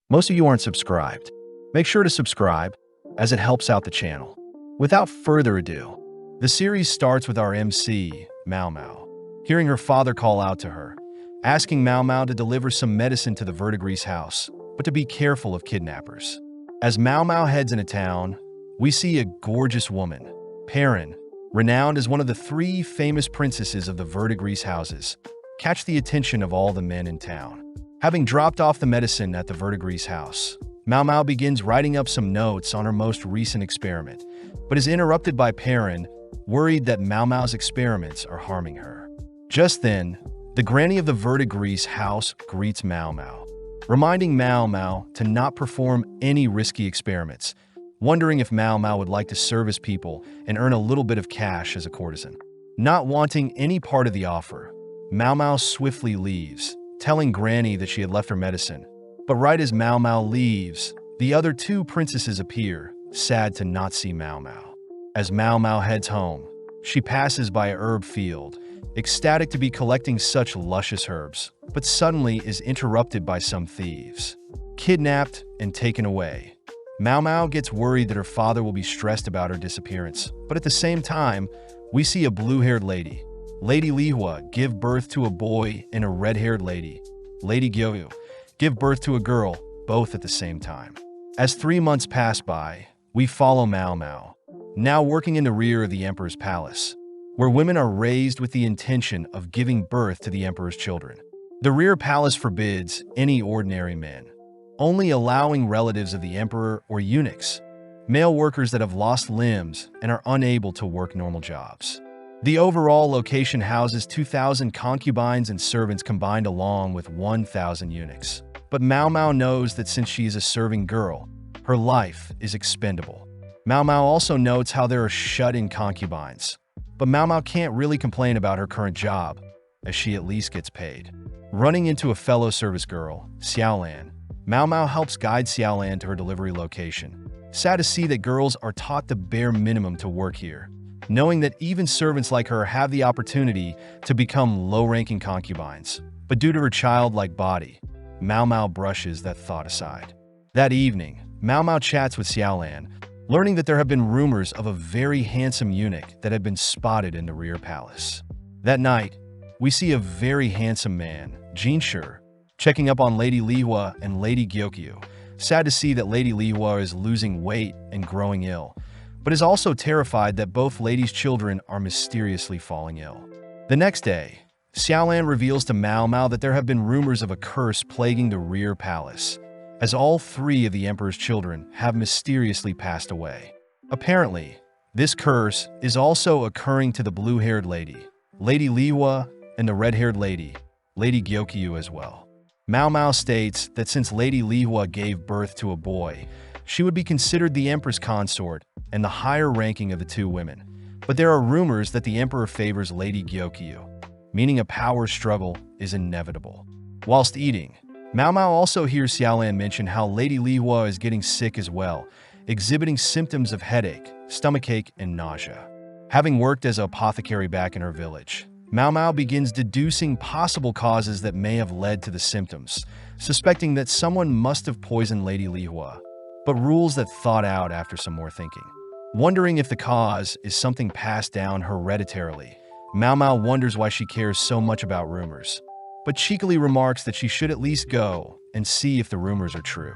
Most of you aren't subscribed. Make sure to subscribe, as it helps out the channel. Without further ado, the series starts with our MC, Mao Mao, hearing her father call out to her, asking Mao Mao to deliver some medicine to the Verdigris house, but to be careful of kidnappers. As Mao Mao heads into town, we see a gorgeous woman, Perrin, renowned as one of the 3 famous princesses of the Verdigris houses, catch the attention of all the men in town. Having dropped off the medicine at the Verdigris house, Mao Mao begins writing up some notes on her most recent experiment, but is interrupted by Perrin, worried that Mao Mao's experiments are harming her. Just then, the granny of the Verdigris house greets Mao Mao, reminding Mao Mao to not perform any risky experiments, wondering if Mao Mao would like to serve his people and earn a little bit of cash as a courtesan. Not wanting any part of the offer, Mao Mao swiftly leaves, telling Granny that she had left her medicine. But right as Mao Mao leaves, the other 2 princesses appear, sad to not see Mao Mao. As Mao Mao heads home, she passes by a herb field, ecstatic to be collecting such luscious herbs, but suddenly is interrupted by some thieves. Kidnapped and taken away. Mao Mao gets worried that her father will be stressed about her disappearance, but at the same time, we see a blue-haired lady, Lady Lihua, give birth to a boy, and a red-haired lady, Lady Gyoyu, give birth to a girl, both at the same time. As 3 months pass by, we follow Mao Mao, now working in the rear of the emperor's palace, where women are raised with the intention of giving birth to the emperor's children. The rear palace forbids any ordinary men, only allowing relatives of the emperor or eunuchs, male workers that have lost limbs and are unable to work normal jobs. The overall location houses 2,000 concubines and servants combined along with 1,000 eunuchs. But Mao Mao knows that since she is a serving girl, her life is expendable. Mao Mao also notes how there are shut-in concubines. But Mao Mao can't really complain about her current job, as she at least gets paid. Running into a fellow service girl, Xiaolan, Mao Mao helps guide Xiaolan to her delivery location. Sad to see that girls are taught the bare minimum to work here, knowing that even servants like her have the opportunity to become low-ranking concubines. But due to her childlike body, Mao Mao brushes that thought aside. That evening, Mao Mao chats with Xiaolan, learning that there have been rumors of a very handsome eunuch that had been spotted in the rear palace. That night, we see a very handsome man, Jinshi, checking up on Lady Lihua and Lady Gyokyu. Sad to see that Lady Lihua is losing weight and growing ill, but is also terrified that both ladies' children are mysteriously falling ill. The next day, Xiaolan reveals to Mao Mao that there have been rumors of a curse plaguing the rear palace, as all 3 of the emperor's children have mysteriously passed away. Apparently, this curse is also occurring to the blue-haired lady, Lady Lihua, and the red-haired lady, Lady Gyokyu as well. Mao Mao states that since Lady Lihua gave birth to a boy, she would be considered the empress consort and the higher ranking of the 2 women. But there are rumors that the emperor favors Lady Gyokyu, meaning a power struggle is inevitable. Whilst eating, Mao Mao also hears Xiaolan mention how Lady Lihua is getting sick as well, exhibiting symptoms of headache, stomachache, and nausea. Having worked as an apothecary back in her village, Mao Mao begins deducing possible causes that may have led to the symptoms, suspecting that someone must have poisoned Lady Lihua, but rules that thought out after some more thinking. Wondering if the cause is something passed down hereditarily, Mao Mao wonders why she cares so much about rumors, but cheekily remarks that she should at least go and see if the rumors are true.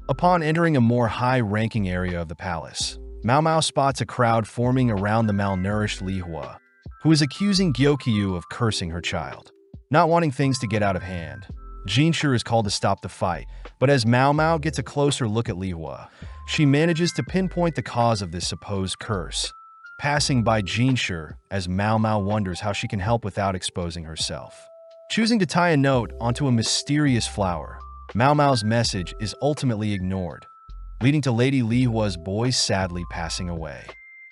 Upon entering a more high-ranking area of the palace, Mao Mao spots a crowd forming around the malnourished Lihua, who is accusing Gyokyu of cursing her child. Not wanting things to get out of hand, Jinshi is called to stop the fight, but as Mao Mao gets a closer look at Lihua, she manages to pinpoint the cause of this supposed curse, passing by Jinshi as Mao Mao wonders how she can help without exposing herself. Choosing to tie a note onto a mysterious flower, Mao Mao's message is ultimately ignored, leading to Lady Lihua's boy sadly passing away.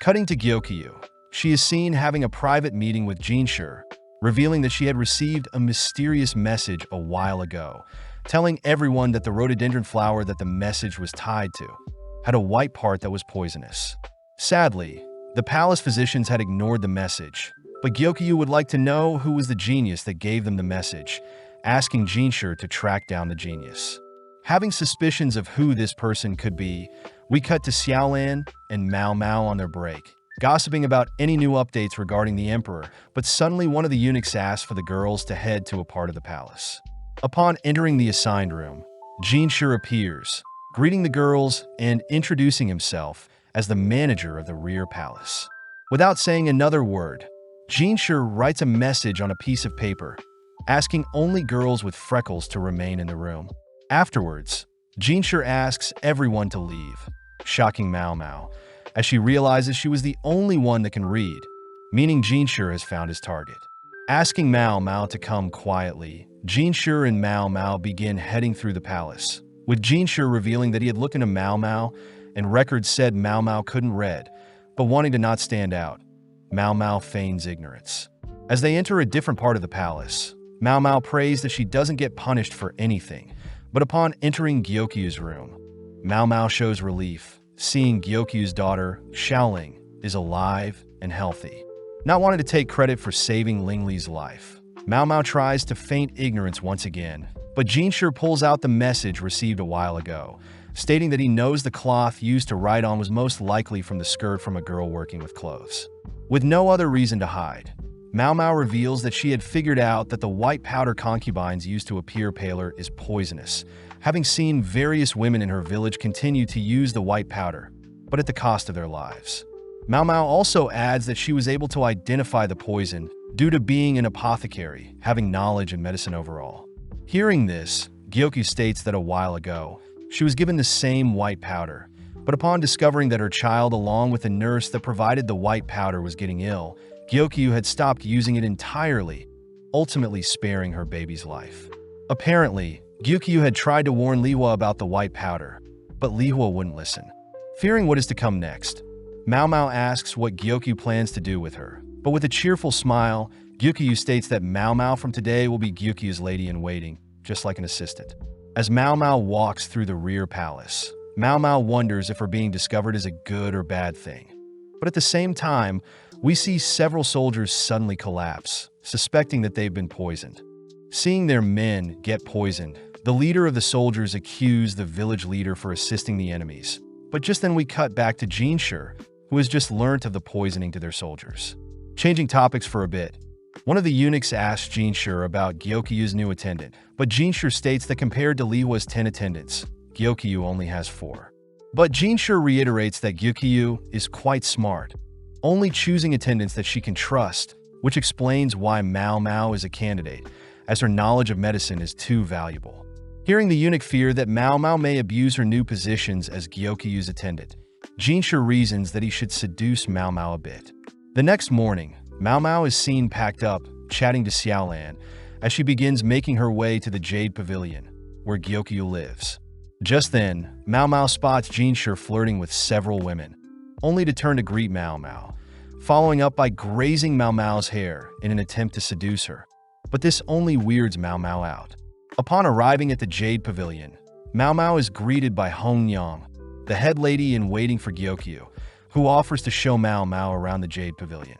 Cutting to Gyokyu, she is seen having a private meeting with Jinshi, revealing that she had received a mysterious message a while ago, telling everyone that the rhododendron flower that the message was tied to had a white part that was poisonous. Sadly, the palace physicians had ignored the message, but Gyokyu would like to know who was the genius that gave them the message, asking Jinshi to track down the genius. Having suspicions of who this person could be, we cut to Xiaolan and Mao Mao on their break, gossiping about any new updates regarding the emperor, but suddenly one of the eunuchs asks for the girls to head to a part of the palace. Upon entering the assigned room, Jinshi appears, greeting the girls and introducing himself as the manager of the rear palace. Without saying another word, Jinshi writes a message on a piece of paper, asking only girls with freckles to remain in the room. Afterwards, Jinshi asks everyone to leave, shocking Mao Mao, as she realizes she was the only one that can read, meaning Jinshi has found his target. Asking Mao Mao to come quietly, Jinshi and Mao Mao begin heading through the palace, with Jinshi revealing that he had looked into Mao Mao, and records said Mao Mao couldn't read, but wanting to not stand out, Mao Mao feigns ignorance. As they enter a different part of the palace, Mao Mao prays that she doesn't get punished for anything, but upon entering Gyokyu's room, Mao Mao shows relief, seeing Gyokyu's daughter, Xiaoling, is alive and healthy. Not wanting to take credit for saving Lingli's life, Mao Mao tries to feign ignorance once again, but Jinshi pulls out the message received a while ago, stating that he knows the cloth used to write on was most likely from the skirt from a girl working with clothes. With no other reason to hide, Mao Mao reveals that she had figured out that the white powder concubines used to appear paler is poisonous, having seen various women in her village continue to use the white powder, but at the cost of their lives. Mao Mao also adds that she was able to identify the poison due to being an apothecary, having knowledge in medicine overall. Hearing this, Gyokyu states that a while ago, she was given the same white powder, but upon discovering that her child along with the nurse that provided the white powder was getting ill, Gyokyu had stopped using it entirely, ultimately sparing her baby's life. Apparently, Gyokyu had tried to warn Lihua about the white powder, but Lihua wouldn't listen. Fearing what is to come next, Mao Mao asks what Gyokyu plans to do with her, but with a cheerful smile, Gyokyu states that Mao Mao from today will be Gyokyu's lady-in-waiting, just like an assistant. As Mao Mao walks through the rear palace, Mao Mao wonders if her being discovered is a good or bad thing. But at the same time, we see several soldiers suddenly collapse, suspecting that they've been poisoned. Seeing their men get poisoned, the leader of the soldiers accused the village leader for assisting the enemies. But just then we cut back to Jinshi, who has just learnt of the poisoning to their soldiers. Changing topics for a bit, one of the eunuchs asks Jinshi about Gyokyu's new attendant, but Jinshi states that compared to Lihua's 10 attendants, Gyokyu only has 4. But Jinshi reiterates that Gyokyu is quite smart, only choosing attendants that she can trust, which explains why Mao Mao is a candidate, as her knowledge of medicine is too valuable. Hearing the eunuch fear that Mao Mao may abuse her new positions as Gyokyu's attendant, Jinshi reasons that he should seduce Mao Mao a bit. The next morning, Mao Mao is seen packed up, chatting to Xiaolan, as she begins making her way to the Jade Pavilion, where Gyokyu lives. Just then, Mao Mao spots Jinshi flirting with several women, only to turn to greet Mao Mao, following up by grazing Mao Mao's hair in an attempt to seduce her. But this only weirds Mao Mao out. Upon arriving at the Jade Pavilion, Mao Mao is greeted by Hong Yang, the head lady in waiting for Gyokyu, who offers to show Mao Mao around the Jade Pavilion.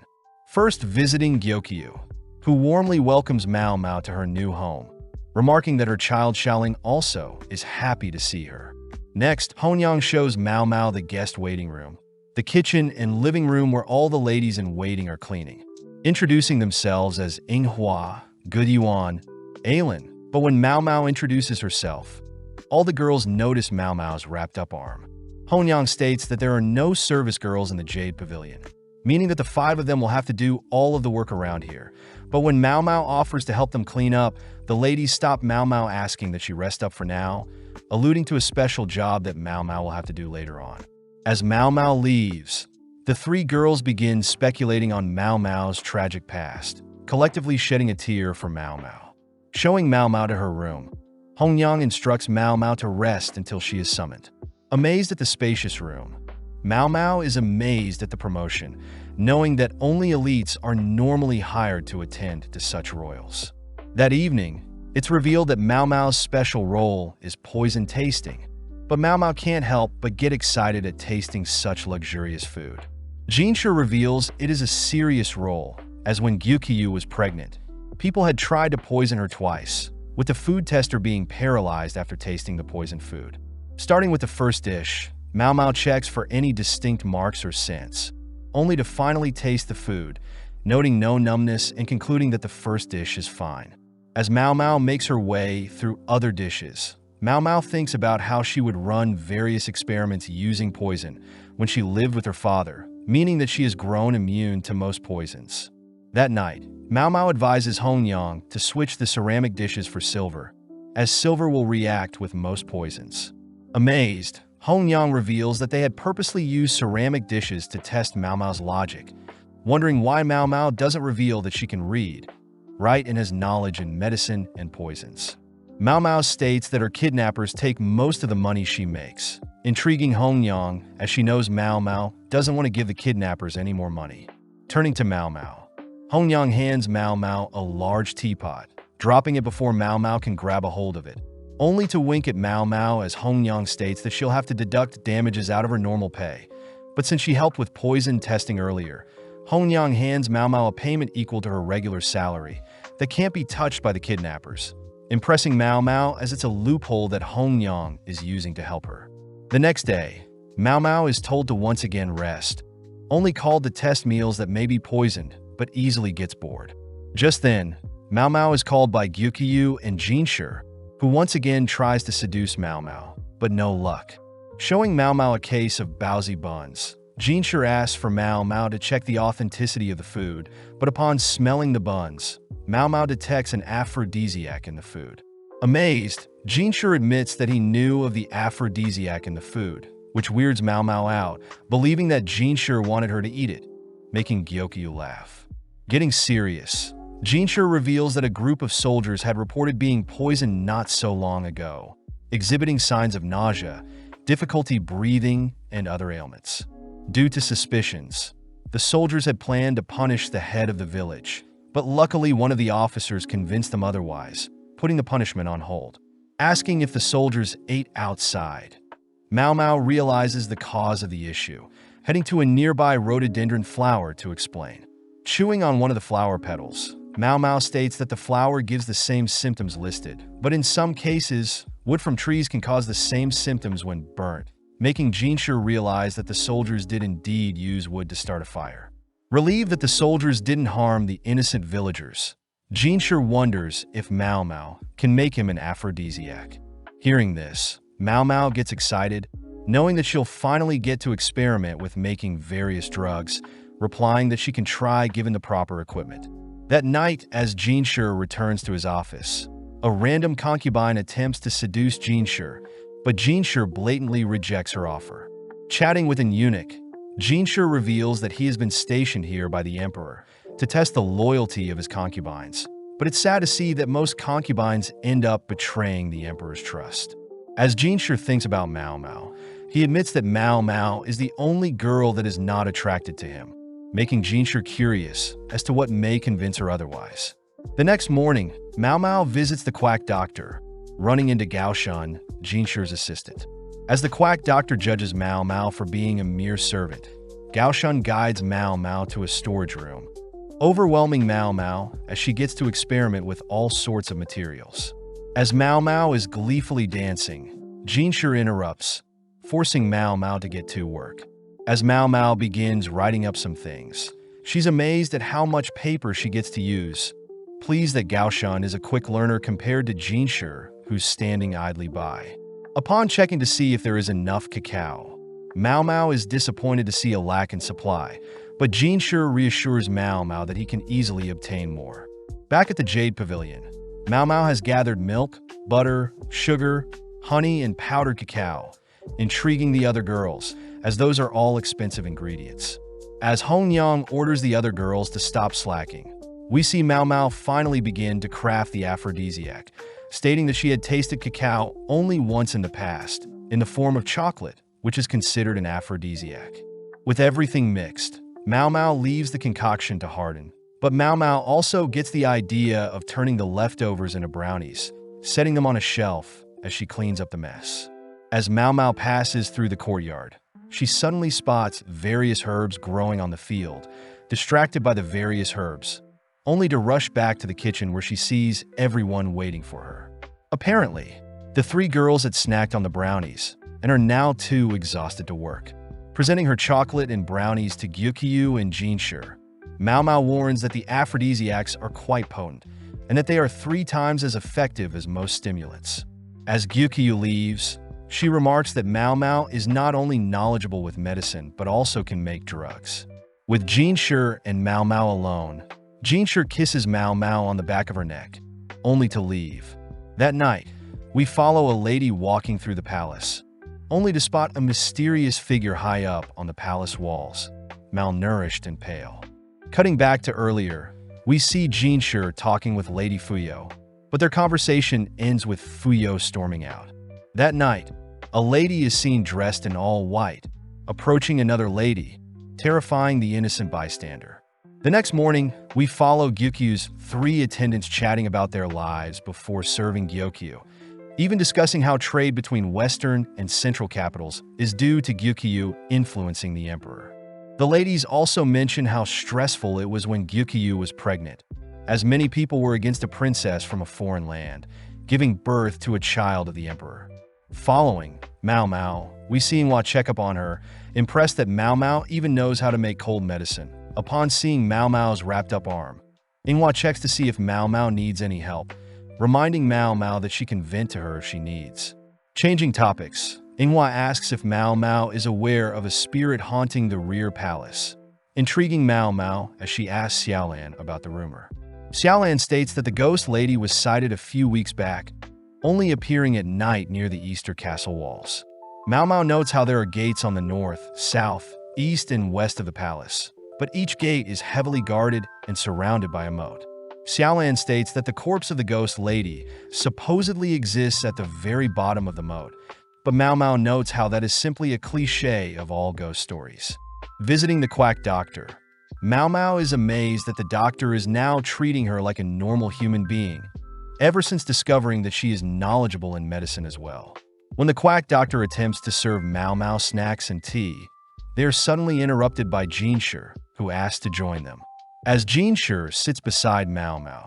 First visiting Gyokyu, who warmly welcomes Mao Mao to her new home, remarking that her child Xiaoling also is happy to see her. Next, Honyang shows Mao Mao the guest waiting room, the kitchen and living room where all the ladies in waiting are cleaning, introducing themselves as Inghua, Good Yuan, Ailin. But when Mao Mao introduces herself, all the girls notice Mao Mao's wrapped up arm. Honyang states that there are no service girls in the Jade Pavilion, meaning that the 5 of them will have to do all of the work around here. But when Mao Mao offers to help them clean up, the ladies stop Mao Mao asking that she rest up for now, alluding to a special job that Mao Mao will have to do later on. As Mao Mao leaves, the 3 girls begin speculating on Mao Mao's tragic past, collectively shedding a tear for Mao Mao. Showing Mao Mao to her room, Honyang instructs Mao Mao to rest until she is summoned. Amazed at the spacious room, Mao Mao is amazed at the promotion, knowing that only elites are normally hired to attend to such royals. That evening, it's revealed that Mao Mao's special role is poison tasting, but Mao Mao can't help but get excited at tasting such luxurious food. Jinshi reveals it is a serious role, as when Gyokyu was pregnant, people had tried to poison her twice, with the food tester being paralyzed after tasting the poisoned food. Starting with the first dish, Mao Mao checks for any distinct marks or scents, only to finally taste the food, noting no numbness and concluding that the first dish is fine. As Mao Mao makes her way through other dishes, Mao Mao thinks about how she would run various experiments using poison when she lived with her father, meaning that she has grown immune to most poisons. That night, Mao Mao advises Hongyang to switch the ceramic dishes for silver, as silver will react with most poisons. Amazed, Hongyang reveals that they had purposely used ceramic dishes to test Mao Mao's logic, wondering why Mao Mao doesn't reveal that she can read, write, and has knowledge in medicine and poisons. Mao Mao states that her kidnappers take most of the money she makes, intriguing Hongyang as she knows Mao Mao doesn't want to give the kidnappers any more money. Turning to Mao Mao, Hongyang hands Mao Mao a large teapot, dropping it before Mao Mao can grab a hold of it, only to wink at Mao Mao as Hongyang states that she'll have to deduct damages out of her normal pay. But since she helped with poison testing earlier, Hongyang hands Mao Mao a payment equal to her regular salary that can't be touched by the kidnappers, impressing Mao Mao as it's a loophole that Hongyang is using to help her. The next day, Mao Mao is told to once again rest, only called to test meals that may be poisoned, but easily gets bored. Just then, Mao Mao is called by Gyukyu and Jinshi, who once again tries to seduce Mao Mao, but no luck. Showing Mao Mao a case of baozi buns, Jinshi asks for Mao Mao to check the authenticity of the food, but upon smelling the buns, Mao Mao detects an aphrodisiac in the food. Amazed, Jinshi admits that he knew of the aphrodisiac in the food, which weirds Mao Mao out, believing that Jinshi wanted her to eat it, making Gyokyu laugh. Getting serious, Jinshi reveals that a group of soldiers had reported being poisoned not so long ago, exhibiting signs of nausea, difficulty breathing, and other ailments. Due to suspicions, the soldiers had planned to punish the head of the village, but luckily one of the officers convinced them otherwise, putting the punishment on hold. Asking if the soldiers ate outside, Mao Mao realizes the cause of the issue, heading to a nearby rhododendron flower to explain. Chewing on one of the flower petals, Mao Mao states that the flower gives the same symptoms listed, but in some cases, wood from trees can cause the same symptoms when burnt, making Jinshi realize that the soldiers did indeed use wood to start a fire. Relieved that the soldiers didn't harm the innocent villagers, Jinshi wonders if Mao Mao can make him an aphrodisiac. Hearing this, Mao Mao gets excited, knowing that she'll finally get to experiment with making various drugs, replying that she can try given the proper equipment. That night, as Jinshi returns to his office, a random concubine attempts to seduce Jinshi, but Jinshi blatantly rejects her offer. Chatting with an eunuch, Jinshi reveals that he has been stationed here by the emperor to test the loyalty of his concubines, but it's sad to see that most concubines end up betraying the emperor's trust. As Jinshi thinks about Mao Mao, he admits that Mao Mao is the only girl that is not attracted to him, making Jinshi curious as to what may convince her otherwise. The next morning, Mao Mao visits the quack doctor, running into Gaoshun, Jinshi's assistant. As the quack doctor judges Mao Mao for being a mere servant, Gaoshun guides Mao Mao to a storage room, overwhelming Mao Mao as she gets to experiment with all sorts of materials. As Mao Mao is gleefully dancing, Jinshi interrupts, forcing Mao Mao to get to work. As Mao Mao begins writing up some things, she's amazed at how much paper she gets to use, pleased that Gaoshun is a quick learner compared to Jinshi, who's standing idly by. Upon checking to see if there is enough cacao, Mao Mao is disappointed to see a lack in supply, but Jinshi reassures Mao Mao that he can easily obtain more. Back at the Jade Pavilion, Mao Mao has gathered milk, butter, sugar, honey, and powdered cacao, intriguing the other girls, as those are all expensive ingredients. As Hongyang orders the other girls to stop slacking, we see Mao Mao finally begin to craft the aphrodisiac, stating that she had tasted cacao only once in the past, in the form of chocolate, which is considered an aphrodisiac. With everything mixed, Mao Mao leaves the concoction to harden, but Mao Mao also gets the idea of turning the leftovers into brownies, setting them on a shelf as she cleans up the mess. As Mao Mao passes through the courtyard, she suddenly spots various herbs growing on the field, distracted by the various herbs, only to rush back to the kitchen where she sees everyone waiting for her. Apparently, the three girls had snacked on the brownies and are now too exhausted to work. Presenting her chocolate and brownies to Gyukyu and Jinshur, Mao Mao warns that the aphrodisiacs are quite potent and that they are 3 times as effective as most stimulants. As Gyukyu leaves, she remarks that Mao Mao is not only knowledgeable with medicine but also can make drugs. With Jinshur and Mao Mao alone, Jinshur kisses Mao Mao on the back of her neck, only to leave. That night, we follow a lady walking through the palace, only to spot a mysterious figure high up on the palace walls, malnourished and pale. Cutting back to earlier, we see Jinshur talking with Lady Fuyo, but their conversation ends with Fuyo storming out. That night, a lady is seen dressed in all white, approaching another lady, terrifying the innocent bystander. The next morning, we follow Gyukyu's 3 attendants chatting about their lives before serving Gyokyu, even discussing how trade between Western and Central capitals is due to Gyukyu influencing the emperor. The ladies also mention how stressful it was when Gyukyu was pregnant, as many people were against a princess from a foreign land, giving birth to a child of the emperor. Following Mao Mao, we see Inwa check up on her, impressed that Mao Mao even knows how to make cold medicine. Upon seeing Mao Mao's wrapped up arm, Inwa checks to see if Mao Mao needs any help, reminding Mao Mao that she can vent to her if she needs. Changing topics, Inwa asks if Mao Mao is aware of a spirit haunting the rear palace, intriguing Mao Mao as she asks Xiaolan about the rumor. Xiaolan states that the ghost lady was sighted a few weeks back, only appearing at night near the Easter castle walls. Mao Mao notes how there are gates on the north, south, east, and west of the palace, but each gate is heavily guarded and surrounded by a moat. Xiaolan states that the corpse of the ghost lady supposedly exists at the very bottom of the moat, but Mao Mao notes how that is simply a cliché of all ghost stories. Visiting the quack doctor, Mao Mao is amazed that the doctor is now treating her like a normal human being, ever since discovering that she is knowledgeable in medicine as well. When the quack doctor attempts to serve Mao Mao snacks and tea, they are suddenly interrupted by Jinshur, who asks to join them. As Jinshur sits beside Mao Mao,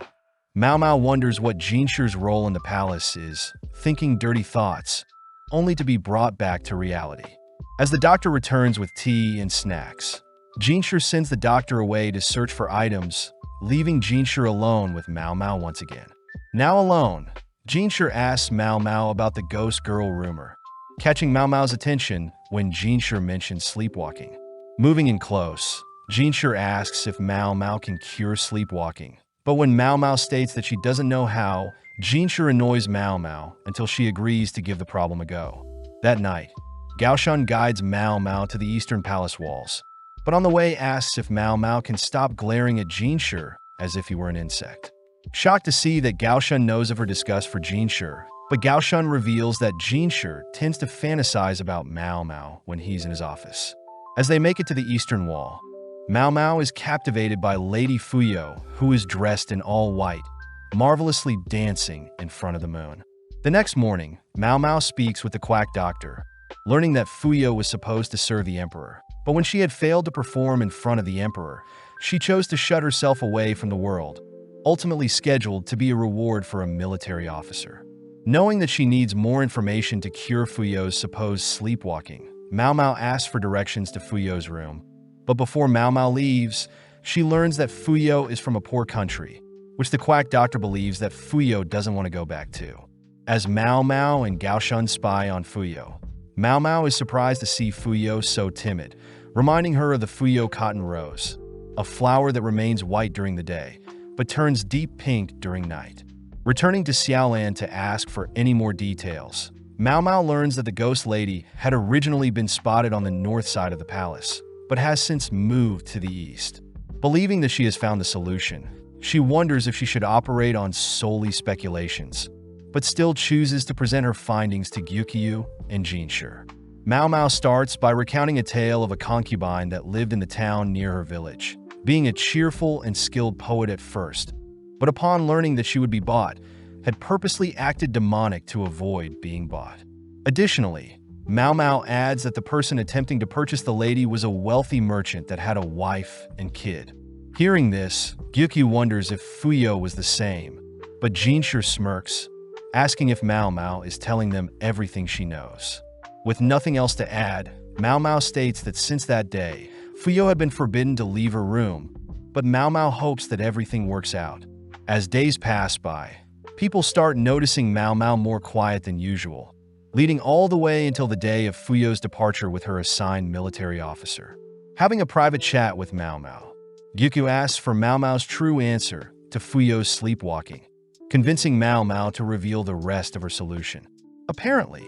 Mao Mao wonders what Jinshur's role in the palace is, thinking dirty thoughts, only to be brought back to reality. As the doctor returns with tea and snacks, Jinshur sends the doctor away to search for items, leaving Jinshur alone with Mao Mao once again. Now alone, Jinshur asks Mao Mao about the ghost girl rumor, catching Mao Mao's attention when Jinshur mentions sleepwalking. Moving in close, Jinshur asks if Mao Mao can cure sleepwalking, but when Mao Mao states that she doesn't know how, Jinshur annoys Mao Mao until she agrees to give the problem a go. That night, Gaoshan guides Mao Mao to the eastern palace walls, but on the way asks if Mao Mao can stop glaring at Jinshur as if he were an insect. Shocked to see that Gaoshan knows of her disgust for Jinshur, but Gaoshan reveals that Jinshur tends to fantasize about Mao Mao when he's in his office. As they make it to the eastern wall, Mao Mao is captivated by Lady Fuyo, who is dressed in all white, marvelously dancing in front of the moon. The next morning, Mao Mao speaks with the quack doctor, learning that Fuyo was supposed to serve the emperor. But when she had failed to perform in front of the emperor, she chose to shut herself away from the world, ultimately scheduled to be a reward for a military officer. Knowing that she needs more information to cure Fuyo's supposed sleepwalking, Mao Mao asks for directions to Fuyo's room. But before Mao Mao leaves, she learns that Fuyo is from a poor country, which the quack doctor believes that Fuyo doesn't want to go back to. As Mao Mao and Gaoshan spy on Fuyo, Mao Mao is surprised to see Fuyo so timid, reminding her of the Fuyo cotton rose, a flower that remains white during the day, but turns deep pink during night. Returning to Xiaolan to ask for any more details, Mao Mao learns that the ghost lady had originally been spotted on the north side of the palace, but has since moved to the east. Believing that she has found the solution, she wonders if she should operate on solely speculations, but still chooses to present her findings to Gyukyu and Jinshur. Mao Mao starts by recounting a tale of a concubine that lived in the town near her village, being a cheerful and skilled poet at first, but upon learning that she would be bought, had purposely acted demonic to avoid being bought. Additionally, Mao Mao adds that the person attempting to purchase the lady was a wealthy merchant that had a wife and kid. Hearing this, Gyukyu wonders if Fuyo was the same, but Jinshur smirks, asking if Mao Mao is telling them everything she knows. With nothing else to add, Mao Mao states that since that day, Fuyo had been forbidden to leave her room, but Mao Mao hopes that everything works out. As days pass by, people start noticing Mao Mao more quiet than usual, leading all the way until the day of Fuyo's departure with her assigned military officer. Having a private chat with Mao Mao, Gyukyu asks for Mao Mao's true answer to Fuyo's sleepwalking, convincing Mao Mao to reveal the rest of her solution. Apparently,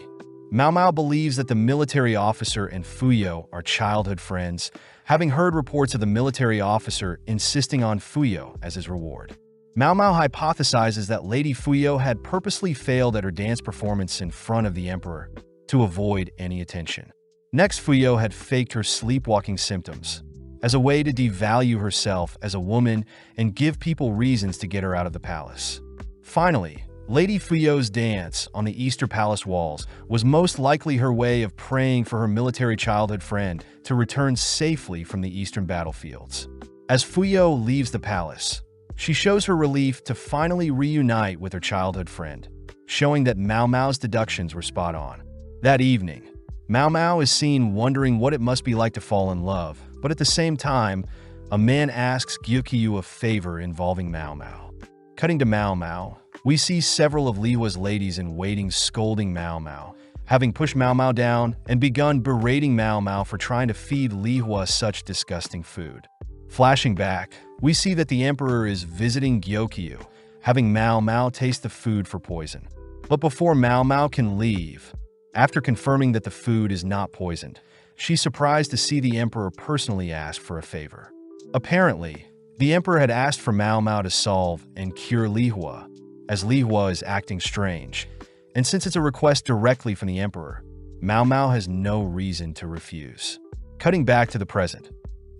Mao Mao believes that the military officer and Fuyo are childhood friends, having heard reports of the military officer insisting on Fuyo as his reward. Mao Mao hypothesizes that Lady Fuyo had purposely failed at her dance performance in front of the emperor to avoid any attention. Next, Fuyo had faked her sleepwalking symptoms as a way to devalue herself as a woman and give people reasons to get her out of the palace. Finally, Lady Fuyo's dance on the Easter Palace walls was most likely her way of praying for her military childhood friend to return safely from the eastern battlefields. As Fuyo leaves the palace, she shows her relief to finally reunite with her childhood friend, showing that Mao Mao's deductions were spot on. That evening, Mao Mao is seen wondering what it must be like to fall in love, but at the same time, a man asks Gyukyu a favor involving Mao Mao. Cutting to Mao Mao, we see several of Lihua's ladies-in-waiting scolding Mao Mao, having pushed Mao Mao down and begun berating Mao Mao for trying to feed Lihua such disgusting food. Flashing back, we see that the emperor is visiting Gyokyu, having Mao Mao taste the food for poison. But before Mao Mao can leave, after confirming that the food is not poisoned, she's surprised to see the emperor personally ask for a favor. Apparently, the emperor had asked for Mao Mao to solve and cure Lihua, as Lihua is acting strange, and since it's a request directly from the emperor, Mao Mao has no reason to refuse. Cutting back to the present,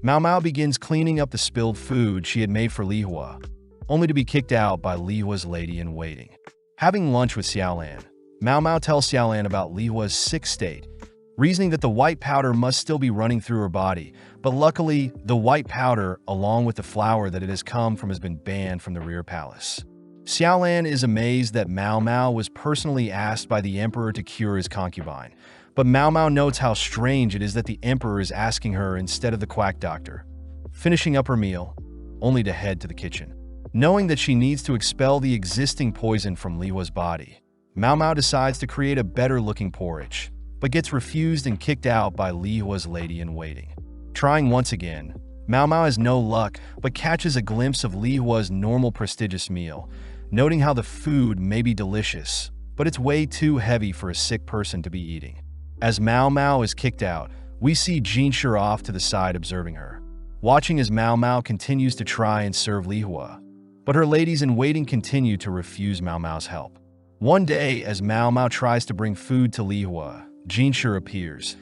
Mao Mao begins cleaning up the spilled food she had made for Lihua, only to be kicked out by Lihua's lady-in-waiting. Having lunch with Xiaolan, Mao Mao tells Xiaolan about Lihua's sick state, reasoning that the white powder must still be running through her body, but luckily, the white powder, along with the flour that it has come from, has been banned from the rear palace. Xiaolan is amazed that Mao Mao was personally asked by the emperor to cure his concubine, but Mao Mao notes how strange it is that the emperor is asking her instead of the quack doctor. Finishing up her meal, only to head to the kitchen. Knowing that she needs to expel the existing poison from Lihua's body, Mao Mao decides to create a better-looking porridge, but gets refused and kicked out by Lihua's lady-in-waiting. Trying once again, Mao Mao has no luck, but catches a glimpse of Lihua's normal prestigious meal, noting how the food may be delicious, but it's way too heavy for a sick person to be eating. As Mao Mao is kicked out, we see Jinshi off to the side observing her, watching as Mao Mao continues to try and serve Lihua, but her ladies-in-waiting continue to refuse Mao Mao's help. One day, as Mao Mao tries to bring food to Lihua, Jinshi appears,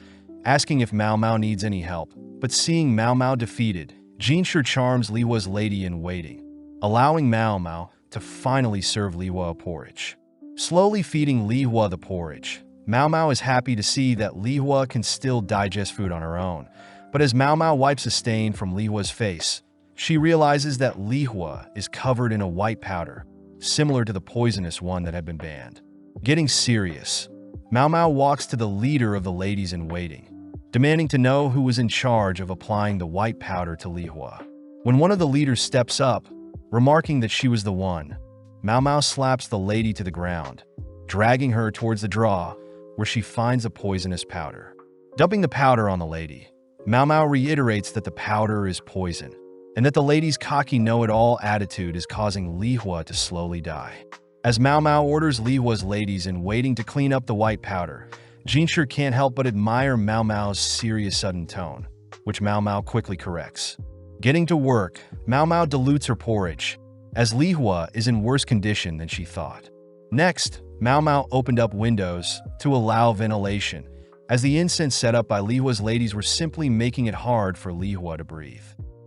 asking if Mao Mao needs any help, but seeing Mao Mao defeated, Jinshi charms Lihua's lady-in-waiting, allowing Mao Mao to finally serve Lihua a porridge. Slowly feeding Lihua the porridge, Mao Mao is happy to see that Lihua can still digest food on her own, but as Mao Mao wipes a stain from Lihua's face, she realizes that Lihua is covered in a white powder, similar to the poisonous one that had been banned. Getting serious, Mao Mao walks to the leader of the ladies-in-waiting, demanding to know who was in charge of applying the white powder to Lihua. When one of the leaders steps up, remarking that she was the one, Mao Mao slaps the lady to the ground, dragging her towards the drawer, where she finds a poisonous powder. Dumping the powder on the lady, Mao Mao reiterates that the powder is poison, and that the lady's cocky know-it-all attitude is causing Lihua to slowly die. As Mao Mao orders Lihua's ladies-in-waiting to clean up the white powder, Jinshi can't help but admire Mao Mao's serious sudden tone, which Mao Mao quickly corrects. Getting to work, Mao Mao dilutes her porridge, as Lihua is in worse condition than she thought. Next, Mao Mao opened up windows to allow ventilation, as the incense set up by Lihua's ladies were simply making it hard for Lihua to breathe.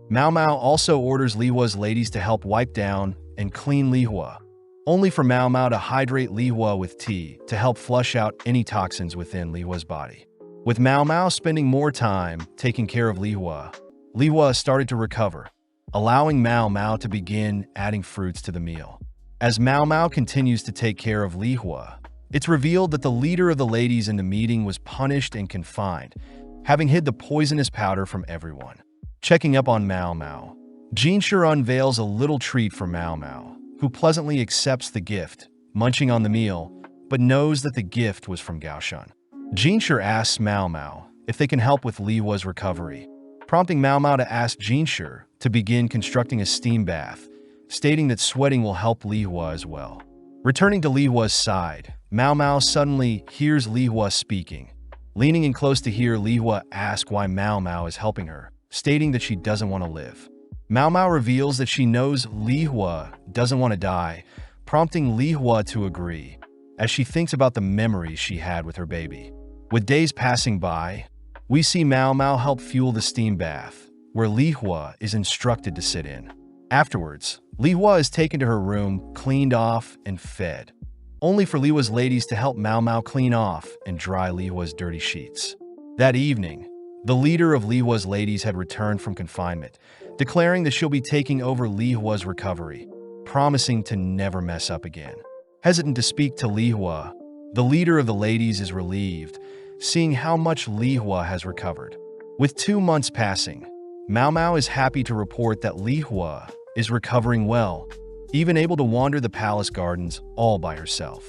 Mao Mao also orders Lihua's ladies to help wipe down and clean Lihua, only for Mao Mao to hydrate Lihua with tea to help flush out any toxins within Lihua's body. With Mao Mao spending more time taking care of Lihua, Lihua started to recover, allowing Mao Mao to begin adding fruits to the meal. As Mao Mao continues to take care of Li Hua, it's revealed that the leader of the ladies in the meeting was punished and confined, having hid the poisonous powder from everyone. Checking up on Mao Mao, Jinshi unveils a little treat for Mao Mao, who pleasantly accepts the gift, munching on the meal, but knows that the gift was from Gaoshan. Jinshi asks Mao Mao if they can help with Li Hua's recovery, prompting Mao Mao to ask Jinshi to begin constructing a steam bath, stating that sweating will help Li Hua as well. Returning to Li Hua's side, Mao Mao suddenly hears Li Hua speaking. Leaning in close to hear Li Hua ask why Mao Mao is helping her, stating that she doesn't want to live. Mao Mao reveals that she knows Li Hua doesn't want to die, prompting Li Hua to agree, as she thinks about the memories she had with her baby. With days passing by, we see Mao Mao help fuel the steam bath, where Li Hua is instructed to sit in. Afterwards, Li Hua is taken to her room, cleaned off, and fed, only for Li Hua's ladies to help Mao Mao clean off and dry Li Hua's dirty sheets. That evening, the leader of Li Hua's ladies had returned from confinement, declaring that she'll be taking over Li Hua's recovery, promising to never mess up again. Hesitant to speak to Li Hua, the leader of the ladies is relieved, seeing how much Li Hua has recovered. With 2 months passing, Mao Mao is happy to report that Li Hua is recovering well, even able to wander the palace gardens all by herself.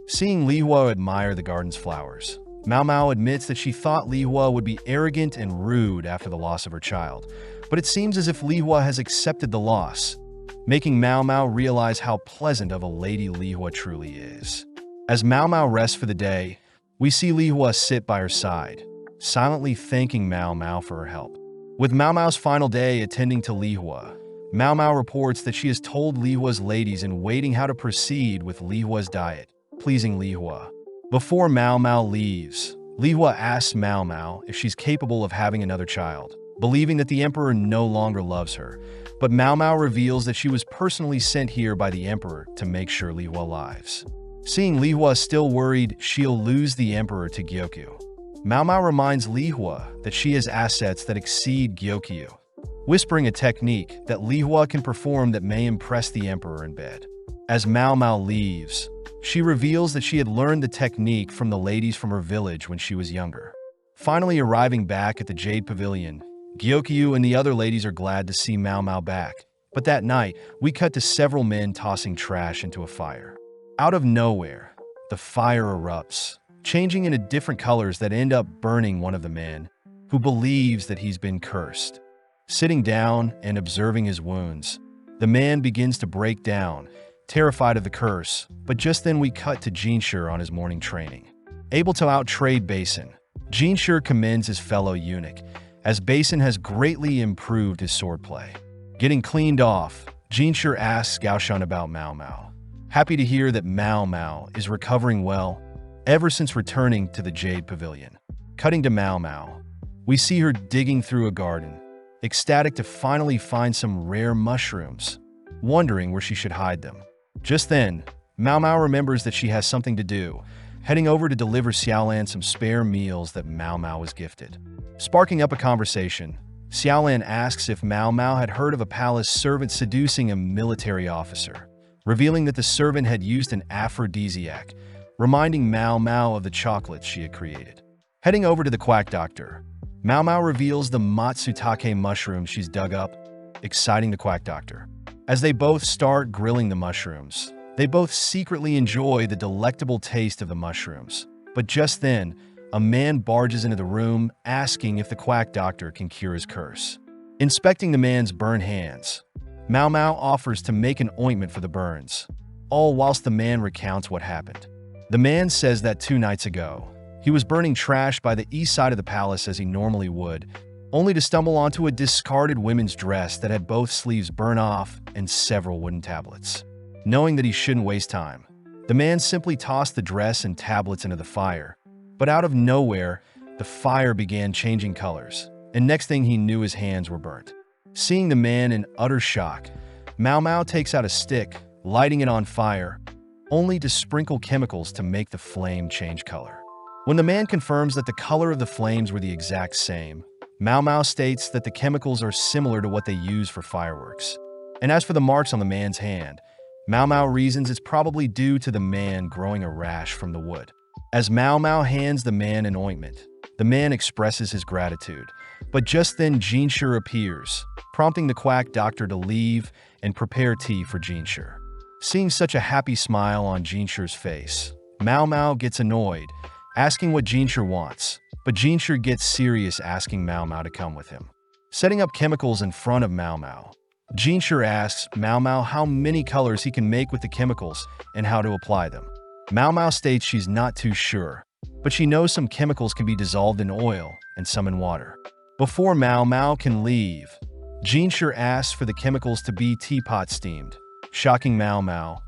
Seeing Li Hua admire the garden's flowers, Mao Mao admits that she thought Li Hua would be arrogant and rude after the loss of her child, but it seems as if Li Hua has accepted the loss, making Mao Mao realize how pleasant of a lady Li Hua truly is. As Mao Mao rests for the day, we see Li Hua sit by her side, silently thanking Mao Mao for her help. With Mao Mao's final day attending to Li Hua, Mao Mao reports that she has told Li Hua's ladies in waiting how to proceed with Li Hua's diet, pleasing Li Hua. Before Mao Mao leaves, Li Hua asks Mao Mao if she's capable of having another child, believing that the emperor no longer loves her, but Mao Mao reveals that she was personally sent here by the emperor to make sure Li Hua lives. Seeing Li Hua still worried she'll lose the emperor to Gyokyu, Mao Mao reminds Li Hua that she has assets that exceed Gyokyu, whispering a technique that Li Hua can perform that may impress the emperor in bed. As Mao Mao leaves, she reveals that she had learned the technique from the ladies from her village when she was younger. Finally arriving back at the Jade Pavilion, Gyokyu and the other ladies are glad to see Mao Mao back, but that night, we cut to several men tossing trash into a fire. Out of nowhere, the fire erupts, changing into different colors that end up burning one of the men, who believes that he's been cursed. Sitting down and observing his wounds, the man begins to break down, terrified of the curse, but just then we cut to Jinshi on his morning training. Able to out-trade Basin, Jinshi commends his fellow eunuch, as Basin has greatly improved his swordplay. Getting cleaned off, Jinshi asks Gaoshan about Mao Mao. Happy to hear that Mao Mao is recovering well ever since returning to the Jade Pavilion. Cutting to Mao Mao, we see her digging through a garden, ecstatic to finally find some rare mushrooms, wondering where she should hide them. Just then, Mao Mao remembers that she has something to do, heading over to deliver Xiaolan some spare meals that Mao Mao was gifted. Sparking up a conversation, Xiaolan asks if Mao Mao had heard of a palace servant seducing a military officer, revealing that the servant had used an aphrodisiac, reminding Mao Mao of the chocolates she had created. Heading over to the quack doctor, Mao Mao reveals the matsutake mushroom she's dug up, exciting the quack doctor. As they both start grilling the mushrooms, they both secretly enjoy the delectable taste of the mushrooms. But just then, a man barges into the room asking if the quack doctor can cure his curse. Inspecting the man's burned hands, Mao Mao offers to make an ointment for the burns, all whilst the man recounts what happened. The man says that 2 nights ago, he was burning trash by the east side of the palace as he normally would, only to stumble onto a discarded women's dress that had both sleeves burnt off and several wooden tablets. Knowing that he shouldn't waste time, the man simply tossed the dress and tablets into the fire. But out of nowhere, the fire began changing colors, and next thing he knew, his hands were burnt. Seeing the man in utter shock, Mao Mao takes out a stick, lighting it on fire, only to sprinkle chemicals to make the flame change color. When the man confirms that the color of the flames were the exact same, Mao Mao states that the chemicals are similar to what they use for fireworks. And as for the marks on the man's hand, Mao Mao reasons it's probably due to the man growing a rash from the wood. As Mao Mao hands the man an ointment, the man expresses his gratitude. But just then Jinshi appears, prompting the quack doctor to leave and prepare tea for Jinshi. Seeing such a happy smile on Jinshi's face, Mao Mao gets annoyed, asking what Jinshi wants. But Jinshi gets serious, asking Mao Mao to come with him. Setting up chemicals in front of Mao Mao, Jinshi asks Mao Mao how many colors he can make with the chemicals and how to apply them. Mao Mao states she's not too sure, but she knows some chemicals can be dissolved in oil and some in water. Before Mao Mao can leave, Jinshi asks for the chemicals to be teapot steamed, shocking Mao Mao,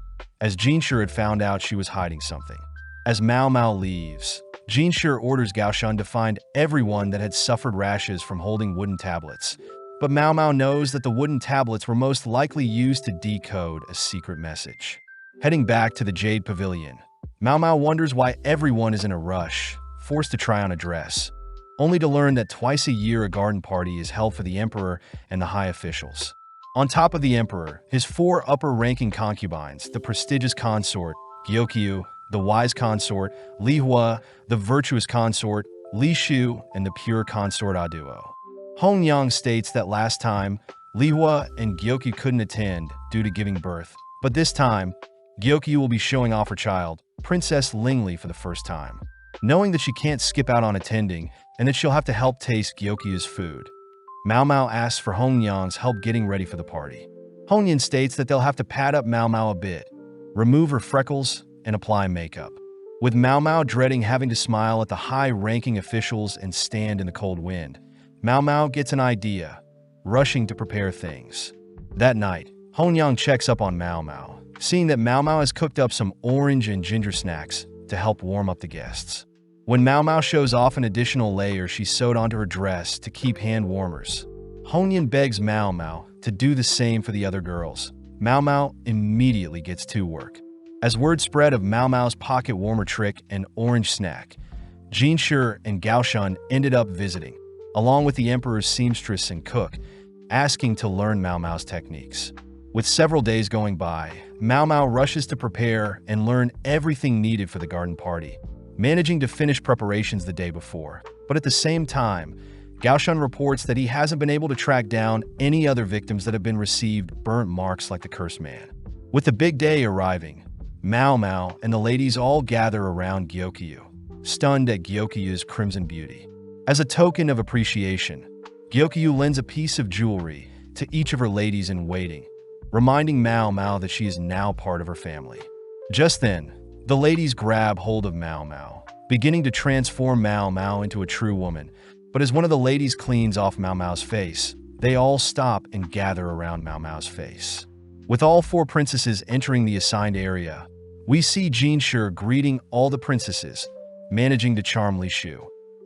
as Jinshi had found out she was hiding something. As Mao Mao leaves, Jinshi orders Gaoshan to find everyone that had suffered rashes from holding wooden tablets. But Mao Mao knows that the wooden tablets were most likely used to decode a secret message. Heading back to the Jade Pavilion, Mao Mao wonders why everyone is in a rush, forced to try on a dress, only to learn that twice a year a garden party is held for the emperor and the high officials. On top of the emperor, his 4 upper-ranking concubines, the prestigious consort, Gyokyu, the wise consort, Li Hua, the virtuous consort, Li Shu, and the pure consort Aduo. Hong Yang states that last time, Li Hua and Gyokyu couldn't attend due to giving birth, but this time, Gyokyu will be showing off her child, Princess Lingli, for the first time. Knowing that she can't skip out on attending and that she'll have to help taste Gyokyu's food, Mao Mao asks for Hong Yang's help getting ready for the party. Hong Yan states that they'll have to pad up Mao Mao a bit, remove her freckles, and apply makeup. With Mao Mao dreading having to smile at the high-ranking officials and stand in the cold wind, Mao Mao gets an idea, rushing to prepare things. That night, Hong Yang checks up on Mao Mao, seeing that Mao Mao has cooked up some orange and ginger snacks to help warm up the guests. When Mao Mao shows off an additional layer she sewed onto her dress to keep hand warmers, Hong Yan begs Mao Mao to do the same for the other girls. Mao Mao immediately gets to work. As word spread of Mao Mao's pocket warmer trick and orange snack, Jinshi and Gaoshan ended up visiting, along with the emperor's seamstress and cook, asking to learn Mao Mao's techniques. With several days going by, Mao Mao rushes to prepare and learn everything needed for the garden party, managing to finish preparations the day before. But at the same time, Gaoshan reports that he hasn't been able to track down any other victims that have been received burnt marks like the cursed man. With the big day arriving, Mao Mao and the ladies all gather around Gyokyu, stunned at Gyokyu's crimson beauty. As a token of appreciation, Gyokyu lends a piece of jewelry to each of her ladies in waiting, reminding Mao Mao that she is now part of her family. Just then, the ladies grab hold of Mao Mao, beginning to transform Mao Mao into a true woman. But as one of the ladies cleans off Mao Mao's face, they all stop and gather around Mao Mao's face. With all 4 princesses entering the assigned area, we see Jinshi greeting all the princesses, managing to charm Li Shu,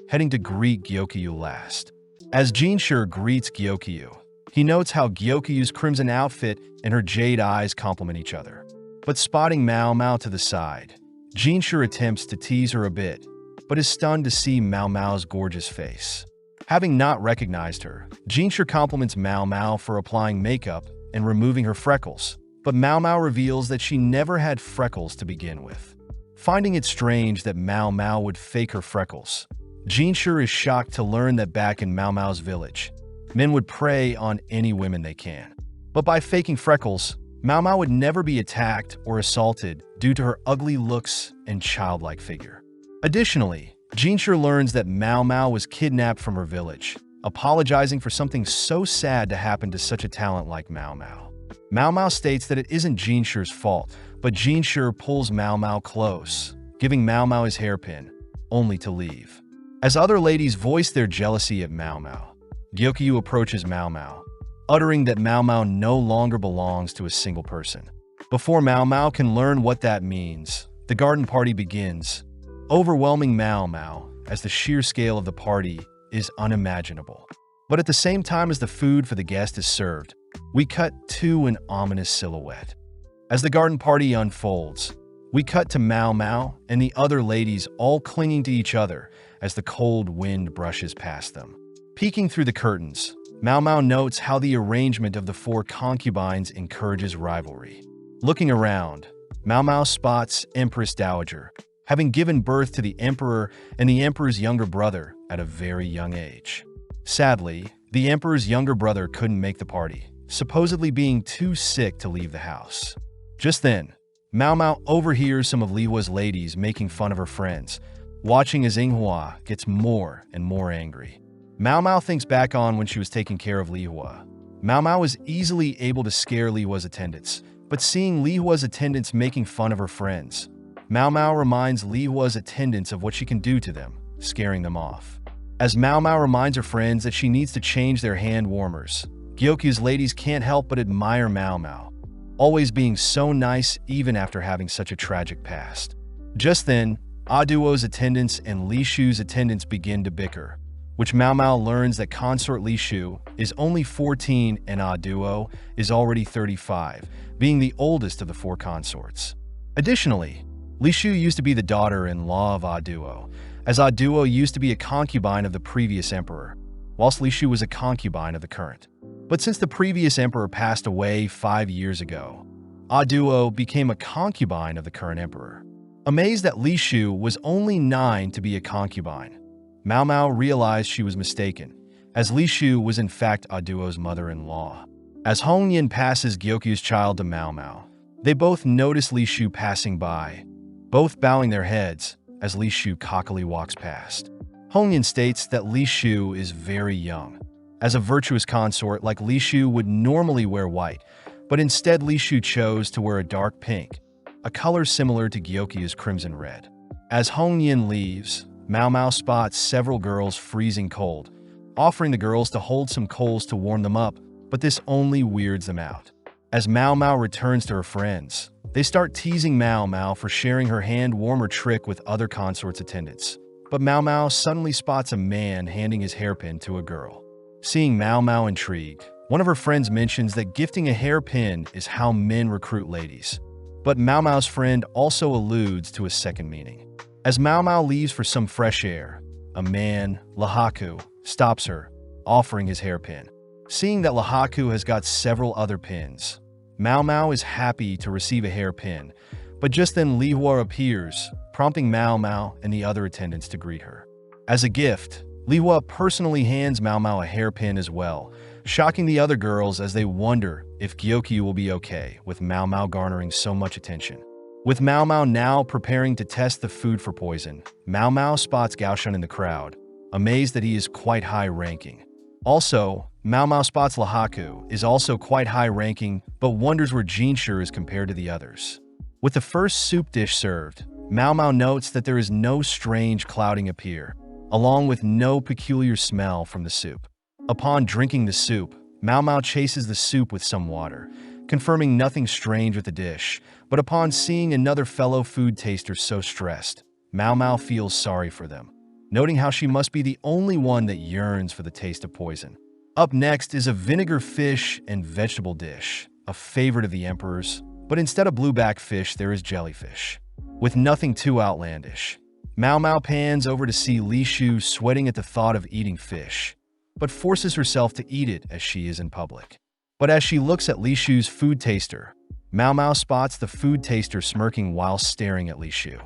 heading to greet Gyokyu last. As Jinshi greets Gyokyu, he notes how Gyokyu's crimson outfit and her jade eyes complement each other. But spotting Mao Mao to the side, Jinshi attempts to tease her a bit, but is stunned to see Mao Mao's gorgeous face. Having not recognized her, Jinshi compliments Mao Mao for applying makeup and removing her freckles, but Mao Mao reveals that she never had freckles to begin with. Finding it strange that Mao Mao would fake her freckles, Jinshi is shocked to learn that back in Mao Mao's village, men would prey on any women they can. But by faking freckles, Mao Mao would never be attacked or assaulted due to her ugly looks and childlike figure. Additionally, Jinshi learns that Mao Mao was kidnapped from her village, apologizing for something so sad to happen to such a talent like Mao Mao. Mao Mao states that it isn't Jinshi's fault, but Jinshi pulls Mao Mao close, giving Mao Mao his hairpin, only to leave. As other ladies voice their jealousy at Mao Mao, Gyokyu approaches Mao Mao, uttering that Mao Mao no longer belongs to a single person. Before Mao Mao can learn what that means, the garden party begins, overwhelming Mao Mao as the sheer scale of the party is unimaginable. But at the same time as the food for the guest is served, we cut to an ominous silhouette. As the garden party unfolds, we cut to Mao Mao and the other ladies all clinging to each other as the cold wind brushes past them. Peeking through the curtains, Mao Mao notes how the arrangement of the 4 concubines encourages rivalry. Looking around, Mao Mao spots Empress Dowager, having given birth to the Emperor and the Emperor's younger brother at a very young age. Sadly, the Emperor's younger brother couldn't make the party, supposedly being too sick to leave the house. Just then, Mao Mao overhears some of Li Hua's ladies making fun of her friends, watching as Yinghua gets more and more angry. Mao Mao thinks back on when she was taking care of Li Hua. Mao Mao was easily able to scare Li Hua's attendants, but seeing Li Hua's attendants making fun of her friends, Mao Mao reminds Li Hua's attendants of what she can do to them, scaring them off. As Mao Mao reminds her friends that she needs to change their hand warmers, Gyoku's ladies can't help but admire Mao Mao, always being so nice even after having such a tragic past. Just then, Aduo's attendants and Li Shu's attendants begin to bicker, which Mao Mao learns that consort Li Shu is only 14 and Aduo is already 35, being the oldest of the 4 consorts. Additionally, Li Shu used to be the daughter-in-law of Aduo, as Aduo used to be a concubine of the previous emperor, whilst Li Shu was a concubine of the current. But since the previous emperor passed away 5 years ago, Aduo became a concubine of the current emperor. Amazed that Li Shu was only 9 to be a concubine, Mao Mao realized she was mistaken, as Li Shu was in fact Aduo's mother-in-law. As Hong Yin passes Gyoku's child to Mao Mao, they both notice Li Shu passing by, both bowing their heads as Li Shu cockily walks past. Hong Yin states that Li Shu is very young, as a virtuous consort like Li Shu would normally wear white, but instead Li Shu chose to wear a dark pink, a color similar to Gyoku's crimson red. As Hong Yin leaves, Mao Mao spots several girls freezing cold, offering the girls to hold some coals to warm them up, but this only weirds them out. As Mao Mao returns to her friends, they start teasing Mao Mao for sharing her hand warmer trick with other consorts' attendants. But Mao Mao suddenly spots a man handing his hairpin to a girl. Seeing Mao Mao intrigued, one of her friends mentions that gifting a hairpin is how men recruit ladies. But Mao Mao's friend also alludes to a second meaning. As Mao Mao leaves for some fresh air, a man, Lahaku, stops her, offering his hairpin. Seeing that Lahaku has got several other pins, Mao Mao is happy to receive a hairpin, but just then Li Hua appears, prompting Mao Mao and the other attendants to greet her. As a gift, Li Hua personally hands Mao Mao a hairpin as well, shocking the other girls as they wonder if Gyoku will be okay with Mao Mao garnering so much attention. With Mao Mao now preparing to test the food for poison, Mao Mao spots Gaoshun in the crowd, amazed that he is quite high-ranking. Also, Mao Mao spots Lahaku is also quite high-ranking, but wonders where Jinshi is compared to the others. With the first soup dish served, Mao Mao notes that there is no strange clouding appear, along with no peculiar smell from the soup. Upon drinking the soup, Mao Mao chases the soup with some water, confirming nothing strange with the dish, but upon seeing another fellow food taster so stressed, Mao Mao feels sorry for them, noting how she must be the only one that yearns for the taste of poison. Up next is a vinegar fish and vegetable dish, a favorite of the Emperor's, but instead of blueback fish there is jellyfish. With nothing too outlandish, Mao Mao pans over to see Li Shu sweating at the thought of eating fish, but forces herself to eat it as she is in public. But as she looks at Li Shu's food taster, Mao Mao spots the food taster smirking while staring at Li Shu.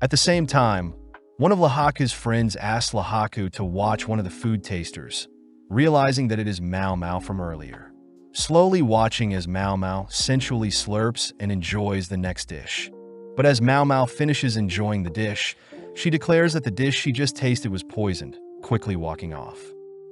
At the same time, one of Lahaku's friends asks Lahaku to watch one of the food tasters, realizing that it is Mao Mao from earlier. Slowly watching as Mao Mao sensually slurps and enjoys the next dish. But as Mao Mao finishes enjoying the dish, she declares that the dish she just tasted was poisoned, quickly walking off.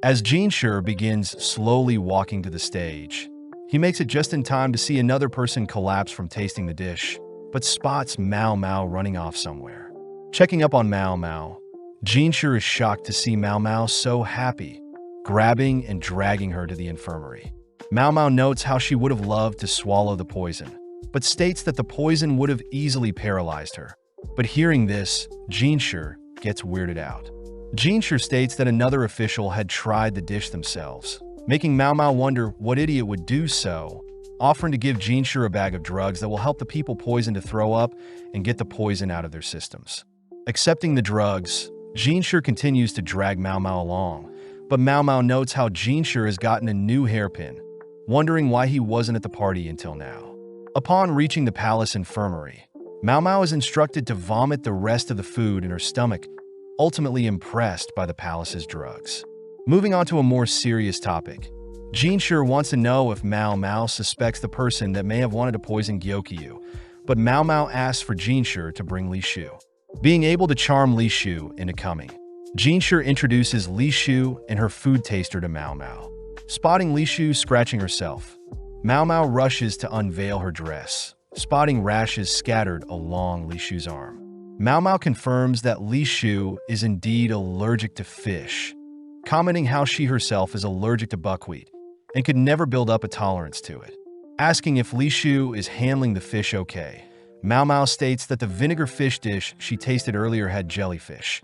As Jinshi begins slowly walking to the stage, he makes it just in time to see another person collapse from tasting the dish, but spots Mao Mao running off somewhere. Checking up on Mao Mao, Jinshi is shocked to see Mao Mao so happy, grabbing and dragging her to the infirmary. Mao Mao notes how she would have loved to swallow the poison, but states that the poison would have easily paralyzed her. But hearing this, Jinshi gets weirded out. Jinshi states that another official had tried the dish themselves, making Mao Mao wonder what idiot would do so, offering to give Jinshi a bag of drugs that will help the people poisoned to throw up and get the poison out of their systems. Accepting the drugs, Jinshi continues to drag Mao Mao along, but Mao Mao notes how Jinshi has gotten a new hairpin, wondering why he wasn't at the party until now. Upon reaching the palace infirmary, Mao Mao is instructed to vomit the rest of the food in her stomach, ultimately impressed by the palace's drugs. Moving on to a more serious topic, Jinshi wants to know if Mao Mao suspects the person that may have wanted to poison Gyokyu, but Mao Mao asks for Jinshi to bring Li Shu. Being able to charm Li Shu into coming, Jinshi introduces Li Shu and her food taster to Mao Mao. Spotting Li Shu scratching herself, Mao Mao rushes to unveil her dress, spotting rashes scattered along Li Shu's arm. Mao Mao confirms that Li Shu is indeed allergic to fish, commenting how she herself is allergic to buckwheat and could never build up a tolerance to it. Asking if Li Shu is handling the fish okay, Mao Mao states that the vinegar fish dish she tasted earlier had jellyfish,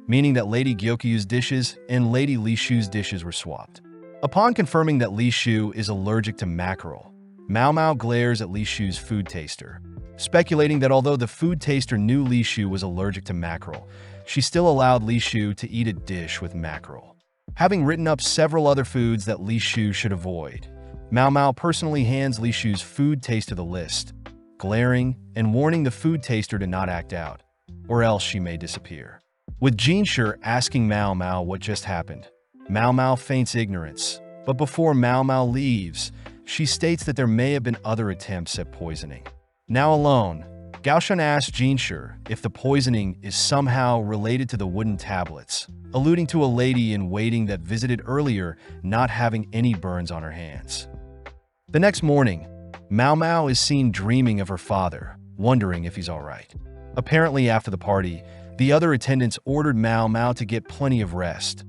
meaning that Lady Gyokyu's dishes and Lady Li Shu's dishes were swapped. Upon confirming that Li Shu is allergic to mackerel, Mao Mao glares at Li Shu's food taster, speculating that although the food taster knew Li Shu was allergic to mackerel, she still allowed Li Shu to eat a dish with mackerel. Having written up several other foods that Li Shu should avoid, Mao Mao personally hands Li Shu's food taste to the list, glaring and warning the food taster to not act out, or else she may disappear. With Jinshi asking Mao Mao what just happened, Mao Mao feigns ignorance, but before Mao Mao leaves, she states that there may have been other attempts at poisoning. Now alone, Gaoshan asks Jinshi if the poisoning is somehow related to the wooden tablets, alluding to a lady-in-waiting that visited earlier not having any burns on her hands. The next morning, Mao Mao is seen dreaming of her father, wondering if he's alright. Apparently after the party, the other attendants ordered Mao Mao to get plenty of rest,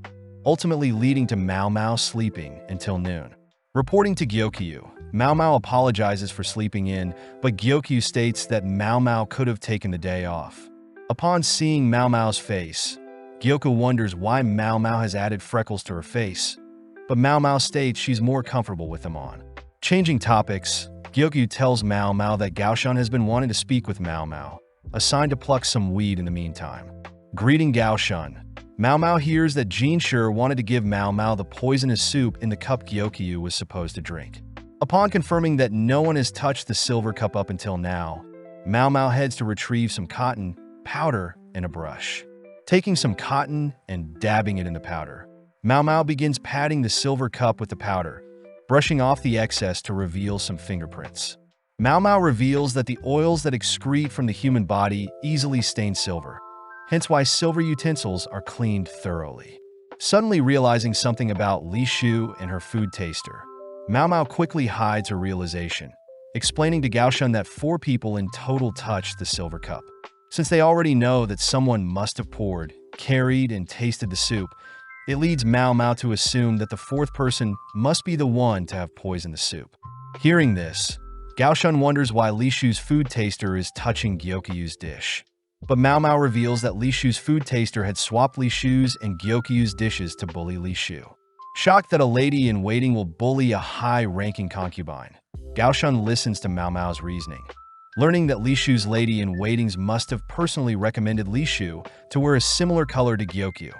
ultimately leading to Mao Mao sleeping until noon. Reporting to Gyokyu, Mao Mao apologizes for sleeping in, but Gyokyu states that Mao Mao could have taken the day off. Upon seeing Mao Mao's face, Gyokyu wonders why Mao Mao has added freckles to her face, but Mao Mao states she's more comfortable with them on. Changing topics, Gyokyu tells Mao Mao that Gaoshan has been wanting to speak with Mao Mao, assigned to pluck some weed in the meantime. Greeting Gaoshan, Mao Mao hears that Jinshi wanted to give Mao Mao the poisonous soup in the cup Gyokyu was supposed to drink. Upon confirming that no one has touched the silver cup up until now, Mao Mao heads to retrieve some cotton, powder, and a brush. Taking some cotton and dabbing it in the powder, Mao Mao begins patting the silver cup with the powder, brushing off the excess to reveal some fingerprints. Mao Mao reveals that the oils that excrete from the human body easily stain silver, hence why silver utensils are cleaned thoroughly. Suddenly realizing something about Li Shu and her food taster, Mao Mao quickly hides her realization, explaining to Gaoshan that 4 people in total touched the silver cup. Since they already know that someone must have poured, carried, and tasted the soup, it leads Mao Mao to assume that the 4th person must be the one to have poisoned the soup. Hearing this, Gaoshan wonders why Li Shu's food taster is touching Gyokyu's dish. But Mao Mao reveals that Li Shu's food taster had swapped Li Shu's and Gyokyu's dishes to bully Li Shu. Shocked that a lady-in-waiting will bully a high-ranking concubine, Gaoshan listens to Mao Mao's reasoning. Learning that Li Shu's lady-in-waitings must have personally recommended Li Shu to wear a similar color to Gyokyu,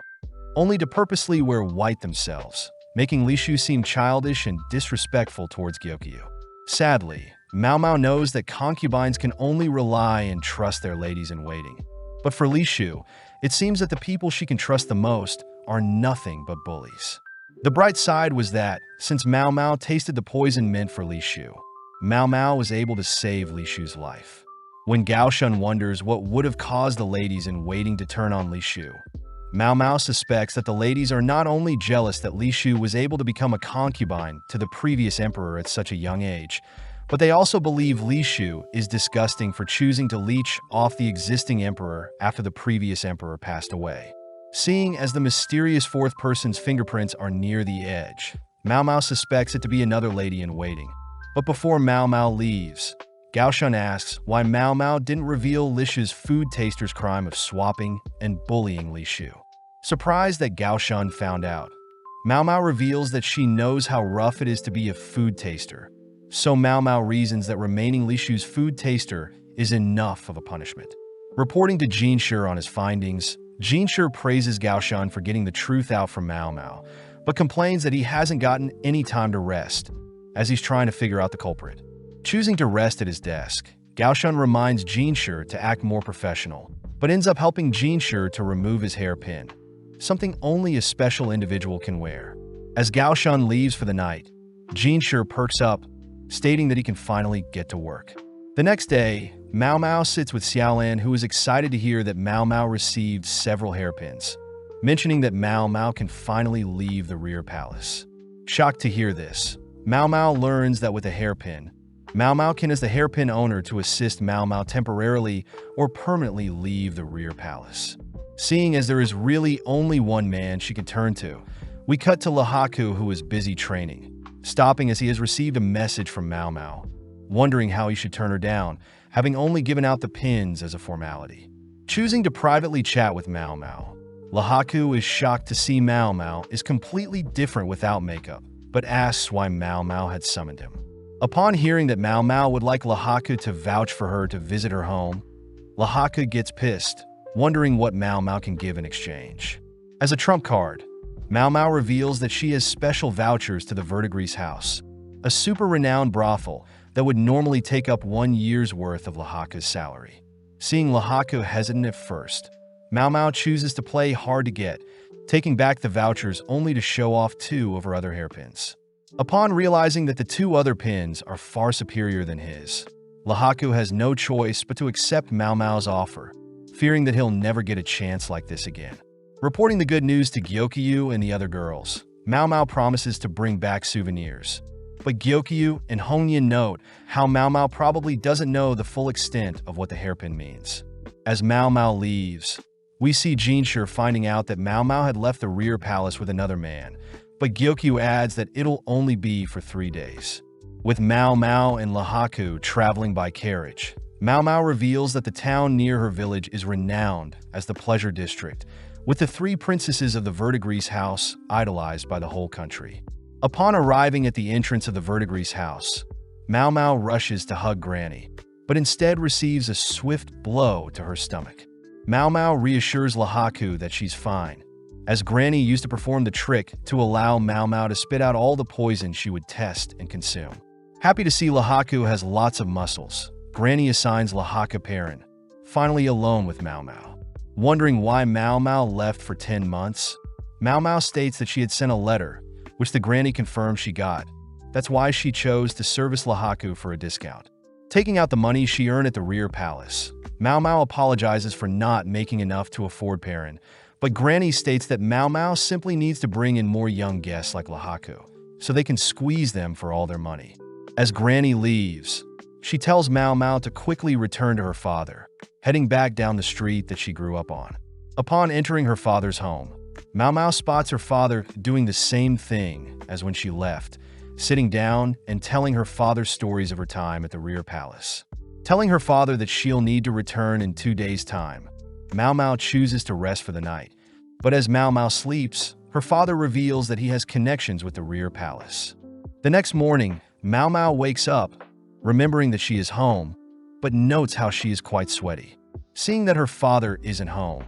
only to purposely wear white themselves, making Li Shu seem childish and disrespectful towards Gyokyu. Sadly, Mao Mao knows that concubines can only rely and trust their ladies-in-waiting. But for Li Shu, it seems that the people she can trust the most are nothing but bullies. The bright side was that, since Mao Mao tasted the poison meant for Li Shu, Mao Mao was able to save Li Shu's life. When Gaoshan wonders what would have caused the ladies-in-waiting to turn on Li Shu, Mao Mao suspects that the ladies are not only jealous that Li Shu was able to become a concubine to the previous emperor at such a young age, but they also believe Li Shu is disgusting for choosing to leech off the existing emperor after the previous emperor passed away. Seeing as the mysterious 4th person's fingerprints are near the edge, Mao Mao suspects it to be another lady-in-waiting. But before Mao Mao leaves, Gaoshan asks why Mao Mao didn't reveal Li Shu's food taster's crime of swapping and bullying Li Shu. Surprised that Gaoshan found out, Mao Mao reveals that she knows how rough it is to be a food taster, so Mao Mao reasons that remaining Li Shu's food taster is enough of a punishment. Reporting to Jinshi on his findings, Jinshi praises Gaoshan for getting the truth out from Mao Mao, but complains that he hasn't gotten any time to rest, as he's trying to figure out the culprit. Choosing to rest at his desk, Gaoshun reminds Jinshi to act more professional, but ends up helping Jinshi to remove his hairpin, something only a special individual can wear. As Gaoshun leaves for the night, Jinshi perks up, stating that he can finally get to work. The next day, Mao Mao sits with Xiaolan, who is excited to hear that Mao Mao received several hairpins, mentioning that Mao Mao can finally leave the rear palace. Shocked to hear this, Mao Mao learns that with a hairpin, Mao Mao can as the hairpin owner to assist Mao Mao temporarily or permanently leave the rear palace. Seeing as there is really only one man she can turn to, we cut to Lahaku, who is busy training, stopping as he has received a message from Mao Mao, wondering how he should turn her down, having only given out the pins as a formality. Choosing to privately chat with Mao Mao, Lahaku is shocked to see Mao Mao is completely different without makeup, but asks why Mao Mao had summoned him. Upon hearing that Mao Mao would like Lahaku to vouch for her to visit her home, Lahaku gets pissed, wondering what Mao Mao can give in exchange. As a trump card, Mao Mao reveals that she has special vouchers to the VIDZ house, a super-renowned brothel that would normally take up 1 year's worth of Lahaku's salary. Seeing Lahaku hesitant at first, Mao Mao chooses to play hard to get, taking back the vouchers only to show off 2 of her other hairpins. Upon realizing that the 2 other pins are far superior than his, Lahaku has no choice but to accept Mao Mao's offer, fearing that he'll never get a chance like this again. Reporting the good news to Gyokyu and the other girls, Mao Mao promises to bring back souvenirs. But Gyokyu and Hongyan note how Mao Mao probably doesn't know the full extent of what the hairpin means. As Mao Mao leaves, we see Jinshi finding out that Mao Mao had left the rear palace with another man, but Gyokyu adds that it'll only be for 3 days. With Mao Mao and Lahaku traveling by carriage, Mao Mao reveals that the town near her village is renowned as the Pleasure District, with the 3 princesses of the VIDZ house idolized by the whole country. Upon arriving at the entrance of the VIDZ house, Mao Mao rushes to hug Granny, but instead receives a swift blow to her stomach. Mao Mao reassures Lahaku that she's fine, as Granny used to perform the trick to allow Mao Mao to spit out all the poison she would test and consume. Happy to see Lahaku has lots of muscles, Granny assigns Lahaku Perrin, finally alone with Mao Mao. Wondering why Mao Mao left for 10 months, Mao Mao states that she had sent a letter, which the Granny confirmed she got. That's why she chose to service Lahaku for a discount. Taking out the money she earned at the rear palace, Mao Mao apologizes for not making enough to afford Perrin, but Granny states that Mao Mao simply needs to bring in more young guests like Lahaku, so they can squeeze them for all their money. As Granny leaves, she tells Mao Mao to quickly return to her father, heading back down the street that she grew up on. Upon entering her father's home, Mao Mao spots her father doing the same thing as when she left, sitting down and telling her father stories of her time at the rear palace. Telling her father that she'll need to return in 2 days' time, Mao Mao chooses to rest for the night. But as Mao Mao sleeps, her father reveals that he has connections with the rear palace. The next morning, Mao Mao wakes up, remembering that she is home, but notes how she is quite sweaty. Seeing that her father isn't home,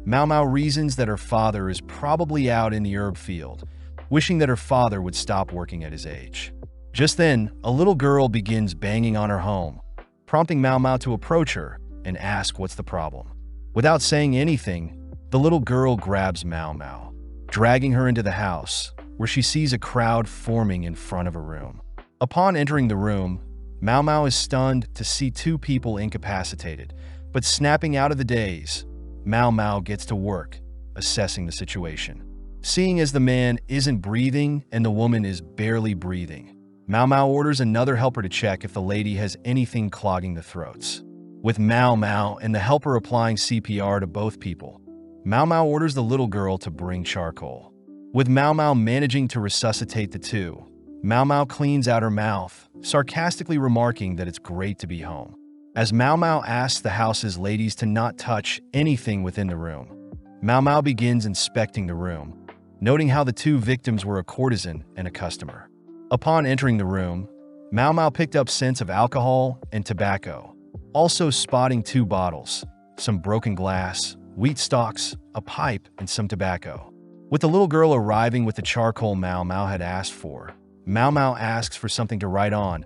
Mao Mao reasons that her father is probably out in the herb field, wishing that her father would stop working at his age. Just then, a little girl begins banging on her home, prompting Mao Mao to approach her and ask what's the problem. Without saying anything, the little girl grabs Mao Mao, dragging her into the house, where she sees a crowd forming in front of her room. Upon entering the room, Mao Mao is stunned to see 2 people incapacitated, but snapping out of the daze, Mao Mao gets to work, assessing the situation. Seeing as the man isn't breathing and the woman is barely breathing, Mao Mao orders another helper to check if the lady has anything clogging the throats. With Mao Mao and the helper applying CPR to both people, Mao Mao orders the little girl to bring charcoal. With Mao Mao managing to resuscitate the 2, Mao Mao cleans out her mouth, sarcastically remarking that it's great to be home. As Mao Mao asks the house's ladies to not touch anything within the room, Mao Mao begins inspecting the room, noting how the 2 victims were a courtesan and a customer. Upon entering the room, Mao Mao picked up scents of alcohol and tobacco, also spotting 2 bottles, some broken glass, wheat stalks, a pipe, and some tobacco. With the little girl arriving with the charcoal Mao Mao had asked for, Mao Mao asks for something to write on,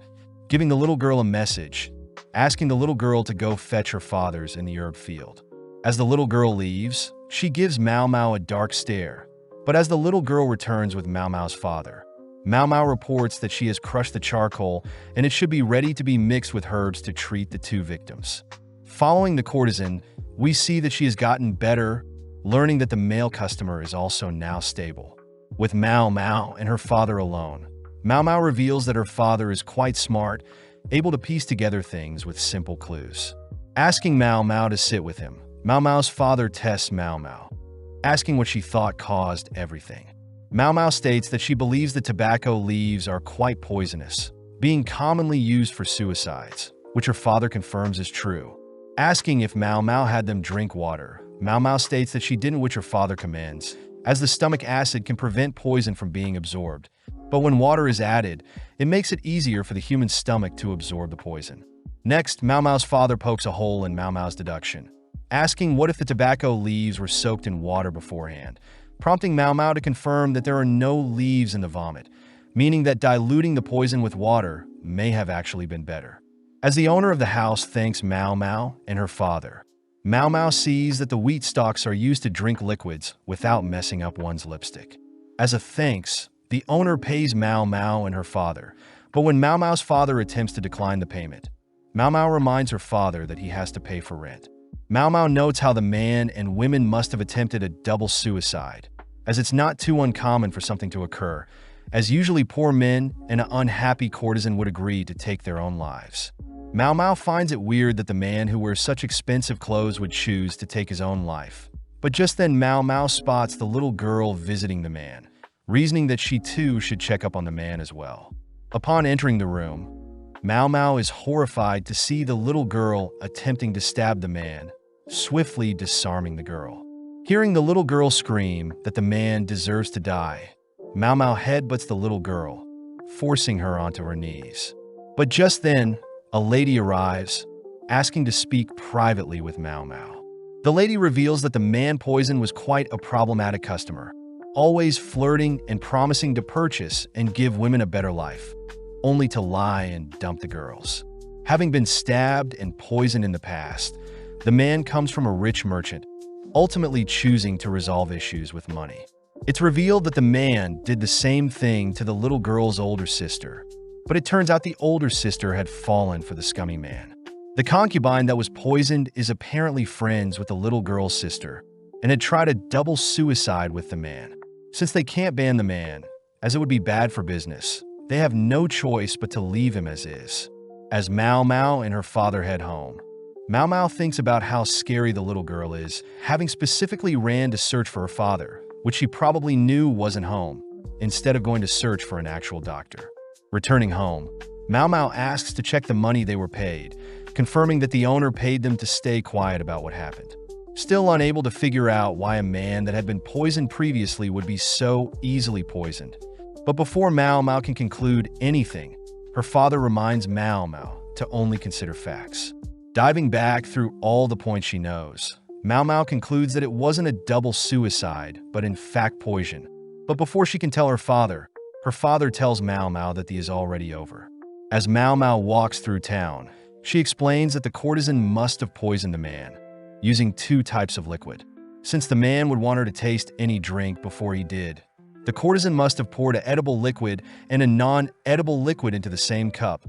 giving the little girl a message, asking the little girl to go fetch her father's in the herb field. As the little girl leaves, she gives Mao Mao a dark stare. But as the little girl returns with Mao Mao's father, Mao Mao reports that she has crushed the charcoal and it should be ready to be mixed with herbs to treat the two victims. Following the courtesan, we see that she has gotten better, learning that the male customer is also now stable. With Mao Mao and her father alone, Mao Mao reveals that her father is quite smart, able to piece together things with simple clues. Asking Mao Mao to sit with him, Mao Mao's father tests Mao Mao, asking what she thought caused everything. Mao Mao states that she believes the tobacco leaves are quite poisonous, being commonly used for suicides, which her father confirms is true. Asking if Mao Mao had them drink water, Mao Mao states that she didn't, which her father commends, as the stomach acid can prevent poison from being absorbed. But when water is added, it makes it easier for the human stomach to absorb the poison. Next, Mao Mao's father pokes a hole in Mao Mao's deduction, asking what if the tobacco leaves were soaked in water beforehand, prompting Mao Mao to confirm that there are no leaves in the vomit, meaning that diluting the poison with water may have actually been better. As the owner of the house thanks Mao Mao and her father, Mao Mao sees that the wheat stalks are used to drink liquids without messing up one's lipstick. As a thanks, the owner pays Mao Mao and her father, but when Mao Mao's father attempts to decline the payment, Mao Mao reminds her father that he has to pay for rent. Mao Mao notes how the man and women must have attempted a double suicide, as it's not too uncommon for something to occur, as usually poor men and an unhappy courtesan would agree to take their own lives. Mao Mao finds it weird that the man who wears such expensive clothes would choose to take his own life. But just then Mao Mao spots the little girl visiting the man, reasoning that she too should check up on the man as well. Upon entering the room, Mao Mao is horrified to see the little girl attempting to stab the man, swiftly disarming the girl. Hearing the little girl scream that the man deserves to die, Mao Mao headbutts the little girl, forcing her onto her knees. But just then, a lady arrives, asking to speak privately with Mao Mao. The lady reveals that the man poison was quite a problematic customer, always flirting and promising to purchase and give women a better life, only to lie and dump the girls. Having been stabbed and poisoned in the past, the man comes from a rich merchant, ultimately choosing to resolve issues with money. It's revealed that the man did the same thing to the little girl's older sister, but it turns out the older sister had fallen for the scummy man. The concubine that was poisoned is apparently friends with the little girl's sister and had tried a double suicide with the man. Since they can't ban the man, as it would be bad for business, they have no choice but to leave him as is. As Mao Mao and her father head home, Mao Mao thinks about how scary the little girl is, having specifically ran to search for her father, which she probably knew wasn't home, instead of going to search for an actual doctor. Returning home, Mao Mao asks to check the money they were paid, confirming that the owner paid them to stay quiet about what happened. Still unable to figure out why a man that had been poisoned previously would be so easily poisoned. But before Mao Mao can conclude anything, her father reminds Mao Mao to only consider facts. Diving back through all the points she knows, Mao Mao concludes that it wasn't a double suicide, but in fact poison. But before she can tell her father tells Mao Mao that the is already over. As Mao Mao walks through town, she explains that the courtesan must have poisoned the man, using two types of liquid. Since the man would want her to taste any drink before he did, the courtesan must have poured an edible liquid and a non-edible liquid into the same cup.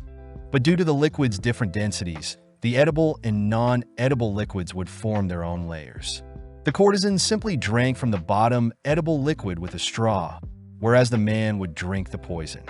But due to the liquid's different densities, the edible and non-edible liquids would form their own layers. The courtesan simply drank from the bottom edible liquid with a straw, whereas the man would drink the poison.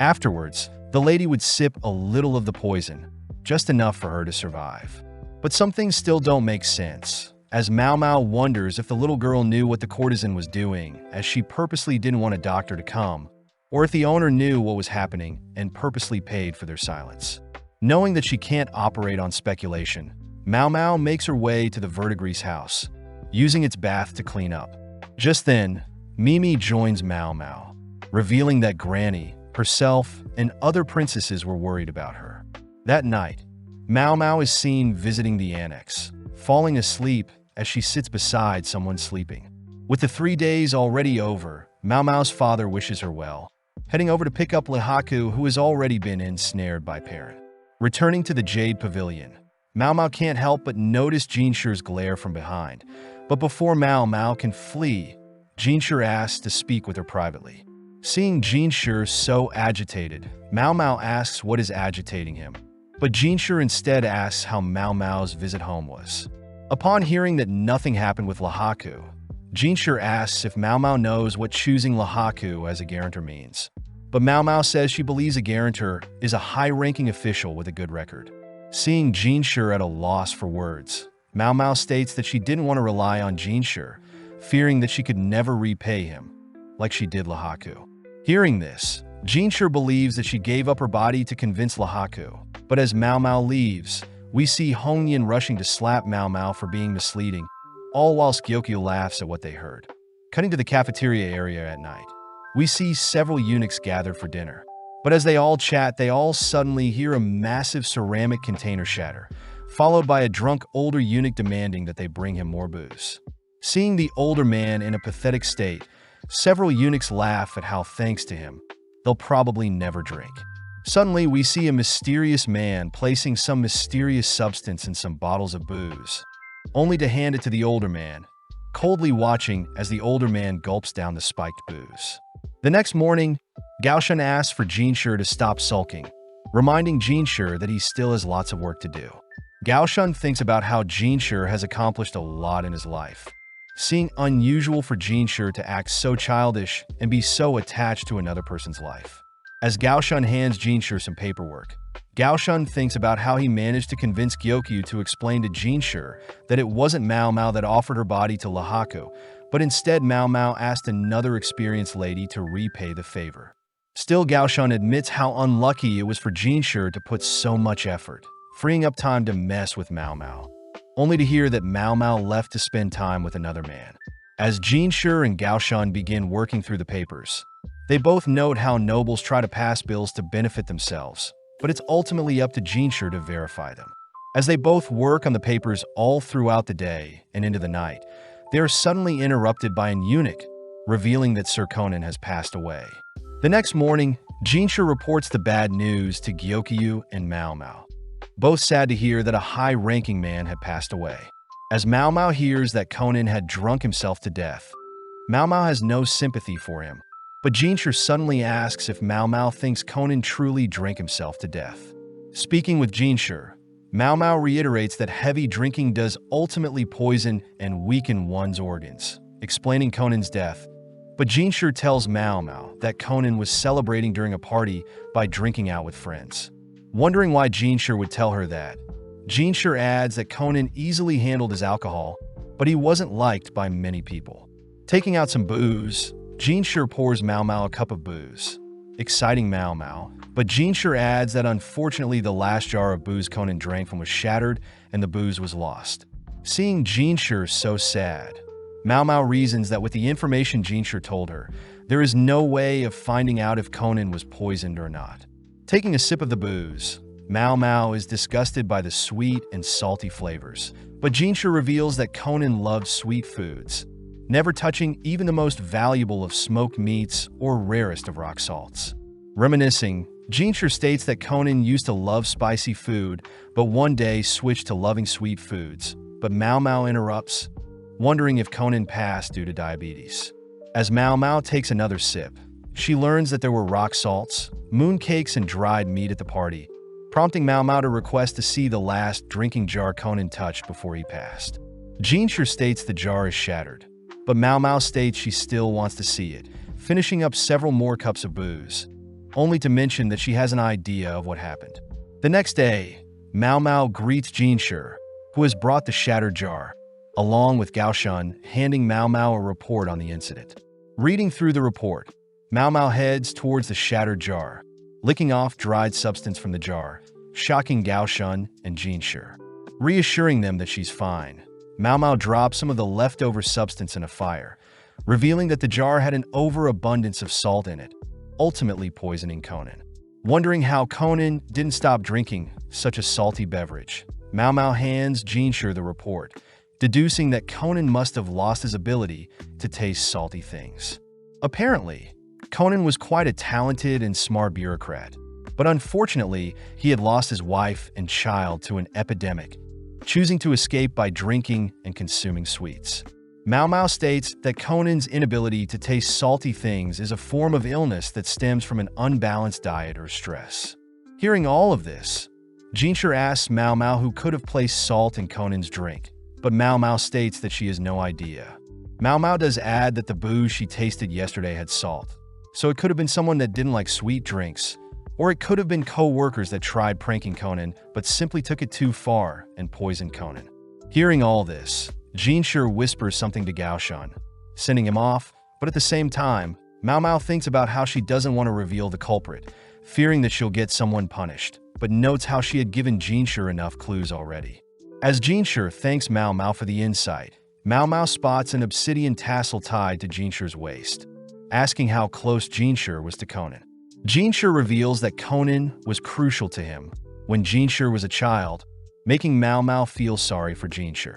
Afterwards, the lady would sip a little of the poison, just enough for her to survive. But some things still don't make sense, as Mao Mao wonders if the little girl knew what the courtesan was doing, as she purposely didn't want a doctor to come, or if the owner knew what was happening and purposely paid for their silence. Knowing that she can't operate on speculation, Mao Mao makes her way to the Verdigris house, using its bath to clean up. Just then, Mimi joins Mao Mao, revealing that Granny, herself, and other princesses were worried about her. That night, Mao Mao is seen visiting the annex, falling asleep as she sits beside someone sleeping. With the 3 days already over, Mao Mao's father wishes her well, heading over to pick up Lihaku, who has already been ensnared by Parent. Returning to the Jade Pavilion, Mao Mao can't help but notice Jinshi's glare from behind. But before Mao Mao can flee, Jinshi asks to speak with her privately. Seeing Jinshi so agitated, Mao Mao asks what is agitating him. But Jinshi instead asks how Mao Mao's visit home was. Upon hearing that nothing happened with Lihaku, Jinshi asks if Mao Mao knows what choosing Lihaku as a guarantor means. But Mao Mao says she believes a guarantor is a high-ranking official with a good record. Seeing Jinshi at a loss for words, Mao Mao states that she didn't want to rely on Jinshi, fearing that she could never repay him, like she did Lihaku. Hearing this, Jinshi believes that she gave up her body to convince Lihaku. But as Mao Mao leaves, we see Hongyan rushing to slap Mao Mao for being misleading, all whilst Gyokyu laughs at what they heard. Cutting to the cafeteria area at night, we see several eunuchs gathered for dinner. But as they all chat, they all suddenly hear a massive ceramic container shatter, followed by a drunk older eunuch demanding that they bring him more booze. Seeing the older man in a pathetic state, several eunuchs laugh at how, thanks to him, they'll probably never drink. Suddenly, we see a mysterious man placing some mysterious substance in some bottles of booze, only to hand it to the older man, coldly watching as the older man gulps down the spiked booze. The next morning, Gaoshan asks for Jinshi to stop sulking, reminding Jinshi that he still has lots of work to do. Gaoshan thinks about how Jinshi has accomplished a lot in his life, seeing unusual for Jinshi to act so childish and be so attached to another person's life. As Gaoshan hands Jinshi some paperwork, Gaoshan thinks about how he managed to convince Gyokyu to explain to Jinshi that it wasn't Mao Mao that offered her body to Lihaku, but instead Mao Mao asked another experienced lady to repay the favor. Still, Gaoshan admits how unlucky it was for Jinshi to put so much effort, freeing up time to mess with Mao Mao, only to hear that Mao Mao left to spend time with another man. As Jinshi and Gaoshan begin working through the papers, they both note how nobles try to pass bills to benefit themselves, but it's ultimately up to Jinshi to verify them. As they both work on the papers all throughout the day and into the night, they are suddenly interrupted by an eunuch, revealing that Sir Conan has passed away. The next morning, Jinshi reports the bad news to Gyokyu and Mao Mao, both sad to hear that a high-ranking man had passed away. As Mao Mao hears that Conan had drunk himself to death, Mao Mao has no sympathy for him, but Jinshi suddenly asks if Mao Mao thinks Conan truly drank himself to death. Speaking with Jinshi, Mao Mao reiterates that heavy drinking does ultimately poison and weaken one's organs, explaining Conan's death. But Jinshi tells Mao Mao that Conan was celebrating during a party by drinking out with friends. Wondering why Jinshi would tell her that, Jinshi adds that Conan easily handled his alcohol, but he wasn't liked by many people. Taking out some booze, Jinshi pours Mao Mao a cup of booze, exciting Mao Mao, but Jinshi adds that unfortunately the last jar of booze Conan drank from was shattered and the booze was lost. Seeing Jinshi so sad, Mao Mao reasons that with the information Jinshi told her, there is no way of finding out if Conan was poisoned or not. Taking a sip of the booze, Mao Mao is disgusted by the sweet and salty flavors, but Jinshi reveals that Conan loved sweet foods, never touching even the most valuable of smoked meats or rarest of rock salts. Reminiscing, Jinshi states that Conan used to love spicy food, but one day switched to loving sweet foods. But Mao Mao interrupts, wondering if Conan passed due to diabetes. As Mao Mao takes another sip, she learns that there were rock salts, mooncakes, and dried meat at the party, prompting Mao Mao to request to see the last drinking jar Conan touched before he passed. Jinshi states the jar is shattered, but Mao Mao states she still wants to see it, finishing up several more cups of booze, only to mention that she has an idea of what happened. The next day, Mao Mao greets Jinshi, who has brought the shattered jar, along with Gaoshan, handing Mao Mao a report on the incident. Reading through the report, Mao Mao heads towards the shattered jar, licking off dried substance from the jar, shocking Gaoshan and Jinshi. Reassuring them that she's fine, Mao Mao drops some of the leftover substance in a fire, revealing that the jar had an overabundance of salt in it, ultimately poisoning Conan. Wondering how Conan didn't stop drinking such a salty beverage, Mao Mao hands Jinshi the report, deducing that Conan must have lost his ability to taste salty things. Apparently, Conan was quite a talented and smart bureaucrat, but unfortunately, he had lost his wife and child to an epidemic, choosing to escape by drinking and consuming sweets. Mao Mao states that Conan's inability to taste salty things is a form of illness that stems from an unbalanced diet or stress. Hearing all of this, Jinshi asks Mao Mao who could have placed salt in Conan's drink, but Mao Mao states that she has no idea. Mao Mao does add that the booze she tasted yesterday had salt, so it could have been someone that didn't like sweet drinks, or it could have been co-workers that tried pranking Conan but simply took it too far and poisoned Conan. Hearing all this, Jinshi whispers something to Gaoshan, sending him off, but at the same time, Mao Mao thinks about how she doesn't want to reveal the culprit, fearing that she'll get someone punished, but notes how she had given Jinshi enough clues already. As Jinshi thanks Mao Mao for the insight, Mao Mao spots an obsidian tassel tied to Jinshi's waist, asking how close Jinshi was to Conan. Jinshi reveals that Conan was crucial to him when Jinshi was a child, making Mao Mao feel sorry for Jinshi.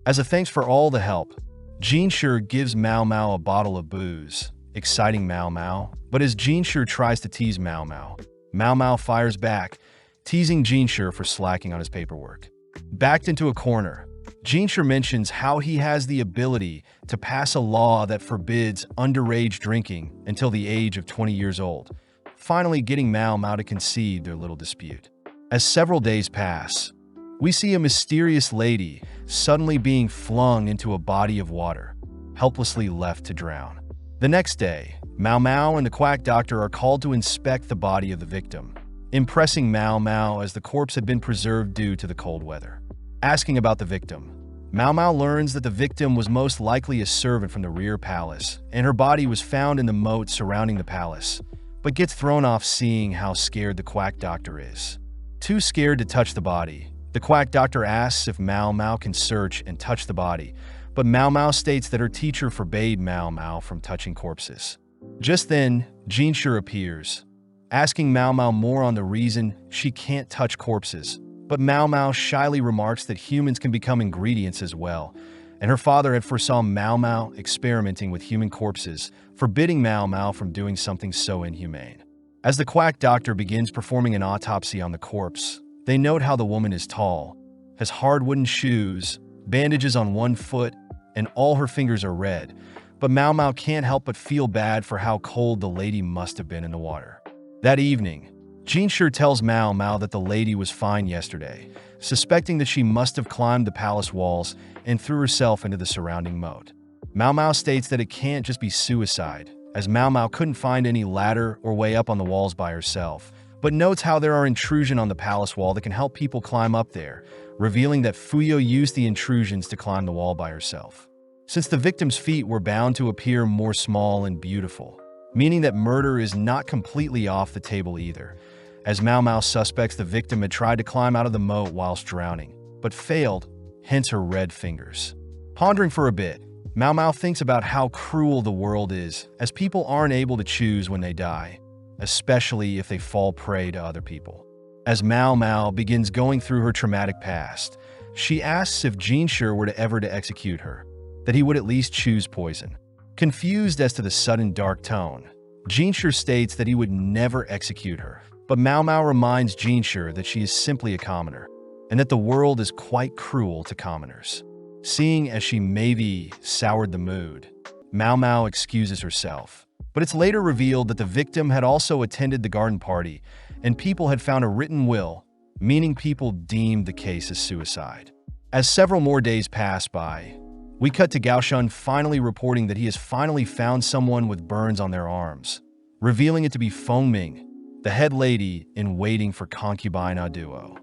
As a thanks for all the help, Jinshi gives Mao Mao a bottle of booze, exciting Mao Mao, but as Jinshi tries to tease Mao Mao, Mao Mao fires back, teasing Jinshi for slacking on his paperwork. Backed into a corner, Jinshi mentions how he has the ability to pass a law that forbids underage drinking until the age of 20 years old, finally getting Mao Mao to concede their little dispute. As several days pass, we see a mysterious lady suddenly being flung into a body of water, helplessly left to drown. The next day, Mao Mao and the quack doctor are called to inspect the body of the victim, impressing Mao Mao as the corpse had been preserved due to the cold weather. Asking about the victim, Mao Mao learns that the victim was most likely a servant from the rear palace, and her body was found in the moat surrounding the palace, but gets thrown off seeing how scared the quack doctor is. Too scared to touch the body, the quack doctor asks if Mao Mao can search and touch the body, but Mao Mao states that her teacher forbade Mao Mao from touching corpses. Just then, Jinshi appears, asking Mao Mao more on the reason she can't touch corpses, but Mao Mao shyly remarks that humans can become ingredients as well, and her father had foresaw Mao Mao experimenting with human corpses, forbidding Mao Mao from doing something so inhumane. As the quack doctor begins performing an autopsy on the corpse, they note how the woman is tall, has hard wooden shoes, bandages on one foot, and all her fingers are red, but Mao Mao can't help but feel bad for how cold the lady must have been in the water. That evening, Jinshi tells Mao Mao that the lady was fine yesterday, suspecting that she must have climbed the palace walls and threw herself into the surrounding moat. Mao Mao states that it can't just be suicide, as Mao Mao couldn't find any ladder or way up on the walls by herself, but notes how there are intrusions on the palace wall that can help people climb up there, revealing that Fuyo used the intrusions to climb the wall by herself. Since the victim's feet were bound to appear more small and beautiful, meaning that murder is not completely off the table either, as Mao Mao suspects the victim had tried to climb out of the moat whilst drowning, but failed, hence her red fingers. Pondering for a bit, Mao Mao thinks about how cruel the world is, as people aren't able to choose when they die, especially if they fall prey to other people. As Mao Mao begins going through her traumatic past, she asks if Jinshi were to ever to execute her, that he would at least choose poison. Confused as to the sudden dark tone, Jinshi states that he would never execute her, but Mao Mao reminds Jinshi that she is simply a commoner, and that the world is quite cruel to commoners. Seeing as she maybe soured the mood, Mao Mao excuses herself, but it's later revealed that the victim had also attended the garden party, and people had found a written will, meaning people deemed the case as suicide. As several more days pass by, we cut to Gaoshan finally reporting that he has finally found someone with burns on their arms, revealing it to be Feng Ming, the head lady in waiting for concubine Aduo.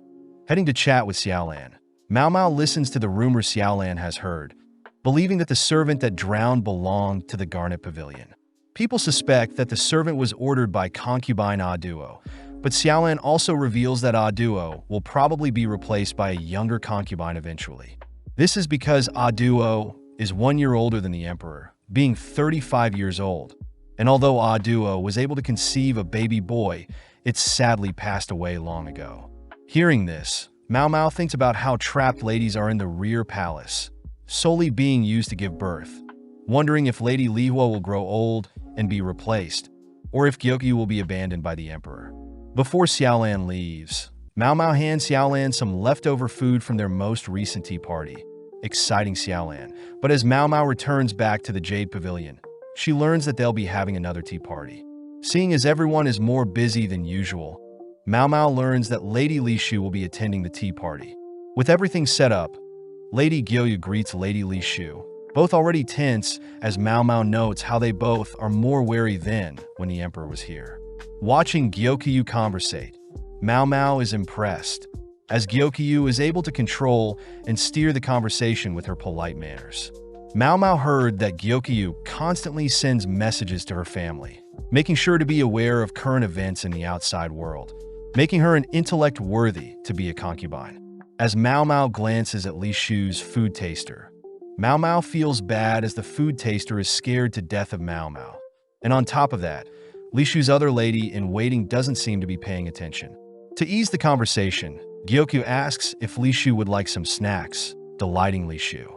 Heading to chat with Xiaolan, Mao Mao listens to the rumor Xiaolan has heard, believing that the servant that drowned belonged to the Garnet Pavilion. People suspect that the servant was ordered by concubine Aduo, but Xiaolan also reveals that Aduo will probably be replaced by a younger concubine eventually. This is because Aduo is 1 year older than the emperor, being 35 years old, and although Aduo was able to conceive a baby boy, it sadly passed away long ago. Hearing this, Mao Mao thinks about how trapped ladies are in the rear palace, solely being used to give birth, wondering if Lady Lihua will grow old and be replaced, or if Gyokyu will be abandoned by the emperor. Before Xiaolan leaves, Mao Mao hands Xiaolan some leftover food from their most recent tea party, exciting Xiaolan. But as Mao Mao returns back to the Jade Pavilion, she learns that they'll be having another tea party. Seeing as everyone is more busy than usual, Mao Mao learns that Lady Li Shu will be attending the tea party. With everything set up, Lady Gyokyu greets Lady Li Shu, both already tense as Mao Mao notes how they both are more wary than when the emperor was here. Watching Gyokyu conversate, Mao Mao is impressed, as Gyokyu is able to control and steer the conversation with her polite manners. Mao Mao heard that Gyokyu constantly sends messages to her family, making sure to be aware of current events in the outside world, making her an intellect worthy to be a concubine. As Mao Mao glances at Li Shu's food taster, Mao Mao feels bad as the food taster is scared to death of Mao Mao. And on top of that, Li Shu's other lady in waiting doesn't seem to be paying attention. To ease the conversation, Gyokyu asks if Li Shu would like some snacks, delighting Li Shu.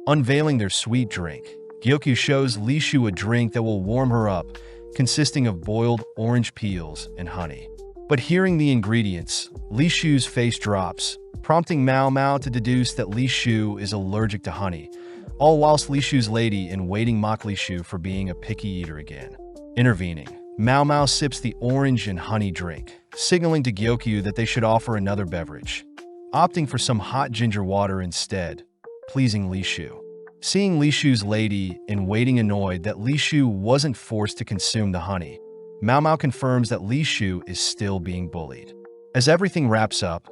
Unveiling their sweet drink, Gyokyu shows Li Shu a drink that will warm her up, consisting of boiled orange peels and honey. But hearing the ingredients, Li Shu's face drops, prompting Mao Mao to deduce that Li Shu is allergic to honey, all whilst Li Shu's lady in waiting mock Li Shu for being a picky eater again. Intervening, Mao Mao sips the orange and honey drink, signaling to Gyokyu that they should offer another beverage, opting for some hot ginger water instead, pleasing Li Shu. Seeing Li Shu's lady in waiting annoyed that Li Shu wasn't forced to consume the honey, Mao Mao confirms that Li Shu is still being bullied. As everything wraps up,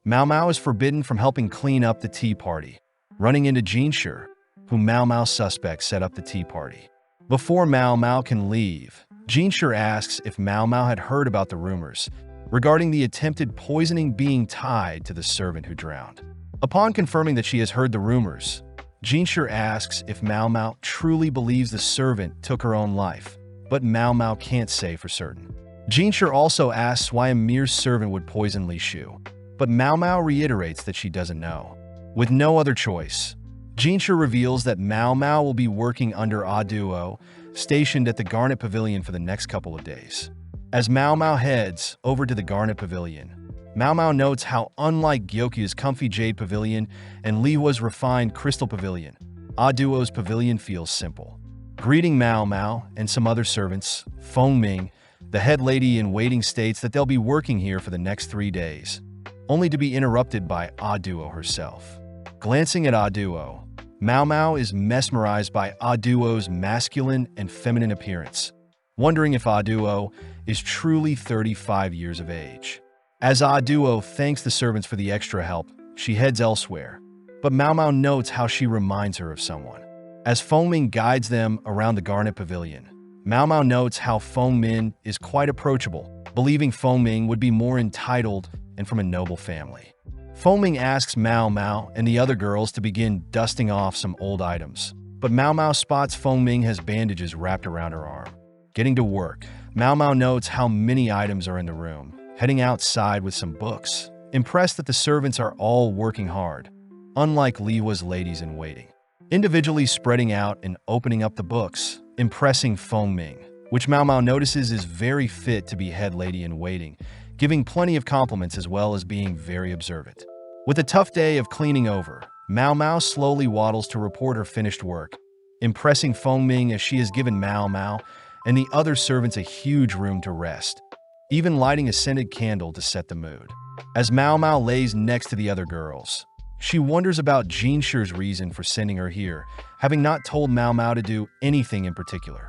Mao Mao is forbidden from helping clean up the tea party, running into Jinshi, whom Mao Mao suspects set up the tea party. Before Mao Mao can leave, Jinshi asks if Mao Mao had heard about the rumors regarding the attempted poisoning being tied to the servant who drowned. Upon confirming that she has heard the rumors, Jinshi asks if Mao Mao truly believes the servant took her own life, but Mao Mao can't say for certain. Jinshi also asks why a mere servant would poison Li Shu, but Mao Mao reiterates that she doesn't know. With no other choice, Jinshi reveals that Mao Mao will be working under A Duo, stationed at the Garnet Pavilion for the next couple of days. As Mao Mao heads over to the Garnet Pavilion, Mao Mao notes how unlike Gyokyu's comfy Jade Pavilion and Lihua's refined Crystal Pavilion, A Duo's pavilion feels simple. Greeting Mao Mao and some other servants, Feng Ming, the head lady in waiting, states that they'll be working here for the next 3 days, only to be interrupted by A Duo herself. Glancing at A Duo, Mao Mao is mesmerized by A Duo's masculine and feminine appearance, wondering if A Duo is truly 35 years of age. As A Duo thanks the servants for the extra help, she heads elsewhere, but Mao Mao notes how she reminds her of someone. As Feng Ming guides them around the Garnet Pavilion, Mao Mao notes how Feng Min is quite approachable, believing Feng Ming would be more entitled and from a noble family. Feng Ming asks Mao Mao and the other girls to begin dusting off some old items, but Mao Mao spots Feng Ming has bandages wrapped around her arm. Getting to work, Mao Mao notes how many items are in the room, heading outside with some books, impressed that the servants are all working hard, unlike Lihua's ladies-in-waiting. Individually spreading out and opening up the books, impressing Feng Ming, which Mao Mao notices is very fit to be head lady-in-waiting, giving plenty of compliments as well as being very observant. With a tough day of cleaning over, Mao Mao slowly waddles to report her finished work, impressing Feng Ming as she has given Mao Mao and the other servants a huge room to rest, even lighting a scented candle to set the mood. As Mao Mao lays next to the other girls, she wonders about Jinshi's reason for sending her here, having not told Mao Mao to do anything in particular.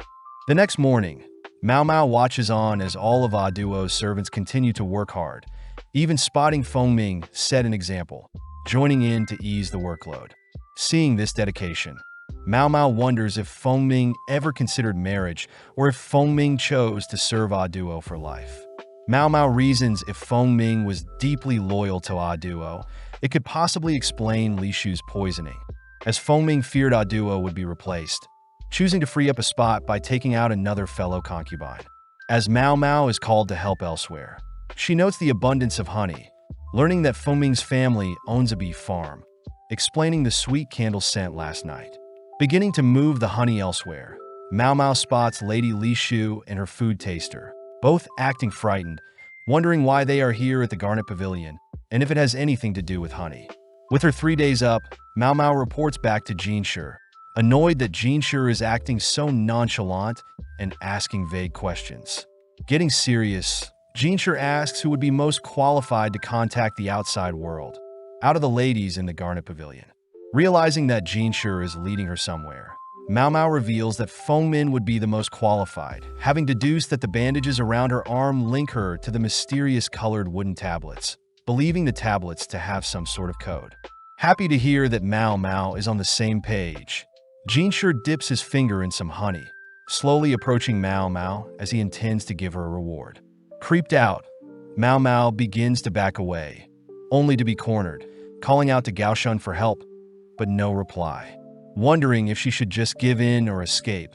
The next morning, Mao Mao watches on as all of A Duo's servants continue to work hard, even spotting Feng Ming set an example, joining in to ease the workload. Seeing this dedication, Mao Mao wonders if Feng Ming ever considered marriage or if Feng Ming chose to serve A Duo for life. Mao Mao reasons if Feng Ming was deeply loyal to A Duo, it could possibly explain Li Shu's poisoning, as Feng Ming feared A Duo would be replaced, choosing to free up a spot by taking out another fellow concubine. As Mao Mao is called to help elsewhere, she notes the abundance of honey, learning that Feng Ming's family owns a bee farm, explaining the sweet candle scent last night. Beginning to move the honey elsewhere, Mao Mao spots Lady Li Shu and her food taster, both acting frightened, wondering why they are here at the Garnet Pavilion and if it has anything to do with honey. With her 3 days up, Mao Mao reports back to Jinshi, annoyed that Jinshi is acting so nonchalant and asking vague questions. Getting serious, Jinshi asks who would be most qualified to contact the outside world, out of the ladies in the Garnet Pavilion. Realizing that Jinshi is leading her somewhere, Mao Mao reveals that Fengmin would be the most qualified, having deduced that the bandages around her arm link her to the mysterious colored wooden tablets, believing the tablets to have some sort of code. Happy to hear that Mao Mao is on the same page, Jinshi dips his finger in some honey, slowly approaching Mao Mao as he intends to give her a reward. Creeped out, Mao Mao begins to back away, only to be cornered, calling out to Gaoshun for help, but no reply. Wondering if she should just give in or escape.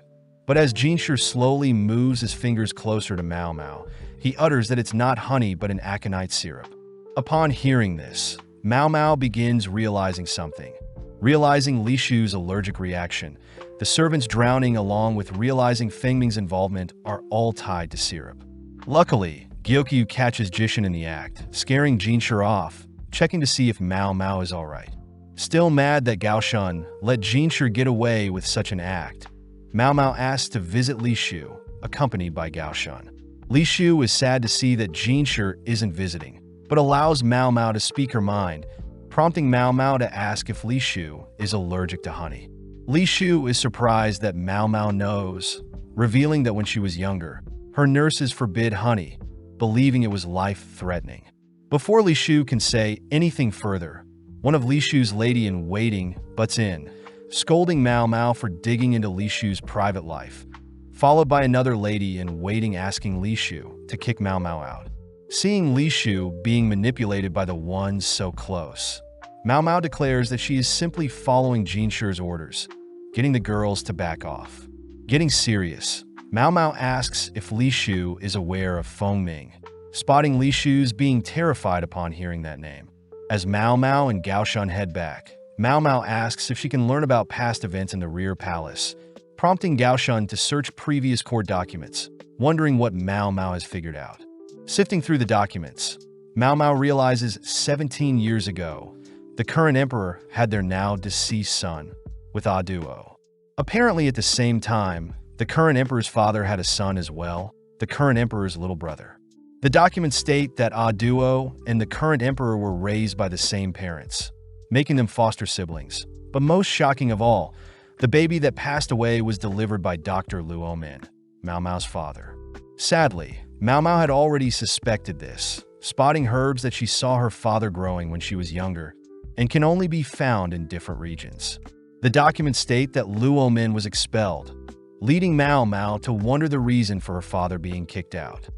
But as Jinshi slowly moves his fingers closer to Mao Mao, he utters that it's not honey but an aconite syrup. Upon hearing this, Mao Mao begins realizing something. Realizing Li Shu's allergic reaction, the servants drowning along with realizing Fengming's involvement are all tied to syrup. Luckily, Gyokyu catches Jishin in the act, scaring Jinshi off, checking to see if Mao Mao is alright. Still mad that Gaoshun let Jinshi get away with such an act, Mao Mao asks to visit Li Shu, accompanied by Gaoshun. Li Shu is sad to see that Jinshi isn't visiting, but allows Mao Mao to speak her mind, prompting Mao Mao to ask if Li Shu is allergic to honey. Li Shu is surprised that Mao Mao knows, revealing that when she was younger, her nurses forbid honey, believing it was life-threatening. Before Li Shu can say anything further, one of Li Shu's lady-in-waiting butts in, scolding Mao Mao for digging into Li Shu's private life, followed by another lady-in-waiting asking Li Shu to kick Mao Mao out. Seeing Li Shu being manipulated by the ones so close, Mao Mao declares that she is simply following Jinshi's orders, getting the girls to back off. Getting serious, Mao Mao asks if Li Shu is aware of Fengming, spotting Li Shu's being terrified upon hearing that name. As Mao Mao and Gaoshun head back, Mao Mao asks if she can learn about past events in the rear palace, prompting Gaoshun to search previous court documents, wondering what Mao Mao has figured out. Sifting through the documents, Mao Mao realizes 17 years ago, the current emperor had their now deceased son with Aduo. Apparently at the same time, the current emperor's father had a son as well, the current emperor's little brother. The documents state that Aduo and the current emperor were raised by the same parents, making them foster siblings. But most shocking of all, the baby that passed away was delivered by Dr. Luomin, Mao Mao's father. Sadly, Mao Mao had already suspected this, spotting herbs that she saw her father growing when she was younger and can only be found in different regions. The documents state that Luomin was expelled, leading Mao Mao to wonder the reason for her father being kicked out.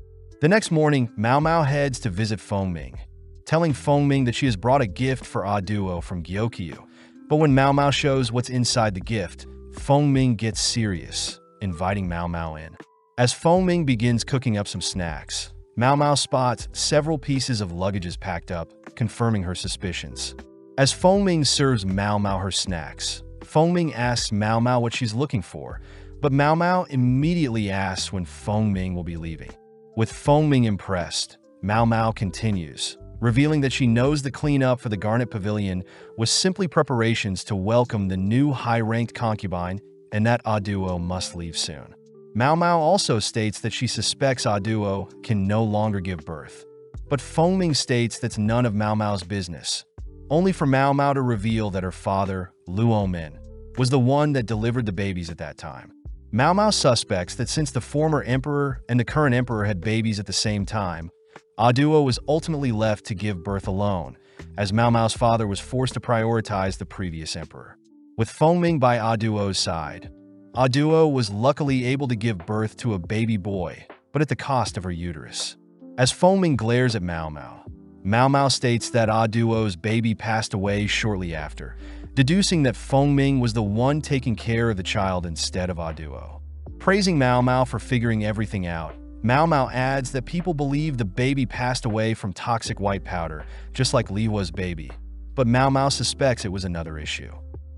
The next morning, Mao Mao heads to visit Fengming, telling Fengming that she has brought a gift for Aduo from Gyokyu. But when Mao Mao shows what's inside the gift, Fengming gets serious, inviting Mao Mao in. As Fengming begins cooking up some snacks, Mao Mao spots several pieces of luggages packed up, confirming her suspicions. As Fengming serves Mao Mao her snacks, Fengming asks Mao Mao what she's looking for, but Mao Mao immediately asks when Fengming will be leaving. With Fengming impressed, Mao Mao continues, revealing that she knows the cleanup for the Garnet Pavilion was simply preparations to welcome the new high-ranked concubine and that Aduo must leave soon. Mao Mao also states that she suspects Aduo can no longer give birth, but Fengming states that's none of Mao Mao's business, only for Mao Mao to reveal that her father, Luomin, was the one that delivered the babies at that time. Mao Mao suspects that since the former emperor and the current emperor had babies at the same time, Aduo was ultimately left to give birth alone, as Mao Mao's father was forced to prioritize the previous emperor. With Fengming by Aduo's side, Aduo was luckily able to give birth to a baby boy, but at the cost of her uterus. As Fengming glares at Mao Mao, Mao Mao states that Aduo's baby passed away shortly after, deducing that Fengming was the one taking care of the child instead of Aduo. Praising Mao Mao for figuring everything out, Mao Mao adds that people believe the baby passed away from toxic white powder, just like Li Hua's baby, but Mao Mao suspects it was another issue.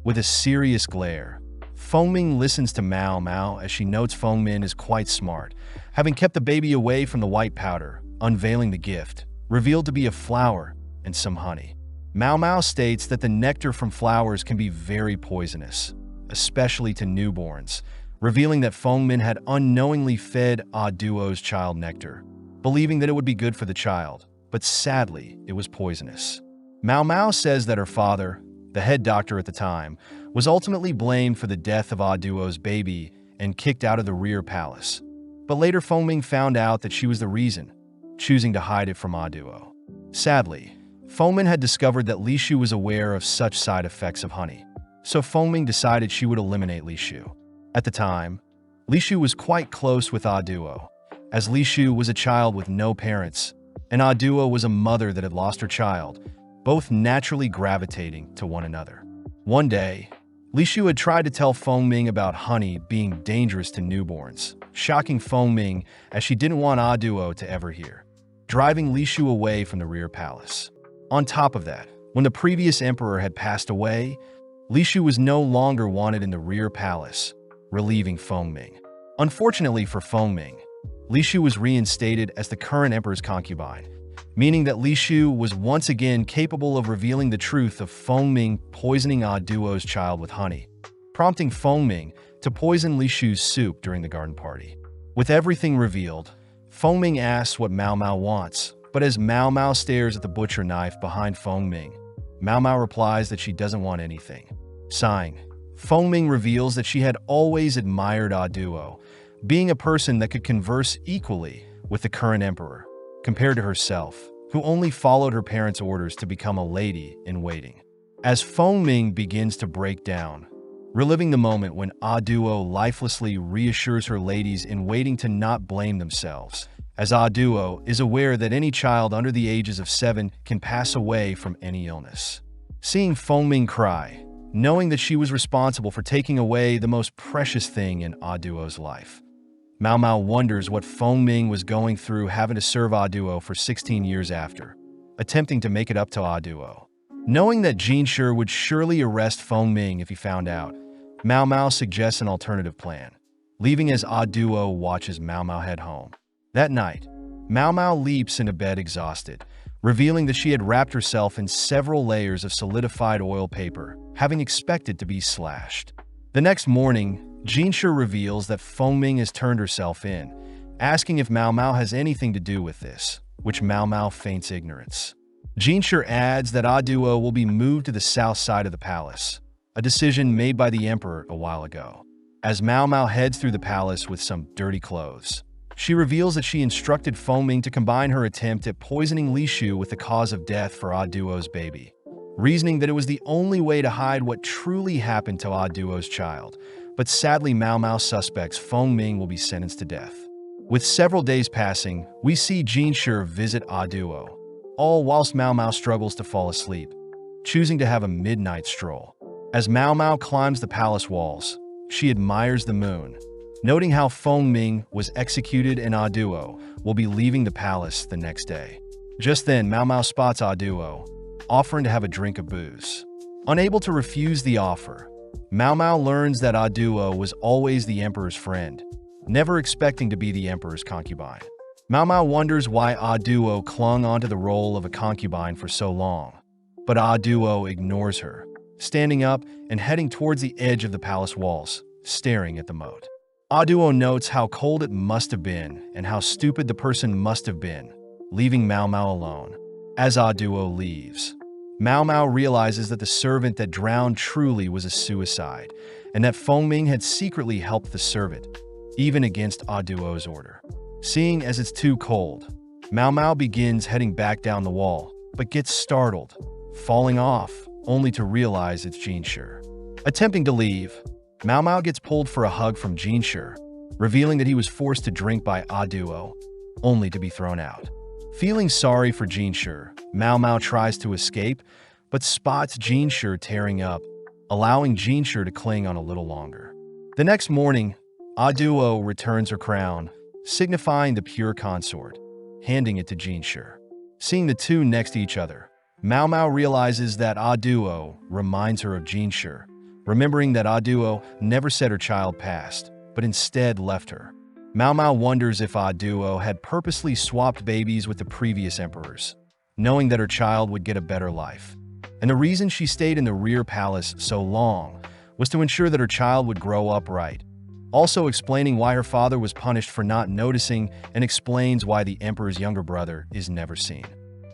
With a serious glare, Fengming listens to Mao Mao as she notes Fengmin is quite smart, having kept the baby away from the white powder, unveiling the gift, revealed to be a flower and some honey. Mao Mao states that the nectar from flowers can be very poisonous, especially to newborns, revealing that Fengmin had unknowingly fed Duo's child nectar, believing that it would be good for the child, but sadly, it was poisonous. Mao Mao says that her father, the head doctor at the time, was ultimately blamed for the death of Duo's baby and kicked out of the rear palace. But later Fengming found out that she was the reason, choosing to hide it from Duo. Sadly, Fengming had discovered that Li Shu was aware of such side effects of honey, so Fengming decided she would eliminate Li Shu. At the time, Li Shu was quite close with Duo, as Li Shu was a child with no parents, and Duo was a mother that had lost her child, both naturally gravitating to one another. One day, Li Shu had tried to tell Fengming about honey being dangerous to newborns, shocking Fengming as she didn't want Duo to ever hear, driving Li Shu away from the rear palace. On top of that, when the previous emperor had passed away, Li Shu was no longer wanted in the rear palace, relieving Fengming. Unfortunately for Fengming, Li Shu was reinstated as the current emperor's concubine, meaning that Li Shu was once again capable of revealing the truth of Fengming poisoning Duo's child with honey, prompting Fengming to poison Li Shu's soup during the garden party. With everything revealed, Fengming asks what Mao Mao wants, but as Mao Mao stares at the butcher knife behind Fengming, Mao Mao replies that she doesn't want anything. Sighing, Fengming reveals that she had always admired Duo, being a person that could converse equally with the current emperor, compared to herself, who only followed her parents' orders to become a lady in waiting. As Fengming begins to break down, reliving the moment when Duo lifelessly reassures her ladies in waiting to not blame themselves, as Duo is aware that any child under the ages of 7 can pass away from any illness. Seeing Fengming cry, knowing that she was responsible for taking away the most precious thing in Duo's life, Mao Mao wonders what Fengming was going through having to serve Duo for 16 years after, attempting to make it up to Duo. Knowing that Jinshi would surely arrest Fengming if he found out, Mao Mao suggests an alternative plan, leaving as Duo watches Mao Mao head home. That night, Mao Mao leaps into bed exhausted, revealing that she had wrapped herself in several layers of solidified oil paper, having expected to be slashed. The next morning, Jinshi reveals that Fengming has turned herself in, asking if Mao Mao has anything to do with this, which Mao Mao feints ignorance. Jinshi adds that Duo will be moved to the south side of the palace, a decision made by the emperor a while ago. As Mao Mao heads through the palace with some dirty clothes, she reveals that she instructed Fengming to combine her attempt at poisoning Li Shu with the cause of death for Duo's baby, reasoning that it was the only way to hide what truly happened to Duo's child. But sadly, Mao Mao suspects Fengming will be sentenced to death. With several days passing, we see Jinshi visit Duo, all whilst Mao Mao struggles to fall asleep, choosing to have a midnight stroll. As Mao Mao climbs the palace walls, she admires the moon, noting how Fengming was executed and Duo will be leaving the palace the next day. Just then, Mao Mao spots Duo, offering to have a drink of booze. Unable to refuse the offer, Mao Mao learns that Duo was always the emperor's friend, never expecting to be the emperor's concubine. Mao Mao wonders why Duo clung onto the role of a concubine for so long, but Duo ignores her, standing up and heading towards the edge of the palace walls, staring at the moat. Duo notes how cold it must have been and how stupid the person must have been, leaving Mao Mao alone. As Duo leaves, Mao Mao realizes that the servant that drowned truly was a suicide, and that Fengming had secretly helped the servant, even against Duo's order. Seeing as it's too cold, Mao Mao begins heading back down the wall, but gets startled, falling off, only to realize it's Jinshi. Attempting to leave, Mao Mao gets pulled for a hug from Jinshi, revealing that he was forced to drink by Duo, only to be thrown out. Feeling sorry for Jinshi, Mao Mao tries to escape, but spots Jinshi tearing up, allowing Jinshi to cling on a little longer. The next morning, Duo returns her crown, signifying the pure consort, handing it to Jinshi. Seeing the two next to each other, Mao Mao realizes that Duo reminds her of Jinshi, remembering that Aduo never said her child passed, but instead left her. Mao Mao wonders if Aduo had purposely swapped babies with the previous emperors, knowing that her child would get a better life. And the reason she stayed in the rear palace so long was to ensure that her child would grow up right, also explaining why her father was punished for not noticing, and explains why the emperor's younger brother is never seen.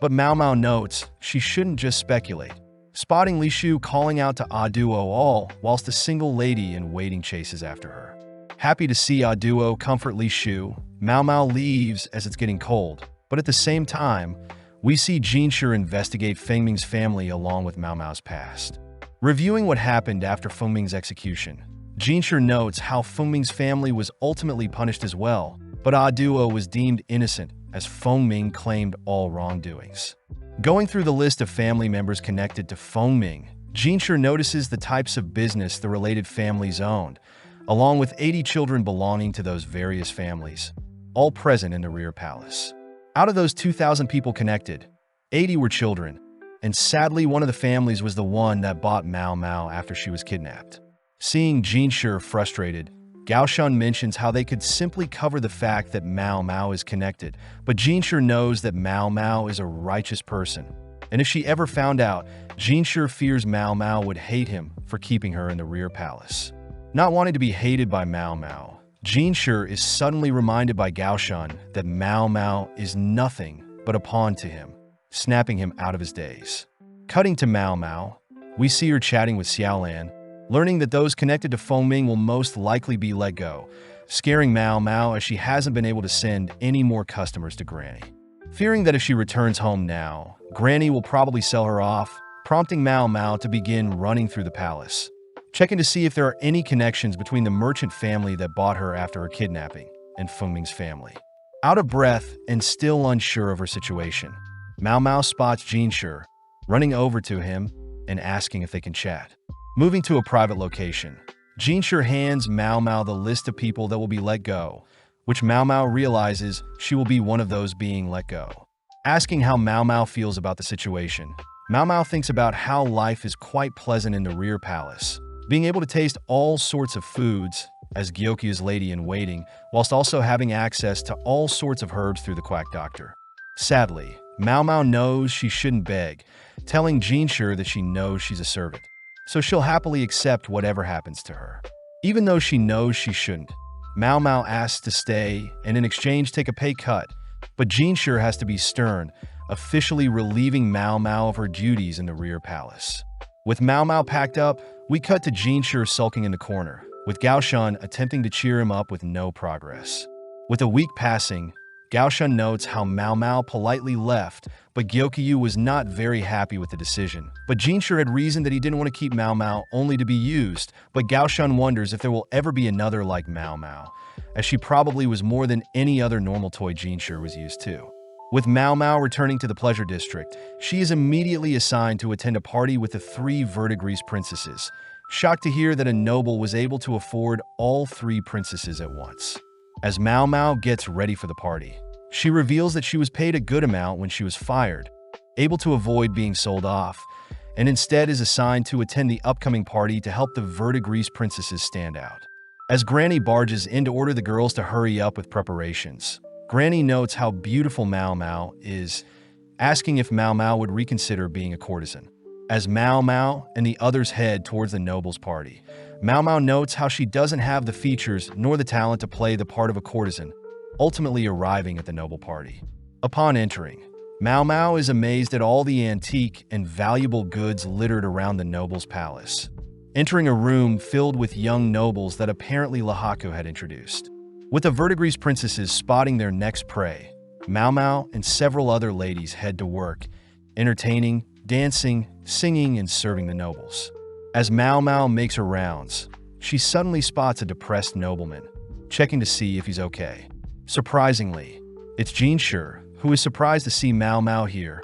But Mao Mao notes she shouldn't just speculate, spotting Li Shu calling out to Aduo all whilst a single lady in waiting chases after her. Happy to see Aduo comfort Li Shu, Mao Mao leaves as it's getting cold, but at the same time, we see Jinshi investigate Fengming's family along with Mao Mao's past. Reviewing what happened after Fengming's execution, Jinshi notes how Fengming's family was ultimately punished as well, but Aduo was deemed innocent as Fengming claimed all wrongdoings. Going through the list of family members connected to Fengming, Jinshi notices the types of business the related families owned, along with 80 children belonging to those various families, all present in the rear palace. Out of those 2,000 people connected, 80 were children, and sadly one of the families was the one that bought Mao Mao after she was kidnapped. Seeing Jinshi frustrated, Gao Shun mentions how they could simply cover the fact that Mao Mao is connected, but Jinshi knows that Mao Mao is a righteous person, and if she ever found out, Jinshi fears Mao Mao would hate him for keeping her in the rear palace. Not wanting to be hated by Mao Mao, Jinshi is suddenly reminded by Gao Shun that Mao Mao is nothing but a pawn to him, snapping him out of his days. Cutting to Mao Mao, we see her chatting with Xiaolan, learning that those connected to Fengming will most likely be let go, scaring Mao Mao as she hasn't been able to send any more customers to Granny. Fearing that if she returns home now, Granny will probably sell her off, prompting Mao Mao to begin running through the palace, checking to see if there are any connections between the merchant family that bought her after her kidnapping and Fengming's family. Out of breath and still unsure of her situation, Mao Mao spots Jinshi, running over to him and asking if they can chat. Moving to a private location, Jinshi hands Mao Mao the list of people that will be let go, which Mao Mao realizes she will be one of those being let go. Asking how Mao Mao feels about the situation, Mao Mao thinks about how life is quite pleasant in the rear palace, being able to taste all sorts of foods as Gyokya's lady-in-waiting, whilst also having access to all sorts of herbs through the quack doctor. Sadly, Mao Mao knows she shouldn't beg, telling Jinshi that she knows she's a servant, so she'll happily accept whatever happens to her. Even though she knows she shouldn't, Mao Mao asks to stay and in exchange take a pay cut, but Jinshi has to be stern, officially relieving Mao Mao of her duties in the rear palace. With Mao Mao packed up, we cut to Jinshi sulking in the corner, with Gao Shun attempting to cheer him up with no progress. With a week passing, Gao Shun notes how Mao Mao politely left, but Gyokyu was not very happy with the decision. But Jinshi had reasoned that he didn't want to keep Mao Mao only to be used, but Gao Shun wonders if there will ever be another like Mao Mao, as she probably was more than any other normal toy Jinshi was used to. With Mao Mao returning to the Pleasure District, she is immediately assigned to attend a party with the 3 verdigris princesses, shocked to hear that a noble was able to afford all 3 princesses at once. As Mao Mao gets ready for the party, she reveals that she was paid a good amount when she was fired, able to avoid being sold off, and instead is assigned to attend the upcoming party to help the verdigris princesses stand out. As Granny barges in to order the girls to hurry up with preparations, Granny notes how beautiful Mao Mao is, asking if Mao Mao would reconsider being a courtesan. As Mao Mao and the others head towards the nobles' party, Mao Mao notes how she doesn't have the features nor the talent to play the part of a courtesan, ultimately arriving at the noble party. Upon entering, Mao Mao is amazed at all the antique and valuable goods littered around the noble's palace, entering a room filled with young nobles that apparently Lahaku had introduced. With the verdigris princesses spotting their next prey, Mao Mao and several other ladies head to work, entertaining, dancing, singing, and serving the nobles. As Mao Mao makes her rounds, she suddenly spots a depressed nobleman, checking to see if he's okay. Surprisingly, it's Jinshi, who is surprised to see Mao Mao here,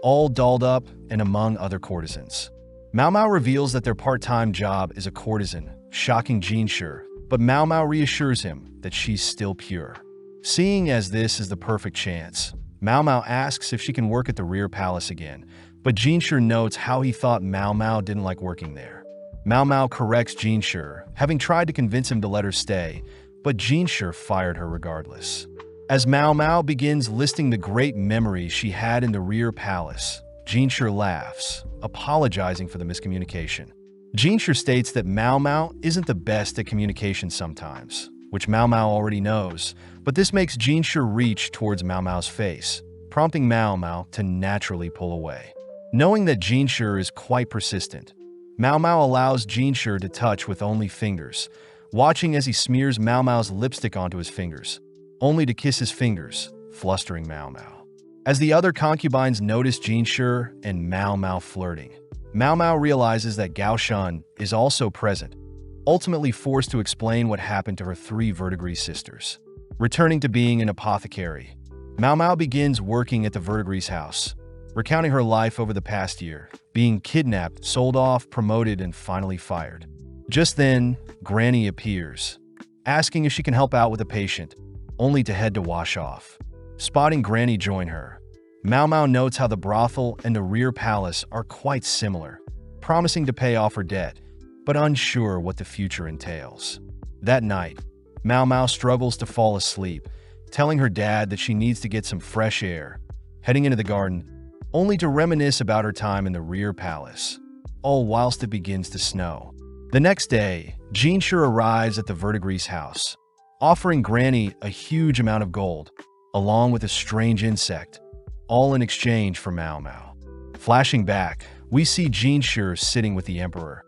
all dolled up and among other courtesans. Mao Mao reveals that their part-time job is a courtesan, shocking Jinshi, but Mao Mao reassures him that she's still pure. Seeing as this is the perfect chance, Mao Mao asks if she can work at the rear palace again, but Jinshi notes how he thought Mao Mao didn't like working there. Mao Mao corrects Jinshi, having tried to convince him to let her stay, but Jinshi fired her regardless. As Mao Mao begins listing the great memories she had in the rear palace, Jinshi laughs, apologizing for the miscommunication. Jinshi states that Mao Mao isn't the best at communication sometimes, which Mao Mao already knows, but this makes Jinshi reach towards Mao Mao's face, prompting Mao Mao to naturally pull away. Knowing that Jinshi is quite persistent, Mao Mao allows Jinshi to touch with only fingers, watching as he smears Mao Mao's lipstick onto his fingers, only to kiss his fingers, flustering Mao Mao. As the other concubines notice Jinshi and Mao Mao flirting, Mao Mao realizes that Gao Shun is also present, ultimately forced to explain what happened to her 3 verdigris sisters. Returning to being an apothecary, Mao Mao begins working at the verdigris house, recounting her life over the past year, being kidnapped, sold off, promoted, and finally fired. Just then, Granny appears, asking if she can help out with a patient, only to head to wash off. Spotting Granny join her, Mao Mao notes how the brothel and the rear palace are quite similar, promising to pay off her debt, but unsure what the future entails. That night, Mao Mao struggles to fall asleep, telling her dad that she needs to get some fresh air, heading into the garden, only to reminisce about her time in the rear palace, all whilst it begins to snow. The next day, Jinshi arrives at the verdigris house, offering Granny a huge amount of gold, along with a strange insect, all in exchange for Mao Mao. Flashing back, we see Jinshi sitting with the emperor,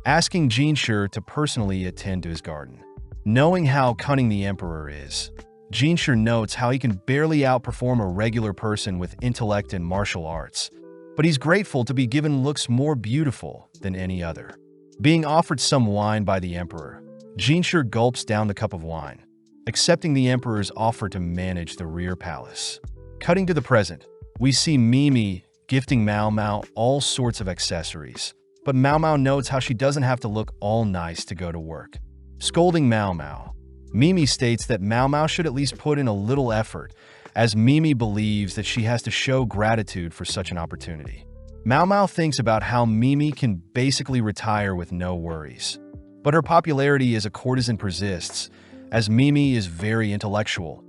asking Jinshi to personally attend to his garden. Knowing how cunning the emperor is, Jinshi notes how he can barely outperform a regular person with intellect and martial arts, but he's grateful to be given looks more beautiful than any other. Being offered some wine by the emperor, Jinshi gulps down the cup of wine, accepting the emperor's offer to manage the rear palace. Cutting to the present, we see Mimi gifting Mao Mao all sorts of accessories, but Mao Mao notes how she doesn't have to look all nice to go to work. Scolding Mao Mao, Mimi states that Mao Mao should at least put in a little effort, as Mimi believes that she has to show gratitude for such an opportunity. Mao Mao thinks about how Mimi can basically retire with no worries, but her popularity as a courtesan persists, as Mimi is very intellectual,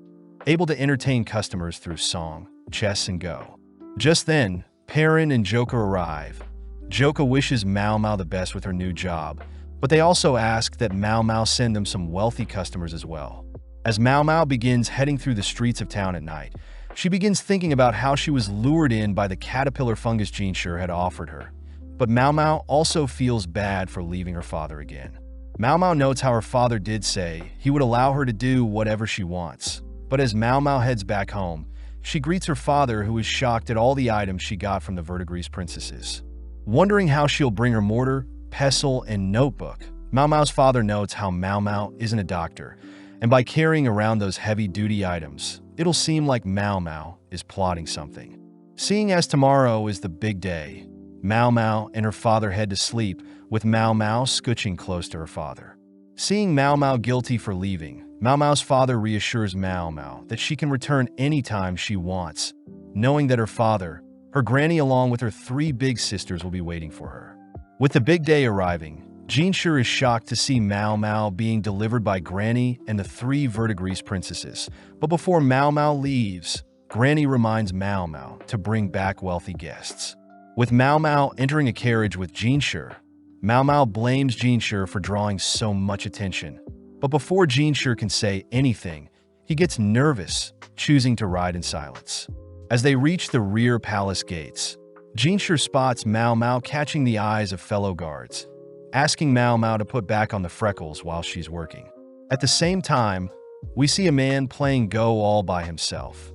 able to entertain customers through song, chess, and go. Just then, Perrin and Joka arrive. Joka wishes Mao Mao the best with her new job, but they also ask that Mao Mao send them some wealthy customers as well. As Mao Mao begins heading through the streets of town at night, she begins thinking about how she was lured in by the caterpillar fungus Jinshi had offered her. But Mao Mao also feels bad for leaving her father again. Mao Mao notes how her father did say he would allow her to do whatever she wants. But as Mao Mao heads back home, she greets her father, who is shocked at all the items she got from the verdigris princesses. Wondering how she'll bring her mortar, pestle, and notebook, Mao Mao's father notes how Mao Mao isn't a doctor, and by carrying around those heavy-duty items, it'll seem like Mao Mao is plotting something. Seeing as tomorrow is the big day, Mao Mao and her father head to sleep, with Mao Mao scooching close to her father. Seeing Mao Mao guilty for leaving, Mao Mao's father reassures Mao Mao that she can return anytime she wants, knowing that her father, her granny along with her 3 big sisters will be waiting for her. With the big day arriving, Jinshi is shocked to see Mao Mao being delivered by Granny and the 3 verdigris princesses, but before Mao Mao leaves, Granny reminds Mao Mao to bring back wealthy guests. With Mao Mao entering a carriage with Jinshi, Mao Mao blames Jinshi for drawing so much attention, but before Jinshi can say anything, he gets nervous, choosing to ride in silence. As they reach the rear palace gates, Jinshi spots Mao Mao catching the eyes of fellow guards, asking Mao Mao to put back on the freckles while she's working. At the same time, we see a man playing Go all by himself.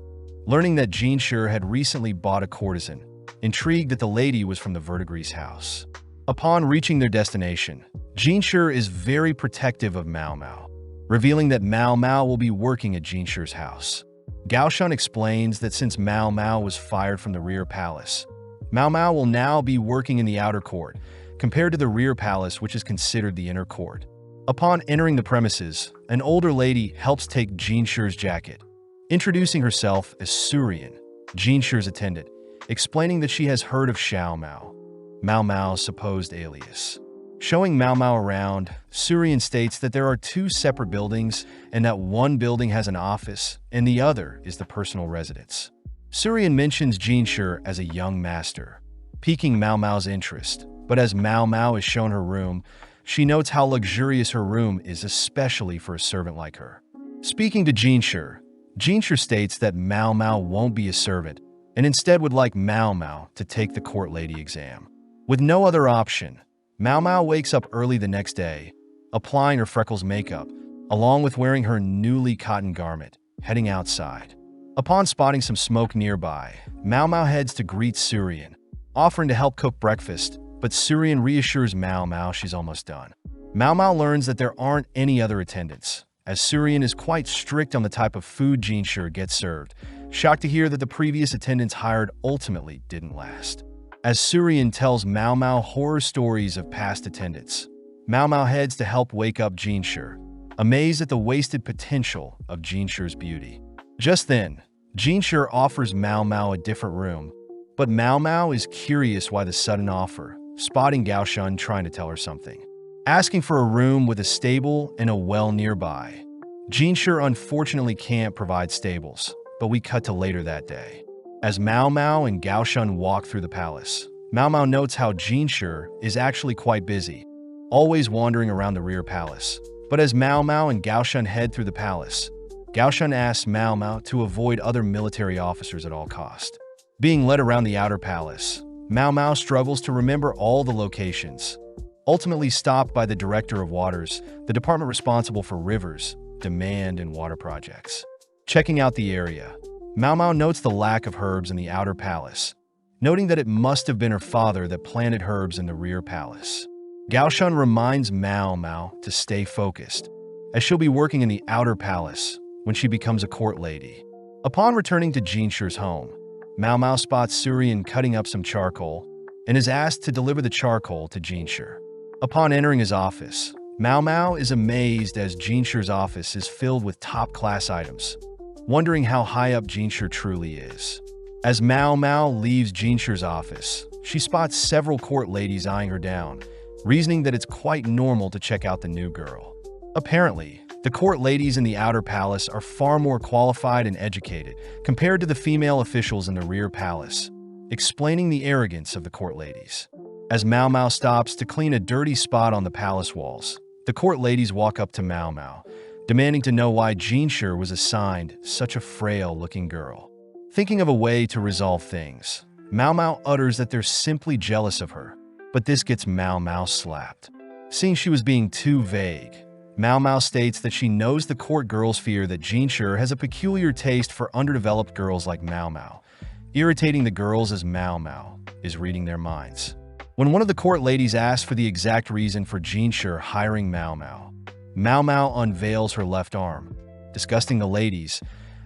Learning that Jinshi had recently bought a courtesan, intrigued that the lady was from the verdigris house. Upon reaching their destination, Jinshi is very protective of Mao Mao, revealing that Mao Mao will be working at Jinshi's house. Gao Shun explains that since Mao Mao was fired from the rear palace, Mao Mao will now be working in the outer court, compared to the rear palace, which is considered the inner court. Upon entering the premises, an older lady helps take Jinshi's jacket, introducing herself as Surian, Jinshi's attendant, explaining that she has heard of Xiao Mao, Mao Mao's supposed alias. Showing Mao Mao around, Surian states that there are two separate buildings and that one building has an office and the other is the personal residence. Surian mentions Jinshi as a young master, piquing Mao Mao's interest, but as Mao Mao is shown her room, she notes how luxurious her room is, especially for a servant like her. Speaking to Jinshi, Jinshi states that Mao Mao won't be a servant and instead would like Mao Mao to take the court lady exam. With no other option, Mao Mao wakes up early the next day, applying her freckles makeup, along with wearing her newly cotton garment, heading outside. Upon spotting some smoke nearby, Mao Mao heads to greet Surian, offering to help cook breakfast, but Surian reassures Mao Mao she's almost done. Mao Mao learns that there aren't any other attendants, as Surian is quite strict on the type of food Jinshi gets served, shocked to hear that the previous attendants hired ultimately didn't last. As Surian tells Mao Mao horror stories of past attendants, Mao Mao heads to help wake up Jinshi, amazed at the wasted potential of Jinshi's beauty. Just then, Jinshi offers Mao Mao a different room, but Mao Mao is curious why the sudden offer, spotting Gaoshun trying to tell her something. Asking for a room with a stable and a well nearby. Jinshi unfortunately can't provide stables, but we cut to later that day. As Mao Mao and Gaoshun walk through the palace, Mao Mao notes how Jinshi is actually quite busy, always wandering around the rear palace. But as Mao Mao and Gaoshun head through the palace, Gaoshun asks Mao Mao to avoid other military officers at all cost. Being led around the outer palace, Mao Mao struggles to remember all the locations, ultimately stopped by the Director of Waters, the department responsible for rivers, demand, and water projects. Checking out the area, Mao Mao notes the lack of herbs in the outer palace, noting that it must have been her father that planted herbs in the rear palace. Gaoshun reminds Mao Mao to stay focused, as she'll be working in the outer palace when she becomes a court lady. Upon returning to Jinshi's home, Mao Mao spots Surian cutting up some charcoal and is asked to deliver the charcoal to Jinshi. Upon entering his office, Mao Mao is amazed as Jinshi's office is filled with top-class items, wondering how high up Jinshi truly is. As Mao Mao leaves Jinshi's office, she spots several court ladies eyeing her down, reasoning that it's quite normal to check out the new girl. Apparently, the court ladies in the outer palace are far more qualified and educated compared to the female officials in the rear palace, explaining the arrogance of the court ladies. As Mao Mao stops to clean a dirty spot on the palace walls, the court ladies walk up to Mao Mao, demanding to know why Jinshi was assigned such a frail-looking girl. Thinking of a way to resolve things, Mao Mao utters that they're simply jealous of her, but this gets Mao Mao slapped. Seeing she was being too vague, Mao Mao states that she knows the court girls fear that Jinshi has a peculiar taste for underdeveloped girls like Mao Mao, irritating the girls as Mao Mao is reading their minds. When one of the court ladies asks for the exact reason for Jinshi hiring Mao Mao, Mao Mao unveils her left arm, disgusting the ladies,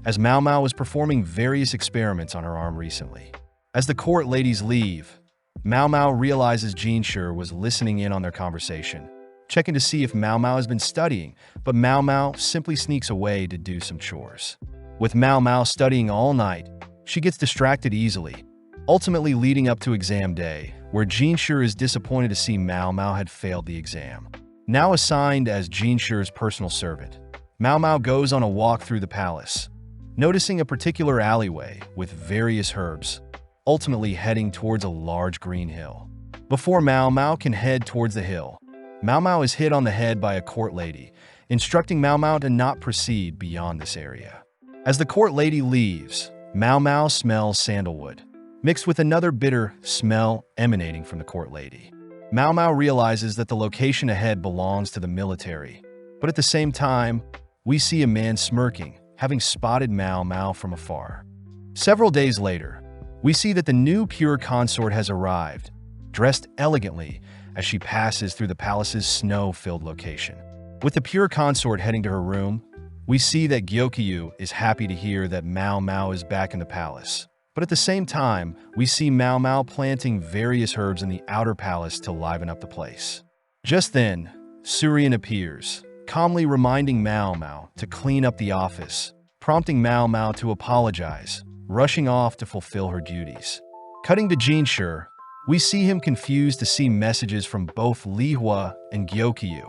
as Mao Mao was performing various experiments on her arm recently. As the court ladies leave, Mao Mao realizes Jinshi was listening in on their conversation, checking to see if Mao Mao has been studying, but Mao Mao simply sneaks away to do some chores. With Mao Mao studying all night, she gets distracted easily, ultimately leading up to exam day, where Jinshi is disappointed to see Mao Mao had failed the exam. Now assigned as Jinshi's personal servant, Mao Mao goes on a walk through the palace, noticing a particular alleyway with various herbs, ultimately heading towards a large green hill. Before Mao Mao can head towards the hill, Mao Mao is hit on the head by a court lady, instructing Mao Mao to not proceed beyond this area. As the court lady leaves, Mao Mao smells sandalwood, mixed with another bitter smell emanating from the court lady. Mao Mao realizes that the location ahead belongs to the military, but at the same time, we see a man smirking, having spotted Mao Mao from afar. Several days later, we see that the new pure consort has arrived, dressed elegantly as she passes through the palace's snow-filled location. With the pure consort heading to her room, we see that Gyokyu is happy to hear that Mao Mao is back in the palace. But at the same time, we see Mao Mao planting various herbs in the outer palace to liven up the place. Just then, Surian appears, calmly reminding Mao Mao to clean up the office, prompting Mao Mao to apologize, rushing off to fulfill her duties. Cutting to Jinshi, We see him confused to see messages from both Lihua and Gyokyu,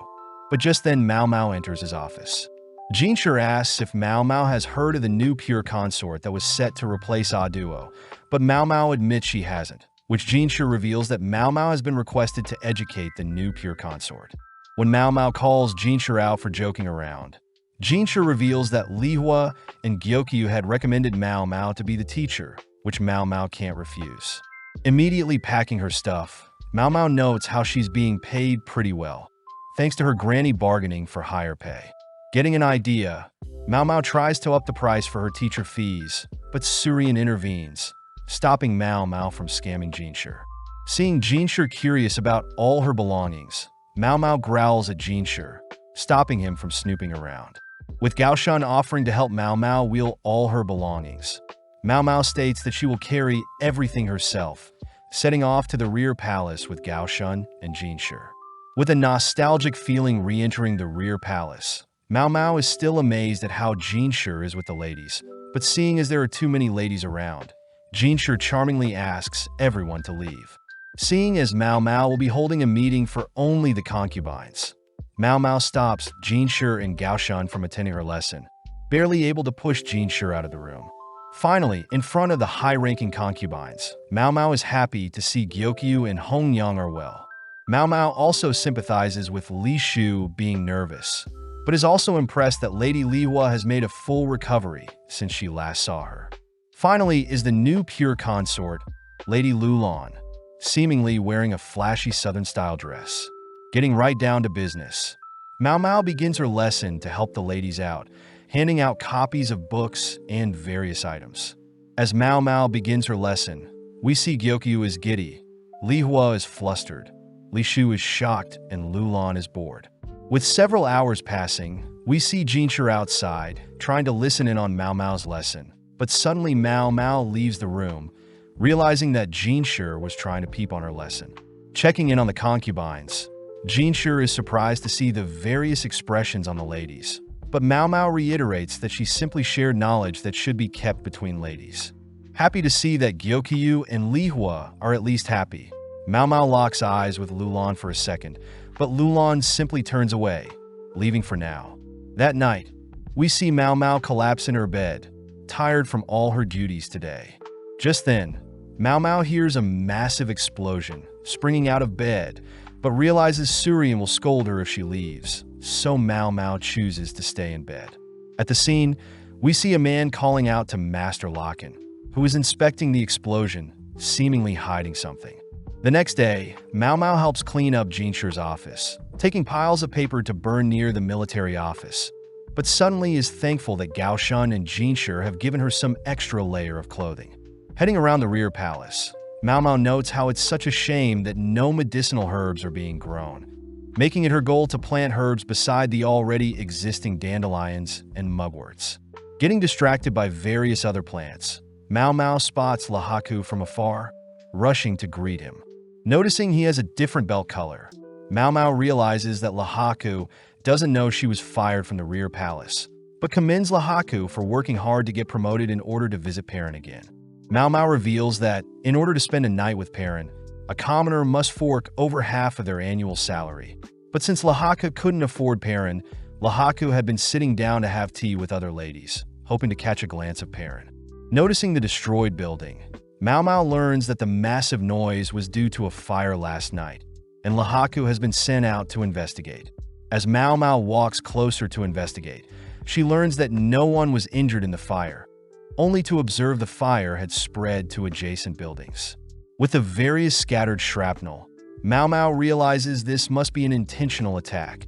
but just then Mao Mao enters his office. Jinshur asks if Mao Mao has heard of the new pure consort that was set to replace Aduo, but Mao Mao admits she hasn't, which Jinshur reveals that Mao Mao has been requested to educate the new pure consort. When Mao Mao calls Jinshur out for joking around, Jinshur reveals that Lihua and Gyokyu had recommended Mao Mao to be the teacher, which Mao Mao can't refuse. Immediately packing her stuff, Mao Mao notes how she's being paid pretty well, thanks to her granny bargaining for higher pay. Getting an idea, Mao Mao tries to up the price for her teacher fees, but Surian intervenes, stopping Mao Mao from scamming Jinshur. Seeing Jinshur curious about all her belongings, Mao Mao growls at Jinshur, stopping him from snooping around. With Gaoshan offering to help Mao Mao wheel all her belongings, Mao Mao states that she will carry everything herself, setting off to the rear palace with Gaoshan and Jinshur. With a nostalgic feeling re-entering the rear palace, Mao Mao is still amazed at how Jinshur is with the ladies, but seeing as there are too many ladies around, Jinshur charmingly asks everyone to leave. Seeing as Mao Mao will be holding a meeting for only the concubines, Mao Mao stops Jinshur and Gaoshan from attending her lesson, barely able to push Jinshur out of the room. Finally, in front of the high-ranking concubines, Mao Mao is happy to see Gyokyu and Hongyang are well. Mao Mao also sympathizes with Li Shu being nervous, but is also impressed that Lady Lihua has made a full recovery since she last saw her. Finally is the new pure consort, Lady Lulan, seemingly wearing a flashy southern-style dress. Getting right down to business, Mao Mao begins her lesson to help the ladies out, handing out copies of books and various items. As Mao Mao begins her lesson, we see Gyokyu is giddy, Lihua is flustered, Li Shu is shocked, and Lulan is bored. With several hours passing, we see Jinshur outside, trying to listen in on Mao Mao's lesson, but suddenly Mao Mao leaves the room, realizing that Jinshur was trying to peep on her lesson. Checking in on the concubines, Jinshur is surprised to see the various expressions on the ladies, but Mao Mao reiterates that she simply shared knowledge that should be kept between ladies. Happy to see that Gyokyu and Lihua are at least happy, Mao Mao locks eyes with Lulan for a second, but Lulan simply turns away, leaving for now. That night, we see Mao Mao collapse in her bed, tired from all her duties today. Just then, Mao Mao hears a massive explosion, springing out of bed, but realizes Surian will scold her if she leaves, so Mao Mao chooses to stay in bed. At the scene, we see a man calling out to Master Locken, who is inspecting the explosion, seemingly hiding something. The next day, Mao Mao helps clean up Jinshur's office, taking piles of paper to burn near the military office, but suddenly is thankful that Gaoshan and Jinshur have given her some extra layer of clothing. Heading around the rear palace, Mao Mao notes how it's such a shame that no medicinal herbs are being grown, making it her goal to plant herbs beside the already existing dandelions and mugworts. Getting distracted by various other plants, Mao Mao spots Lahaku from afar, rushing to greet him. Noticing he has a different belt color, Mao Mao realizes that Lahaku doesn't know she was fired from the rear palace, but commends Lahaku for working hard to get promoted in order to visit Perrin again. Mao Mao reveals that, in order to spend a night with Perrin, a commoner must fork over half of their annual salary. But since Lahaku couldn't afford Perrin, Lahaku had been sitting down to have tea with other ladies, hoping to catch a glance of Perrin. Noticing the destroyed building, Mao Mao learns that the massive noise was due to a fire last night, and Lahaku has been sent out to investigate. As Mao Mao walks closer to investigate, she learns that no one was injured in the fire, only to observe the fire had spread to adjacent buildings. With the various scattered shrapnel, Mao Mao realizes this must be an intentional attack,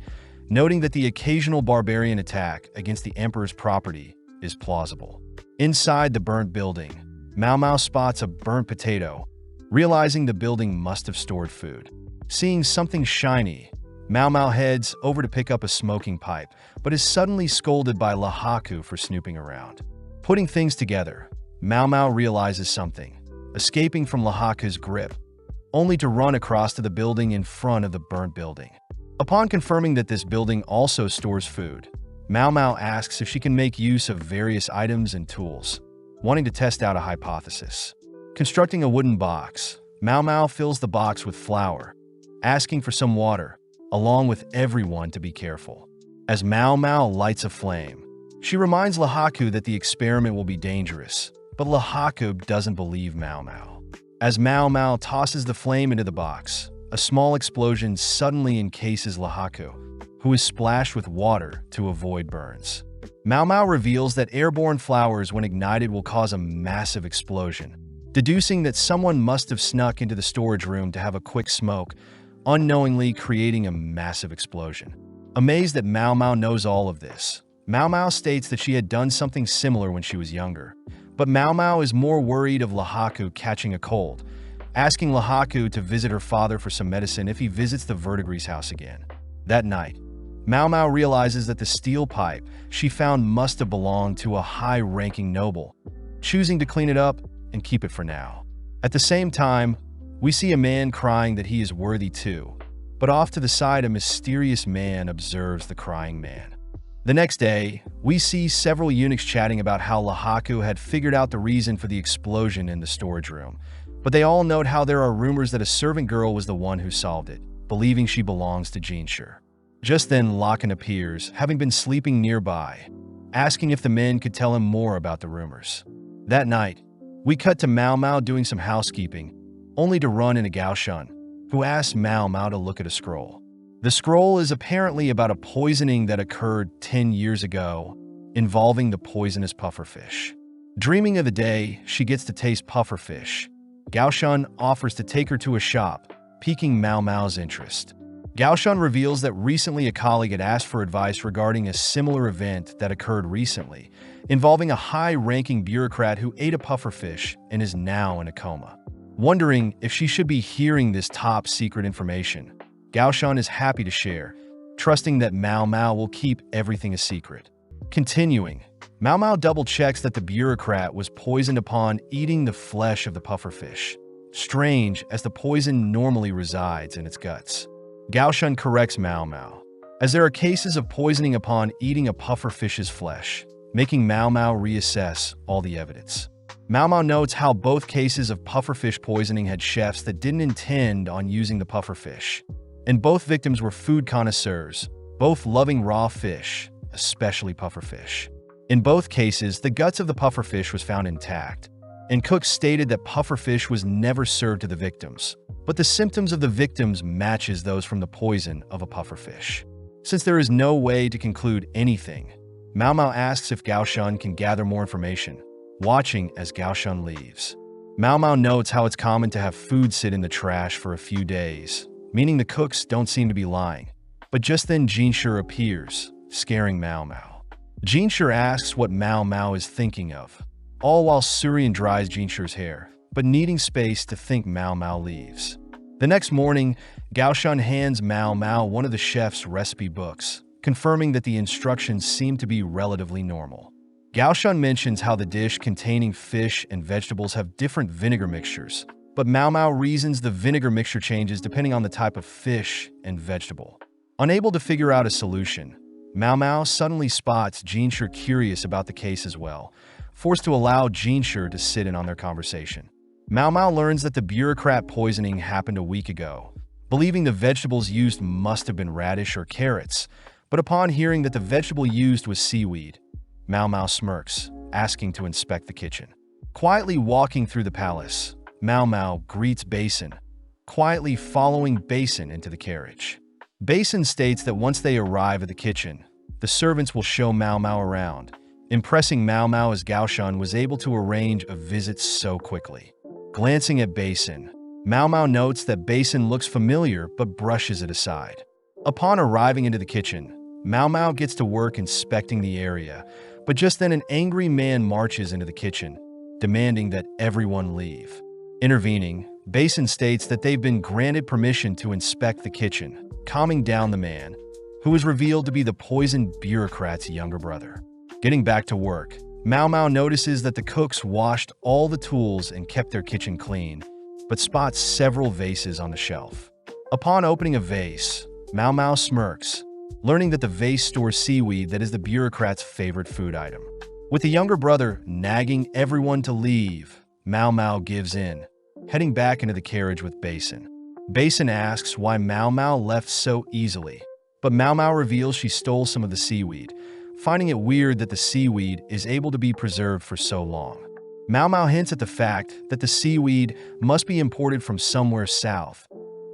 noting that the occasional barbarian attack against the Emperor's property is plausible. Inside the burnt building, Mao Mao spots a burnt potato, realizing the building must have stored food. Seeing something shiny, Mao Mao heads over to pick up a smoking pipe, but is suddenly scolded by Lahaku for snooping around. Putting things together, Mao Mao realizes something, escaping from Lahaku's grip, only to run across to the building in front of the burnt building. Upon confirming that this building also stores food, Mao Mao asks if she can make use of various items and tools, wanting to test out a hypothesis. Constructing a wooden box, Mao Mao fills the box with flour, asking for some water, along with everyone to be careful. As Mao Mao lights a flame, she reminds Lahaku that the experiment will be dangerous, but Lahaku doesn't believe Mao Mao. As Mao Mao tosses the flame into the box, a small explosion suddenly encases Lahaku, who is splashed with water to avoid burns. Mao Mao reveals that airborne flowers, when ignited, will cause a massive explosion, deducing that someone must have snuck into the storage room to have a quick smoke, unknowingly creating a massive explosion. Amazed that Mao Mao knows all of this, Mao Mao states that she had done something similar when she was younger, but Mao Mao is more worried of Lahaku catching a cold, asking Lahaku to visit her father for some medicine if he visits the Verdigris house again. That night, Mao Mao realizes that the steel pipe she found must have belonged to a high-ranking noble, choosing to clean it up and keep it for now. At the same time, we see a man crying that he is worthy too, but off to the side a mysterious man observes the crying man. The next day, we see several eunuchs chatting about how Lahaku had figured out the reason for the explosion in the storage room, but they all note how there are rumors that a servant girl was the one who solved it, believing she belongs to Jinshur. Just then, Lakan appears, having been sleeping nearby, asking if the men could tell him more about the rumors. That night, we cut to Mao Mao doing some housekeeping, only to run into Gaoshun, who asks Mao Mao to look at a scroll. The scroll is apparently about a poisoning that occurred 10 years ago, involving the poisonous pufferfish. Dreaming of the day she gets to taste pufferfish, Gaoshun offers to take her to a shop, piquing Mao Mao's interest. Gaoshun reveals that recently a colleague had asked for advice regarding a similar event that occurred recently, involving a high-ranking bureaucrat who ate a pufferfish and is now in a coma. Wondering if she should be hearing this top-secret information, Gaoshun is happy to share, trusting that Mao Mao will keep everything a secret. Continuing, Mao Mao double-checks that the bureaucrat was poisoned upon eating the flesh of the pufferfish, strange as the poison normally resides in its guts. Gaoshun corrects Mao Mao, as there are cases of poisoning upon eating a pufferfish's flesh, making Mao Mao reassess all the evidence. Mao Mao notes how both cases of pufferfish poisoning had chefs that didn't intend on using the pufferfish, and both victims were food connoisseurs, both loving raw fish, especially pufferfish. In both cases, the guts of the pufferfish was found intact, and cooks stated that pufferfish was never served to the victims, but the symptoms of the victims matches those from the poison of a pufferfish. Since there is no way to conclude anything, Mao Mao asks if Gaoshun can gather more information, watching as Gaoshun leaves. Mao Mao notes how it's common to have food sit in the trash for a few days, meaning the cooks don't seem to be lying. But just then Jinshur appears, scaring Mao Mao. Jinshur asks what Mao Mao is thinking of, all while Surian dries Jinshur's hair, but needing space to think, Mao Mao leaves. The next morning, Gaoshun hands Mao Mao one of the chef's recipe books, confirming that the instructions seem to be relatively normal. Gaoshun mentions how the dish containing fish and vegetables have different vinegar mixtures, but Mao Mao reasons the vinegar mixture changes depending on the type of fish and vegetable. Unable to figure out a solution, Mao Mao suddenly spots Jinshur curious about the case as well, forced to allow Jinshur to sit in on their conversation. Mao Mao learns that the bureaucrat poisoning happened a week ago, believing the vegetables used must have been radish or carrots, but upon hearing that the vegetable used was seaweed, Mao Mao smirks, asking to inspect the kitchen. Quietly walking through the palace, Mao Mao greets Basin, quietly following Basin into the carriage. Basin states that once they arrive at the kitchen, the servants will show Mao Mao around, impressing Mao Mao as Gaoshun was able to arrange a visit so quickly. Glancing at Basin, Mao Mao notes that Basin looks familiar but brushes it aside. Upon arriving into the kitchen, Mao Mao gets to work inspecting the area, but just then an angry man marches into the kitchen, demanding that everyone leave. Intervening, Basin states that they've been granted permission to inspect the kitchen, calming down the man, who is revealed to be the poisoned bureaucrat's younger brother. Getting back to work, Mao Mao notices that the cooks washed all the tools and kept their kitchen clean, but spots several vases on the shelf. Upon opening a vase, Mao Mao smirks, learning that the vase stores seaweed that is the bureaucrat's favorite food item. With the younger brother nagging everyone to leave, Mao Mao gives in, heading back into the carriage with Basin. Basin asks why Mao Mao left so easily, but Mao Mao reveals she stole some of the seaweed, finding it weird that the seaweed is able to be preserved for so long. Mao Mao hints at the fact that the seaweed must be imported from somewhere south,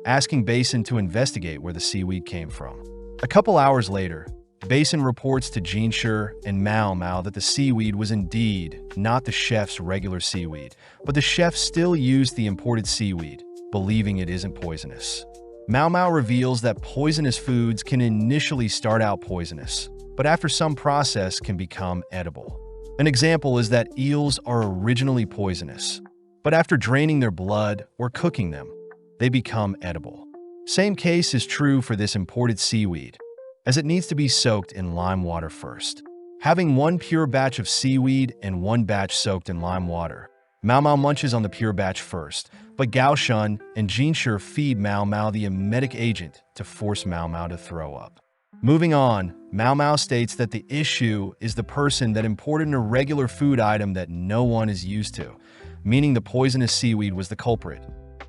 asking Basin to investigate where the seaweed came from. A couple hours later, Basin reports to Jinshi and Mao Mao that the seaweed was indeed not the chef's regular seaweed, but the chef still used the imported seaweed, believing it isn't poisonous. Mao Mao reveals that poisonous foods can initially start out poisonous, but after some process can become edible. An example is that eels are originally poisonous, but after draining their blood or cooking them, they become edible. Same case is true for this imported seaweed, as it needs to be soaked in lime water first. Having one pure batch of seaweed and one batch soaked in lime water, Mao Mao munches on the pure batch first, but Gao Shun and Jinshi feed Mao Mao the emetic agent to force Mao Mao to throw up. Moving on, Mao Mao states that the issue is the person that imported an irregular food item that no one is used to, meaning the poisonous seaweed was the culprit.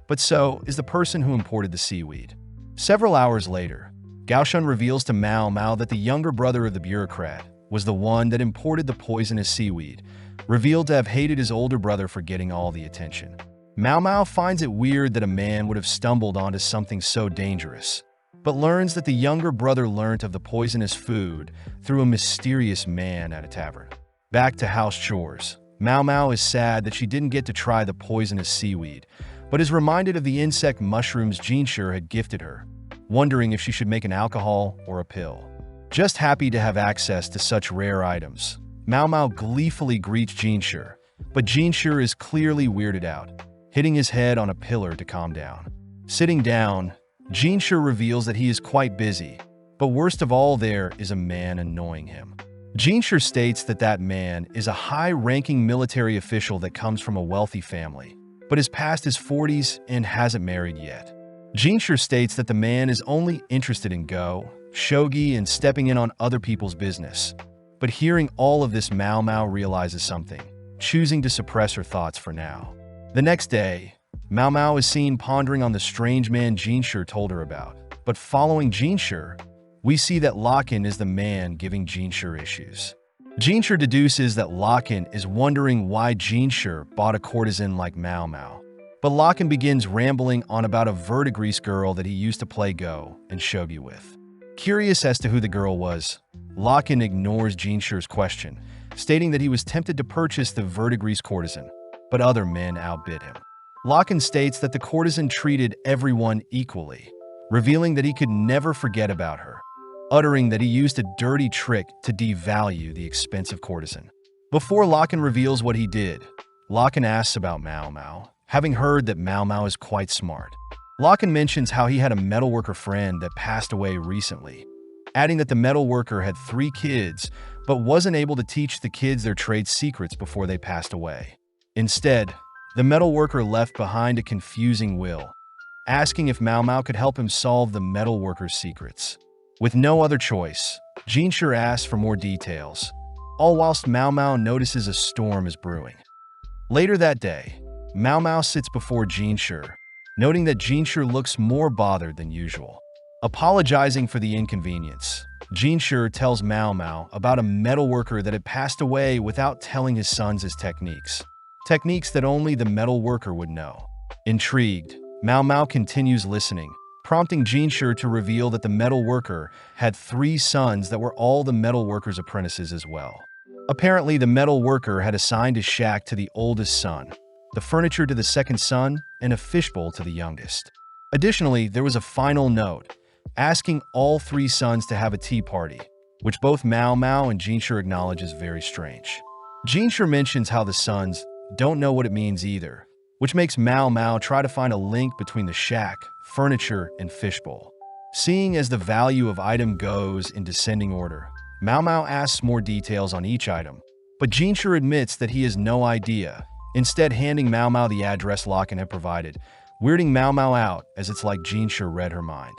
But so is the person who imported the seaweed. Several hours later, Gao Shun reveals to Mao Mao that the younger brother of the bureaucrat was the one that imported the poisonous seaweed, revealed to have hated his older brother for getting all the attention. Mao Mao finds it weird that a man would have stumbled onto something so dangerous, but learns that the younger brother learnt of the poisonous food through a mysterious man at a tavern. Back to house chores, Mao Mao is sad that she didn't get to try the poisonous seaweed, but is reminded of the insect mushrooms Jinshi had gifted her, wondering if she should make an alcohol or a pill. Just happy to have access to such rare items, Mao Mao gleefully greets Jinshi, but Jinshi is clearly weirded out, hitting his head on a pillar to calm down. Sitting down, Jinshi reveals that he is quite busy, but worst of all there is a man annoying him. Jinshi states that that man is a high-ranking military official that comes from a wealthy family, but is past his 40s and hasn't married yet. Jinshi states that the man is only interested in go, shogi, and stepping in on other people's business. But hearing all of this, Mao Mao realizes something, choosing to suppress her thoughts for now. The next day, Mao Mao is seen pondering on the strange man Jinshi told her about. But following Jinshi, we see that Locken is the man giving Jinshi issues. Jinshi deduces that Locken is wondering why Jinshi bought a courtesan like Mao Mao. But Locken begins rambling on about a verdigris girl that he used to play go and shogi with. Curious as to who the girl was, Locken ignores Jinshi's question, stating that he was tempted to purchase the verdigris courtesan, but other men outbid him. Locken states that the courtesan treated everyone equally, revealing that he could never forget about her, uttering that he used a dirty trick to devalue the expensive courtesan. Before Locken reveals what he did, Locken asks about Mao Mao, having heard that Mao Mao is quite smart. Locken mentions how he had a metalworker friend that passed away recently, adding that the metalworker had 3 kids, but wasn't able to teach the kids their trade secrets before they passed away. Instead, the metalworker left behind a confusing will, asking if Mao Mao could help him solve the metalworker's secrets. With no other choice, Jinshi asks for more details, all whilst Mao Mao notices a storm is brewing. Later that day, Mao Mao sits before Jinshi, noting that Jinshi looks more bothered than usual. Apologizing for the inconvenience, Jinshi tells Mao Mao about a metalworker that had passed away without telling his sons his techniques. Techniques that only the metalworker would know. Intrigued, Mao Mao continues listening, prompting Jinshi to reveal that the metalworker had 3 sons that were all the metalworker's apprentices as well. Apparently, the metalworker had assigned his shack to the oldest son, the furniture to the second son, and a fishbowl to the youngest. Additionally, there was a final note, asking all 3 sons to have a tea party, which both Mao Mao and Jinshi acknowledge is very strange. Jinshi mentions how the sons don't know what it means either, which makes Mao Mao try to find a link between the shack, furniture, and fishbowl. Seeing as the value of item goes in descending order, Mao Mao asks more details on each item, but Jinshi admits that he has no idea, instead handing Mao Mao the address Locken had provided, weirding Mao Mao out as it's like Jinshi read her mind.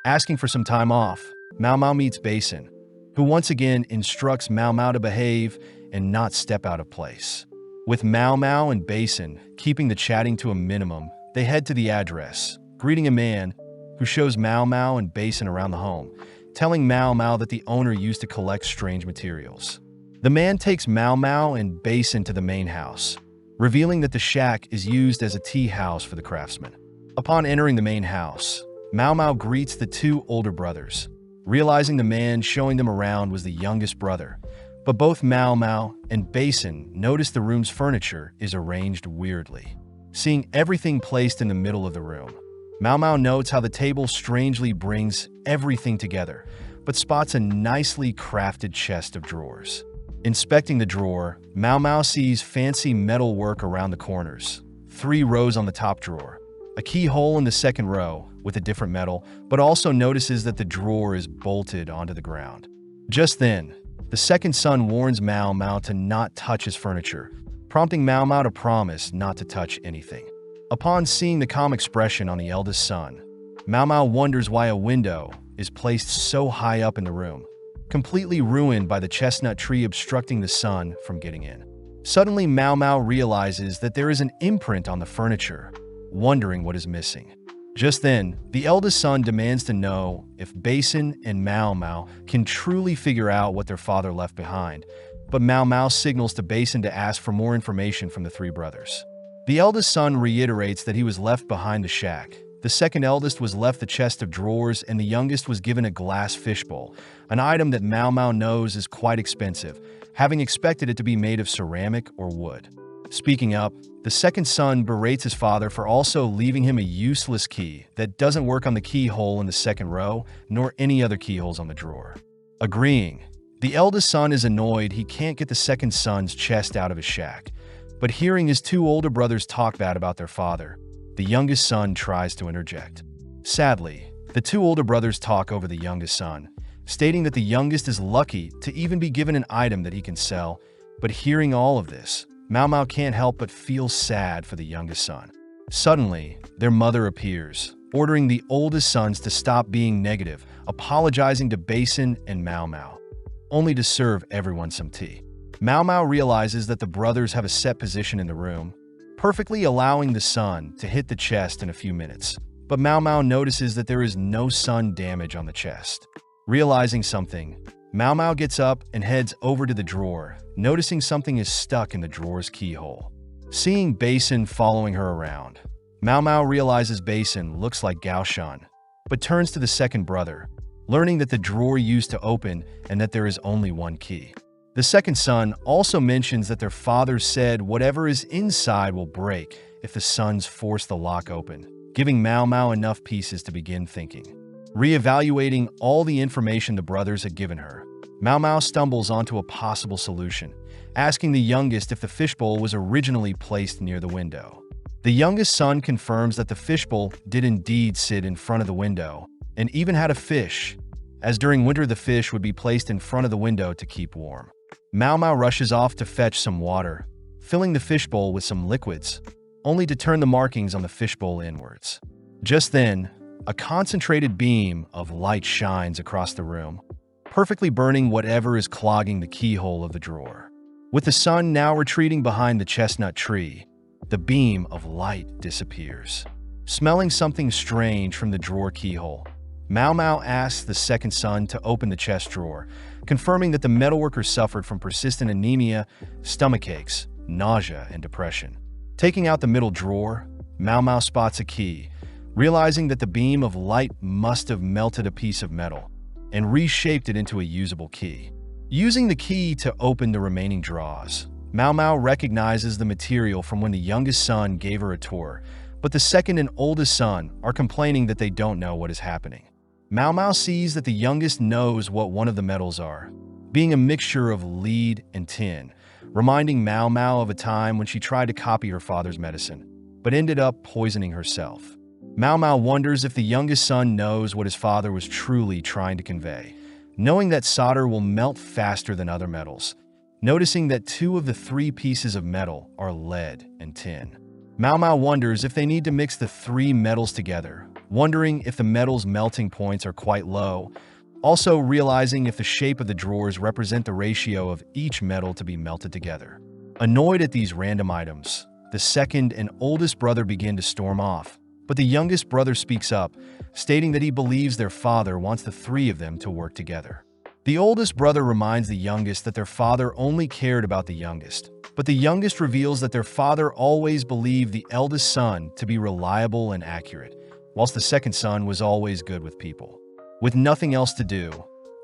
Asking for some time off, Mao Mao meets Basin, who once again instructs Mao Mao to behave and not step out of place. With Mao Mao and Basin keeping the chatting to a minimum, they head to the address, greeting a man who shows Mao Mao and Basin around the home, telling Mao Mao that the owner used to collect strange materials. The man takes Mao Mao and Basin to the main house, revealing that the shack is used as a tea house for the craftsmen. Upon entering the main house, Mao Mao greets the two older brothers, realizing the man showing them around was the youngest brother. But both Mao Mao and Basin notice the room's furniture is arranged weirdly. Seeing everything placed in the middle of the room, Mao Mao notes how the table strangely brings everything together, but spots a nicely crafted chest of drawers. Inspecting the drawer, Mao Mao sees fancy metal work around the corners, 3 rows on the top drawer, a keyhole in the second row with a different metal, but also notices that the drawer is bolted onto the ground. Just then, the second son warns Mao Mao to not touch his furniture, prompting Mao Mao to promise not to touch anything. Upon seeing the calm expression on the eldest son, Mao Mao wonders why a window is placed so high up in the room, completely ruined by the chestnut tree obstructing the sun from getting in. Suddenly, Mao Mao realizes that there is an imprint on the furniture, wondering what is missing. Just then, the eldest son demands to know if Basin and Mao Mao can truly figure out what their father left behind, but Mao Mao signals to Basin to ask for more information from the 3 brothers. The eldest son reiterates that he was left behind the shack. The second eldest was left the chest of drawers, and the youngest was given a glass fishbowl, an item that Mao Mao knows is quite expensive, having expected it to be made of ceramic or wood. Speaking up, the second son berates his father for also leaving him a useless key that doesn't work on the keyhole in the second row, nor any other keyholes on the drawer. Agreeing, the eldest son is annoyed he can't get the second son's chest out of his shack, but hearing his 2 older brothers talk bad about their father, the youngest son tries to interject. Sadly, the 2 older brothers talk over the youngest son, stating that the youngest is lucky to even be given an item that he can sell, but hearing all of this, Mao Mao can't help but feel sad for the youngest son. Suddenly, their mother appears, ordering the oldest sons to stop being negative, apologizing to Basin and Mao Mao, only to serve everyone some tea. Mao Mao realizes that the brothers have a set position in the room, perfectly allowing the sun to hit the chest in a few minutes. But Mao Mao notices that there is no sun damage on the chest. Realizing something, Mao Mao gets up and heads over to the drawer, noticing something is stuck in the drawer's keyhole. Seeing Basin following her around, Mao Mao realizes Basin looks like Gao Shan, but turns to the second brother, learning that the drawer used to open and that there is only one key. The second son also mentions that their father said whatever is inside will break if the sons force the lock open, giving Mao Mao enough pieces to begin thinking. Re-evaluating all the information the brothers had given her, Mao Mao stumbles onto a possible solution, asking the youngest if the fishbowl was originally placed near the window. The youngest son confirms that the fishbowl did indeed sit in front of the window, and even had a fish, as during winter the fish would be placed in front of the window to keep warm. Mao Mao rushes off to fetch some water, filling the fishbowl with some liquids, only to turn the markings on the fishbowl inwards. Just then, a concentrated beam of light shines across the room, perfectly burning whatever is clogging the keyhole of the drawer. With the sun now retreating behind the chestnut tree, the beam of light disappears. Smelling something strange from the drawer keyhole, Mao Mao asks the second son to open the chest drawer, confirming that the metalworker suffered from persistent anemia, stomach aches, nausea, and depression. Taking out the middle drawer, Mao Mao spots a key, realizing that the beam of light must have melted a piece of metal and reshaped it into a usable key. Using the key to open the remaining drawers, Mao Mao recognizes the material from when the youngest son gave her a tour, but the second and oldest son are complaining that they don't know what is happening. Mao Mao sees that the youngest knows what one of the metals are, being a mixture of lead and tin, reminding Mao Mao of a time when she tried to copy her father's medicine, but ended up poisoning herself. Mao Mao wonders if the youngest son knows what his father was truly trying to convey, knowing that solder will melt faster than other metals, noticing that 2 of the 3 pieces of metal are lead and tin. Mao Mao wonders if they need to mix the 3 metals together, wondering if the metal's melting points are quite low, also realizing if the shape of the drawers represent the ratio of each metal to be melted together. Annoyed at these random items, the second and oldest brother begin to storm off, but the youngest brother speaks up, stating that he believes their father wants the three of them to work together. The oldest brother reminds the youngest that their father only cared about the youngest, but the youngest reveals that their father always believed the eldest son to be reliable and accurate, whilst the second son was always good with people. With nothing else to do,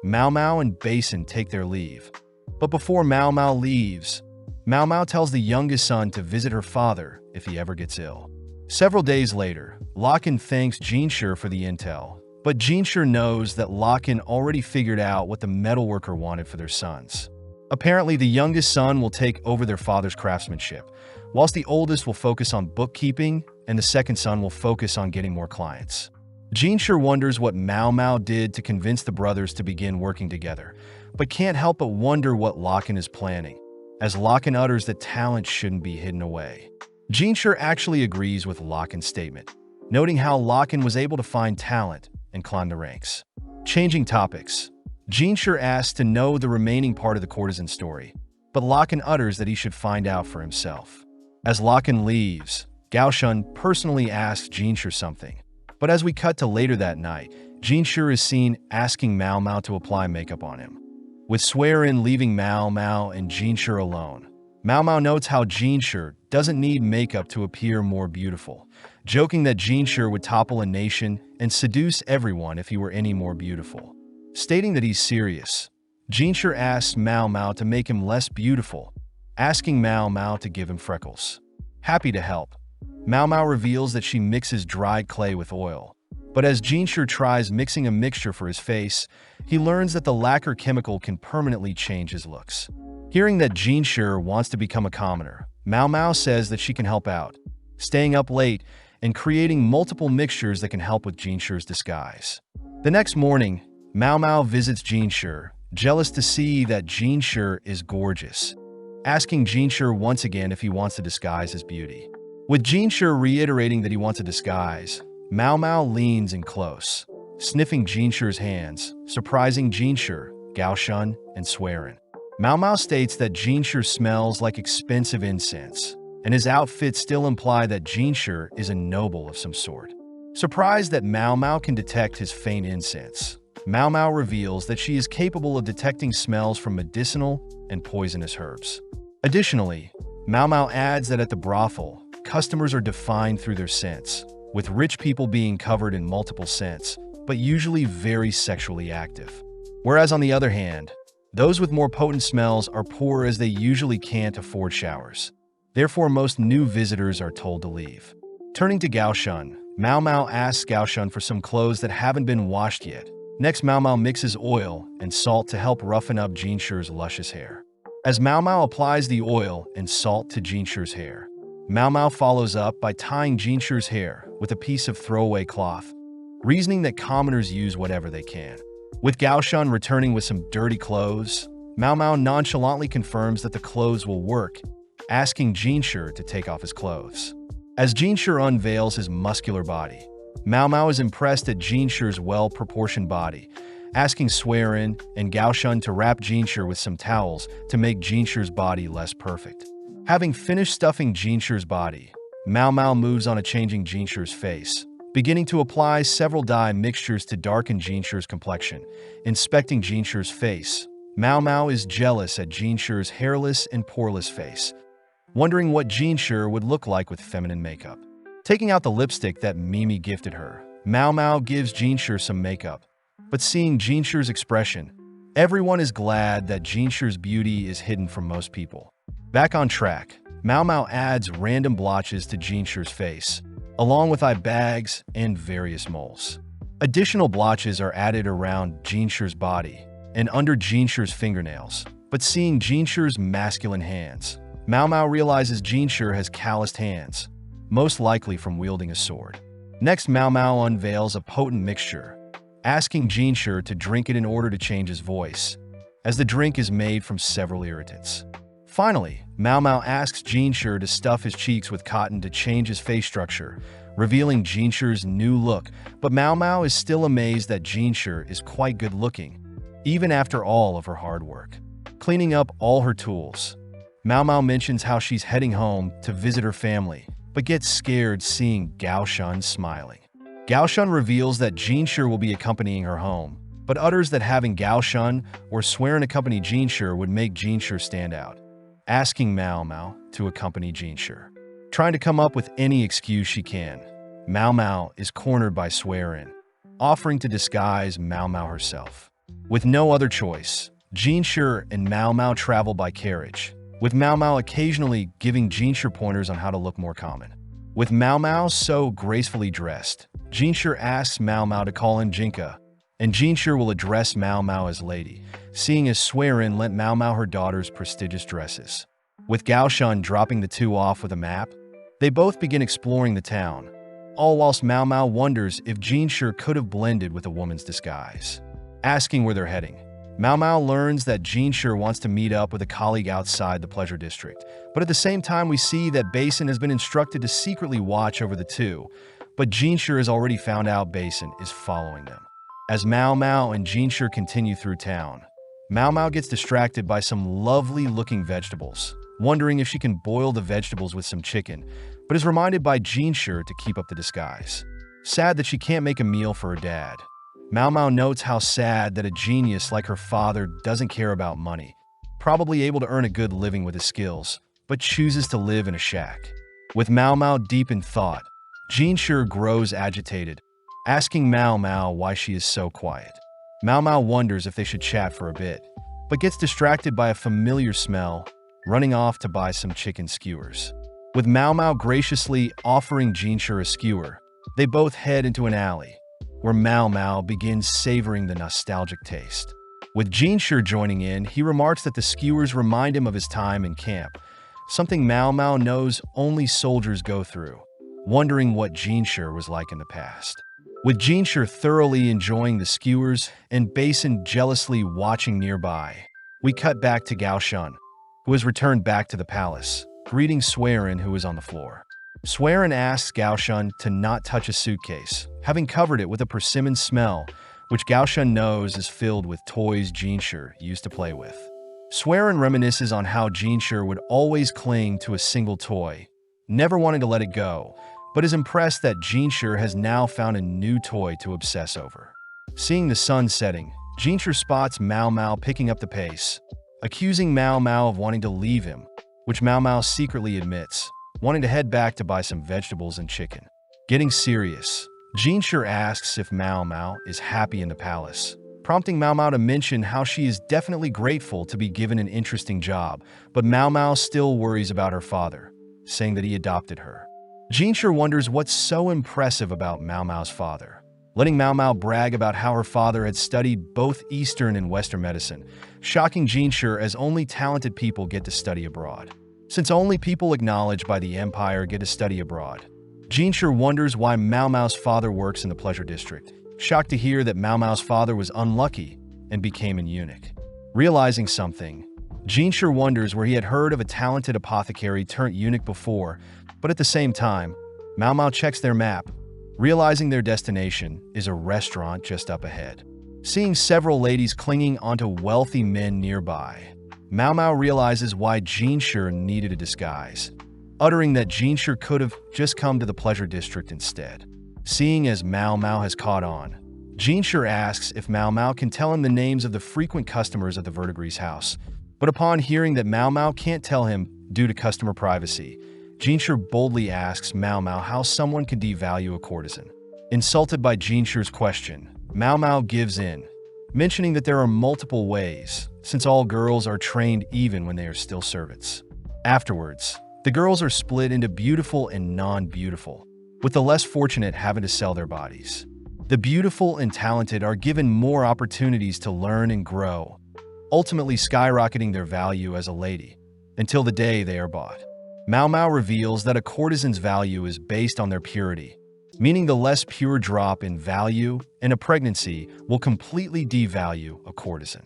Mao Mao and Basin take their leave. But before Mao Mao leaves, Mao Mao tells the youngest son to visit her father if he ever gets ill. Several days later, Locken thanks Jinshi for the intel, but Jinshi knows that Locken already figured out what the metalworker wanted for their sons. Apparently, the youngest son will take over their father's craftsmanship, whilst the oldest will focus on bookkeeping and the second son will focus on getting more clients. Jinshi wonders what Mao Mao did to convince the brothers to begin working together, but can't help but wonder what Locken is planning, as Locken utters that talent shouldn't be hidden away. Jinshi actually agrees with Locken's statement, noting how Locken was able to find talent and climb the ranks. Changing topics, Jinshi asks to know the remaining part of the courtesan story, but Locken utters that he should find out for himself. As Locken leaves, Gaoshun personally asks Jinshi something, but as we cut to later that night, Jinshi is seen asking Mao Mao to apply makeup on him. With Swearin leaving Mao Mao and Jinshi alone, Mao Mao notes how Jinshi doesn't need makeup to appear more beautiful, joking that Jinshi would topple a nation and seduce everyone if he were any more beautiful. Stating that he's serious, Jinshi asks Mao Mao to make him less beautiful, asking Mao Mao to give him freckles. Happy to help, Mao Mao reveals that she mixes dried clay with oil. But as Jinshi tries mixing a mixture for his face, he learns that the lacquer chemical can permanently change his looks. Hearing that Jinshi wants to become a commoner, Mao Mao says that she can help out, staying up late and creating multiple mixtures that can help with Jinshi's disguise. The next morning, Mao Mao visits Jinshi, jealous to see that Jinshi is gorgeous, asking Jinshi once again if he wants to disguise his beauty. With Jinshi reiterating that he wants a disguise, Mao Mao leans in close, sniffing Jinshi's hands, surprising Jinshi, Gaoshun, and Swearin. Mao Mao states that Jinshi smells like expensive incense, and his outfit still imply that Jinshi is a noble of some sort. Surprised that Mao Mao can detect his faint incense, Mao Mao reveals that she is capable of detecting smells from medicinal and poisonous herbs. Additionally, Mao Mao adds that at the brothel, customers are defined through their scents, with rich people being covered in multiple scents, but usually very sexually active. Whereas on the other hand, those with more potent smells are poor as they usually can't afford showers. Therefore, most new visitors are told to leave. Turning to Gaoshun, Mao Mao asks Gaoshun for some clothes that haven't been washed yet. Next, Mao Mao mixes oil and salt to help roughen up Jinshi's luscious hair. As Mao Mao applies the oil and salt to Jinshi's hair, Mao Mao follows up by tying Jinshi's hair with a piece of throwaway cloth, reasoning that commoners use whatever they can. With Gaoshun returning with some dirty clothes, Mao Mao nonchalantly confirms that the clothes will work, asking Jinshi to take off his clothes. As Jinshi unveils his muscular body, Mao Mao is impressed at Jinshi's well-proportioned body, asking Swearin and Gaoshun to wrap Jinshi with some towels to make Jinshi's body less perfect. Having finished stuffing Jinshi's body, Mao Mao moves on to changing Jinshi's face, beginning to apply several dye mixtures to darken Jinshi's complexion. Inspecting Jinshi's face, Mao Mao is jealous at Jinshi's hairless and poreless face, wondering what Jinshi would look like with feminine makeup. Taking out the lipstick that Mimi gifted her, Mao Mao gives Jinshi some makeup, but seeing Jinshi's expression, everyone is glad that Jinshi's beauty is hidden from most people. Back on track, Mao Mao adds random blotches to Jinshi's face, along with eye bags and various moles. Additional blotches are added around Jinshi's body and under Jinshi's fingernails, but seeing Jinshi's masculine hands, Mao Mao realizes Jinshi has calloused hands, most likely from wielding a sword. Next, Mao Mao unveils a potent mixture, asking Jinshi to drink it in order to change his voice, as the drink is made from several irritants. Finally, Mao Mao asks Jinshi to stuff his cheeks with cotton to change his face structure, revealing Jinshi's new look, but Mao Mao is still amazed that Jinshi is quite good-looking, even after all of her hard work. Cleaning up all her tools, Mao Mao mentions how she's heading home to visit her family, but gets scared seeing Gao Shun smiling. Gao Shun reveals that Jinshi will be accompanying her home, but utters that having Gao Shun or Swearin accompany Jinshi would make Jinshi stand out, asking Mao Mao to accompany Jinshi. Trying to come up with any excuse she can, Mao Mao is cornered by Swearin, offering to disguise Mao Mao herself. With no other choice, Jinshi and Mao Mao travel by carriage, with Mao Mao occasionally giving Jinshi pointers on how to look more common. With Mao Mao so gracefully dressed, Jinshi asks Mao Mao to call him Jinka, and Jinshi will address Mao Mao as lady, seeing as Swearin lent Mao Mao her daughter's prestigious dresses. With Gao Shun dropping the two off with a map, they both begin exploring the town, all whilst Mao Mao wonders if Jinshi could have blended with a woman's disguise. Asking where they're heading, Mao Mao learns that Jinshi wants to meet up with a colleague outside the pleasure district, but at the same time we see that Basin has been instructed to secretly watch over the two, but Jinshi has already found out Basin is following them. As Mao Mao and Jinshi continue through town, Mao Mao gets distracted by some lovely-looking vegetables, wondering if she can boil the vegetables with some chicken, but is reminded by Jinshi to keep up the disguise. Sad that she can't make a meal for her dad, Mao Mao notes how sad that a genius like her father doesn't care about money, probably able to earn a good living with his skills, but chooses to live in a shack. With Mao Mao deep in thought, Jinshi grows agitated, asking Mao Mao why she is so quiet. Mao Mao wonders if they should chat for a bit, but gets distracted by a familiar smell, running off to buy some chicken skewers. With Mao Mao graciously offering Jinshi a skewer, they both head into an alley, where Mao Mao begins savoring the nostalgic taste. With Jinshi joining in, he remarks that the skewers remind him of his time in camp, something Mao Mao knows only soldiers go through, wondering what Jinshi was like in the past. With Jinshi thoroughly enjoying the skewers and Basin jealously watching nearby, we cut back to Gao Shun, who has returned back to the palace, greeting Swearin, who is on the floor. Swearin asks Gao Shun to not touch a suitcase, having covered it with a persimmon smell, which Gao Shun knows is filled with toys Jinshi used to play with. Swearin reminisces on how Jinshi would always cling to a single toy, never wanting to let it go, but is impressed that Jinshi has now found a new toy to obsess over. Seeing the sun setting, Jinshi spots Mao Mao picking up the pace, accusing Mao Mao of wanting to leave him, which Mao Mao secretly admits, wanting to head back to buy some vegetables and chicken. Getting serious, Jinshi asks if Mao Mao is happy in the palace, prompting Mao Mao to mention how she is definitely grateful to be given an interesting job, but Mao Mao still worries about her father, saying that he adopted her. Jinshi wonders what's so impressive about Mao Mao's father, letting Mao Mao brag about how her father had studied both Eastern and Western medicine, shocking Jinshi as only talented people get to study abroad. Since only people acknowledged by the empire get to study abroad, Jinshi wonders why Mao Mao's father works in the pleasure district, shocked to hear that Mao Mao's father was unlucky and became an eunuch. Realizing something, Jinshi wonders where he had heard of a talented apothecary turned eunuch before, but at the same time, Mao Mao checks their map, realizing their destination is a restaurant just up ahead. Seeing several ladies clinging onto wealthy men nearby, Mao Mao realizes why Jinshi needed a disguise, uttering that Jinshi could have just come to the pleasure district instead. Seeing as Mao Mao has caught on, Jinshi asks if Mao Mao can tell him the names of the frequent customers at the VIDZ's house, but upon hearing that Mao Mao can't tell him due to customer privacy, Jinshi boldly asks Mao Mao how someone could devalue a courtesan. Insulted by Jinshi's question, Mao Mao gives in, mentioning that there are multiple ways, since all girls are trained even when they are still servants. Afterwards, the girls are split into beautiful and non-beautiful, with the less fortunate having to sell their bodies. The beautiful and talented are given more opportunities to learn and grow, ultimately skyrocketing their value as a lady, until the day they are bought. Mao Mao reveals that a courtesan's value is based on their purity, meaning the less pure drop in value in a pregnancy will completely devalue a courtesan.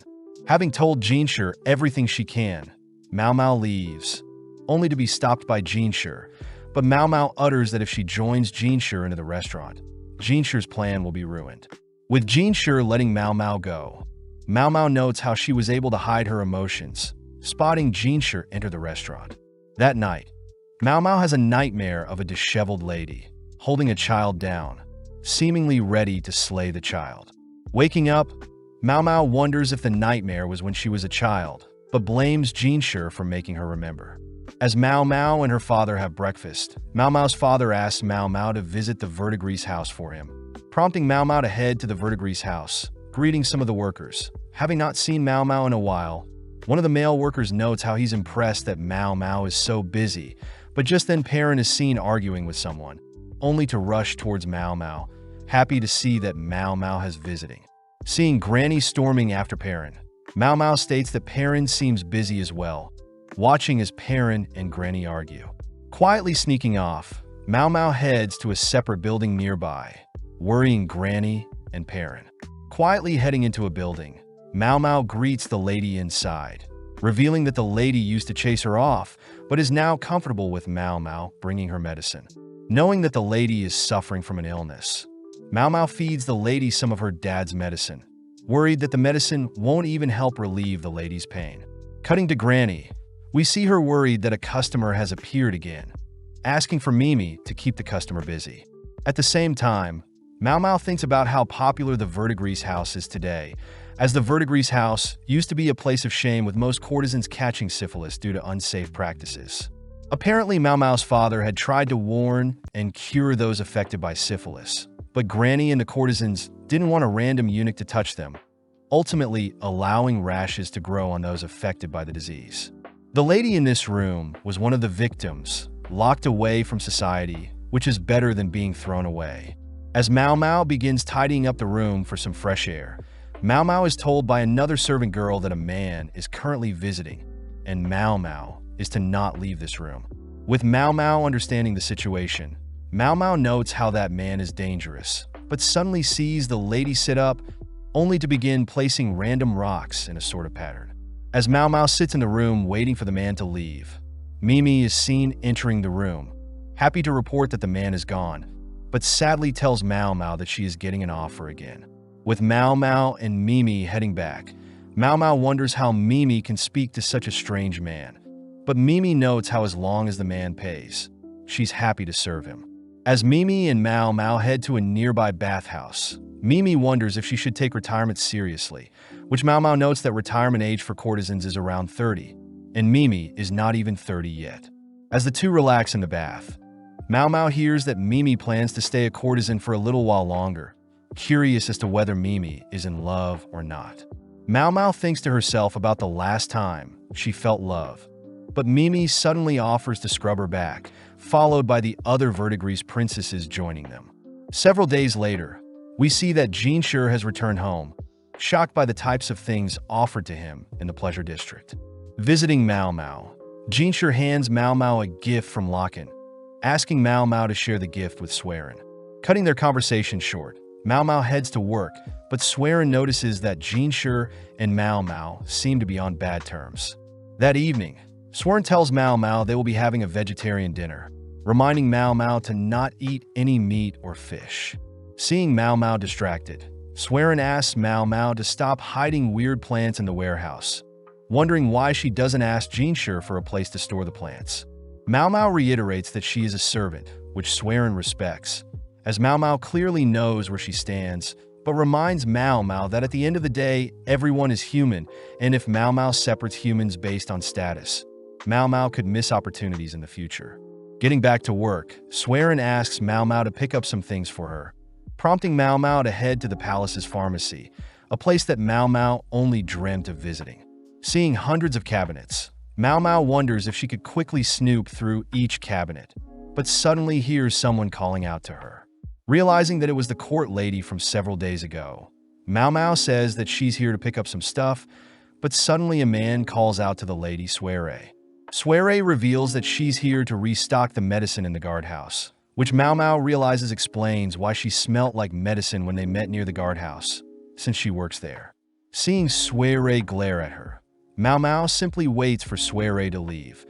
Having told Jinshi everything she can, Mao Mao leaves, only to be stopped by Jinshi, but Mao Mao utters that if she joins Jinshi into the restaurant, Jinshi's plan will be ruined. With Jinshi letting Mao Mao go, Mao Mao notes how she was able to hide her emotions, spotting Jinshi enter the restaurant. That night, Mao Mao has a nightmare of a disheveled lady, holding a child down, seemingly ready to slay the child. Waking up, Mao Mao wonders if the nightmare was when she was a child, but blames Jinshi for making her remember. As Mao Mao and her father have breakfast, Mao Mao's father asks Mao Mao to visit the VIDZ house for him, prompting Mao Mao to head to the VIDZ house, greeting some of the workers. Having not seen Mao Mao in a while, one of the male workers notes how he's impressed that Mao Mao is so busy, but just then Perrin is seen arguing with someone, only to rush towards Mao Mao, happy to see that Mao Mao has visiting. Seeing Granny storming after Perrin, Mao Mao states that Perrin seems busy as well, watching as Perrin and Granny argue. Quietly sneaking off, Mao Mao heads to a separate building nearby, worrying Granny and Perrin. Quietly heading into a building, Mao Mao greets the lady inside, revealing that the lady used to chase her off, but is now comfortable with Mao Mao bringing her medicine. Knowing that the lady is suffering from an illness, Mao Mao feeds the lady some of her dad's medicine, worried that the medicine won't even help relieve the lady's pain. Cutting to Granny, we see her worried that a customer has appeared again, asking for Mimi to keep the customer busy. At the same time, Mao Mao thinks about how popular the VIDZ house is today, as the VIDZ house used to be a place of shame with most courtesans catching syphilis due to unsafe practices. Apparently, Mao Mao's father had tried to warn and cure those affected by syphilis, but Granny and the courtesans didn't want a random eunuch to touch them, ultimately allowing rashes to grow on those affected by the disease. The lady in this room was one of the victims, locked away from society, which is better than being thrown away. As Mao Mao begins tidying up the room for some fresh air, Mao Mao is told by another servant girl that a man is currently visiting, and Mao Mao is to not leave this room. With Mao Mao understanding the situation, Mao Mao notes how that man is dangerous, but suddenly sees the lady sit up, only to begin placing random rocks in a sort of pattern. As Mao Mao sits in the room waiting for the man to leave, Mimi is seen entering the room, happy to report that the man is gone, but sadly tells Mao Mao that she is getting an offer again. With Mao Mao and Mimi heading back, Mao Mao wonders how Mimi can speak to such a strange man. But Mimi notes how as long as the man pays, she's happy to serve him. As Mimi and Mao Mao head to a nearby bathhouse, Mimi wonders if she should take retirement seriously, which Mao Mao notes that retirement age for courtesans is around 30, and Mimi is not even 30 yet. As the two relax in the bath, Mao Mao hears that Mimi plans to stay a courtesan for a little while longer, curious as to whether Mimi is in love or not. Mao Mao thinks to herself about the last time she felt love, but Mimi suddenly offers to scrub her back, followed by the other VIDZ princesses joining them. Several days later, we see that Jinshi has returned home, shocked by the types of things offered to him in the pleasure district. Visiting Mao Mao, Jinshi hands Mao Mao a gift from Locken, asking Mao Mao to share the gift with Swerin. Cutting their conversation short, Mao Mao heads to work, but Swerin notices that Jinshi and Mao Mao seem to be on bad terms. That evening, Swerin tells Mao Mao they will be having a vegetarian dinner, reminding Mao Mao to not eat any meat or fish. Seeing Mao Mao distracted, Swerin asks Mao Mao to stop hiding weird plants in the warehouse, wondering why she doesn't ask Jinshi for a place to store the plants. Mao Mao reiterates that she is a servant, which Swerin respects, as Mao Mao clearly knows where she stands, but reminds Mao Mao that at the end of the day, everyone is human, and if Mao Mao separates humans based on status, Mao Mao could miss opportunities in the future. Getting back to work, Swerin asks Mao Mao to pick up some things for her, prompting Mao Mao to head to the palace's pharmacy, a place that Mao Mao only dreamt of visiting. Seeing hundreds of cabinets, Mao Mao wonders if she could quickly snoop through each cabinet, but suddenly hears someone calling out to her. Realizing that it was the court lady from several days ago, Mao Mao says that she's here to pick up some stuff, but suddenly a man calls out to the lady Swerin. Swerin reveals that she's here to restock the medicine in the guardhouse, which Mao Mao realizes explains why she smelt like medicine when they met near the guardhouse, since she works there. Seeing Swerin glare at her, Mao Mao simply waits for Swerin to leave,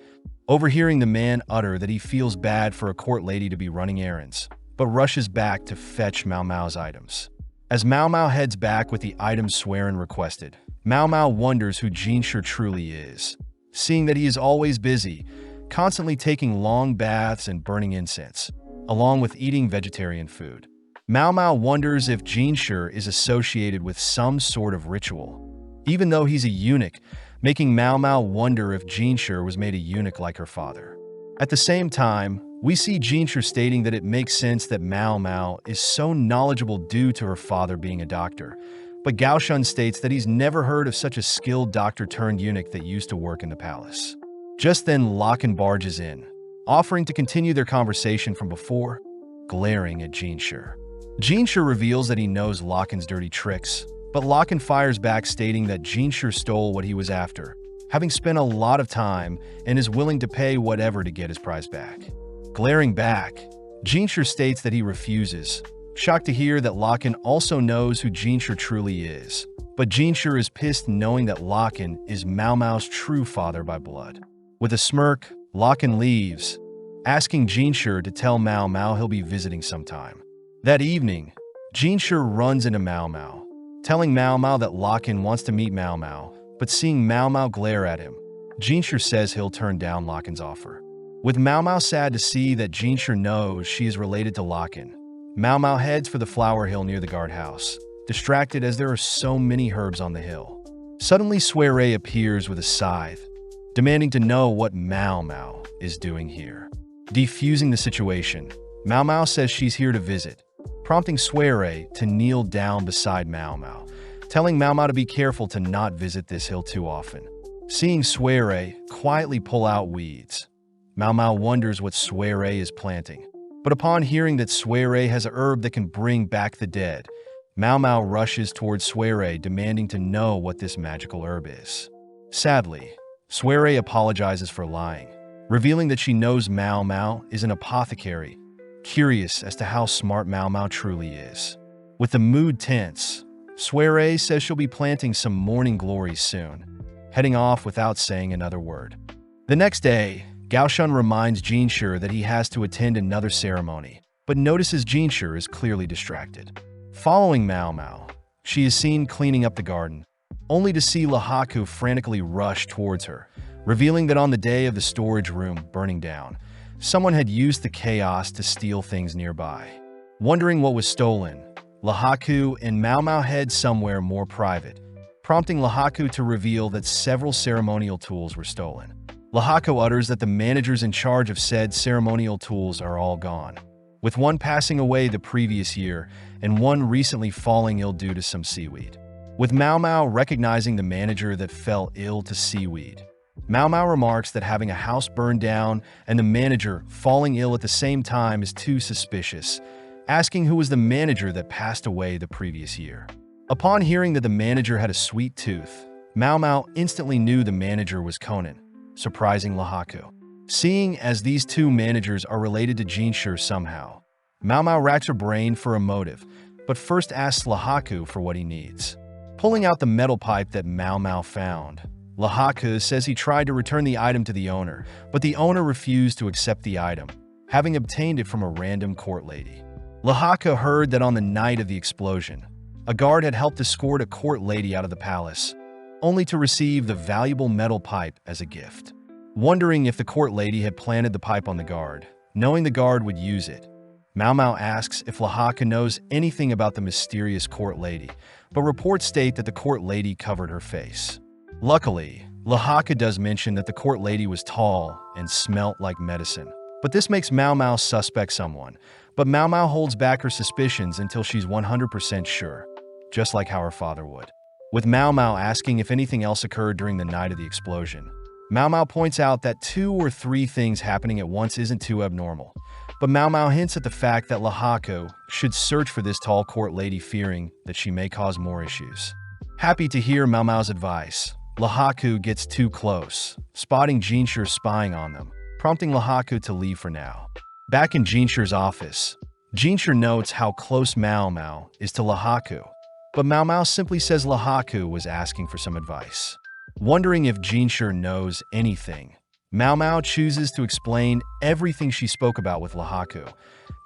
overhearing the man utter that he feels bad for a court lady to be running errands, but rushes back to fetch Mao Mao's items. As Mao Mao heads back with the items Swerin requested, Mao Mao wonders who Jinshi truly is. seeing that he is always busy, constantly taking long baths and burning incense, along with eating vegetarian food. Mao Mao wonders if Jinshi is associated with some sort of ritual, even though he's a eunuch, making Mao Mao wonder if Jinshi was made a eunuch like her father. At the same time, we see Jinshi stating that it makes sense that Mao Mao is so knowledgeable due to her father being a doctor, but Gaoshun states that he's never heard of such a skilled doctor-turned-eunuch that used to work in the palace. Just then, Locken barges in, offering to continue their conversation from before, glaring at Jinshi. Jinshi reveals that he knows Locken's dirty tricks, but Locken fires back stating that Jinshi stole what he was after, having spent a lot of time and is willing to pay whatever to get his prize back. Glaring back, Jinshi states that he refuses, shocked to hear that Locken also knows who Jinshi truly is. But Jinshi is pissed knowing that Locken is Mao Mao's true father by blood. With a smirk, Locken leaves, asking Jinshi to tell Mao Mao he'll be visiting sometime. That evening, Jinshi runs into Mao Mao, telling Mao Mao that Locken wants to meet Mao Mao, but seeing Mao Mao glare at him, Jinshi says he'll turn down Locken's offer. With Mao Mao sad to see that Jinshi knows she is related to Locken, Mao Mao heads for the flower hill near the guardhouse, distracted as there are so many herbs on the hill. Suddenly, Soiree appears with a scythe, demanding to know what Mao Mao is doing here. Defusing the situation, Mao Mao says she's here to visit, prompting Soiree to kneel down beside Mao Mao, telling Mao Mao to be careful to not visit this hill too often. Seeing Soiree quietly pull out weeds, Mao Mao wonders what Soiree is planting. But upon hearing that Soiree has a herb that can bring back the dead, Mao Mao rushes towards Soiree, demanding to know what this magical herb is. Sadly, Soiree apologizes for lying, revealing that she knows Mao Mao is an apothecary, curious as to how smart Mao Mao truly is. With the mood tense, Soiree says she'll be planting some morning glories soon, heading off without saying another word. The next day, Gaoshun reminds Jinshi that he has to attend another ceremony, but notices Jinshi is clearly distracted. Following Mao Mao, she is seen cleaning up the garden, only to see Lahaku frantically rush towards her, revealing that on the day of the storage room burning down, someone had used the chaos to steal things nearby. Wondering what was stolen, Lahaku and Mao Mao head somewhere more private, prompting Lahaku to reveal that several ceremonial tools were stolen. Lahaku utters that the managers in charge of said ceremonial tools are all gone, with one passing away the previous year and one recently falling ill due to some seaweed. With Mao Mao recognizing the manager that fell ill to seaweed, Mao Mao remarks that having a house burned down and the manager falling ill at the same time is too suspicious, asking who was the manager that passed away the previous year. Upon hearing that the manager had a sweet tooth, Mao Mao instantly knew the manager was Conan, surprising Lahaku. Seeing as these two managers are related to Jinshi somehow, Mao Mao racks her brain for a motive, but first asks Lahaku for what he needs. Pulling out the metal pipe that Mao Mao found, Lahaku says he tried to return the item to the owner, but the owner refused to accept the item, having obtained it from a random court lady. Lahaku heard that on the night of the explosion, a guard had helped escort a court lady out of the palace, only to receive the valuable metal pipe as a gift. Wondering if the court lady had planted the pipe on the guard, knowing the guard would use it, Mao Mao asks if Lahaku knows anything about the mysterious court lady, but reports state that the court lady covered her face. Luckily, Lahaku does mention that the court lady was tall and smelt like medicine, but this makes Mao Mao suspect someone, but Mao Mao holds back her suspicions until she's 100% sure, just like how her father would. With Mao Mao asking if anything else occurred during the night of the explosion, Mao Mao points out that 2 or 3 things happening at once isn't too abnormal, but Mao Mao hints at the fact that Lahaku should search for this tall court lady, fearing that she may cause more issues. Happy to hear Mao Mao's advice, Lahaku gets too close, spotting Jinshi spying on them, prompting Lahaku to leave for now. Back in Jinshi's office, Jinshi notes how close Mao Mao is to Lahaku, but Mao Mao simply says Lahaku was asking for some advice. Wondering if Jinshi knows anything, Mao Mao chooses to explain everything she spoke about with Lahaku,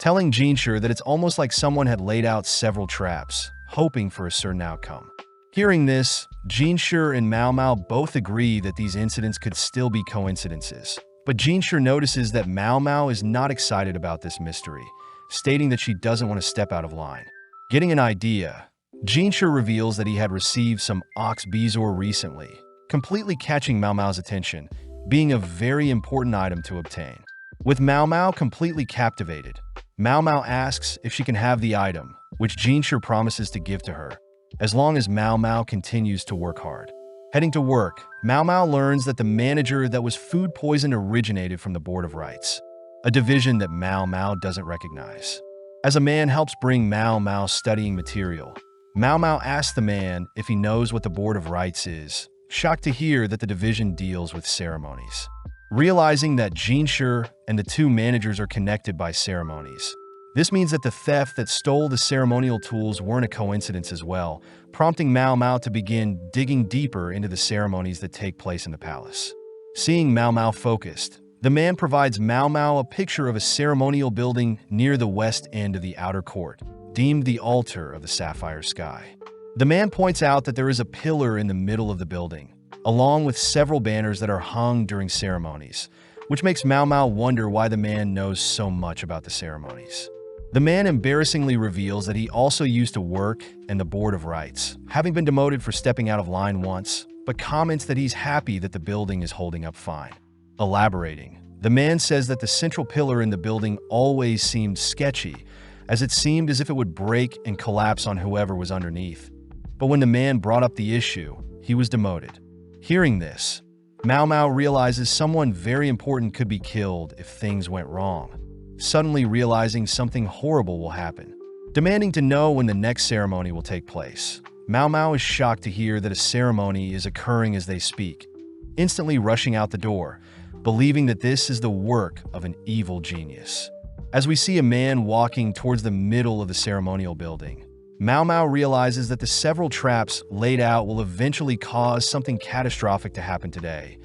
telling Jinshi that it's almost like someone had laid out several traps, hoping for a certain outcome. Hearing this, Jinshi and Mao Mao both agree that these incidents could still be coincidences. But Jinshi notices that Mao Mao is not excited about this mystery, stating that she doesn't want to step out of line. Getting an idea, Jinshi reveals that he had received some ox bezoar recently, completely catching Mao Mao's attention, being a very important item to obtain. With Mao Mao completely captivated, Mao Mao asks if she can have the item, which Jinshi promises to give to her, as long as Mao Mao continues to work hard. Heading to work, Mao Mao learns that the manager that was food poisoned originated from the Board of Rights, a division that Mao Mao doesn't recognize. As a man helps bring Mao Mao studying material, Mao Mao asks the man if he knows what the Board of Rights is, shocked to hear that the division deals with ceremonies. Realizing that Jinshi and the two managers are connected by ceremonies, this means that the theft that stole the ceremonial tools weren't a coincidence as well, prompting Mao Mao to begin digging deeper into the ceremonies that take place in the palace. Seeing Mao Mao focused, the man provides Mao Mao a picture of a ceremonial building near the west end of the outer court, deemed the altar of the sapphire sky. The man points out that there is a pillar in the middle of the building, along with several banners that are hung during ceremonies, which makes Mao Mao wonder why the man knows so much about the ceremonies. The man embarrassingly reveals that he also used to work in the Board of Rights, having been demoted for stepping out of line once, but comments that he's happy that the building is holding up fine. Elaborating, the man says that the central pillar in the building always seemed sketchy, as it seemed as if it would break and collapse on whoever was underneath. But when the man brought up the issue, he was demoted. Hearing this, Mao Mao realizes someone very important could be killed if things went wrong, suddenly realizing something horrible will happen. Demanding to know when the next ceremony will take place, Mao Mao is shocked to hear that a ceremony is occurring as they speak, instantly rushing out the door, believing that this is the work of an evil genius. As we see a man walking towards the middle of the ceremonial building, Mao Mao realizes that the several traps laid out will eventually cause something catastrophic to happen today,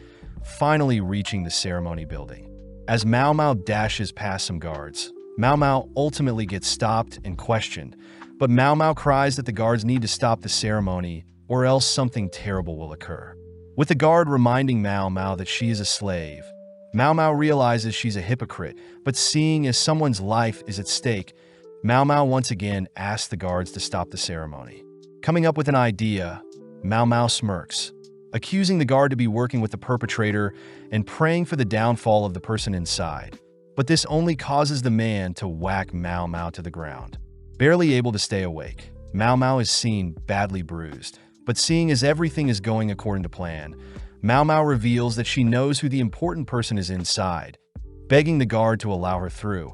finally reaching the ceremony building. As Mao Mao dashes past some guards, Mao Mao ultimately gets stopped and questioned, but Mao Mao cries that the guards need to stop the ceremony or else something terrible will occur. With the guard reminding Mao Mao that she is a slave, Mao Mao realizes she's a hypocrite, but seeing as someone's life is at stake, Mao Mao once again asks the guards to stop the ceremony. Coming up with an idea, Mao Mao smirks, accusing the guard to be working with the perpetrator and praying for the downfall of the person inside. But this only causes the man to whack Mao Mao to the ground. Barely able to stay awake, Mao Mao is seen badly bruised. But seeing as everything is going according to plan, Mao Mao reveals that she knows who the important person is inside, begging the guard to allow her through,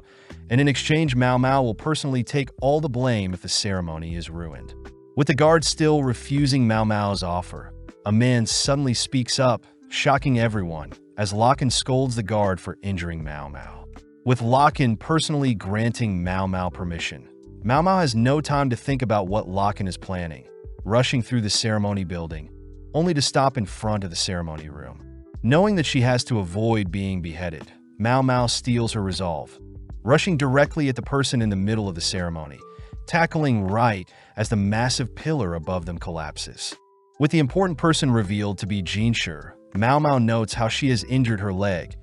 and in exchange Mao Mao will personally take all the blame if the ceremony is ruined. With the guard still refusing Mao Mao's offer, a man suddenly speaks up, shocking everyone, as Locken scolds the guard for injuring Mao Mao. With Locken personally granting Mao Mao permission, Mao Mao has no time to think about what Locken is planning, rushing through the ceremony building, only to stop in front of the ceremony room. Knowing that she has to avoid being beheaded, Mao Mao steals her resolve, rushing directly at the person in the middle of the ceremony, tackling right as the massive pillar above them collapses. With the important person revealed to be Jinshi, Mao Mao notes how she has injured her leg,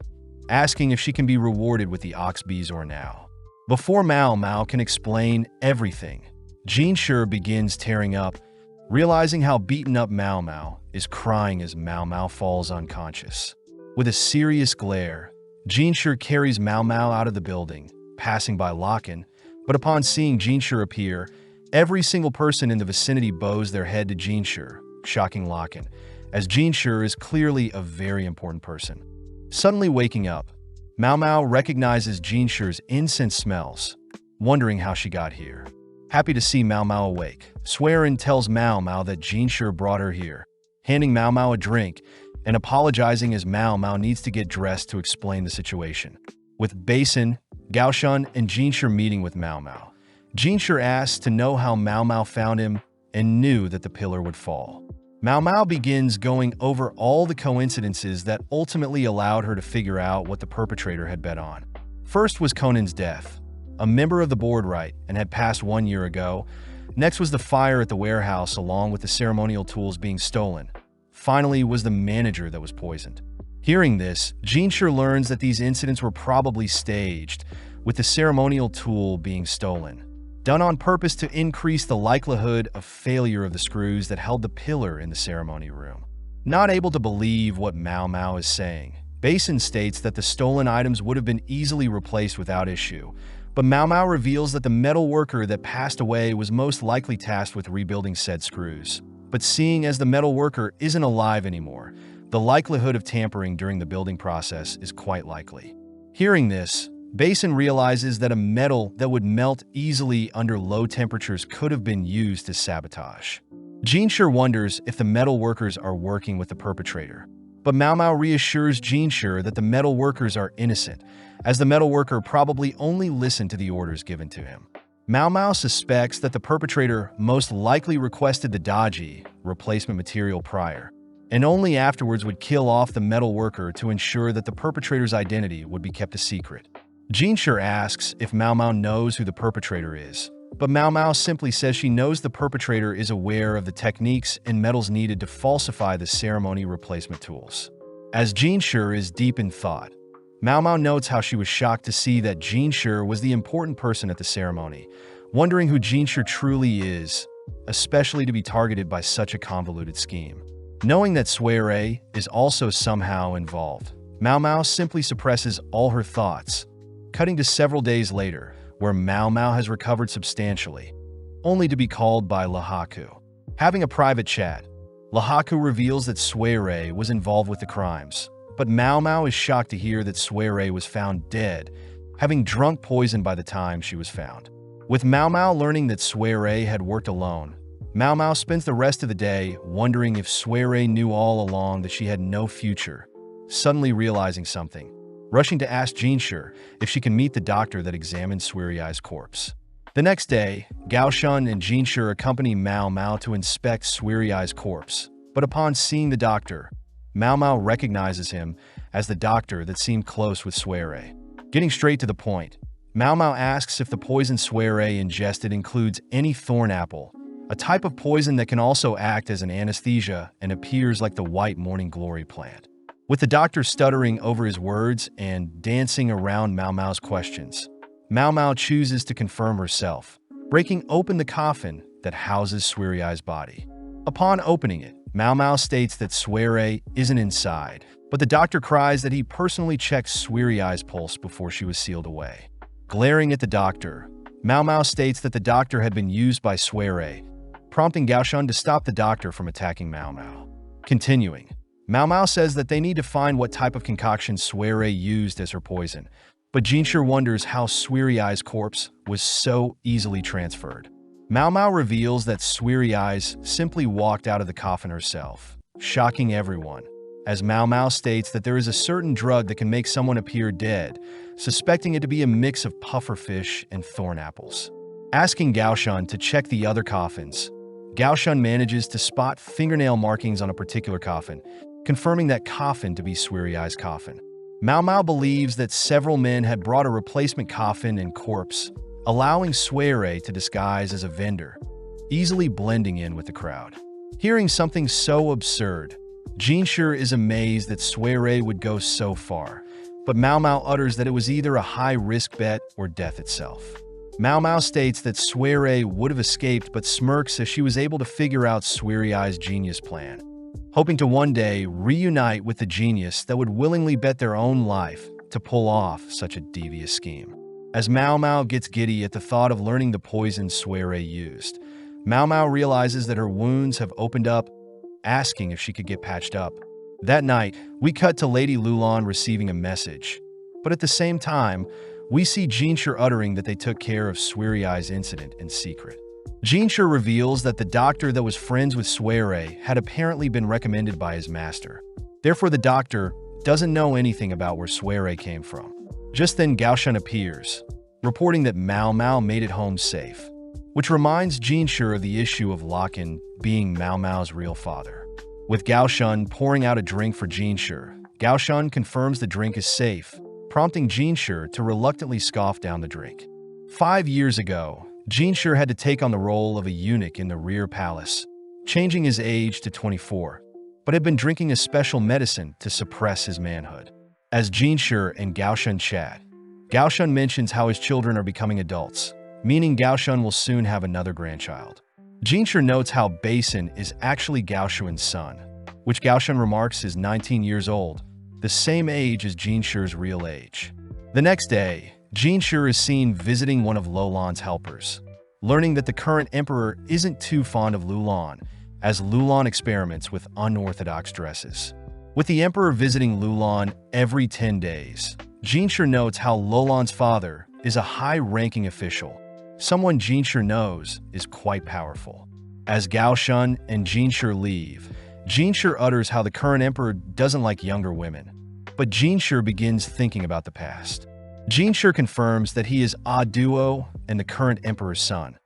asking if she can be rewarded with the ox bezoar now. Before Mao Mao can explain everything, Jinshi begins tearing up, realizing how beaten up Mao Mao is, crying as Mao Mao falls unconscious. With a serious glare, Jinshi carries Mao Mao out of the building, passing by Locken, but upon seeing Jinshi appear, every single person in the vicinity bows their head to Jinshi, shocking Locken, as Jinshi is clearly a very important person. Suddenly waking up, Mao Mao recognizes Jinshi's incense smells, wondering how she got here. Happy to see Mao Mao awake, Swearin tells Mao Mao that Jinshi brought her here, handing Mao Mao a drink and apologizing as Mao Mao needs to get dressed to explain the situation. With Basin, Gaoshun, and Jinshi meeting with Mao Mao, Jinshi asks to know how Mao Mao found him and knew that the pillar would fall. Mao Mao begins going over all the coincidences that ultimately allowed her to figure out what the perpetrator had bet on. First was Conan's death, a member of the board right and had passed 1 year ago, Next was the fire at the warehouse along with the ceremonial tools being stolen. Finally was the manager that was poisoned. Hearing this, Jinshur learns that these incidents were probably staged, with the ceremonial tool being stolen, done on purpose to increase the likelihood of failure of the screws that held the pillar in the ceremony room. Not able to believe what Mao Mao is saying, Basin states that the stolen items would have been easily replaced without issue, but Mao Mao reveals that the metal worker that passed away was most likely tasked with rebuilding said screws. But seeing as the metal worker isn't alive anymore, the likelihood of tampering during the building process is quite likely. Hearing this, Basin realizes that a metal that would melt easily under low temperatures could have been used as sabotage. Jinshur wonders if the metal workers are working with the perpetrator, but Mao Mao reassures Jinshur that the metal workers are innocent, as the metal worker probably only listened to the orders given to him. Mao Mao suspects that the perpetrator most likely requested the dodgy replacement material prior, and only afterwards would kill off the metal worker to ensure that the perpetrator's identity would be kept a secret. Jinshur asks if Mao Mao knows who the perpetrator is, but Mao Mao simply says she knows the perpetrator is aware of the techniques and metals needed to falsify the ceremony replacement tools. As Jinshur is deep in thought, Mao Mao notes how she was shocked to see that Jinshur was the important person at the ceremony, wondering who Jinshur truly is, especially to be targeted by such a convoluted scheme. Knowing that Suere is also somehow involved, Mao Mao simply suppresses all her thoughts, cutting to several days later, where Mao Mao has recovered substantially, only to be called by Lahaku. Having a private chat, Lahaku reveals that Suere was involved with the crimes, but Mao Mao is shocked to hear that Suere was found dead, having drunk poison by the time she was found. With Mao Mao learning that Suere had worked alone, Mao Mao spends the rest of the day wondering if Suere knew all along that she had no future, suddenly realizing something, rushing to ask Jinshur if she can meet the doctor that examined Suerai's corpse. The next day, Gaoshun and Jinshur accompany Mao Mao to inspect Suerai's corpse, but upon seeing the doctor, Mao Mao recognizes him as the doctor that seemed close with Suere. Getting straight to the point, Mao Mao asks if the poison Suere ingested includes any thorn apple, a type of poison that can also act as an anesthesia and appears like the white morning glory plant. With the doctor stuttering over his words and dancing around Mao Mao's questions, Mao Mao chooses to confirm herself, breaking open the coffin that houses Suerai's body. Upon opening it, Mao Mao states that Suere isn't inside, but the doctor cries that he personally checked Suerai's pulse before she was sealed away. Glaring at the doctor, Mao Mao states that the doctor had been used by Suere, prompting Gaoshun to stop the doctor from attacking Mao Mao. Continuing, Mao Mao says that they need to find what type of concoction Suere used as her poison, but Jinshur wonders how Suerai's corpse was so easily transferred. Mao Mao reveals that Suerai's simply walked out of the coffin herself, shocking everyone, as Mao Mao states that there is a certain drug that can make someone appear dead, suspecting it to be a mix of pufferfish and thorn apples. Asking Gaoshun to check the other coffins, Gaoshun manages to spot fingernail markings on a particular coffin, confirming that coffin to be Suerai's coffin. Mao Mao believes that several men had brought a replacement coffin and corpse, allowing Suere to disguise as a vendor, easily blending in with the crowd. Hearing something so absurd, Jinshur is amazed that Suere would go so far, but Mao Mao utters that it was either a high-risk bet or death itself. Mao Mao states that Suere would have escaped but smirks as she was able to figure out Suerai's genius plan, hoping to one day reunite with the genius that would willingly bet their own life to pull off such a devious scheme. As Mao Mao gets giddy at the thought of learning the poison Suere used, Mao Mao realizes that her wounds have opened up, asking if she could get patched up. That night, we cut to Lady Lulan receiving a message, but at the same time, we see Jinshur uttering that they took care of Suerai's incident in secret. Jinshur reveals that the doctor that was friends with Suere had apparently been recommended by his master. Therefore, the doctor doesn't know anything about where Suere came from. Just then, Gaoshun appears, reporting that Mao Mao made it home safe, which reminds Jinshur of the issue of Locken being Mao Mao's real father. With Gaoshun pouring out a drink for Jinshur, Gaoshun confirms the drink is safe, prompting Jinshur to reluctantly scoff down the drink. 5 years ago, Jinshur had to take on the role of a eunuch in the rear palace, changing his age to 24, but had been drinking a special medicine to suppress his manhood. As Jinshur and Gaoshun chat, Gaoshun mentions how his children are becoming adults, meaning Gaoshun will soon have another grandchild. Jinshur notes how Basin is actually Gaoshun's son, which Gaoshun remarks is 19 years old, the same age as Jinshur's real age. The next day, Jinshur is seen visiting one of Lulan's helpers, learning that the current emperor isn't too fond of Lulan, as Lulan experiments with unorthodox dresses. With the emperor visiting Lulan every 10 days, Jinshur notes how Lulan's father is a high-ranking official, someone Jinshur knows is quite powerful. As Gaoshun and Jinshur leave, Jinshur utters how the current emperor doesn't like younger women, but Jinshur begins thinking about the past. Jinshur confirms that he is a duo and the current emperor's son,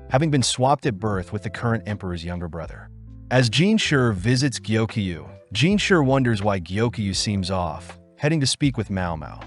having been swapped at birth with the current emperor's younger brother. As Jinshur visits Gyokyu, Jinshur wonders why Gyokyu seems off, heading to speak with Mao Mao,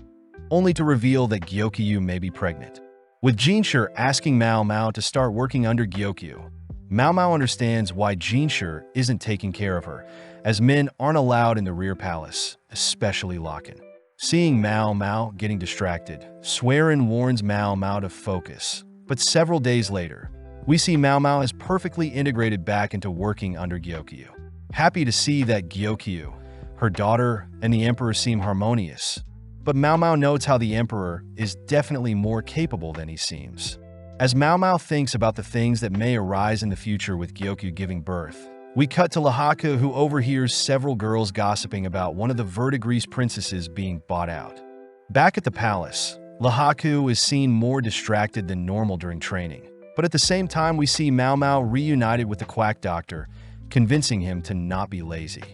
only to reveal that Gyokyu may be pregnant. With Jinshur asking Mao Mao to start working under Gyokyu, Mao Mao understands why Jinshur isn't taking care of her, as men aren't allowed in the rear palace, especially Locken. Seeing Mao Mao getting distracted, Swearin warns Mao Mao to focus, but several days later, we see Mao Mao as perfectly integrated back into working under Gyokyu. Happy to see that Gyokyu, her daughter, and the emperor seem harmonious, but Mao Mao notes how the emperor is definitely more capable than he seems. As Mao Mao thinks about the things that may arise in the future with Gyokyu giving birth, we cut to Lahaka, who overhears several girls gossiping about one of the verdigris princesses being bought out. Back at the palace, Lahaku is seen more distracted than normal during training, but at the same time we see Mao Mao reunited with the quack doctor, convincing him to not be lazy.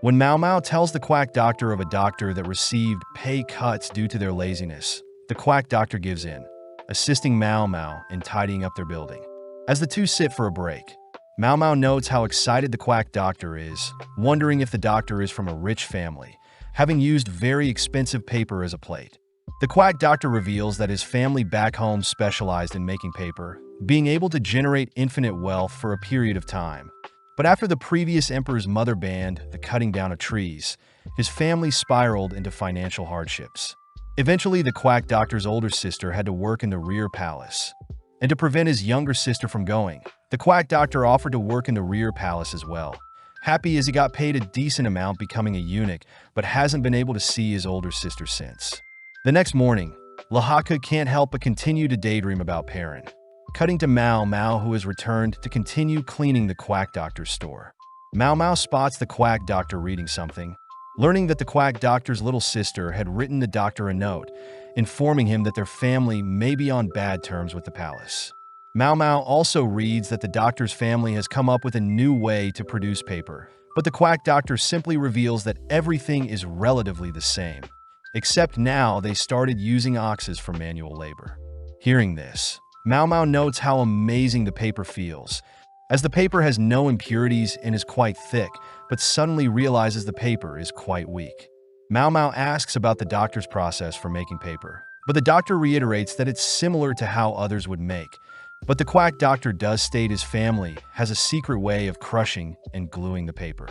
When Mao Mao tells the quack doctor of a doctor that received pay cuts due to their laziness, the quack doctor gives in, assisting Mao Mao in tidying up their building. As the two sit for a break, Mao Mao notes how excited the quack doctor is, wondering if the doctor is from a rich family, having used very expensive paper as a plate. The quack doctor reveals that his family back home specialized in making paper, being able to generate infinite wealth for a period of time. But after the previous emperor's mother banned the cutting down of trees, his family spiraled into financial hardships. Eventually, the quack doctor's older sister had to work in the rear palace. And to prevent his younger sister from going, the quack doctor offered to work in the rear palace as well. Happy as he got paid a decent amount becoming a eunuch, but hasn't been able to see his older sister since. The next morning, Lahaka can't help but continue to daydream about Perrin. Cutting to Mao Mao, who has returned to continue cleaning the quack doctor's store. Mao Mao spots the quack doctor reading something, learning that the quack doctor's little sister had written the doctor a note, informing him that their family may be on bad terms with the palace. Mao Mao also reads that the doctor's family has come up with a new way to produce paper, but the quack doctor simply reveals that everything is relatively the same, except now they started using oxes for manual labor. Hearing this, Mao Mao notes how amazing the paper feels, as the paper has no impurities and is quite thick, but suddenly realizes the paper is quite weak. Mao Mao asks about the doctor's process for making paper, but the doctor reiterates that it's similar to how others would make. But the quack doctor does state his family has a secret way of crushing and gluing the paper.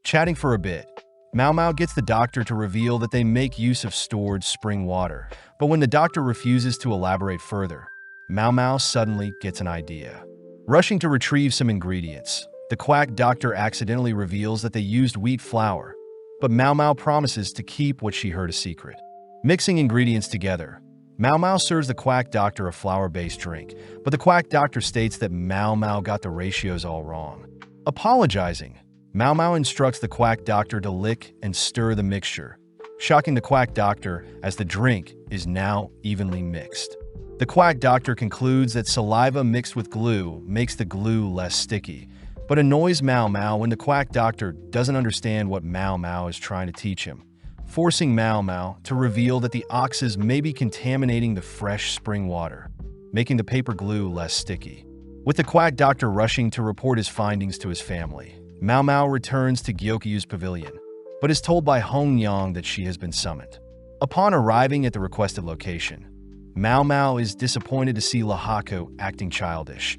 Chatting for a bit, Mao Mao gets the doctor to reveal that they make use of stored spring water, but when the doctor refuses to elaborate further, Mao Mao suddenly gets an idea. Rushing to retrieve some ingredients, the quack doctor accidentally reveals that they used wheat flour, but Mao Mao promises to keep what she heard a secret. Mixing ingredients together, Mao Mao serves the quack doctor a flour-based drink, but the quack doctor states that Mao Mao got the ratios all wrong. Apologizing, Mao Mao instructs the quack doctor to lick and stir the mixture, shocking the quack doctor as the drink is now evenly mixed. The quack doctor concludes that saliva mixed with glue makes the glue less sticky, but annoys Mao Mao when the quack doctor doesn't understand what Mao Mao is trying to teach him, forcing Mao Mao to reveal that the oxes may be contaminating the fresh spring water, making the paper glue less sticky. With the quack doctor rushing to report his findings to his family, Mao Mao returns to Gyokyu's pavilion, but is told by Hong Yang that she has been summoned. Upon arriving at the requested location, Mao Mao is disappointed to see Lahaku acting childish,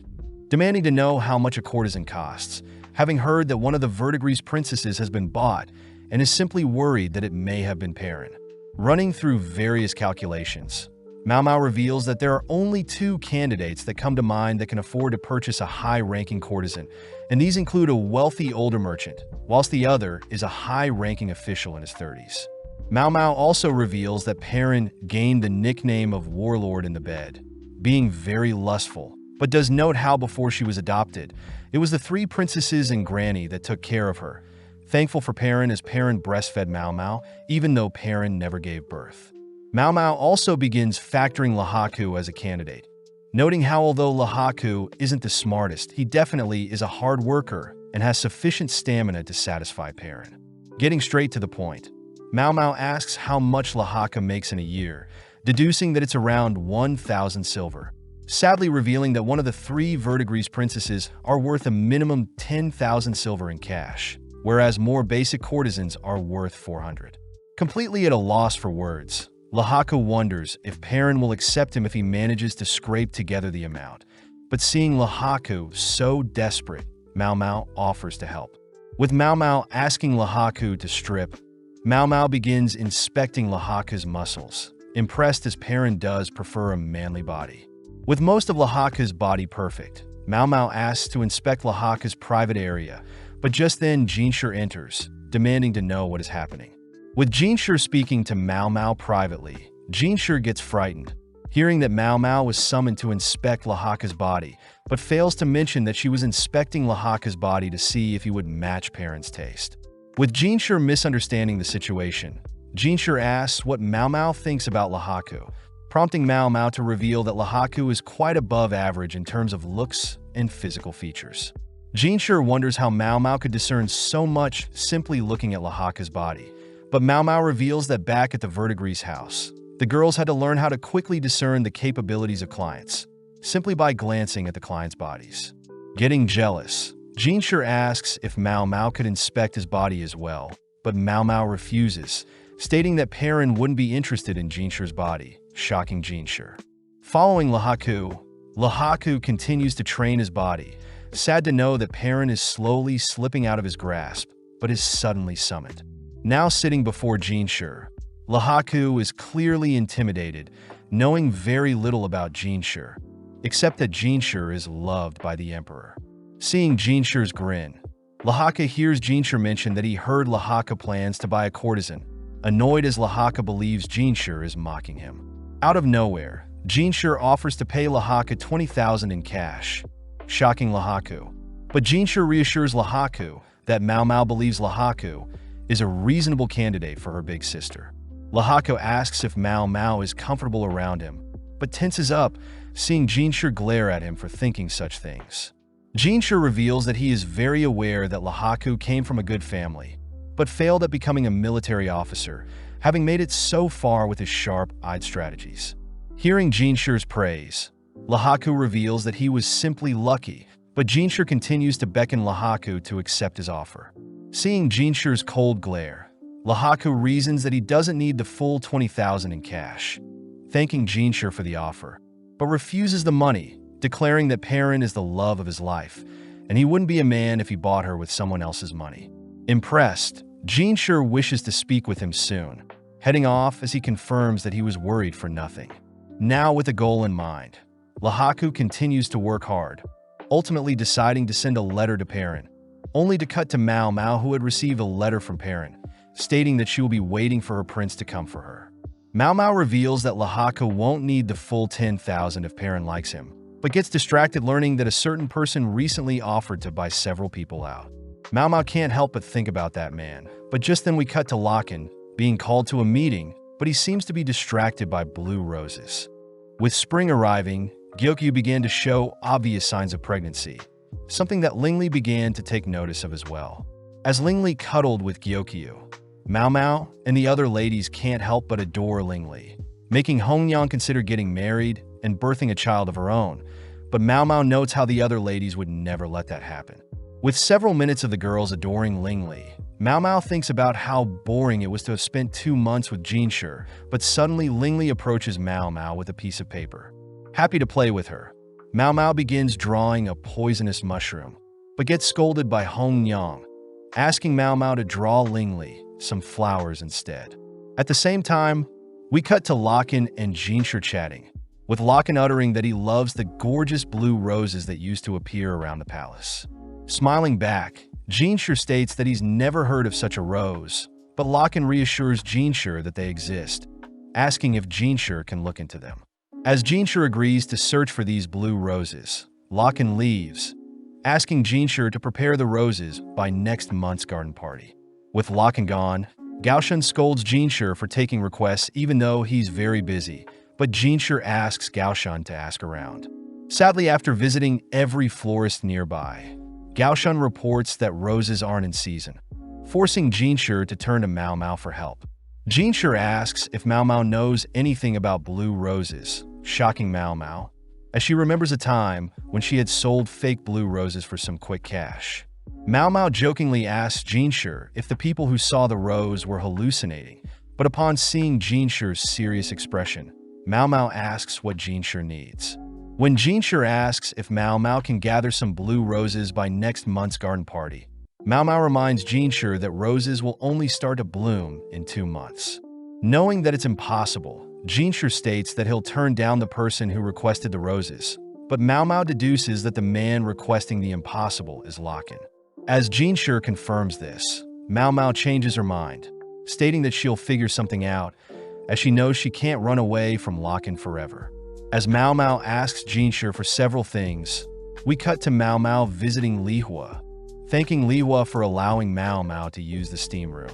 demanding to know how much a courtesan costs, having heard that one of the Verdigris princesses has been bought, and is simply worried that it may have been Perrin. Running through various calculations, Mao Mao reveals that there are only two candidates that come to mind that can afford to purchase a high-ranking courtesan, and these include a wealthy older merchant, whilst the other is a high-ranking official in his 30s. Mao Mao also reveals that Perrin gained the nickname of Warlord in the bed, being very lustful, but does note how before she was adopted, it was the three princesses and Granny that took care of her, thankful for Perrin as Perrin breastfed Mao Mao, even though Perrin never gave birth. Mao Mao also begins factoring Lahaku as a candidate, noting how although Lahaku isn't the smartest, he definitely is a hard worker and has sufficient stamina to satisfy Perrin. Getting straight to the point, Mao Mao asks how much Lahaku makes in a year, deducing that it's around 1,000 silver, sadly revealing that one of the three Verdigris princesses are worth a minimum 10,000 silver in cash, whereas more basic courtesans are worth 400. Completely at a loss for words, Lahaku wonders if Perrin will accept him if he manages to scrape together the amount, but seeing Lahaku so desperate, Mao Mao offers to help. With Mao Mao asking Lahaku to strip, Mao Mao begins inspecting Lahaku's muscles, impressed as Perrin does prefer a manly body. With most of Lahaku's body perfect, Mao Mao asks to inspect Lahaku's private area, but just then Jinshur enters, demanding to know what is happening. With Jinshur speaking to Mao Mao privately, Jinshur gets frightened, hearing that Mao Mao was summoned to inspect Lahaku's body, but fails to mention that she was inspecting Lahaku's body to see if he would match Perrin's taste. With Jinshur misunderstanding the situation, Jinshur asks what Mao Mao thinks about Lahaku, prompting Mao Mao to reveal that Lahaku is quite above average in terms of looks and physical features. Jinshur wonders how Mao Mao could discern so much simply looking at Lahaku's body, but Mao Mao reveals that back at the Verdigris house, the girls had to learn how to quickly discern the capabilities of clients, simply by glancing at the clients' bodies. Getting jealous, Jinshur asks if Mao Mao could inspect his body as well, but Mao Mao refuses, stating that Perrin wouldn't be interested in Jinshur's body, shocking Jinshur. Following Lahaku, Lahaku continues to train his body, sad to know that Perrin is slowly slipping out of his grasp, but is suddenly summoned. Now sitting before Jinshur, Lahaku is clearly intimidated, knowing very little about Jinshur, except that Jinshur is loved by the Emperor. Seeing Jinshur's grin, Lahaku hears Jinshur mention that he heard Lahaku plans to buy a courtesan, annoyed as Lahaku believes Jinshur is mocking him. Out of nowhere, Jinshur offers to pay Lahaku 20,000 in cash, shocking Lahaku. But Jinshur reassures Lahaku that Mao Mao believes Lahaku is a reasonable candidate for her big sister. Lahaku asks if Mao Mao is comfortable around him, but tenses up, seeing Jinshur glare at him for thinking such things. Jinshur reveals that he is very aware that Lahaku came from a good family, but failed at becoming a military officer, having made it so far with his sharp-eyed strategies. Hearing Jinshur's praise, Lahaku reveals that he was simply lucky, but Jinshur continues to beckon Lahaku to accept his offer. Seeing Jinshur's cold glare, Lahaku reasons that he doesn't need the full 20,000 in cash, thanking Jinshur for the offer, but refuses the money, declaring that Perrin is the love of his life, and he wouldn't be a man if he bought her with someone else's money. Impressed, Jinshur wishes to speak with him soon, heading off as he confirms that he was worried for nothing. Now with a goal in mind, Lahaku continues to work hard, ultimately deciding to send a letter to Perrin, only to cut to Mao Mao, who had received a letter from Perrin, stating that she will be waiting for her prince to come for her. Mao Mao reveals that Lahaku won't need the full 10,000 if Perrin likes him, but gets distracted learning that a certain person recently offered to buy several people out. Mao Mao can't help but think about that man, but just then we cut to Lakan, being called to a meeting, but he seems to be distracted by blue roses. With spring arriving, Gyokyu began to show obvious signs of pregnancy, something that Lingli began to take notice of as well. As Lingli cuddled with Gyokyu, Mao Mao and the other ladies can't help but adore Lingli, making Hongyang consider getting married and birthing a child of her own, but Mao Mao notes how the other ladies would never let that happen. With several minutes of the girls adoring Lingli, Mao Mao thinks about how boring it was to have spent 2 months with Jinshi, but suddenly Lingli approaches Mao Mao with a piece of paper. Happy to play with her, Mao Mao begins drawing a poisonous mushroom, but gets scolded by Hong Yang, asking Mao Mao to draw Lingli some flowers instead. At the same time, we cut to Locken and Jinshi chatting, with Locken uttering that he loves the gorgeous blue roses that used to appear around the palace. Smiling back, Jinshi states that he's never heard of such a rose, but Locken reassures Jinshi that they exist, asking if Jinshi can look into them. As Jinshi agrees to search for these blue roses, Locken leaves, asking Jinshi to prepare the roses by next month's garden party. With Locken gone, Gaoshan scolds Jinshi for taking requests even though he's very busy, but Jinshi asks Gaoshan to ask around. Sadly, after visiting every florist nearby, Gaoshan reports that roses aren't in season, forcing Jinshi to turn to Mao Mao for help. Jinshi asks if Mao Mao knows anything about blue roses, shocking Mao Mao, as she remembers a time when she had sold fake blue roses for some quick cash. Mao Mao jokingly asks Jinshi if the people who saw the rose were hallucinating, but upon seeing Jinshi's serious expression, Mao Mao asks what Jinshi needs. When Jinshi asks if Mao Mao can gather some blue roses by next month's garden party, Mao Mao reminds Jinshi that roses will only start to bloom in 2 months. Knowing that it's impossible, Jinshi states that he'll turn down the person who requested the roses, but Mao Mao deduces that the man requesting the impossible is Locken. As Jinshi confirms this, Mao Mao changes her mind, stating that she'll figure something out, as she knows she can't run away from Locken forever. As Mao Mao asks Jinshi for several things, we cut to Mao Mao visiting Lihua, thanking Lihua for allowing Mao Mao to use the steam room.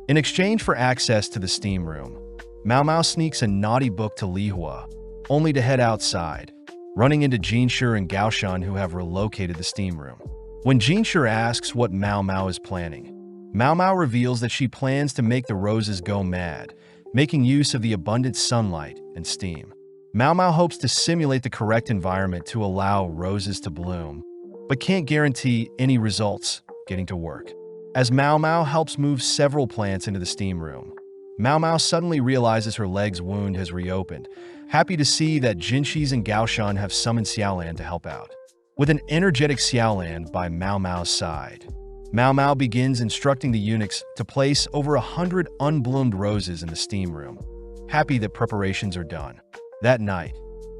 In exchange for access to the steam room, Mao Mao sneaks a naughty book to Lihua, only to head outside, running into Jinshi and Gaoshan who have relocated the steam room. When Jinshi asks what Mao Mao is planning, Mao Mao reveals that she plans to make the roses go mad, making use of the abundant sunlight and steam. Mao Mao hopes to simulate the correct environment to allow roses to bloom, but can't guarantee any results getting to work. As Mao Mao helps move several plants into the steam room, Mao Mao suddenly realizes her leg's wound has reopened, happy to see that Jinshi and Gaoshan have summoned Xiaolan to help out. With an energetic Xiaolan by Mao Mao's side, Mao Mao begins instructing the eunuchs to place over 100 unbloomed roses in the steam room, happy that preparations are done. That night,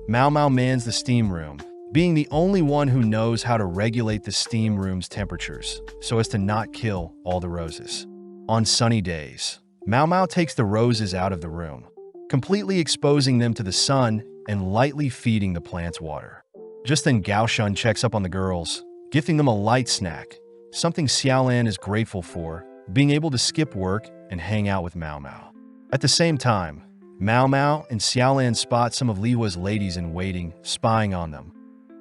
Mao Mao mans the steam room, being the only one who knows how to regulate the steam room's temperatures so as to not kill all the roses. On sunny days, Mao Mao takes the roses out of the room, completely exposing them to the sun and lightly feeding the plants water. Just then Gaoshan checks up on the girls, gifting them a light snack, something Xiaolan is grateful for, being able to skip work and hang out with Mao Mao. At the same time, Mao Mao and Xiaolan spot some of Lihua's ladies in waiting, spying on them,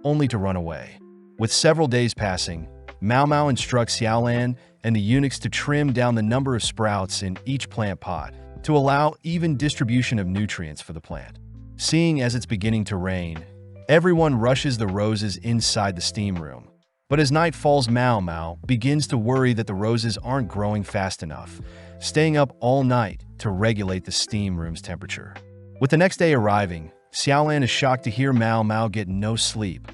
only to run away. With several days passing, Mao Mao instructs Xiaolan and the eunuchs to trim down the number of sprouts in each plant pot to allow even distribution of nutrients for the plant. Seeing as it's beginning to rain, everyone rushes the roses inside the steam room. But as night falls, Mao Mao begins to worry that the roses aren't growing fast enough, staying up all night to regulate the steam room's temperature. With the next day arriving, Xiaolan is shocked to hear Mao Mao get no sleep,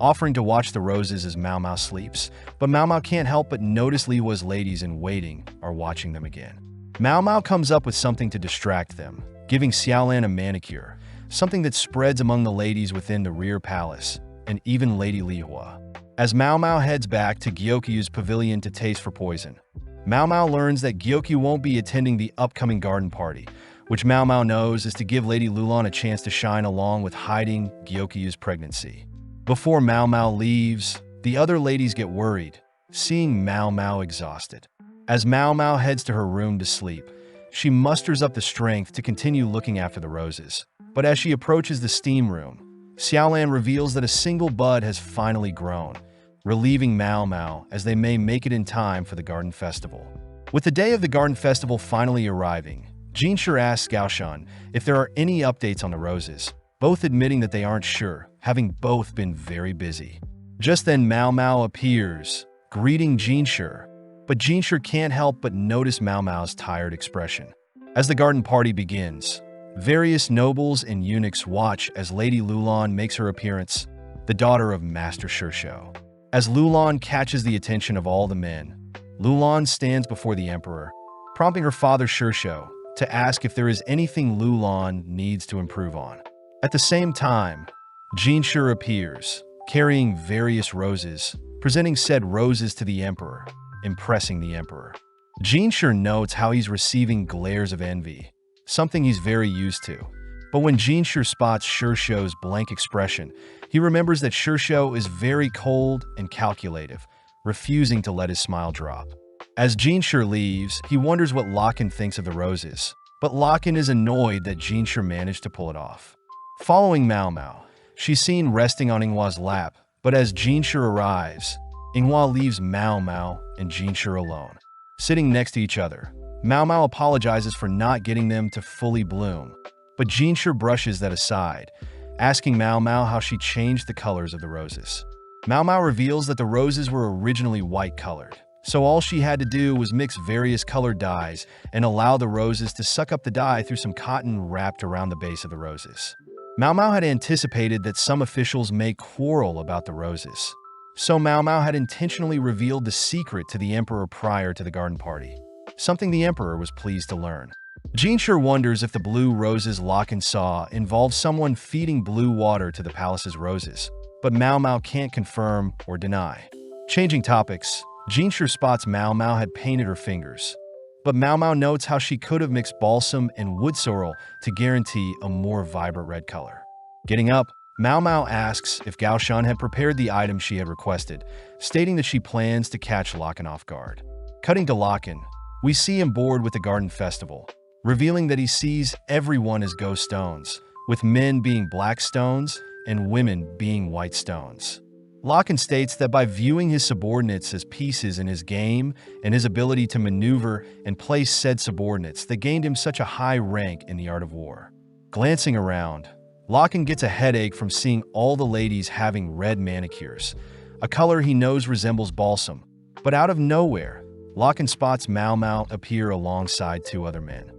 offering to watch the roses as Mao Mao sleeps, but Mao Mao can't help but notice Lihua's ladies in waiting are watching them again. Mao Mao comes up with something to distract them, giving Xiaolan a manicure, something that spreads among the ladies within the rear palace, and even Lady Lihua. As Mao Mao heads back to Gyokyu's pavilion to taste for poison, Mao Mao learns that Gyokyu won't be attending the upcoming garden party, which Mao Mao knows is to give Lady Lulan a chance to shine along with hiding Gyokyu's pregnancy. Before Mao Mao leaves, the other ladies get worried, seeing Mao Mao exhausted. As Mao Mao heads to her room to sleep, she musters up the strength to continue looking after the roses. But as she approaches the steam room, Xiaolan reveals that a single bud has finally grown, relieving Mao Mao as they may make it in time for the garden festival. With the day of the garden festival finally arriving, Jinshi asks Gaoshan if there are any updates on the roses, both admitting that they aren't sure, having both been very busy. Just then Mao Mao appears, greeting Jinshi, but Jinshi can't help but notice Mao Mao's tired expression. As the garden party begins, various nobles and eunuchs watch as Lady Lulan makes her appearance, the daughter of Master Shirshou. As Lulan catches the attention of all the men, Lulan stands before the emperor, prompting her father Shirshou to ask if there is anything Lulan needs to improve on. At the same time, Jinshi appears, carrying various roses, presenting said roses to the emperor, impressing the emperor. Jinshi notes how he's receiving glares of envy, something he's very used to. But when Jinshi spots Shirshou's blank expression, he remembers that Shirshou is very cold and calculative, refusing to let his smile drop. As Jinshi leaves, he wonders what Lakan thinks of the roses, but Lakan is annoyed that Jinshi managed to pull it off. Following Mao Mao, she's seen resting on Inghua's lap, but as Jinshi arrives, Inghua leaves Mao Mao and Jinshi alone. Sitting next to each other, Mao Mao apologizes for not getting them to fully bloom, but Jinshi brushes that aside, asking Mao Mao how she changed the colors of the roses. Mao Mao reveals that the roses were originally white-colored, so all she had to do was mix various colored dyes and allow the roses to suck up the dye through some cotton wrapped around the base of the roses. Mao Mao had anticipated that some officials may quarrel about the roses, so Mao Mao had intentionally revealed the secret to the emperor prior to the garden party, something the emperor was pleased to learn. Jinshi wonders if the blue roses Lakan saw involved someone feeding blue water to the palace's roses, but Mao Mao can't confirm or deny. Changing topics, Jinshi spots Mao Mao had painted her fingers, but Mao Mao notes how she could have mixed balsam and wood sorrel to guarantee a more vibrant red color. Getting up, Mao Mao asks if Gao Shan had prepared the item she had requested, stating that she plans to catch Lakan off guard. Cutting to Lakan, we see him bored with the garden festival, revealing that he sees everyone as ghost stones, with men being black stones and women being white stones. Lakan states that by viewing his subordinates as pieces in his game and his ability to maneuver and place said subordinates that gained him such a high rank in the art of war. Glancing around, Lakan gets a headache from seeing all the ladies having red manicures, a color he knows resembles balsam, but out of nowhere, Lakan spots Mao Mao appear alongside two other men.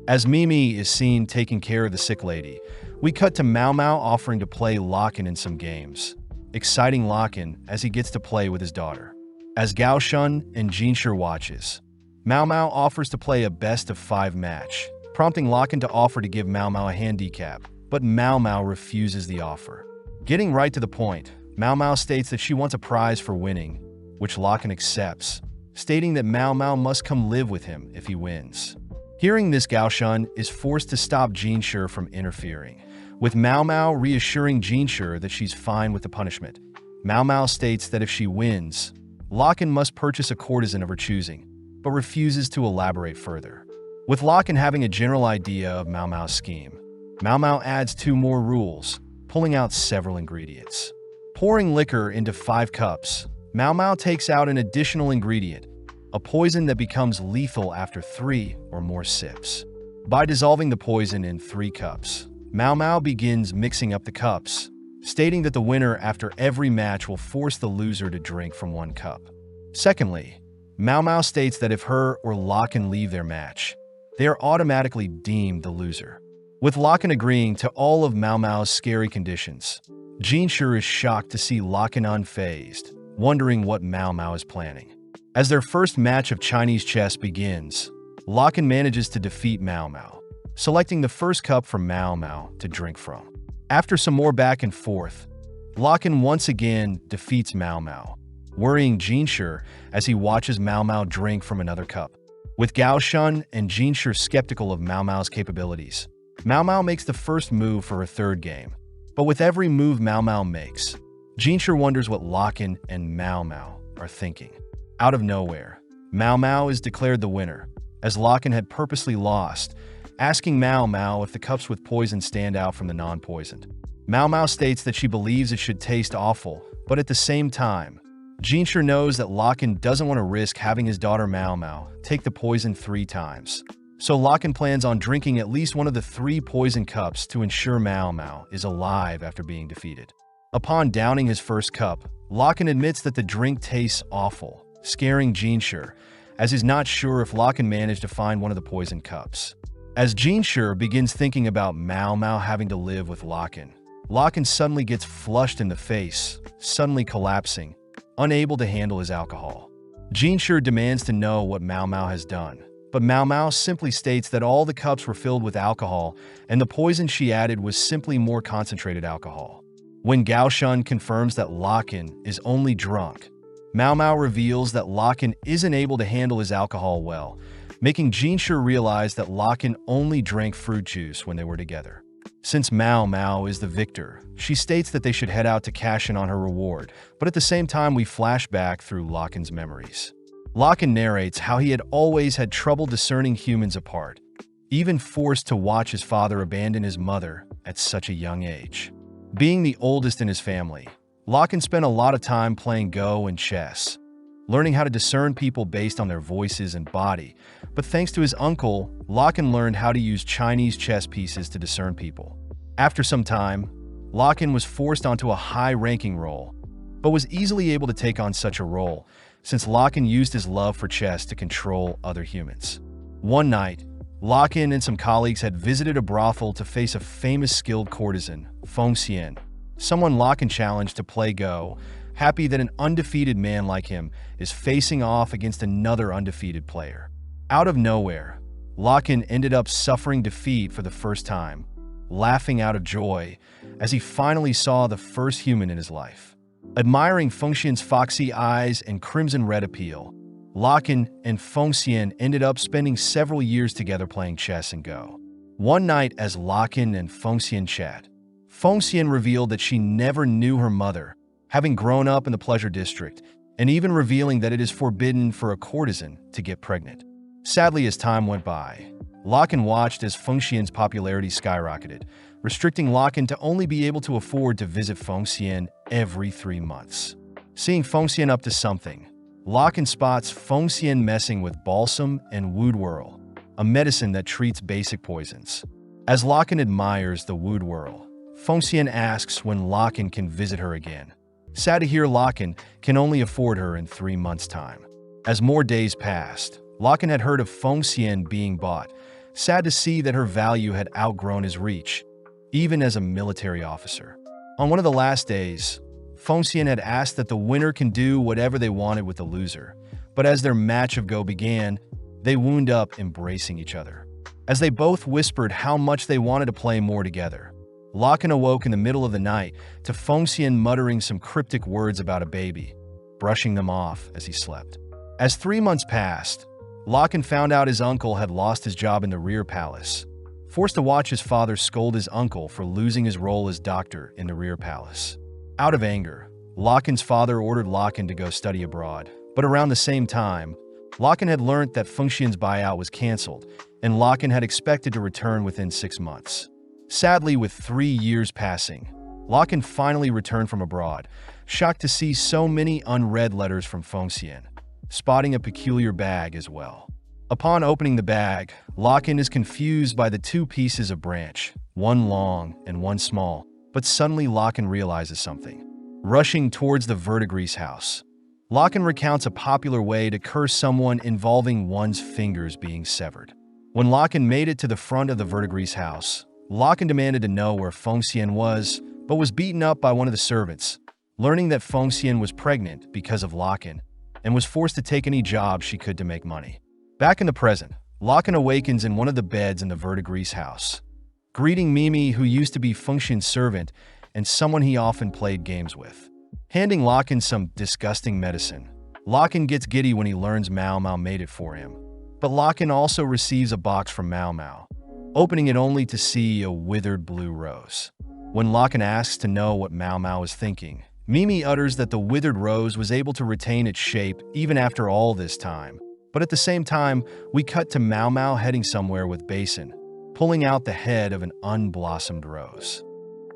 As Mimi is seen taking care of the sick lady, we cut to Mao Mao offering to play Lakan in some games, exciting Lakan as he gets to play with his daughter. As Gao Shun and Jinshi watches, Mao Mao offers to play a best-of-5 match, prompting Lakan to offer to give Mao Mao a handicap, but Mao Mao refuses the offer. Getting right to the point, Mao Mao states that she wants a prize for winning, which Lakan accepts, stating that Mao Mao must come live with him if he wins. Hearing this, Gao Shun is forced to stop Jinshi from interfering, with Mao Mao reassuring Jinshi that she's fine with the punishment. Mao Mao states that if she wins, Lakan must purchase a courtesan of her choosing, but refuses to elaborate further. With Lakan having a general idea of Mao Mao's scheme, Mao Mao adds 2 more rules, pulling out several ingredients. Pouring liquor into 5 cups, Mao Mao takes out an additional ingredient, a poison that becomes lethal after 3 or more sips. By dissolving the poison in 3 cups, Mao Mao begins mixing up the cups, stating that the winner after every match will force the loser to drink from 1 cup. Secondly, Mao Mao states that if her or Lakan leave their match, they are automatically deemed the loser. With Lakan agreeing to all of Mao Mao's scary conditions, Jinshi is shocked to see Lakan unfazed, wondering what Mao Mao is planning. As their first match of Chinese chess begins, Lakan manages to defeat Mao Mao, selecting the first cup for Mao Mao to drink from. After some more back and forth, Lakan once again defeats Mao Mao, worrying Jinshi as he watches Mao Mao drink from another cup. With Gao Shun and Jinshi skeptical of Mao Mao's capabilities, Mao Mao makes the first move for her third game. But with every move Mao Mao makes, Jinshi wonders what Lakan and Mao Mao are thinking. Out of nowhere, Mao Mao is declared the winner, as Lakan had purposely lost, asking Mao Mao if the cups with poison stand out from the non-poisoned. Mao Mao states that she believes it should taste awful, but at the same time, Jinshi knows that Lakan doesn't want to risk having his daughter Mao Mao take the poison 3 times. So Lakan plans on drinking at least one of the 3 poison cups to ensure Mao Mao is alive after being defeated. Upon downing his first cup, Lakan admits that the drink tastes awful, scaring Jinshi, as he's not sure if Locken managed to find one of the poison cups. As Jinshi begins thinking about Mao Mao having to live with Locken, Locken suddenly gets flushed in the face, suddenly collapsing, unable to handle his alcohol. Jinshi demands to know what Mao Mao has done, but Mao Mao simply states that all the cups were filled with alcohol and the poison she added was simply more concentrated alcohol. When Gao Shun confirms that Locken is only drunk, Mao Mao reveals that Locken isn't able to handle his alcohol well, making Jinshi realize that Locken only drank fruit juice when they were together. Since Mao Mao is the victor, she states that they should head out to cash in on her reward, but at the same time we flash back through Locken's memories. Locken narrates how he had always had trouble discerning humans apart, even forced to watch his father abandon his mother at such a young age. Being the oldest in his family, Locken spent a lot of time playing Go and chess, learning how to discern people based on their voices and body, but thanks to his uncle, Locken learned how to use Chinese chess pieces to discern people. After some time, Locken was forced onto a high-ranking role, but was easily able to take on such a role, since Locken used his love for chess to control other humans. One night, Locken and some colleagues had visited a brothel to face a famous skilled courtesan, Feng Xian, someone Locken challenged to play Go, happy that an undefeated man like him is facing off against another undefeated player. Out of nowhere, Locken ended up suffering defeat for the first time, laughing out of joy as he finally saw the first human in his life. Admiring Feng Xian's foxy eyes and crimson red appeal, Locken and Feng Xian ended up spending several years together playing chess and Go. One night as Locken and Feng Xian chat, Feng Xian revealed that she never knew her mother, having grown up in the pleasure district, and even revealing that it is forbidden for a courtesan to get pregnant. Sadly, as time went by, Locken watched as Feng Xian's popularity skyrocketed, restricting Locken to only be able to afford to visit Feng Xian every 3 months. Seeing Feng Xian up to something, Locken spots Feng Xian messing with balsam and woodwhirl, a medicine that treats basic poisons. As Locken admires the woodwhirl, Feng Xian asks when Locken can visit her again. Sad to hear Locken can only afford her in 3 months' time. As more days passed, Locken had heard of Feng Xian being bought, sad to see that her value had outgrown his reach, even as a military officer. On one of the last days, Feng Xian had asked that the winner can do whatever they wanted with the loser, but as their match of Go began, they wound up embracing each other. As they both whispered how much they wanted to play more together, Locken awoke in the middle of the night to Feng Xian muttering some cryptic words about a baby, brushing them off as he slept. As 3 months passed, Locken found out his uncle had lost his job in the rear palace, forced to watch his father scold his uncle for losing his role as doctor in the rear palace. Out of anger, Locken's father ordered Locken to go study abroad, but around the same time, Locken had learned that Feng Xian's buyout was cancelled, and Locken had expected to return within 6 months. Sadly, with 3 years passing, Locken finally returned from abroad, shocked to see so many unread letters from Feng Xian, spotting a peculiar bag as well. Upon opening the bag, Locken is confused by the 2 pieces of branch, one long and one small, but suddenly Locken realizes something. Rushing towards the VIDZ house, Locken recounts a popular way to curse someone involving one's fingers being severed. When Locken made it to the front of the VIDZ house, Locken demanded to know where Feng Xian was, but was beaten up by one of the servants, learning that Feng Xian was pregnant because of Locken, and was forced to take any job she could to make money. Back in the present, Locken awakens in one of the beds in the VIDZ house, greeting Mimi, who used to be Feng Xian's servant and someone he often played games with. Handing Locken some disgusting medicine, Locken gets giddy when he learns Mao Mao made it for him. But Locken also receives a box from Mao Mao, opening it only to see a withered blue rose. When Locken asks to know what Mao Mao is thinking, Mimi utters that the withered rose was able to retain its shape even after all this time. But at the same time, we cut to Mao Mao heading somewhere with Basin, pulling out the head of an unblossomed rose.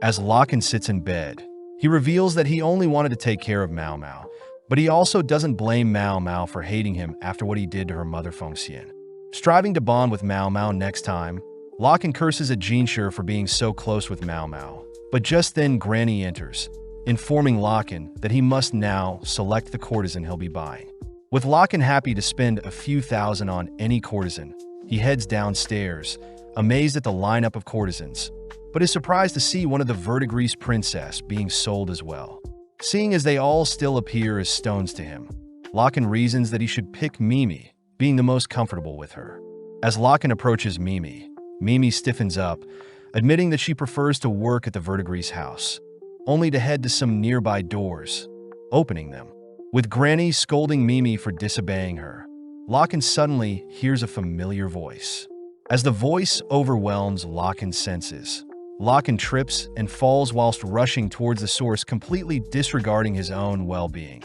As Locken sits in bed, he reveals that he only wanted to take care of Mao Mao, but he also doesn't blame Mao Mao for hating him after what he did to her mother Feng Xian. Striving to bond with Mao Mao next time, Locken curses at Jinshi for being so close with Mao Mao, but just then Granny enters, informing Locken that he must now select the courtesan he'll be buying. With Locken happy to spend a few thousand on any courtesan, he heads downstairs, amazed at the lineup of courtesans, but is surprised to see one of the Verdigris princess being sold as well. Seeing as they all still appear as stones to him, Locken reasons that he should pick Mimi, being the most comfortable with her. As Locken approaches Mimi, Mimi stiffens up, admitting that she prefers to work at the Verdigris house, only to head to some nearby doors, opening them. With Granny scolding Mimi for disobeying her, Locken suddenly hears a familiar voice. As the voice overwhelms Locken's senses, Locken trips and falls whilst rushing towards the source, completely disregarding his own well-being,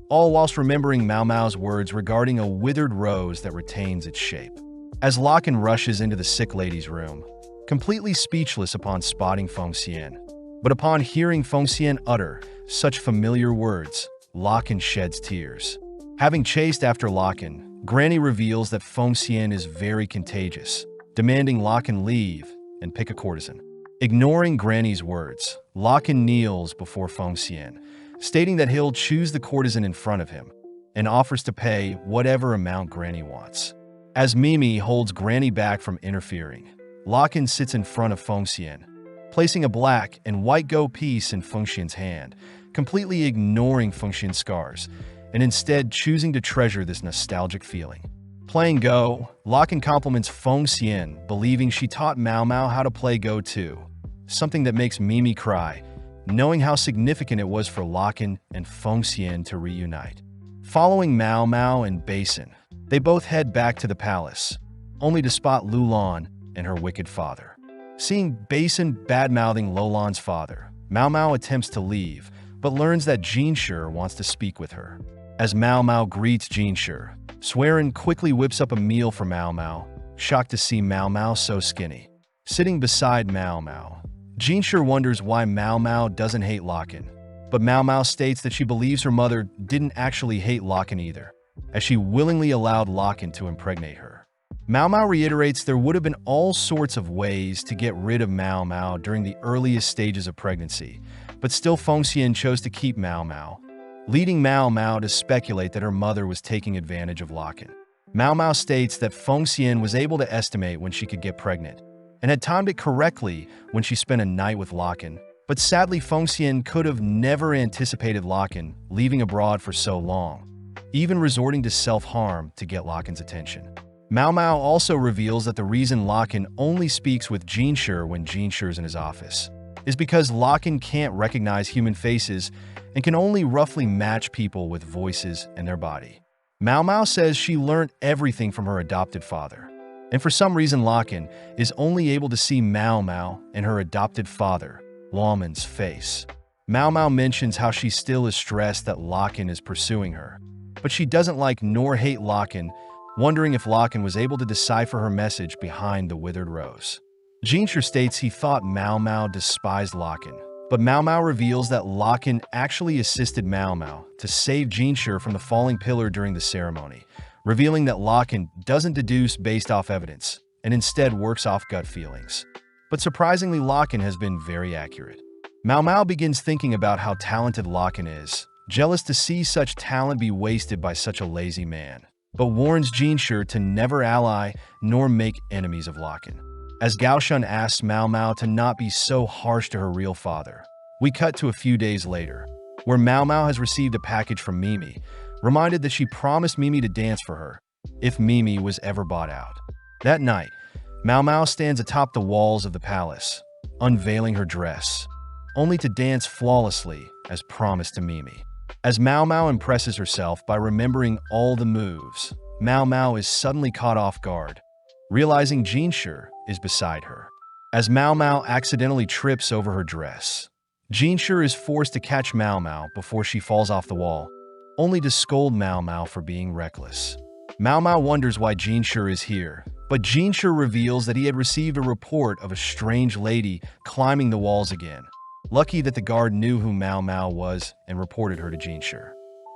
all whilst remembering Mau Mau's words regarding a withered rose that retains its shape. As Locken rushes into the sick lady's room, completely speechless upon spotting Feng Xian, but upon hearing Feng Xian utter such familiar words, Locken sheds tears. Having chased after Locken, Granny reveals that Feng Xian is very contagious, demanding Locken leave and pick a courtesan. Ignoring Granny's words, Locken kneels before Feng Xian, stating that he'll choose the courtesan in front of him and offers to pay whatever amount Granny wants. As Mimi holds Granny back from interfering, Locken sits in front of Feng Xian, placing a black and white go piece in Feng Xian's hand, completely ignoring Feng Xian's scars, and instead choosing to treasure this nostalgic feeling. Playing Go, Locken compliments Feng Xian, believing she taught Mau Mau how to play Go too, something that makes Mimi cry, knowing how significant it was for Locken and Feng Xian to reunite. Following Mau Mau and Basin, they both head back to the palace, only to spot Lulan and her wicked father. Seeing Basin bad-mouthing Lulan's father, Mau Mau attempts to leave, but learns that Jinshi wants to speak with her. As Mau Mau greets Jinshi, Swearin quickly whips up a meal for Mau Mau, shocked to see Mau Mau so skinny. Sitting beside Mau Mau, Jinshi wonders why Mau Mau doesn't hate Locken, but Mau Mau states that she believes her mother didn't actually hate Locken either, as she willingly allowed Locken to impregnate her. Mau Mau reiterates there would have been all sorts of ways to get rid of Mau Mau during the earliest stages of pregnancy, but still Feng Xian chose to keep Mau Mau, leading Mau Mau to speculate that her mother was taking advantage of Locken. Mau Mau states that Feng Xian was able to estimate when she could get pregnant, and had timed it correctly when she spent a night with Locken, but sadly Feng Xian could have never anticipated Locken leaving abroad for so long, even resorting to self-harm to get Locken's attention. Mau Mau also reveals that the reason Locken only speaks with Jinshi when Jinshi is in his office is because Locken can't recognize human faces and can only roughly match people with voices and their body. Mau Mau says she learned everything from her adopted father, and for some reason Locken is only able to see Mau Mau and her adopted father, Lawman's face. Mau Mau mentions how she still is stressed that Locken is pursuing her, but she doesn't like nor hate Locken, wondering if Locken was able to decipher her message behind the withered rose. Jinshi states he thought Mau Mau despised Locken, but Mau Mau reveals that Locken actually assisted Mau Mau to save Jinshi from the falling pillar during the ceremony, revealing that Locken doesn't deduce based off evidence, and instead works off gut feelings. But surprisingly, Locken has been very accurate. Mau Mau begins thinking about how talented Locken is, jealous to see such talent be wasted by such a lazy man, but warns Jinshi to never ally nor make enemies of Locken. As Gaoshun asks Mau Mau to not be so harsh to her real father, we cut to a few days later, where Mau Mau has received a package from Mimi, reminded that she promised Mimi to dance for her if Mimi was ever bought out. That night, Mau Mau stands atop the walls of the palace, unveiling her dress, only to dance flawlessly as promised to Mimi. As Mau Mau impresses herself by remembering all the moves, Mau Mau is suddenly caught off guard, realizing Jinshi is beside her. As Mau Mau accidentally trips over her dress, Jinshi is forced to catch Mau Mau before she falls off the wall, only to scold Mau Mau for being reckless. Mau Mau wonders why Jinshi is here, but Jinshi reveals that he had received a report of a strange lady climbing the walls again. Lucky that the guard knew who Mau Mau was and reported her to Jinshi.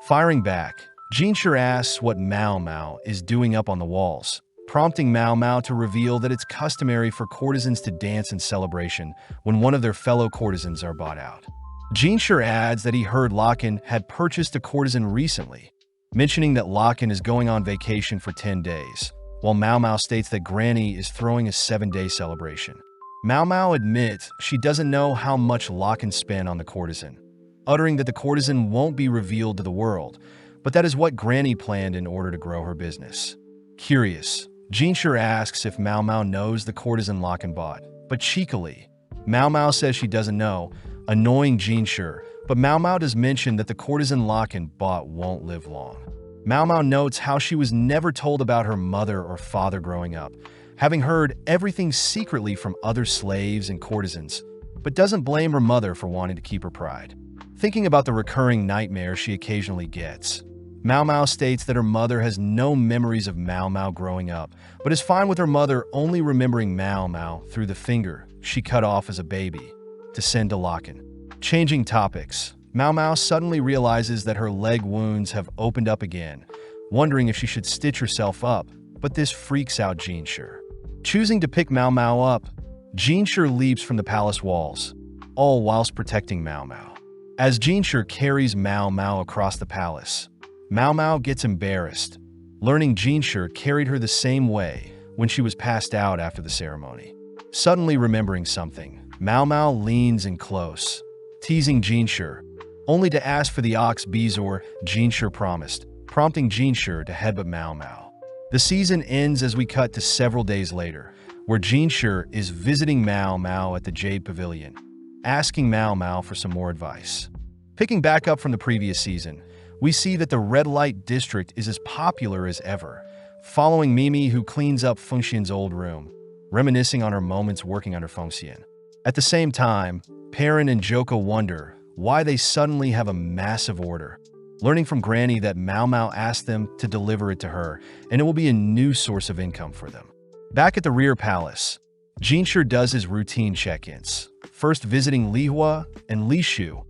Firing back, Jinshi asks what Mau Mau is doing up on the walls, prompting Mau Mau to reveal that it's customary for courtesans to dance in celebration when one of their fellow courtesans are bought out. Jinshi adds that he heard Locken had purchased a courtesan recently, mentioning that Locken is going on vacation for 10 days, while Mao Mao states that Granny is throwing a 7-day celebration. Mao Mao admits she doesn't know how much Locken spent on the courtesan, uttering that the courtesan won't be revealed to the world, but that is what Granny planned in order to grow her business. Curious, Jinshur asks if Mao Mao knows the courtesan Locken bought, but cheekily, Mao Mao says she doesn't know, annoying Jinshur, but Mao Mao does mention that the courtesan Locken bought won't live long. Mao Mao notes how she was never told about her mother or father growing up, having heard everything secretly from other slaves and courtesans, but doesn't blame her mother for wanting to keep her pride. Thinking about the recurring nightmares she occasionally gets, Mao Mao states that her mother has no memories of Mao Mao growing up, but is fine with her mother only remembering Mao Mao through the finger she cut off as a baby to send to Locken. Changing topics, Mao Mao suddenly realizes that her leg wounds have opened up again, wondering if she should stitch herself up, but this freaks out Jinshur. Choosing to pick Mao Mao up, Jinshur leaps from the palace walls, all whilst protecting Mao Mao. As Jinshur carries Mao Mao across the palace, Mao Mao gets embarrassed, learning Jinshur carried her the same way when she was passed out after the ceremony. Suddenly remembering something, Mao Mao leans in close, teasing Jinshur, only to ask for the ox Bezoar Jinshur promised, prompting Jinshur to headbutt Mao Mao. The season ends as we cut to several days later, where Jinshur is visiting Mao Mao at the Jade Pavilion, asking Mao Mao for some more advice. Picking back up from the previous season, we see that the red light district is as popular as ever, following Mimi who cleans up Fengxian's old room, reminiscing on her moments working under Fengxian. At the same time, Perrin and Joko wonder why they suddenly have a massive order, learning from Granny that Mao Mao asked them to deliver it to her, and it will be a new source of income for them. Back at the rear palace, Jinshur does his routine check-ins, first visiting Li Hua and Li Shu,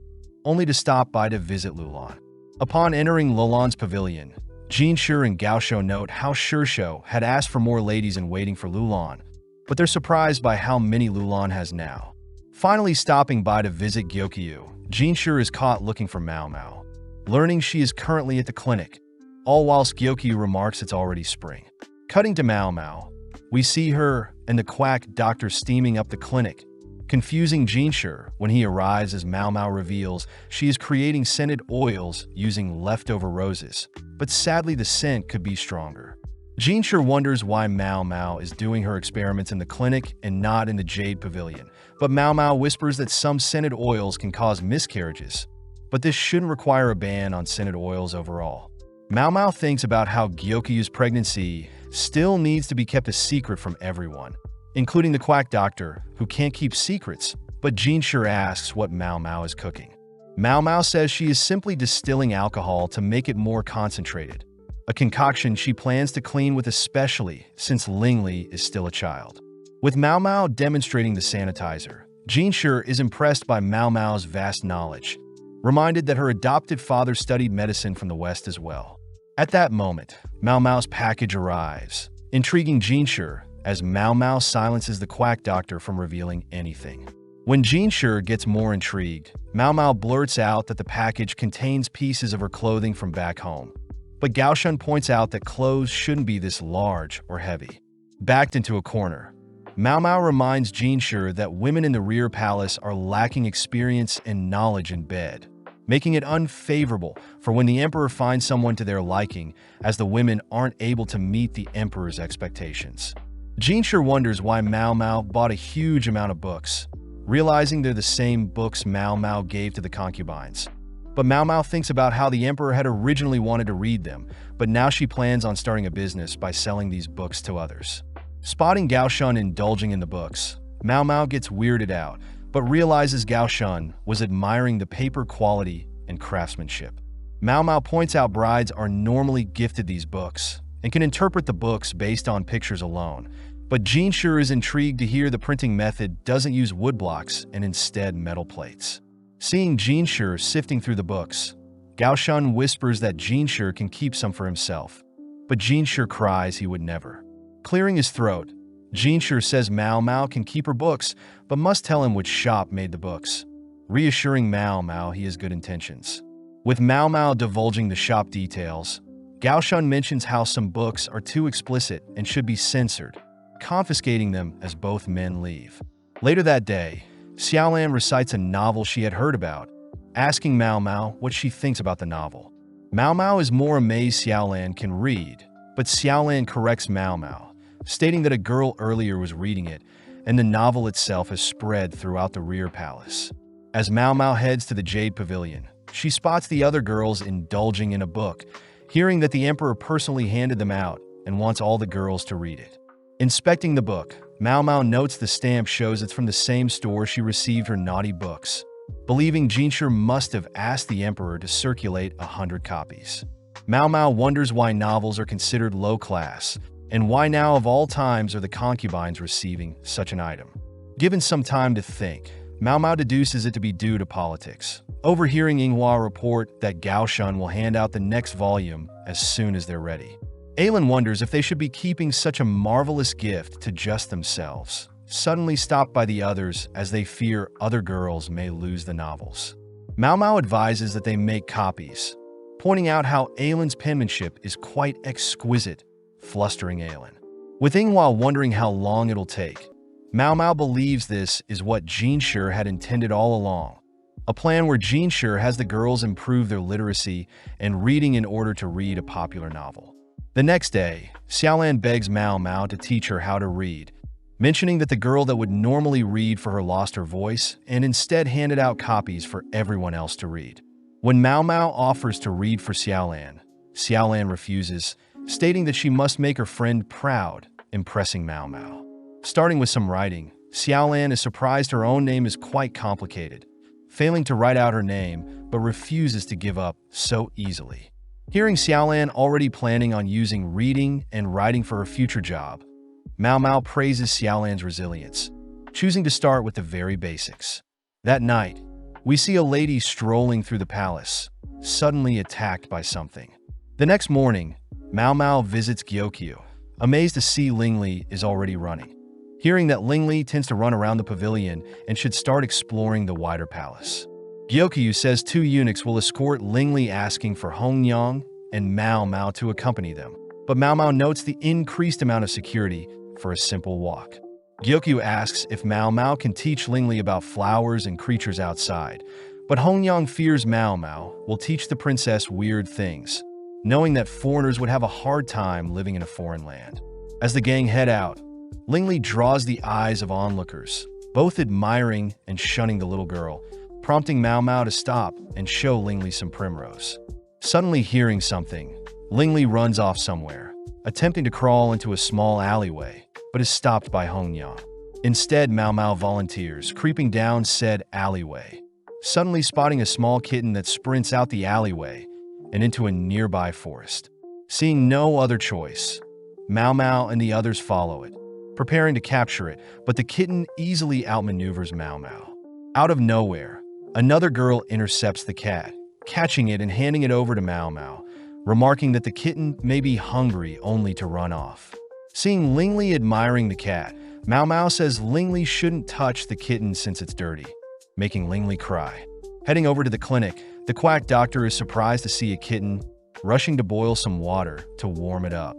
only to stop by to visit Lulan. Upon entering Lulan's pavilion, Jinshur and Gaoshou note how Shishou had asked for more ladies in waiting for Lulan, but they're surprised by how many Lulan has now. Finally stopping by to visit Gyokyu, Jinshur is caught looking for Mao Mao, learning she is currently at the clinic, all whilst Gyokyu remarks it's already spring. Cutting to Mao Mao, we see her and the quack doctor steaming up the clinic, confusing Jinshur when he arrives as Mao Mao reveals she is creating scented oils using leftover roses, but sadly the scent could be stronger. Jinshur wonders why Mao Mao is doing her experiments in the clinic and not in the Jade Pavilion, but Mao Mao whispers that some scented oils can cause miscarriages, but this shouldn't require a ban on scented oils overall. Mao Mao thinks about how Gyokyu's pregnancy still needs to be kept a secret from everyone, including the quack doctor, who can't keep secrets, but Jinshur asks what Mao Mao is cooking. Mao Mao says she is simply distilling alcohol to make it more concentrated, a concoction she plans to clean with especially since Lingli is still a child. With Mao Mao demonstrating the sanitizer, Jinshur is impressed by Mao Mao's vast knowledge, reminded that her adopted father studied medicine from the West as well. At that moment, Mao Mao's package arrives, intriguing Jinshur as Mao Mao silences the quack doctor from revealing anything. When Jinshur gets more intrigued, Mao Mao blurts out that the package contains pieces of her clothing from back home, but Gaoshun points out that clothes shouldn't be this large or heavy. Backed into a corner, Mao Mao reminds Jinshur that women in the rear palace are lacking experience and knowledge in bed, making it unfavorable for when the emperor finds someone to their liking, as the women aren't able to meet the emperor's expectations. Jinshur wonders why Mao Mao bought a huge amount of books, realizing they're the same books Mao Mao gave to the concubines. But Mao Mao thinks about how the emperor had originally wanted to read them, but now she plans on starting a business by selling these books to others. Spotting Gaoshun indulging in the books, Mao Mao gets weirded out, but realizes Gaoshun was admiring the paper quality and craftsmanship. Mao Mao points out brides are normally gifted these books and can interpret the books based on pictures alone, but Jinshur is intrigued to hear the printing method doesn't use woodblocks and instead metal plates. Seeing Jinshur sifting through the books, Gaoshun whispers that Jinshur can keep some for himself, but Jinshur cries he would never. Clearing his throat, Jinshur says Mao Mao can keep her books, but must tell him which shop made the books, reassuring Mao Mao he has good intentions. With Mao Mao divulging the shop details, Gaoshun mentions how some books are too explicit and should be censored, confiscating them as both men leave. Later that day, Xiaolan recites a novel she had heard about, asking Mao Mao what she thinks about the novel. Mao Mao is more amazed Xiaolan can read, but Xiaolan corrects Mao Mao, stating that a girl earlier was reading it, and the novel itself has spread throughout the rear palace. As Mao Mao heads to the Jade Pavilion, she spots the other girls indulging in a book, hearing that the emperor personally handed them out and wants all the girls to read it. Inspecting the book, Mao Mao notes the stamp shows it's from the same store she received her naughty books, believing Jinshi must have asked the emperor to circulate 100 copies. Mao Mao wonders why novels are considered low class, and why now of all times are the concubines receiving such an item. Given some time to think, Mao Mao deduces it to be due to politics, overhearing Yinghua report that Gaoshun will hand out the next volume as soon as they're ready. Ailin wonders if they should be keeping such a marvelous gift to just themselves, suddenly stopped by the others as they fear other girls may lose the novels. Mao Mao advises that they make copies, pointing out how Ailin's penmanship is quite exquisite, flustering Ailin. With Yinghua wondering how long it'll take, Mao Mao believes this is what Jinshi had intended all along, a plan where Jinshi has the girls improve their literacy and reading in order to read a popular novel. The next day, Xiaolan begs Mao Mao to teach her how to read, mentioning that the girl that would normally read for her lost her voice and instead handed out copies for everyone else to read. When Mao Mao offers to read for Xiaolan, Xiaolan refuses, stating that she must make her friend proud, impressing Mao Mao. Starting with some writing, Xiaolan is surprised her own name is quite complicated, failing to write out her name but refuses to give up so easily. Hearing Xiaolan already planning on using reading and writing for her future job, Mao Mao praises Xiaolan's resilience, choosing to start with the very basics. That night, we see a lady strolling through the palace, suddenly attacked by something. The next morning, Mao Mao visits Gyokyu, amazed to see Lingli is already running. Hearing that Lingli tends to run around the pavilion and should start exploring the wider palace. Gyokyu says 2 eunuchs will escort Lingli, asking for Hongyang and Mao Mao to accompany them, but Mao Mao notes the increased amount of security for a simple walk. Gyokyu asks if Mao Mao can teach Lingli about flowers and creatures outside, but Hongyang fears Mao Mao will teach the princess weird things, knowing that foreigners would have a hard time living in a foreign land. As the gang head out, Lingli draws the eyes of onlookers, both admiring and shunning the little girl, prompting Mao Mao to stop and show Lingli some primrose. Suddenly hearing something, Lingli runs off somewhere, attempting to crawl into a small alleyway, but is stopped by Hongyang. Instead, Mao Mao volunteers, creeping down said alleyway, suddenly spotting a small kitten that sprints out the alleyway and into a nearby forest. Seeing no other choice, Mao Mao and the others follow it, preparing to capture it, but the kitten easily outmaneuvers Mao Mao. Out of nowhere, another girl intercepts the cat, catching it and handing it over to Mao Mao, remarking that the kitten may be hungry only to run off. Seeing Lingli admiring the cat, Mao Mao says Lingli shouldn't touch the kitten since it's dirty, making Lingli cry. Heading over to the clinic, the quack doctor is surprised to see a kitten, rushing to boil some water to warm it up.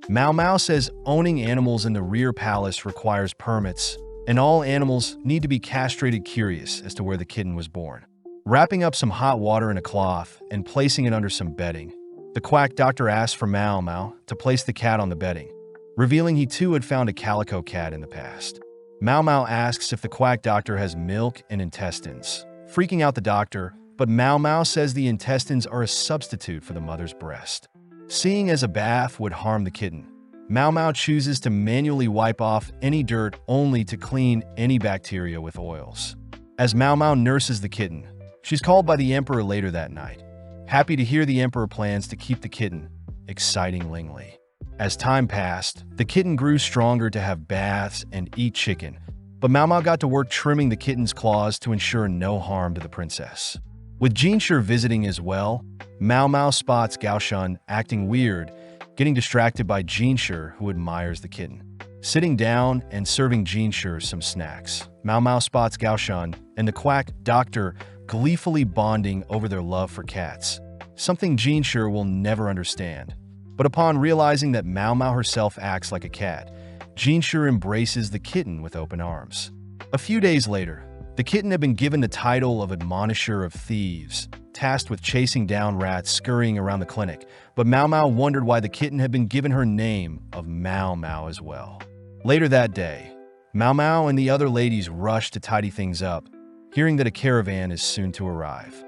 Mao Mao says owning animals in the rear palace requires permits, and all animals need to be castrated, curious as to where the kitten was born. Wrapping up some hot water in a cloth and placing it under some bedding, the quack doctor asks for Mao Mao to place the cat on the bedding, revealing he too had found a calico cat in the past. Mao Mao asks if the quack doctor has milk and intestines, freaking out the doctor, but Mao Mao says the intestines are a substitute for the mother's breast. Seeing as a bath would harm the kitten, Mao Mao chooses to manually wipe off any dirt only to clean any bacteria with oils. As Mao Mao nurses the kitten, she's called by the emperor later that night, happy to hear the emperor plans to keep the kitten, exciting Lingli. As time passed, the kitten grew stronger to have baths and eat chicken, but Mao Mao got to work trimming the kitten's claws to ensure no harm to the princess. With Jinshi visiting as well, Mao Mao spots Gaoshun acting weird, getting distracted by Jinshi, who admires the kitten. Sitting down and serving Jinshi some snacks, Mao Mao spots Gaoshun and the quack doctor gleefully bonding over their love for cats, something Jinshi will never understand, But upon realizing that Mao Mao herself acts like a cat, Jinshi embraces the kitten with open arms. A few days later, the kitten had been given the title of Admonisher of Thieves, tasked with chasing down rats scurrying around the clinic, but Mao Mao wondered why the kitten had been given her name of Mao Mao as well. Later that day, Mao Mao and the other ladies rush to tidy things up, hearing that a caravan is soon to arrive.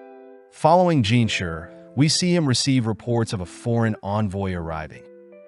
Following Jinshi, we see him receive reports of a foreign envoy arriving,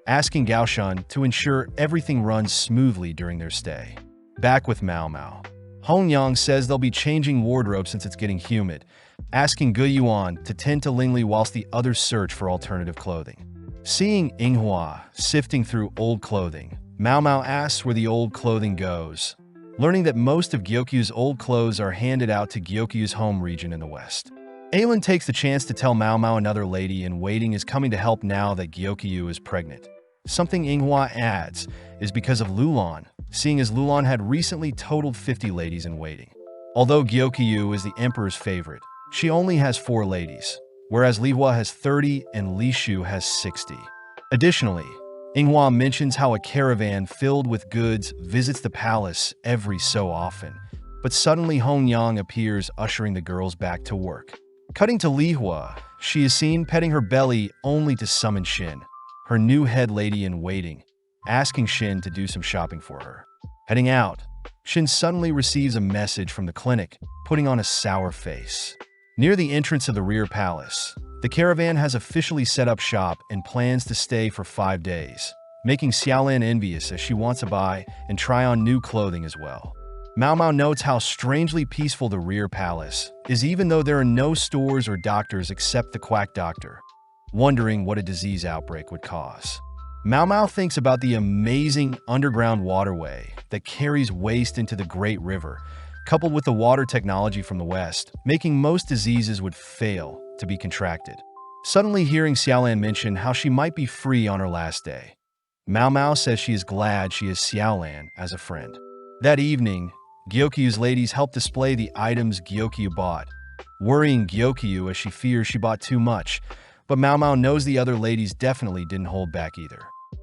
asking Gaoshan to ensure everything runs smoothly during their stay. Back with Mao Mao, Hongyang says they'll be changing wardrobe since it's getting humid, asking Ge Yuan to tend to Lingli whilst the others search for alternative clothing. Seeing Yinghua sifting through old clothing, Mao Mao asks where the old clothing goes, learning that most of Gyokyu's old clothes are handed out to Gyokyu's home region in the west. Aelin takes the chance to tell Mao Mao another lady in waiting is coming to help now that Gyokyu is pregnant. Something Yinghua adds is because of Lulan, seeing as Lulan had recently totaled 50 ladies in waiting. Although Gyokyu is the emperor's favorite, she only has 4 ladies, whereas Lihua has 30 and Lishu has 60. Additionally, Yinghua mentions how a caravan filled with goods visits the palace every so often, but suddenly Hongyang appears ushering the girls back to work. Cutting to Lihua, she is seen petting her belly only to summon Shin, her new head lady in waiting, asking Shin to do some shopping for her. Heading out, Shin suddenly receives a message from the clinic, putting on a sour face. Near the entrance of the rear palace, the caravan has officially set up shop and plans to stay for 5 days, making Xiaolan envious as she wants to buy and try on new clothing as well. Mao Mao notes how strangely peaceful the rear palace is even though there are no stores or doctors except the quack doctor, wondering what a disease outbreak would cause. Mao Mao thinks about the amazing underground waterway that carries waste into the Great River, coupled with the water technology from the west, making most diseases would fail to be contracted. Suddenly hearing Xiaolan mention how she might be free on her last day, Mao Mao says she is glad she has Xiaolan as a friend. That evening, Gyokyu's ladies help display the items Gyokyu bought, worrying Gyokyu as she fears she bought too much, but Mao Mao knows the other ladies definitely didn't hold back either.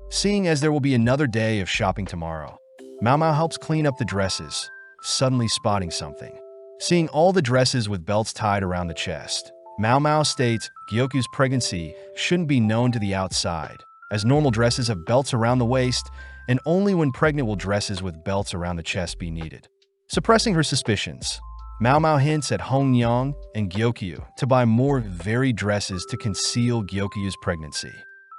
Seeing as there will be another day of shopping tomorrow, Mao Mao helps clean up the dresses, suddenly spotting something. Seeing all the dresses with belts tied around the chest, Mao Mao states Gyokyu's pregnancy shouldn't be known to the outside, as normal dresses have belts around the waist, and only when pregnant will dresses with belts around the chest be needed. Suppressing her suspicions, Mao Mao hints at Hongyang and Gyokyu to buy more varied dresses to conceal Gyokyu's pregnancy.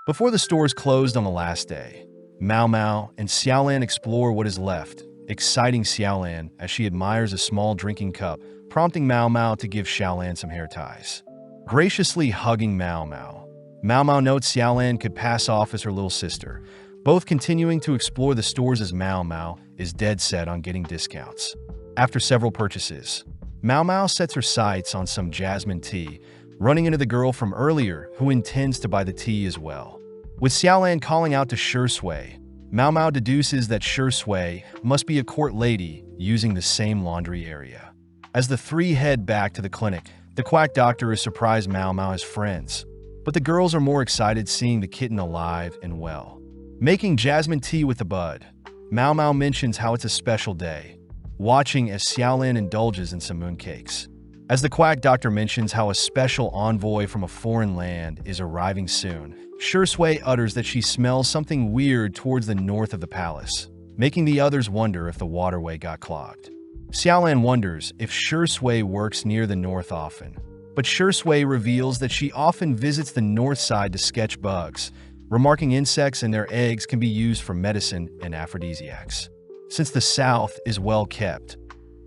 Before the stores closed on the last day, Mao Mao and Xiaolan explore what is left, exciting Xiaolan as she admires a small drinking cup, prompting Mao Mao to give Xiaolan some hair ties. Graciously hugging Mao Mao, Mao Mao notes Xiaolan could pass off as her little sister, both continuing to explore the stores as Mao Mao is dead set on getting discounts. After several purchases, Mao Mao sets her sights on some jasmine tea, running into the girl from earlier who intends to buy the tea as well. With Xiaolan calling out to Shui, Mao Mao deduces that Shui must be a court lady using the same laundry area. As the three head back to the clinic, the quack doctor is surprised Mao Mao has friends, but the girls are more excited seeing the kitten alive and well. Making jasmine tea with the bud, Mao Mao mentions how it's a special day, watching as Xiaolan indulges in some mooncakes. As the quack doctor mentions how a special envoy from a foreign land is arriving soon, Shui utters that she smells something weird towards the north of the palace, making the others wonder if the waterway got clogged. Xiaolan wonders if Shui works near the north often, but Shui reveals that she often visits the north side to sketch bugs, remarking insects and their eggs can be used for medicine and aphrodisiacs. Since the south is well kept,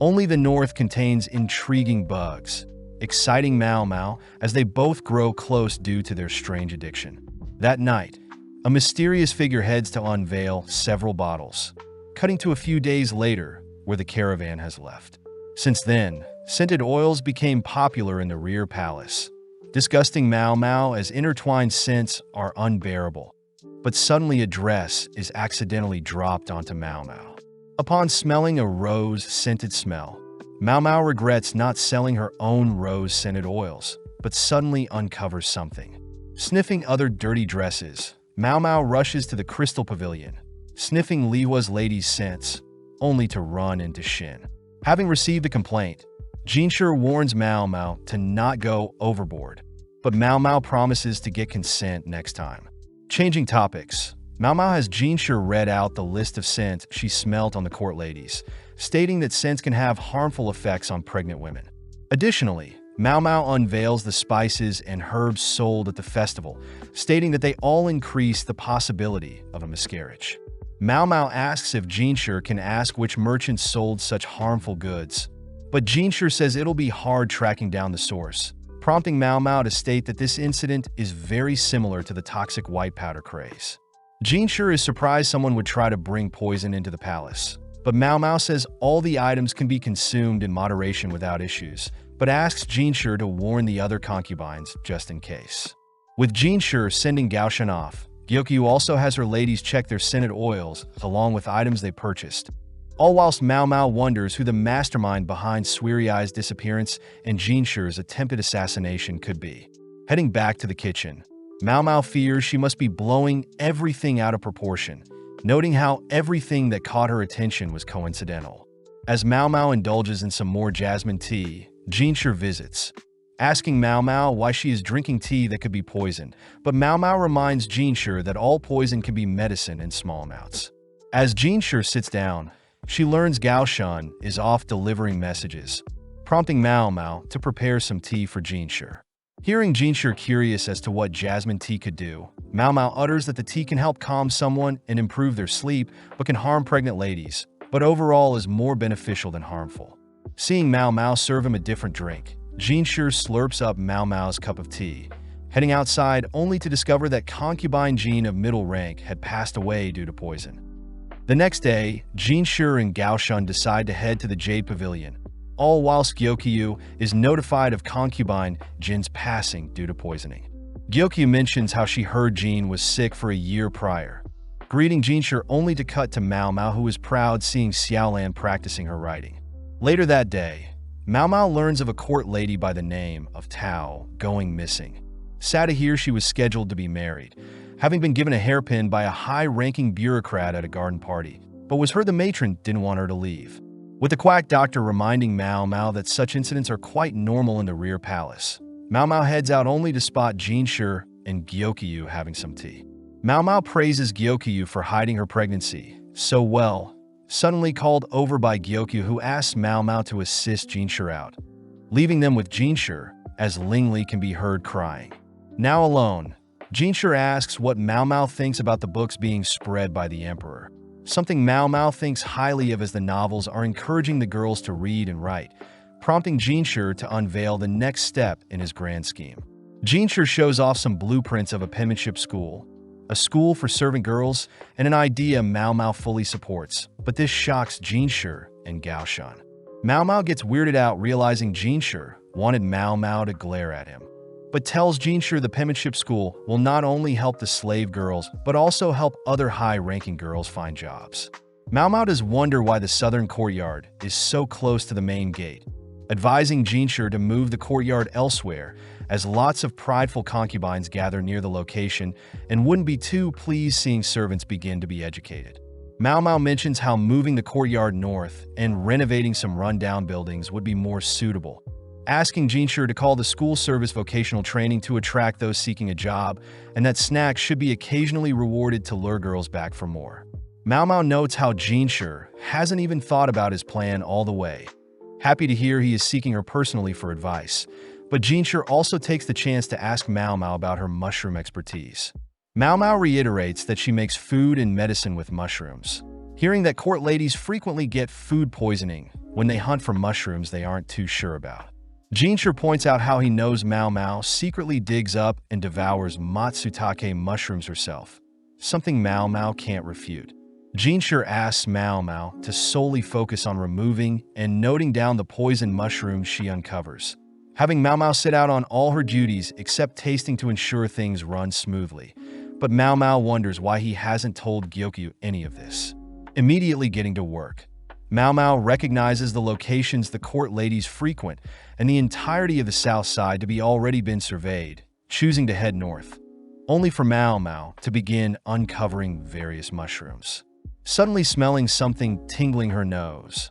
only the north contains intriguing bugs, exciting Mao Mao as they both grow close due to their strange addiction. That night, a mysterious figure heads to unveil several bottles, cutting to a few days later where the caravan has left. Since then, scented oils became popular in the rear palace, disgusting Mao Mao as intertwined scents are unbearable. But suddenly a dress is accidentally dropped onto Mao Mao. Upon smelling a rose-scented smell, Mao Mao regrets not selling her own rose-scented oils, but suddenly uncovers something. Sniffing other dirty dresses, Mao Mao rushes to the Crystal Pavilion, sniffing Lihua's lady's scents, only to run into Shin. Having received a complaint, Jinshi warns Mao Mao to not go overboard, but Mao Mao promises to get consent next time. Changing topics, Mao Mao has Jinshi read out the list of scents she smelt on the court ladies, stating that scents can have harmful effects on pregnant women. Additionally, Mao Mao unveils the spices and herbs sold at the festival, stating that they all increase the possibility of a miscarriage. Mao Mao asks if Jinshi can ask which merchants sold such harmful goods, but Jinshi says it'll be hard tracking down the source, prompting Mao Mao to state that this incident is very similar to the toxic white powder craze. Jinshi is surprised someone would try to bring poison into the palace, but Mao Mao says all the items can be consumed in moderation without issues, but asks Jinshi to warn the other concubines just in case. With Jinshi sending Gaoshan off, Gyokyu also has her ladies check their scented oils along with items they purchased, all whilst Mao Mao wonders who the mastermind behind Suirai's disappearance and Jinshi's attempted assassination could be. Heading back to the kitchen, Mao Mao fears she must be blowing everything out of proportion, noting how everything that caught her attention was coincidental. As Mao Mao indulges in some more jasmine tea, Jinshi visits, asking Mao Mao why she is drinking tea that could be poisoned, but Mao Mao reminds Jinshi that all poison can be medicine in small amounts. As Jinshi sits down, she learns Gaoshan is off delivering messages, prompting Mao Mao to prepare some tea for Jinshi. Hearing Jinshi curious as to what jasmine tea could do, Mao Mao utters that the tea can help calm someone and improve their sleep, but can harm pregnant ladies, but overall is more beneficial than harmful. Seeing Mao Mao serve him a different drink, Jinshi slurps up Mao Mao's cup of tea, heading outside only to discover that concubine Jin of middle rank had passed away due to poison. The next day, Jinshi and Gaoshan decide to head to the Jade Pavilion, all whilst Gyokyu is notified of concubine Jin's passing due to poisoning. Gyokyu mentions how she heard Jin was sick for a year prior, greeting Jinshi only to cut to Mao Mao, who is proud seeing Xiaolan practicing her writing. Later that day, Mao Mao learns of a court lady by the name of Tao going missing. Sad to hear she was scheduled to be married, having been given a hairpin by a high-ranking bureaucrat at a garden party, but was heard the matron didn't want her to leave. With the quack doctor reminding Mao Mao that such incidents are quite normal in the rear palace, Mao Mao heads out only to spot Jinshi and Gyokyu having some tea. Mao Mao praises Gyokyu for hiding her pregnancy so well, suddenly called over by Gyokyu, who asks Mao Mao to assist Jinshi out, leaving them with Jinshi as Lingli can be heard crying. Now alone, Jinshi asks what Mao Mao thinks about the books being spread by the emperor, something Mao Mao thinks highly of as the novels are encouraging the girls to read and write, prompting Jinshi to unveil the next step in his grand scheme. Jinshi shows off some blueprints of a penmanship school, a school for servant girls, and an idea Mao Mao fully supports, but this shocks Jinshi and Gaoshan. Mao Mao gets weirded out realizing Jinshi wanted Mao Mao to glare at him, but tells Jinshi the penmanship school will not only help the slave girls, but also help other high-ranking girls find jobs. Mao Mao does wonder why the southern courtyard is so close to the main gate, advising Jinshi to move the courtyard elsewhere, as lots of prideful concubines gather near the location and wouldn't be too pleased seeing servants begin to be educated. Mao Mao mentions how moving the courtyard north and renovating some rundown buildings would be more suitable, asking Jinshi to call the school service vocational training to attract those seeking a job, and that snacks should be occasionally rewarded to lure girls back for more. Mao Mao notes how Jinshi hasn't even thought about his plan all the way, happy to hear he is seeking her personally for advice, but Jinshi also takes the chance to ask Mao Mao about her mushroom expertise. Mao Mao reiterates that she makes food and medicine with mushrooms, hearing that court ladies frequently get food poisoning when they hunt for mushrooms they aren't too sure about. Jinshi points out how he knows Mao Mao secretly digs up and devours matsutake mushrooms herself, something Mao Mao can't refute. Jinshi asks Mao Mao to solely focus on removing and noting down the poison mushrooms she uncovers, having Mao Mao sit out on all her duties except tasting to ensure things run smoothly. But Mao Mao wonders why he hasn't told Gyokyu any of this. Immediately getting to work, Mao Mao recognizes the locations the court ladies frequent and the entirety of the south side to be already been surveyed, choosing to head north, only for Mao Mao to begin uncovering various mushrooms. Suddenly smelling something tingling her nose,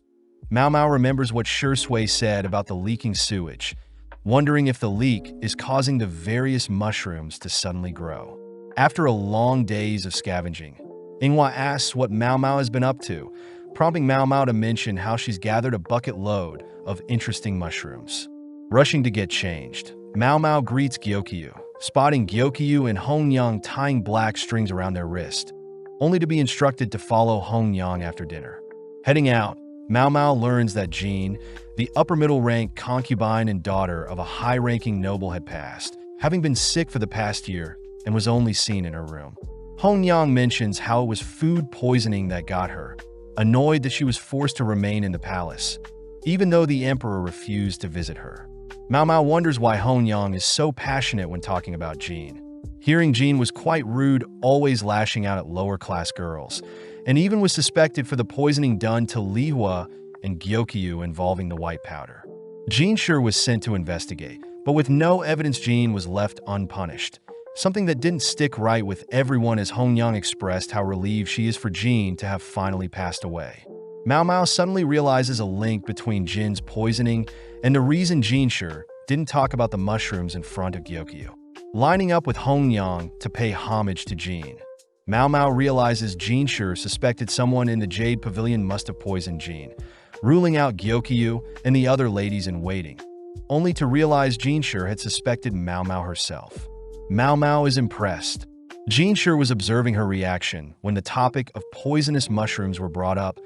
Mao Mao remembers what Shui said about the leaking sewage, wondering if the leak is causing the various mushrooms to suddenly grow. After a long days of scavenging, Inghua asks what Mao Mao has been up to, prompting Mao Mao to mention how she's gathered a bucket load of interesting mushrooms. Rushing to get changed, Mao Mao greets Gyokyu, spotting Gyokyu and Hongyang tying black strings around their wrist, only to be instructed to follow Hongyang after dinner. Heading out, Mao Mao learns that Jin, the upper-middle rank concubine and daughter of a high-ranking noble, had passed, having been sick for the past year and was only seen in her room. Hongyang mentions how it was food poisoning that got her, annoyed that she was forced to remain in the palace, even though the emperor refused to visit her. Mao Mao wonders why Hongyang is so passionate when talking about Jin. Hearing Jin was quite rude, always lashing out at lower-class girls, and even was suspected for the poisoning done to Lihua and Gyokyu involving the white powder. Jin Shi was sent to investigate, but with no evidence Jin was left unpunished, something that didn't stick right with everyone as Hongyang expressed how relieved she is for Jin to have finally passed away. Mao Mao suddenly realizes a link between Jin's poisoning and the reason Jin Shi didn't talk about the mushrooms in front of Gyokyu. Lining up with Hongyang to pay homage to Jin, Mao Mao realizes Jin Shi suspected someone in the Jade Pavilion must have poisoned Jin, ruling out Gyokyu and the other ladies in waiting, only to realize Jin Shi had suspected Mao Mao herself. Mao Mao is impressed. Jin Shi was observing her reaction when the topic of poisonous mushrooms were brought up,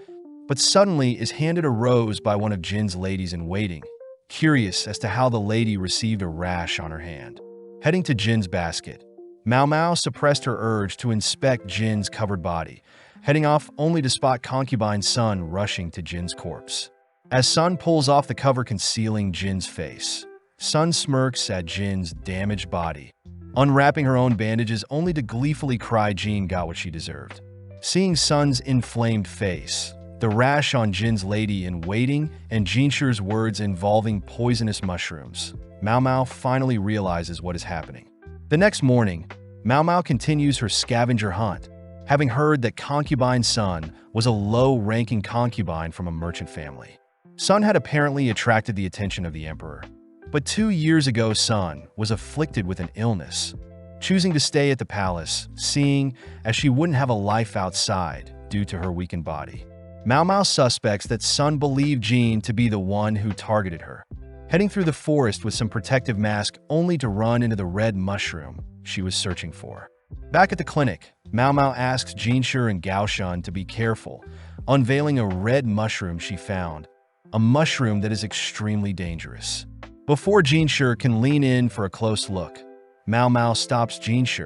but suddenly is handed a rose by one of Jin's ladies in waiting, curious as to how the lady received a rash on her hand. Heading to Jin's basket, Mao Mao suppressed her urge to inspect Jin's covered body, heading off only to spot concubine Sun rushing to Jin's corpse. As Sun pulls off the cover concealing Jin's face, Sun smirks at Jin's damaged body, unwrapping her own bandages only to gleefully cry Jin got what she deserved. Seeing Sun's inflamed face, the rash on Jin's lady in waiting, and Jin Shi's words involving poisonous mushrooms, Mao Mao finally realizes what is happening. The next morning, Mao Mao continues her scavenger hunt, having heard that concubine Sun was a low-ranking concubine from a merchant family. Sun had apparently attracted the attention of the emperor, but 2 years ago Sun was afflicted with an illness, choosing to stay at the palace, seeing as she wouldn't have a life outside due to her weakened body. Mao Mao suspects that Sun believed Jin to be the one who targeted her, heading through the forest with some protective mask only to run into the red mushroom she was searching for. Back at the clinic, Mao Mao asks Jin Shi and Gao Shun to be careful, unveiling a red mushroom she found, a mushroom that is extremely dangerous. Before Jin Shi can lean in for a close look, Mao Mao stops Jin Shi,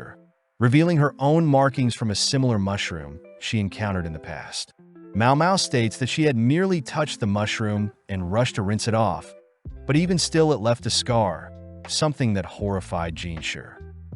revealing her own markings from a similar mushroom she encountered in the past. Mao Mao states that she had merely touched the mushroom and rushed to rinse it off, but even still it left a scar, something that horrified Jin Shi.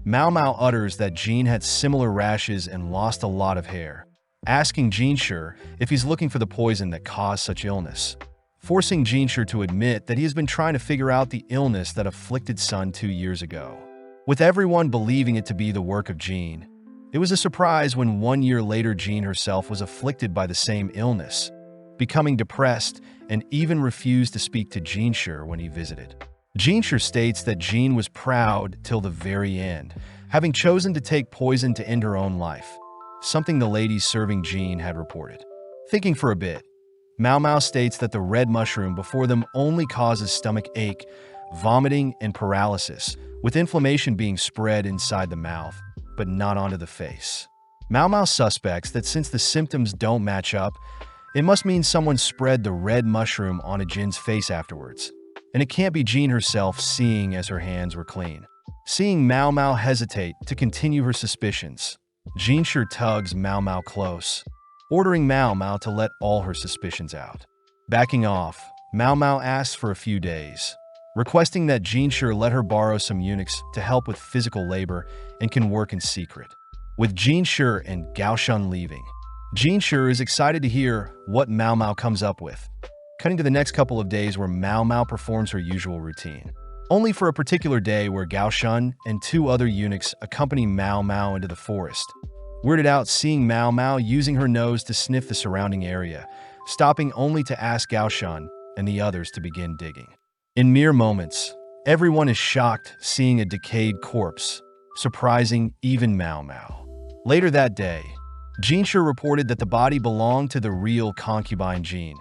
Mao Mao utters that Jin had similar rashes and lost a lot of hair, asking Jin Shi if he's looking for the poison that caused such illness, forcing Jin Shi to admit that he has been trying to figure out the illness that afflicted Sun 2 years ago. With everyone believing it to be the work of Jin, it was a surprise when 1 year later Jin herself was afflicted by the same illness, becoming depressed and even refused to speak to Jin Shi when he visited. Jin Shi states that Jin was proud till the very end, having chosen to take poison to end her own life, something the ladies serving Jin had reported. Thinking for a bit, Mao Mao states that the red mushroom before them only causes stomach ache, vomiting, and paralysis, with inflammation being spread inside the mouth, but not onto the face. Mao Mao suspects that since the symptoms don't match up, it must mean someone spread the red mushroom onto Jin's face afterwards, and it can't be Jin herself seeing as her hands were clean. Seeing Mao Mao hesitate to continue her suspicions, Jin Shi tugs Mao Mao close, ordering Mao Mao to let all her suspicions out. Backing off, Mao Mao asks for a few days, requesting that Jin Shi let her borrow some eunuchs to help with physical labor and can work in secret. With Jin Shi and Gao Shun leaving, Jin Shi is excited to hear what Mao Mao comes up with, cutting to the next couple of days where Mao Mao performs her usual routine, only for a particular day where Gao Shun and two other eunuchs accompany Mao Mao into the forest. Weirded out seeing Mao Mao using her nose to sniff the surrounding area, stopping only to ask Gao Shun and the others to begin digging. In mere moments, everyone is shocked seeing a decayed corpse, surprising even Mao Mao. Later that day, Jinshi reported that the body belonged to the real concubine Jin,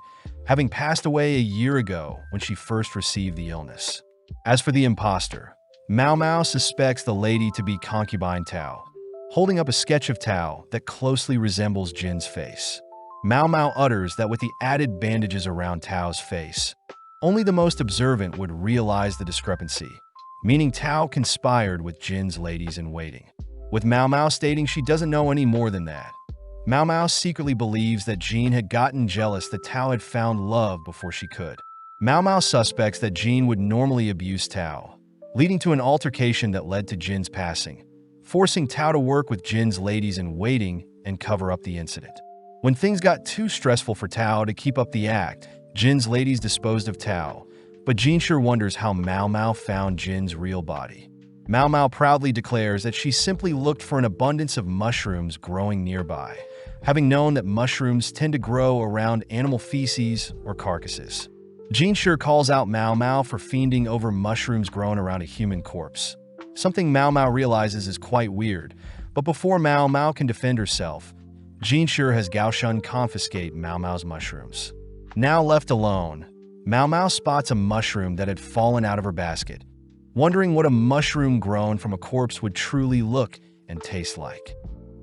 having passed away a year ago when she first received the illness. As for the imposter, Mao Mao suspects the lady to be concubine Tao, holding up a sketch of Tao that closely resembles Jin's face. Mao Mao utters that with the added bandages around Tao's face, only the most observant would realize the discrepancy, meaning Tao conspired with Jin's ladies-in-waiting. With Mao Mao stating she doesn't know any more than that, Mao Mao secretly believes that Jin had gotten jealous that Tao had found love before she could. Mao Mao suspects that Jin would normally abuse Tao, leading to an altercation that led to Jin's passing, forcing Tao to work with Jin's ladies-in-waiting and cover up the incident. When things got too stressful for Tao to keep up the act, Jin's ladies disposed of Tao, but Jinshi wonders how Mao Mao found Jin's real body. Mao Mao proudly declares that she simply looked for an abundance of mushrooms growing nearby, having known that mushrooms tend to grow around animal feces or carcasses. Jinshi calls out Mao Mao for fiending over mushrooms grown around a human corpse, something Mao Mao realizes is quite weird, but before Mao Mao can defend herself, Jinshi has Gao Shun confiscate Mao Mao's mushrooms. Now left alone, Mao Mao spots a mushroom that had fallen out of her basket, wondering what a mushroom grown from a corpse would truly look and taste like.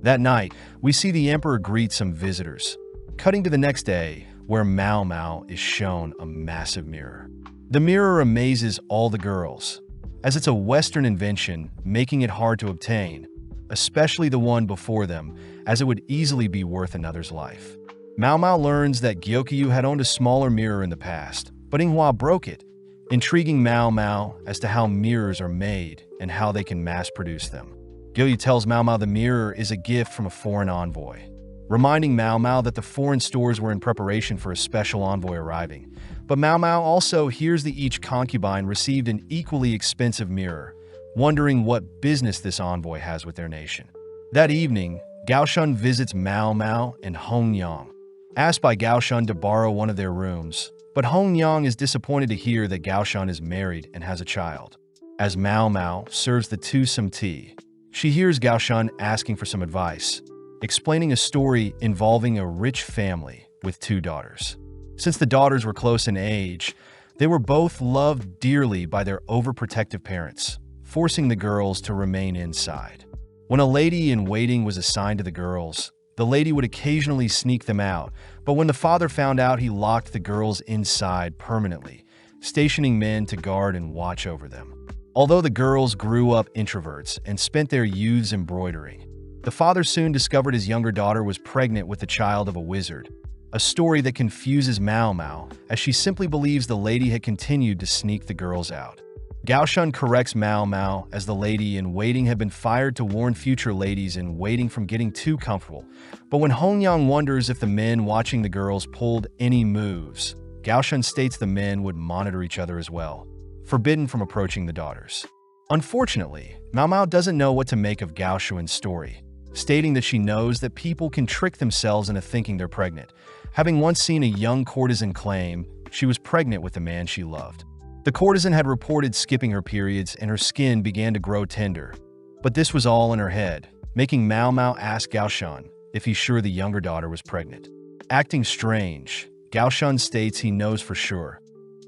That night, we see the Emperor greet some visitors, cutting to the next day, where Mao Mao is shown a massive mirror. The mirror amazes all the girls, as it's a Western invention, making it hard to obtain, especially the one before them, as it would easily be worth another's life. Mao Mao learns that Gyokyu had owned a smaller mirror in the past, but Inghua broke it, intriguing Mao Mao as to how mirrors are made and how they can mass-produce them. Gyokyu tells Mao Mao the mirror is a gift from a foreign envoy, reminding Mao Mao that the foreign stores were in preparation for a special envoy arriving. But Mao Mao also hears that each concubine received an equally expensive mirror, wondering what business this envoy has with their nation. That evening, Gao Shun visits Mao Mao and Hong Yang, asked by Gao Shun to borrow one of their rooms, but Hong Yang is disappointed to hear that Gao Shun is married and has a child. As Mao Mao serves the two some tea, she hears Gao Shun asking for some advice, explaining a story involving a rich family with two daughters. Since the daughters were close in age, they were both loved dearly by their overprotective parents, forcing the girls to remain inside. When a lady-in-waiting was assigned to the girls, the lady would occasionally sneak them out, but when the father found out, he locked the girls inside permanently, stationing men to guard and watch over them. Although the girls grew up introverts and spent their youths embroidering, the father soon discovered his younger daughter was pregnant with the child of a wizard, a story that confuses Mao Mao, as she simply believes the lady had continued to sneak the girls out. Gao Shun corrects Mao Mao as the lady-in-waiting had been fired to warn future ladies-in-waiting from getting too comfortable, but when Hong Yang wonders if the men watching the girls pulled any moves, Gao Shun states the men would monitor each other as well, forbidden from approaching the daughters. Unfortunately, Mao Mao doesn't know what to make of Gao Shun's story, stating that she knows that people can trick themselves into thinking they're pregnant, having once seen a young courtesan claim she was pregnant with the man she loved. The courtesan had reported skipping her periods and her skin began to grow tender, but this was all in her head, making Mao Mao ask Gao Shun if he's sure the younger daughter was pregnant. Acting strange, Gao Shun states he knows for sure,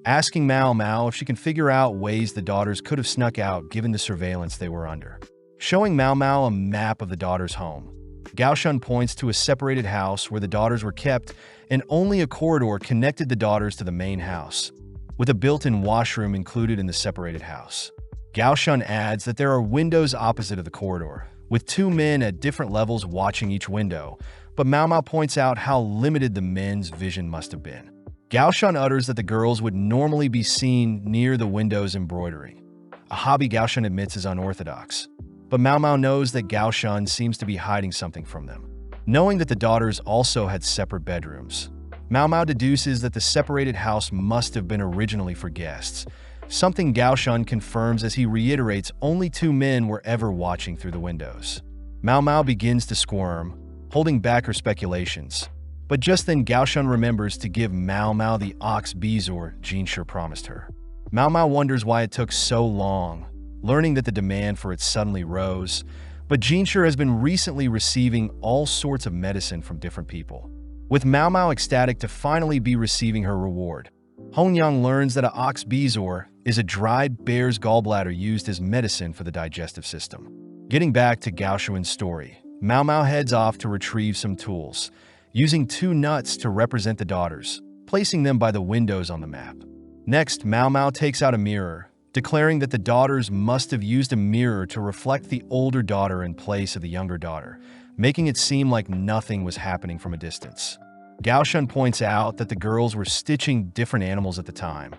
asking Mao Mao if she can figure out ways the daughters could have snuck out given the surveillance they were under. Showing Mao Mao a map of the daughter's home, Gao Shun points to a separated house where the daughters were kept, and only a corridor connected the daughters to the main house, with a built-in washroom included in the separated house. Gao Shun adds that there are windows opposite of the corridor, with two men at different levels watching each window, but Mao Mao points out how limited the men's vision must have been. Gao Shun utters that the girls would normally be seen near the windows embroidering, a hobby Gao Shun admits is unorthodox. But Mao Mao knows that Gao Shun seems to be hiding something from them. Knowing that the daughters also had separate bedrooms, Mao Mao deduces that the separated house must have been originally for guests, something Gao Shun confirms as he reiterates only 2 men were ever watching through the windows. Mao Mao begins to squirm, holding back her speculations. But just then Gao Shun remembers to give Mao Mao the ox bezoar Jinshi promised her. Mao Mao wonders why it took so long, learning that the demand for it suddenly rose. But Jinshi has been recently receiving all sorts of medicine from different people, with Mao Mao ecstatic to finally be receiving her reward. Hongyang learns that an ox bezoar is a dried bear's gallbladder used as medicine for the digestive system. Getting back to Gao Shun's story, Mao Mao heads off to retrieve some tools, using 2 nuts to represent the daughters, placing them by the windows on the map. Next, Mao Mao takes out a mirror, declaring that the daughters must have used a mirror to reflect the older daughter in place of the younger daughter, making it seem like nothing was happening from a distance. Gao Shun points out that the girls were stitching different animals at the time,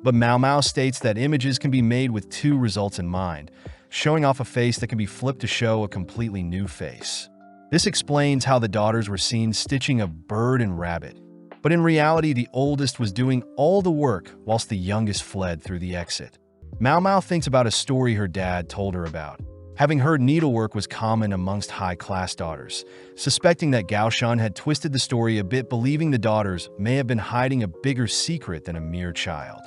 but Mao Mao states that images can be made with 2 results in mind, showing off a face that can be flipped to show a completely new face. This explains how the daughters were seen stitching a bird and rabbit, but in reality the oldest was doing all the work whilst the youngest fled through the exit. Mao Mao thinks about a story her dad told her about, having heard needlework was common amongst high-class daughters, suspecting that Gao Shun had twisted the story a bit, believing the daughters may have been hiding a bigger secret than a mere child.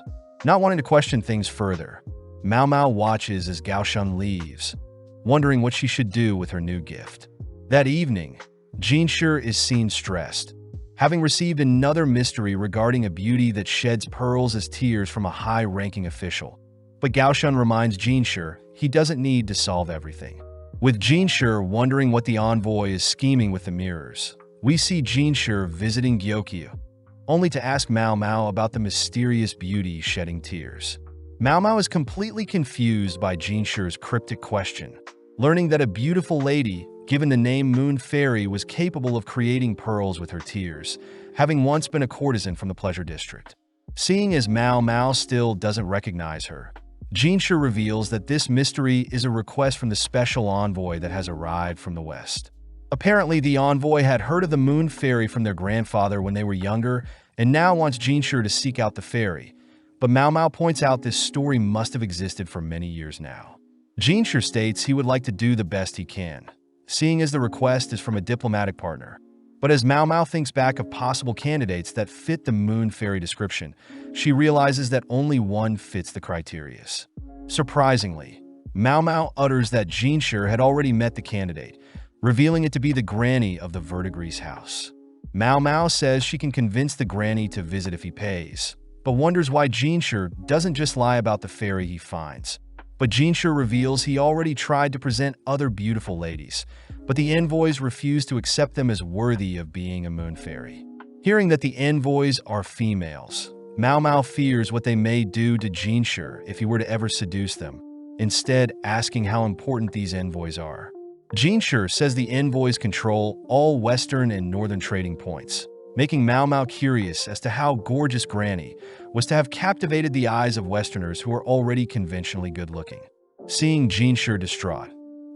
Not wanting to question things further, Mao Mao watches as Gao Shun leaves, wondering what she should do with her new gift. That evening, Jinshi is seen stressed, having received another mystery regarding a beauty that sheds pearls as tears from a high-ranking official. But Gao Shun reminds Jinshi he doesn't need to solve everything. With Jinshi wondering what the envoy is scheming with the mirrors, we see Jinshi visiting Gyokyu, only to ask Mao Mao about the mysterious beauty shedding tears. Mao Mao is completely confused by Jinshi's cryptic question, learning that a beautiful lady given the name Moon Fairy was capable of creating pearls with her tears, having once been a courtesan from the Pleasure District. Seeing as Mao Mao still doesn't recognize her, Jinshi reveals that this mystery is a request from the special envoy that has arrived from the West. Apparently, the envoy had heard of the Moon Fairy from their grandfather when they were younger and now wants Jinshi to seek out the fairy. But Mao Mao points out this story must have existed for many years now. Jinshi states he would like to do the best he can, seeing as the request is from a diplomatic partner. But as Mao Mao thinks back of possible candidates that fit the Moon Fairy description, she realizes that only one fits the criteria. Surprisingly, Mao Mao utters that Jinshi had already met the candidate, revealing it to be the granny of the Verdigris house. Mao Mao says she can convince the granny to visit if he pays, but wonders why Jinshi doesn't just lie about the fairy he finds. But Jinshi reveals he already tried to present other beautiful ladies, but the envoys refuse to accept them as worthy of being a moon fairy. Hearing that the envoys are females, Mao Mao fears what they may do to Jinshi if he were to ever seduce them, instead asking how important these envoys are. Jinshi says the envoys control all western and northern trading points, making Mao Mao curious as to how gorgeous Granny was to have captivated the eyes of Westerners who are already conventionally good-looking. Seeing Jinshi distraught,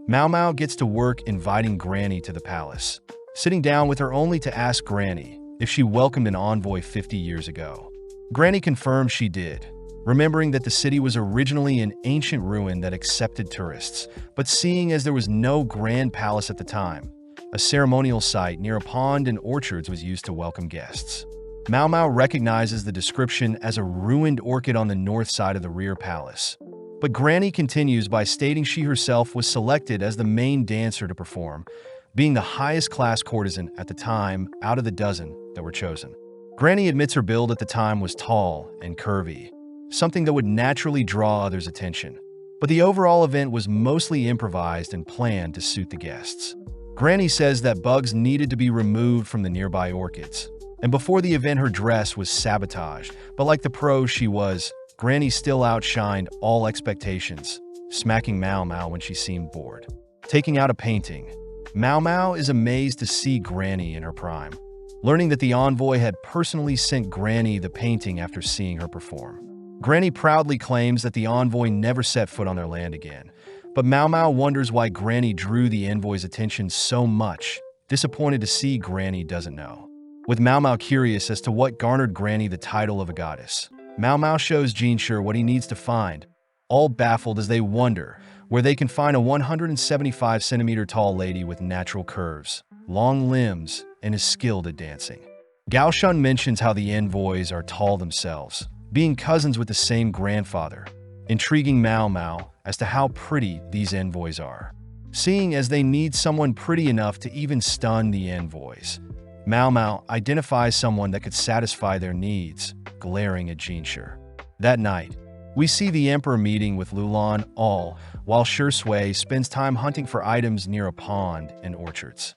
Mao Mao gets to work inviting Granny to the palace, sitting down with her only to ask Granny if she welcomed an envoy 50 years ago. Granny confirms she did, remembering that the city was originally an ancient ruin that accepted tourists, but seeing as there was no grand palace at the time, a ceremonial site near a pond and orchards was used to welcome guests. Mao Mao recognizes the description as a ruined orchid on the north side of the rear palace. But Granny continues by stating she herself was selected as the main dancer to perform, being the highest class courtesan at the time out of the dozen that were chosen. Granny admits her build at the time was tall and curvy, something that would naturally draw others' attention. But the overall event was mostly improvised and planned to suit the guests. Granny says that bugs needed to be removed from the nearby orchids, and before the event her dress was sabotaged, but like the pros she was, Granny still outshined all expectations, smacking Mao Mao when she seemed bored. Taking out a painting, Mao Mao is amazed to see Granny in her prime, learning that the envoy had personally sent Granny the painting after seeing her perform. Granny proudly claims that the envoy never set foot on their land again, but Mao Mao wonders why Granny drew the envoy's attention so much, disappointed to see Granny doesn't know. With Mao Mao curious as to what garnered Granny the title of a goddess, Mao Mao shows Jinshi what he needs to find, all baffled as they wonder where they can find a 175-centimeter tall lady with natural curves, long limbs, and is skilled at dancing. Gao Shun mentions how the envoys are tall themselves, being cousins with the same grandfather, intriguing Mao Mao as to how pretty these envoys are. Seeing as they need someone pretty enough to even stun the envoys, Mao Mao identifies someone that could satisfy their needs, glaring at Jinshi. That night, we see the Emperor meeting with Lulan all while Shi Sui spends time hunting for items near a pond and orchards.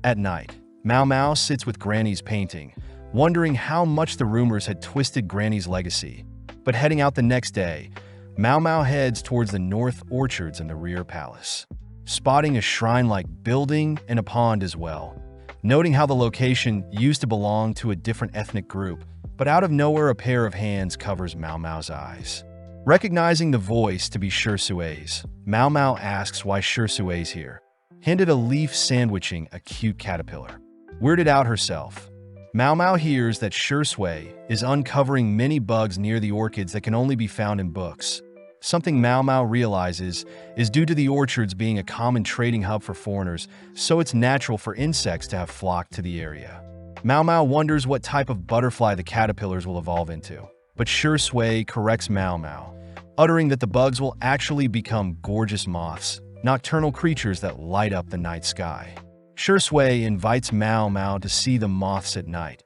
At night, Mao Mao sits with Granny's painting, wondering how much the rumors had twisted Granny's legacy. But heading out the next day, Mao Mao heads towards the north orchards and the rear palace, spotting a shrine-like building and a pond as well. Noting how the location used to belong to a different ethnic group, but out of nowhere a pair of hands covers Mao Mao's eyes. Recognizing the voice to be Shi Sui's, Mao Mao asks why Shi Sui's here, handed a leaf sandwiching a cute caterpillar. Weirded out herself, Mao Mao hears that Shi Sui is uncovering many bugs near the orchids that can only be found in books. Something Mao Mao realizes is due to the orchards being a common trading hub for foreigners, so it's natural for insects to have flocked to the area. Mao Mao wonders what type of butterfly the caterpillars will evolve into, but Shi Sui corrects Mao Mao, uttering that the bugs will actually become gorgeous moths, nocturnal creatures that light up the night sky. Shi Sui invites Mao Mao to see the moths at night,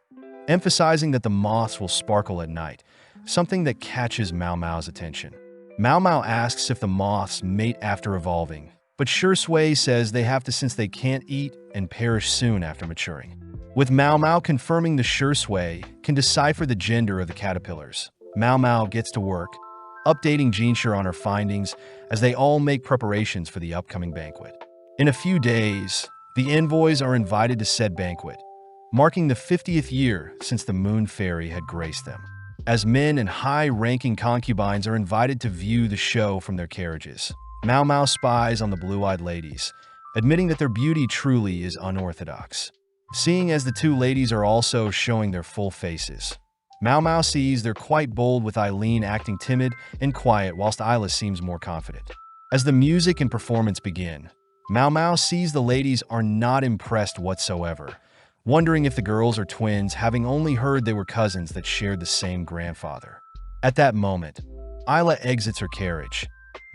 emphasizing that the moths will sparkle at night, something that catches Mao Mao's attention. Mao Mao asks if the moths mate after evolving, but Shi Sui says they have to since they can't eat and perish soon after maturing. With Mao Mao confirming the Shi Sui can decipher the gender of the caterpillars, Mao Mao gets to work, updating Jinshi on her findings as they all make preparations for the upcoming banquet. In a few days, the envoys are invited to said banquet, marking the 50th year since the Moon Fairy had graced them. As men and high-ranking concubines are invited to view the show from their carriages, Mao Mao spies on the blue-eyed ladies, admitting that their beauty truly is unorthodox. Seeing as the two ladies are also showing their full faces, Mao Mao sees they're quite bold, with Eileen acting timid and quiet whilst Isla seems more confident. As the music and performance begin, Mao Mao sees the ladies are not impressed whatsoever, wondering if the girls are twins, having only heard they were cousins that shared the same grandfather. At that moment, Isla exits her carriage,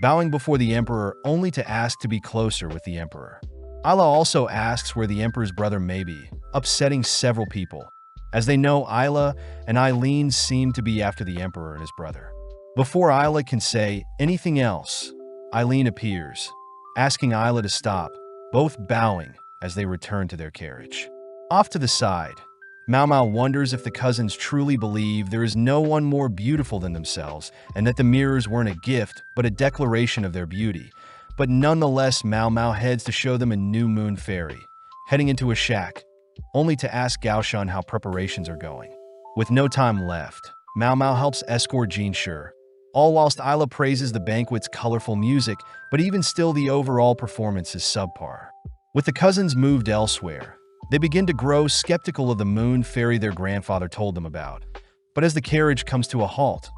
bowing before the Emperor only to ask to be closer with the Emperor. Isla also asks where the Emperor's brother may be, upsetting several people, as they know Isla and Eileen seem to be after the Emperor and his brother. Before Isla can say anything else, Eileen appears, asking Isla to stop, both bowing as they return to their carriage. Off to the side, Mao Mao wonders if the cousins truly believe there is no one more beautiful than themselves and that the mirrors weren't a gift but a declaration of their beauty. But nonetheless, Mao Mao heads to show them a new Moon Fairy, heading into a shack, only to ask Gao Shun how preparations are going. With no time left, Mao Mao helps escort Jinshi, all whilst Isla praises the banquet's colorful music, but even still the overall performance is subpar. With the cousins moved elsewhere, they begin to grow skeptical of the Moon Fairy their grandfather told them about. But as the carriage comes to a halt,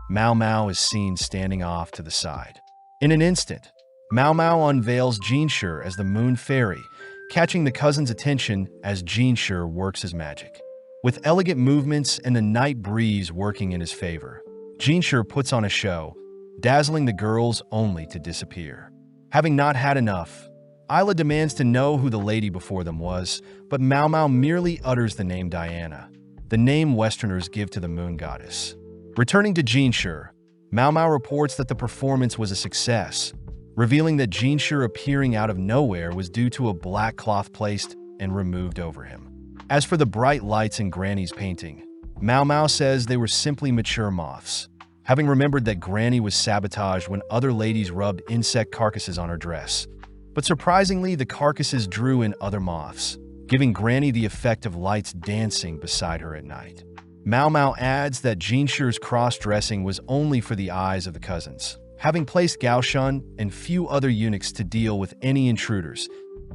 Mao Mao is seen standing off to the side. In an instant, Mao Mao unveils Jinshi as the Moon Fairy, catching the cousins' attention as Jinshi works his magic. With elegant movements and the night breeze working in his favor, Jinshi puts on a show, dazzling the girls only to disappear. Having not had enough, Isla demands to know who the lady before them was, but Mao Mao merely utters the name Diana, the name Westerners give to the moon goddess. Returning to Jinshi, Mao Mao reports that the performance was a success, revealing that Jinshi appearing out of nowhere was due to a black cloth placed and removed over him. As for the bright lights in Granny's painting, Mao Mao says they were simply mature moths, having remembered that Granny was sabotaged when other ladies rubbed insect carcasses on her dress. But surprisingly, the carcasses drew in other moths, giving Granny the effect of lights dancing beside her at night. Mao Mao adds that Jinshi's cross-dressing was only for the eyes of the cousins, having placed Gao Shun and few other eunuchs to deal with any intruders.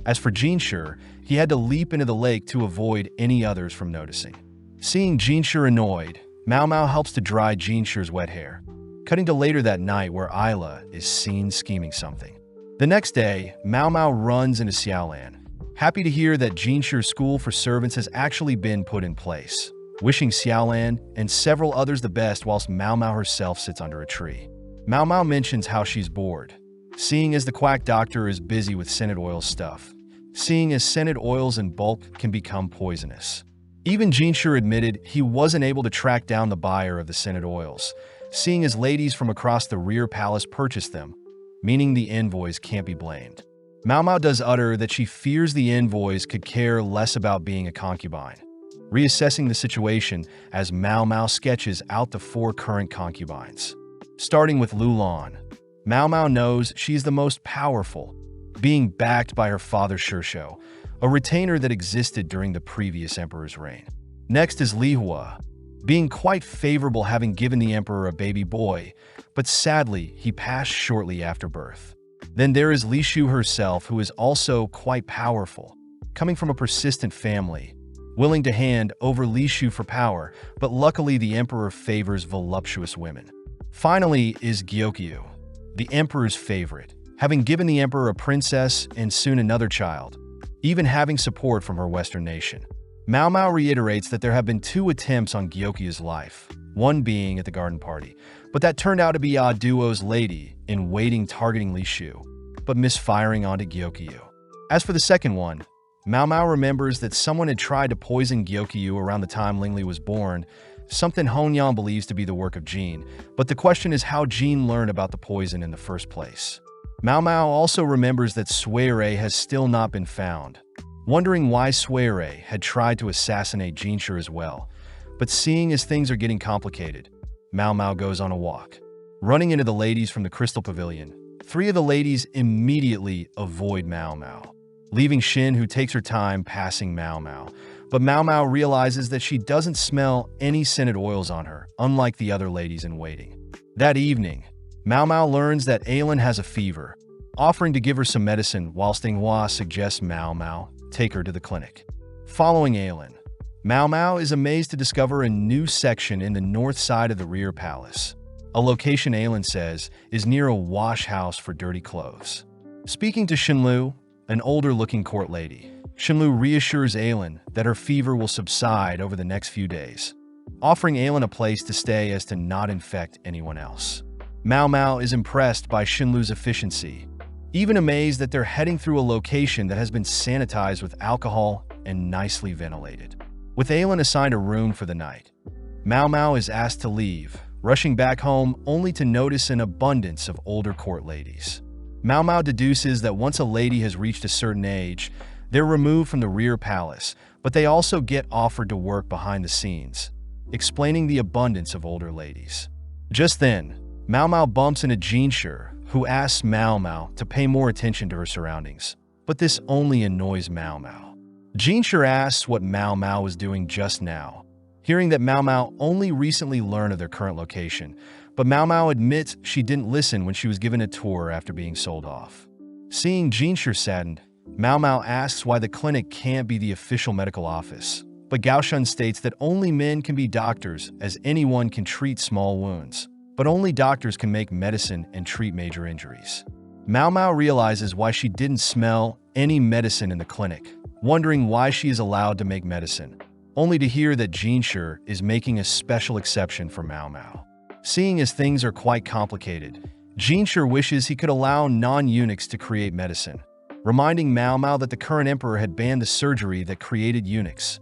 As for Jinshi, he had to leap into the lake to avoid any others from noticing. Seeing Jinshi annoyed, Mao Mao helps to dry Jinshi's wet hair, cutting to later that night where Ayla is seen scheming something. The next day, Mao Mao runs into Xiaolan, happy to hear that Jinshi's school for servants has actually been put in place, wishing Xiaolan and several others the best whilst Mao Mao herself sits under a tree. Mao Mao mentions how she's bored, seeing as the quack doctor is busy with scented oil stuff, seeing as scented oils in bulk can become poisonous. Even Jinshi admitted he wasn't able to track down the buyer of the scented oils, seeing as ladies from across the rear palace purchased them, meaning the envoys can't be blamed. Mao Mao does utter that she fears the envoys could care less about being a concubine, reassessing the situation as Mao Mao sketches out the 4 current concubines. Starting with Lulan, Mao Mao knows she's the most powerful, being backed by her father Shishou, a retainer that existed during the previous emperor's reign. Next is Li Hua, being quite favorable having given the emperor a baby boy, but sadly he passed shortly after birth. Then there is Li Shu herself, who is also quite powerful, coming from a persistent family, willing to hand over Li Shu for power, but luckily the emperor favors voluptuous women. Finally is Gyokyu, the emperor's favorite, having given the emperor a princess and soon another child, even having support from her western nation. Mao Mao reiterates that there have been 2 attempts on Gyokyu's life, one being at the garden party, but that turned out to be Duo's lady in waiting targeting Li Shu, but misfiring onto Gyokyu. As for the second one, Mao Mao remembers that someone had tried to poison Gyokyu around the time Lingli was born, something Hongyan believes to be the work of Jin, but the question is how Jin learned about the poison in the first place. Mao Mao also remembers that Suirei has still not been found, wondering why Suirei had tried to assassinate Jinshi as well, but seeing as things are getting complicated, Mao Mao goes on a walk. Running into the ladies from the Crystal Pavilion, 3 of the ladies immediately avoid Mao Mao, leaving Xin, who takes her time passing Mao Mao, but Mao Mao realizes that she doesn't smell any scented oils on her, unlike the other ladies in waiting. That evening, Mao Mao learns that Ailin has a fever, offering to give her some medicine whilst Inghua suggests Mao Mao take her to the clinic. Following Ailin, Mao Mao is amazed to discover a new section in the north side of the rear palace, a location Ailin says is near a wash house for dirty clothes. Speaking to Xinlu, an older-looking court lady, Xinlu reassures Ailin that her fever will subside over the next few days, offering Ailin a place to stay as to not infect anyone else. Mao Mao is impressed by Xinlu's efficiency, even amazed that they're heading through a location that has been sanitized with alcohol and nicely ventilated. With Ailin assigned a room for the night, Mao Mao is asked to leave, rushing back home only to notice an abundance of older court ladies. Mao Mao deduces that once a lady has reached a certain age, they're removed from the rear palace, but they also get offered to work behind the scenes, explaining the abundance of older ladies. Just then, Mao Mao bumps into Jinshi, who asks Mao Mao to pay more attention to her surroundings, but this only annoys Mao Mao. Jinshi asks what Mao Mao was doing just now, hearing that Mao Mao only recently learned of their current location, but Mao Mao admits she didn't listen when she was given a tour after being sold off. Seeing Jinshi saddened, Mao Mao asks why the clinic can't be the official medical office, but Gaoshun states that only men can be doctors as anyone can treat small wounds, but only doctors can make medicine and treat major injuries. Mao Mao realizes why she didn't smell any medicine in the clinic, wondering why she is allowed to make medicine, only to hear that Jinshi is making a special exception for Mao Mao. Seeing as things are quite complicated, Jinshi wishes he could allow non-eunuchs to create medicine, reminding Mao Mao that the current emperor had banned the surgery that created eunuchs,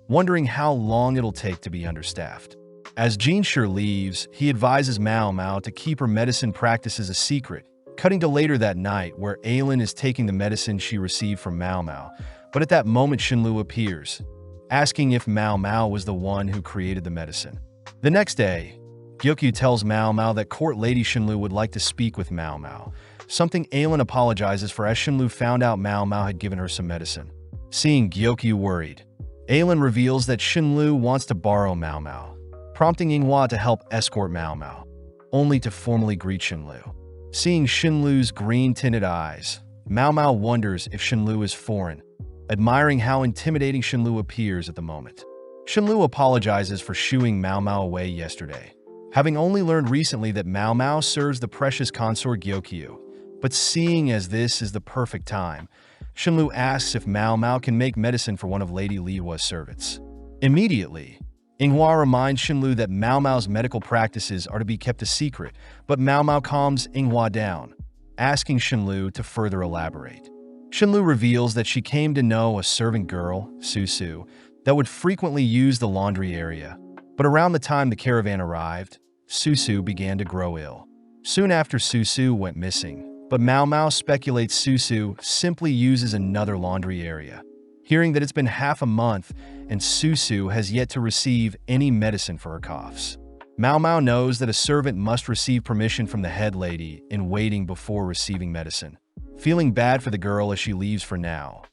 wondering how long it'll take to be understaffed. As Jinshi leaves, he advises Mao Mao to keep her medicine practices a secret, cutting to later that night where Ailin is taking the medicine she received from Mao Mao, but at that moment Xinlu appears, asking if Mao Mao was the one who created the medicine. The next day, Gyokyu tells Mao Mao that court lady Xinlu would like to speak with Mao Mao, something Ailin apologizes for as Xinlu found out Mao Mao had given her some medicine. Seeing Gyokyu worried, Ailin reveals that Xinlu wants to borrow Mao Mao, prompting Inghua to help escort Mao Mao, only to formally greet Xinlu. Seeing Xinlu's green-tinted eyes, Mao Mao wonders if Xinlu is foreign, admiring how intimidating Xinlu appears at the moment. Shenlu apologizes for shooing Mao Mao away yesterday, having only learned recently that Mao Mao serves the precious consort Gyokyu. But seeing as this is the perfect time, Shenlu asks if Mao Mao can make medicine for one of Lady Lihua's servants. Immediately, Yinghua reminds Shenlu that Mao Mao's medical practices are to be kept a secret, but Mao Mao calms Yinghua down, asking Shenlu to further elaborate. Shenlu reveals that she came to know a servant girl, Susu, that would frequently use the laundry area. But around the time the caravan arrived, Susu began to grow ill. Soon after, Susu went missing, but Mao Mao speculates Susu simply uses another laundry area. Hearing that it's been half a month and Susu has yet to receive any medicine for her coughs, Mao Mao knows that a servant must receive permission from the head lady in waiting before receiving medicine. Feeling bad for the girl as she leaves for now,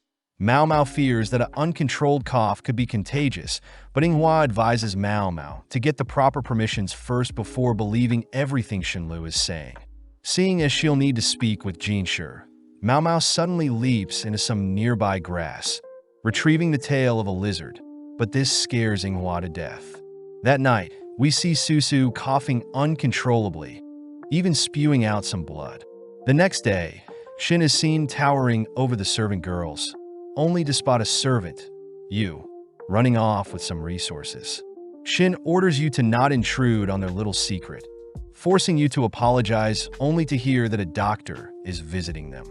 Mao Mao fears that an uncontrolled cough could be contagious, but Yinghua advises Mao Mao to get the proper permissions first before believing everything Shenlu is saying. Seeing as she'll need to speak with Jinshi, Mao Mao suddenly leaps into some nearby grass, retrieving the tail of a lizard, but this scares Yinghua to death. That night, we see Susu coughing uncontrollably, even spewing out some blood. The next day, Shin is seen towering over the servant girls, only to spot a servant, Yu, running off with some resources. Shin orders Yu to not intrude on their little secret, forcing Yu to apologize only to hear that a doctor is visiting them.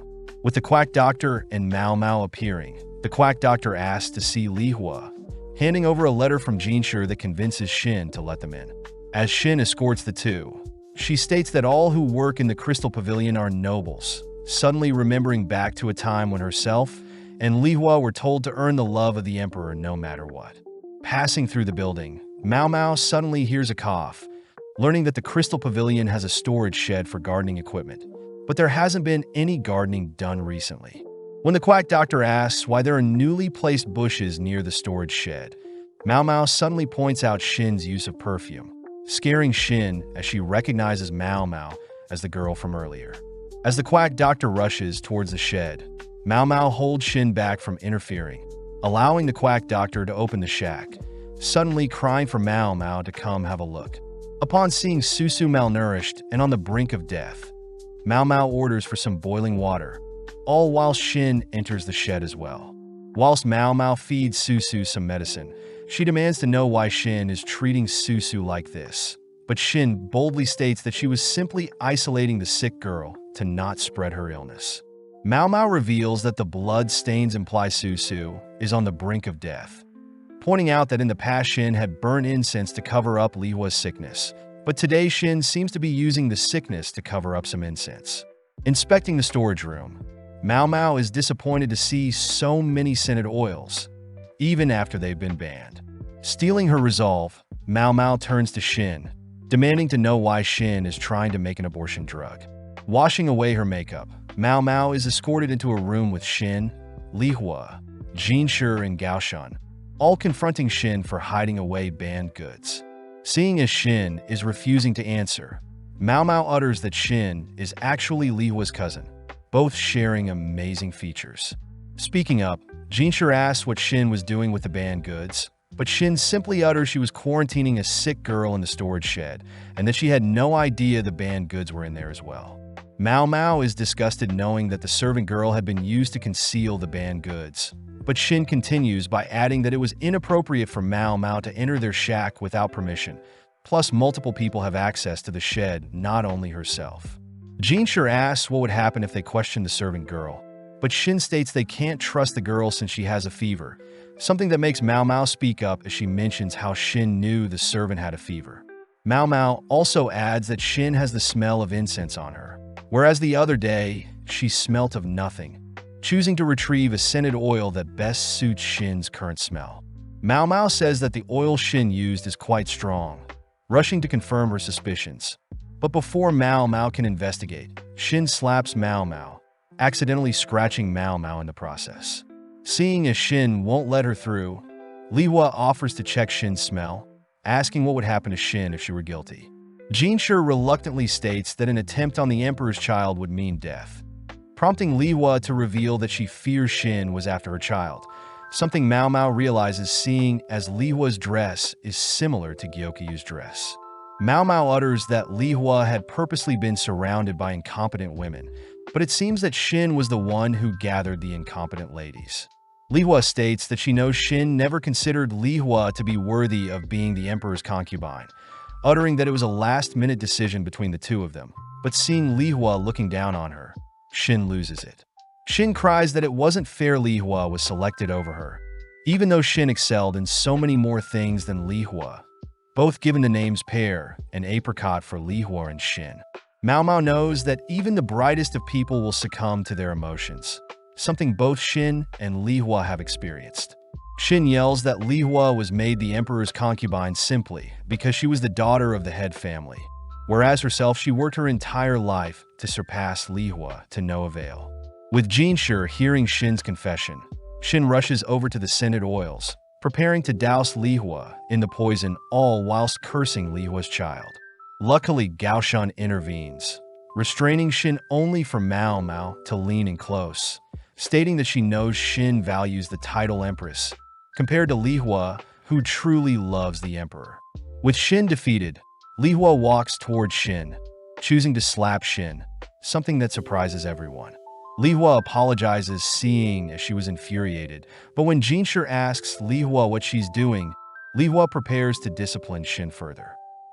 With the quack doctor and Mao Mao appearing, the quack doctor asks to see Lihua, handing over a letter from Jinshi that convinces Shin to let them in. As Shin escorts the two, she states that all who work in the Crystal Pavilion are nobles, suddenly remembering back to a time when herself and Lihua were told to earn the love of the emperor no matter what. Passing through the building, Mao Mao suddenly hears a cough, learning that the Crystal Pavilion has a storage shed for gardening equipment, but there hasn't been any gardening done recently. When the quack doctor asks why there are newly placed bushes near the storage shed, Mao Mao suddenly points out Shin's use of perfume, scaring Shin as she recognizes Mao Mao as the girl from earlier. As the quack doctor rushes towards the shed, Mao Mao holds Shin back from interfering, allowing the quack doctor to open the shack, suddenly crying for Mao Mao to come have a look. Upon seeing Susu malnourished and on the brink of death, Mao Mao orders for some boiling water, all while Shin enters the shed as well. Whilst Mao Mao feeds Susu some medicine, she demands to know why Shin is treating Susu like this. But Shin boldly states that she was simply isolating the sick girl to not spread her illness. Mao Mao reveals that the blood stains imply Susu is on the brink of death, pointing out that in the past Shin had burned incense to cover up Lihua's sickness, but today Shin seems to be using the sickness to cover up some incense. Inspecting the storage room, Mao Mao is disappointed to see so many scented oils, even after they've been banned. Stealing her resolve, Mao Mao turns to Shin, demanding to know why Shin is trying to make an abortion drug. Washing away her makeup, Mao Mao is escorted into a room with Shin, Lihua, Jinshi, and Gaoshan, all confronting Shin for hiding away banned goods. Seeing as Shin is refusing to answer, Mao Mao utters that Shin is actually Lihua's cousin, both sharing amazing features. Speaking up, Jinshi asks what Shin was doing with the banned goods, but Shin simply utters she was quarantining a sick girl in the storage shed and that she had no idea the banned goods were in there as well. Mao Mao is disgusted knowing that the servant girl had been used to conceal the banned goods, but Shin continues by adding that it was inappropriate for Mao Mao to enter their shack without permission, plus multiple people have access to the shed, not only herself. Jinshi asks what would happen if they questioned the servant girl, but Shin states they can't trust the girl since she has a fever, something that makes Mao Mao speak up as she mentions how Shin knew the servant had a fever. Mao Mao also adds that Shin has the smell of incense on her, whereas the other day, she smelt of nothing, choosing to retrieve a scented oil that best suits Shin's current smell. Mao Mao says that the oil Shin used is quite strong, rushing to confirm her suspicions. But before Mao Mao can investigate, Shin slaps Mao Mao, accidentally scratching Mao Mao in the process. Seeing as Shin won't let her through, Lihua offers to check Shin's smell, asking what would happen to Shin if she were guilty. Jinshi reluctantly states that an attempt on the Emperor's child would mean death, prompting Lihua to reveal that she fears Shin was after her child, something Mao Mao realizes seeing as Li Hua's dress is similar to Gyokyu's dress. Mao Mao utters that Li Hua had purposely been surrounded by incompetent women, but it seems that Shin was the one who gathered the incompetent ladies. Li Hua states that she knows Shin never considered Li Hua to be worthy of being the emperor's concubine, uttering that it was a last-minute decision between the two of them. But seeing Li Hua looking down on her, Shin loses it. Shin cries that it wasn't fair Li Hua was selected over her, even though Shin excelled in so many more things than Li Hua, both given the names pear and apricot for Li Hua and Shin. Mao Mao knows that even the brightest of people will succumb to their emotions, something both Shin and Li Hua have experienced. Shin yells that Li Hua was made the emperor's concubine simply because she was the daughter of the head family, whereas herself she worked her entire life to surpass Li Hua to no avail. With Jinshi hearing Shin's confession, Shin rushes over to the scented oils, preparing to douse Li Hua in the poison, all whilst cursing Li Hua's child. Luckily, Gaoshan intervenes, restraining Shin only for Mao Mao to lean in close, stating that she knows Shin values the title Empress, compared to Li Hua, who truly loves the Emperor. With Shin defeated, Li Hua walks toward Shin, choosing to slap Shin, something that surprises everyone. Li Hua apologizes, seeing as she was infuriated, but when Jinshi asks Li Hua what she's doing, Li Hua prepares to discipline Shin further.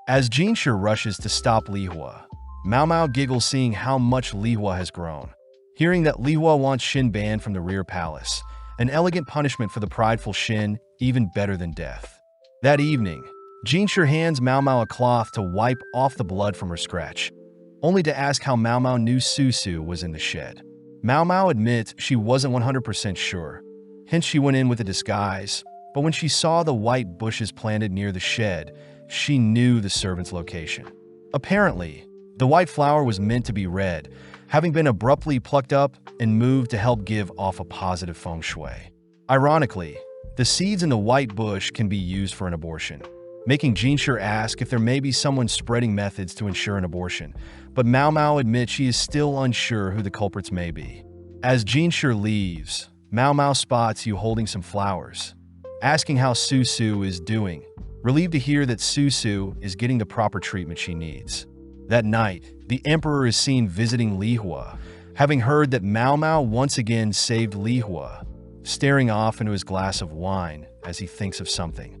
As Jinshi rushes to stop Li Hua, Mao Mao giggles seeing how much Li Hua has grown. Hearing that Li Hua wants Shin banned from the rear palace, an elegant punishment for the prideful Shin, even better than death. That evening, Jinshi hands Mao Mao a cloth to wipe off the blood from her scratch, only to ask how Mao Mao knew Susu was in the shed. Mao Mao admits she wasn't 100% sure, hence she went in with a disguise, but when she saw the white bushes planted near the shed, she knew the servant's location. Apparently, the white flower was meant to be red, having been abruptly plucked up and moved to help give off a positive feng shui. Ironically, the seeds in the white bush can be used for an abortion, making Jinshi ask if there may be someone spreading methods to ensure an abortion, but Mao Mao admits she is still unsure who the culprits may be. As Jinshi leaves, Mao Mao spots you holding some flowers, asking how Susu is doing, relieved to hear that Susu is getting the proper treatment she needs. That night, the emperor is seen visiting Li Hua, having heard that Mao Mao once again saved Li Hua, staring off into his glass of wine as he thinks of something.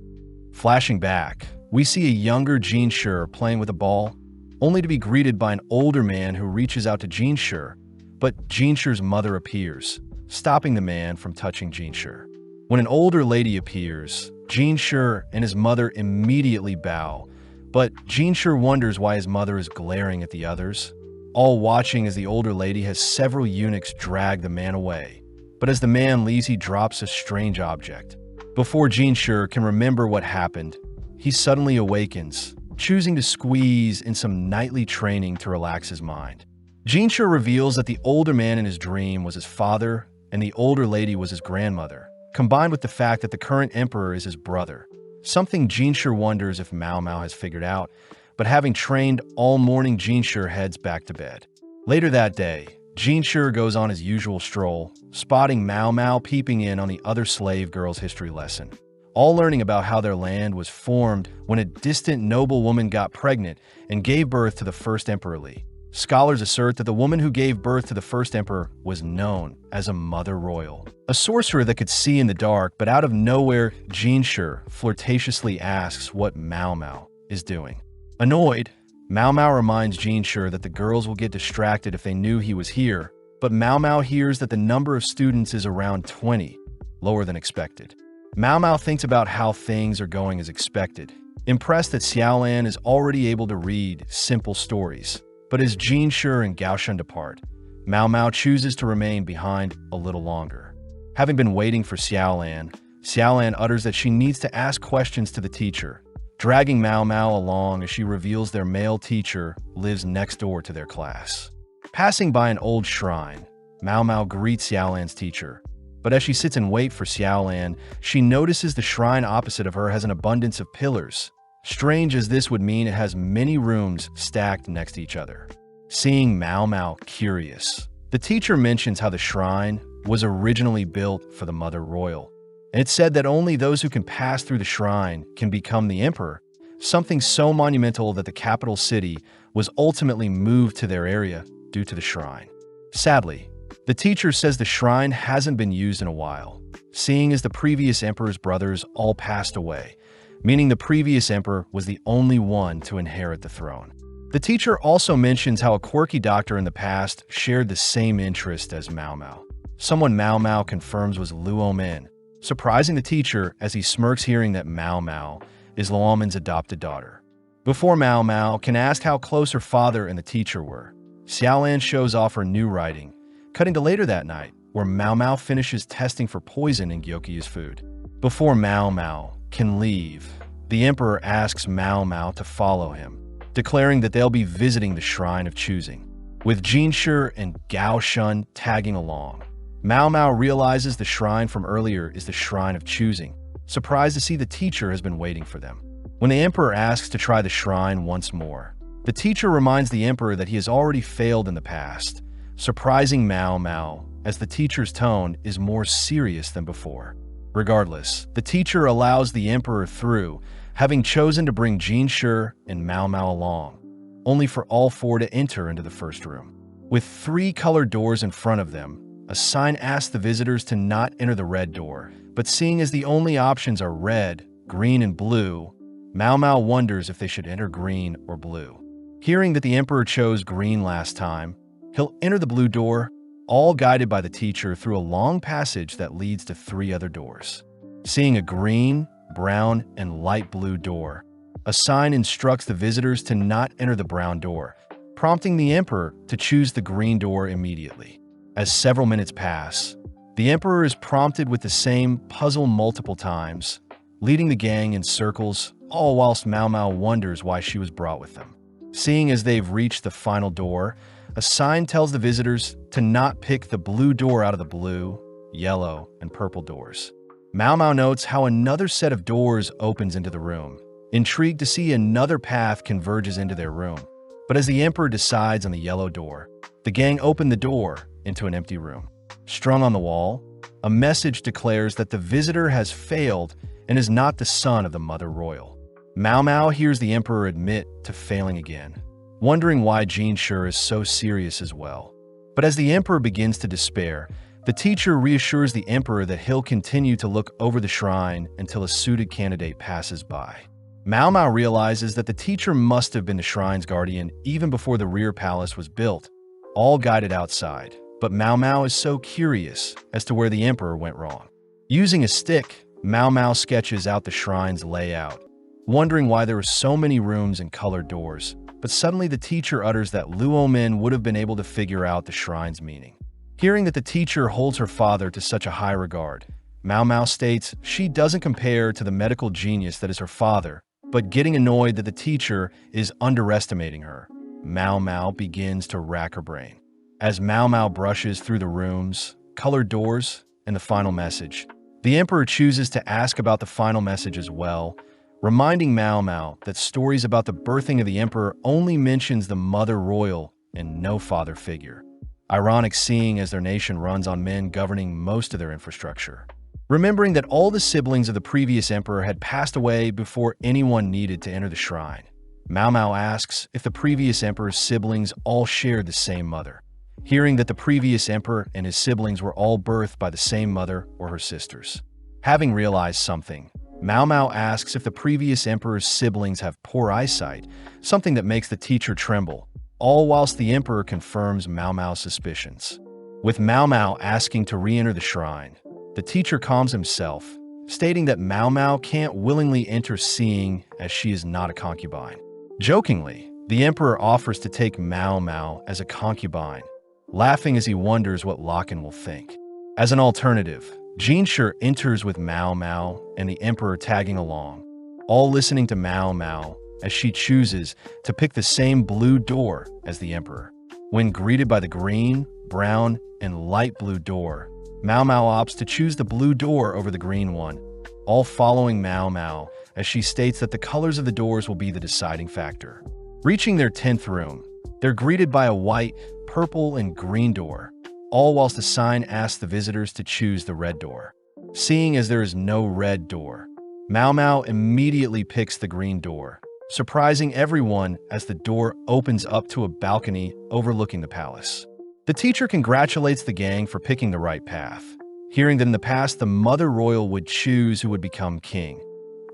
Flashing back, we see a younger Jinshi playing with a ball, only to be greeted by an older man who reaches out to Jinshi, but Jinshi's mother appears, stopping the man from touching Jinshi. When an older lady appears, Jinshi and his mother immediately bow, but Jinshi wonders why his mother is glaring at the others, all watching as the older lady has several eunuchs drag the man away. But as the man leaves, he drops a strange object. Before Jinshi can remember what happened, he suddenly awakens, choosing to squeeze in some nightly training to relax his mind. Jinshi reveals that the older man in his dream was his father and the older lady was his grandmother, combined with the fact that the current emperor is his brother. Something Jinshi wonders if Mao Mao has figured out, but having trained all morning, Jinshi heads back to bed. Later that day, Jinshi goes on his usual stroll, spotting Mao Mao peeping in on the other slave girl's history lesson, all learning about how their land was formed when a distant noble woman got pregnant and gave birth to the first emperor Li. Scholars assert that the woman who gave birth to the first emperor was known as a Mother Royal, a sorcerer that could see in the dark, but out of nowhere, Jinshi flirtatiously asks what Mao Mao is doing. Annoyed, Mao Mao reminds Jinshi that the girls will get distracted if they knew he was here, but Mao Mao hears that the number of students is around 20, lower than expected. Mao Mao thinks about how things are going as expected, impressed that Xiaolan is already able to read simple stories. But as Jinshi and Gaoshan depart, Mao Mao chooses to remain behind a little longer. Having been waiting for Xiaolan, Xiaolan utters that she needs to ask questions to the teacher, dragging Mao Mao along as she reveals their male teacher lives next door to their class. Passing by an old shrine, Mao Mao greets Xiaolan's teacher, but as she sits and waits for Xiaolan, she notices the shrine opposite of her has an abundance of pillars. Strange as this would mean, it has many rooms stacked next to each other. Seeing Mao Mao curious, the teacher mentions how the shrine was originally built for the Mother Royal, and it's said that only those who can pass through the shrine can become the emperor, something so monumental that the capital city was ultimately moved to their area due to the shrine. Sadly, the teacher says the shrine hasn't been used in a while, seeing as the previous emperor's brothers all passed away, meaning the previous emperor was the only one to inherit the throne. The teacher also mentions how a quirky doctor in the past shared the same interest as Mao Mao. Someone Mao Mao confirms was Luo Min, surprising the teacher as he smirks hearing that Mao Mao is Luo Min's adopted daughter. Before Mao Mao can ask how close her father and the teacher were, Xiaolan shows off her new writing, cutting to later that night, where Mao Mao finishes testing for poison in Gyokyu's food. Before Mao Mao can leave, the emperor asks Mao Mao to follow him, declaring that they'll be visiting the Shrine of Choosing. With Jinshi and Gao Shun tagging along, Mao Mao realizes the shrine from earlier is the Shrine of Choosing, surprised to see the teacher has been waiting for them. When the emperor asks to try the shrine once more, the teacher reminds the emperor that he has already failed in the past, surprising Mao Mao as the teacher's tone is more serious than before. Regardless, the teacher allows the emperor through, having chosen to bring Jinshi and Mao Mao along, only for all four to enter into the first room. With 3 colored doors in front of them, a sign asks the visitors to not enter the red door, but seeing as the only options are red, green, and blue, Mao Mao wonders if they should enter green or blue. Hearing that the emperor chose green last time, he'll enter the blue door, all guided by the teacher through a long passage that leads to 3 other doors. Seeing a green, brown, and light blue door, a sign instructs the visitors to not enter the brown door, prompting the emperor to choose the green door immediately. As several minutes pass, the emperor is prompted with the same puzzle multiple times, leading the gang in circles, all whilst Mao Mao wonders why she was brought with them. Seeing as they've reached the final door, a sign tells the visitors to not pick the blue door out of the blue, yellow, and purple doors. Mao Mao notes how another set of doors opens into the room, intrigued to see another path converges into their room. But as the emperor decides on the yellow door, the gang open the door into an empty room. Strung on the wall, a message declares that the visitor has failed and is not the son of the mother royal. Mao Mao hears the emperor admit to failing again, wondering why Jinshi is so serious as well. But as the emperor begins to despair, the teacher reassures the emperor that he'll continue to look over the shrine until a suited candidate passes by. Mao Mao realizes that the teacher must have been the shrine's guardian even before the rear palace was built, all guided outside. But Mao Mao is so curious as to where the emperor went wrong. Using a stick, Mao Mao sketches out the shrine's layout, wondering why there were so many rooms and colored doors. But suddenly the teacher utters that Luo Min would have been able to figure out the shrine's meaning. Hearing that the teacher holds her father to such a high regard, Mao Mao states she doesn't compare to the medical genius that is her father, but getting annoyed that the teacher is underestimating her, Mao Mao begins to rack her brain. As Mao Mao brushes through the rooms, colored doors, and the final message, the emperor chooses to ask about the final message as well, reminding Mao Mao that stories about the birthing of the emperor only mentions the mother royal and no father figure. Ironic seeing as their nation runs on men governing most of their infrastructure. Remembering that all the siblings of the previous emperor had passed away before anyone needed to enter the shrine, Mao Mao asks if the previous emperor's siblings all shared the same mother. Hearing that the previous emperor and his siblings were all birthed by the same mother or her sisters. Having realized something, Mao Mao asks if the previous emperor's siblings have poor eyesight, something that makes the teacher tremble, all whilst the emperor confirms Mao Mao's suspicions. With Mao Mao asking to re-enter the shrine, the teacher calms himself, stating that Mao Mao can't willingly enter seeing as she is not a concubine. Jokingly, the emperor offers to take Mao Mao as a concubine, laughing as he wonders what Lakan will think. As an alternative, Jinshi enters with Mao Mao and the emperor tagging along, all listening to Mao Mao as she chooses to pick the same blue door as the emperor. When greeted by the green, brown, and light blue door, Mao Mao opts to choose the blue door over the green one, all following Mao Mao as she states that the colors of the doors will be the deciding factor. Reaching their 10th room, they're greeted by a white, purple, and green door, all whilst a sign asks the visitors to choose the red door. Seeing as there is no red door, Mao Mao immediately picks the green door, surprising everyone as the door opens up to a balcony overlooking the palace. The teacher congratulates the gang for picking the right path, hearing that in the past the mother royal would choose who would become king,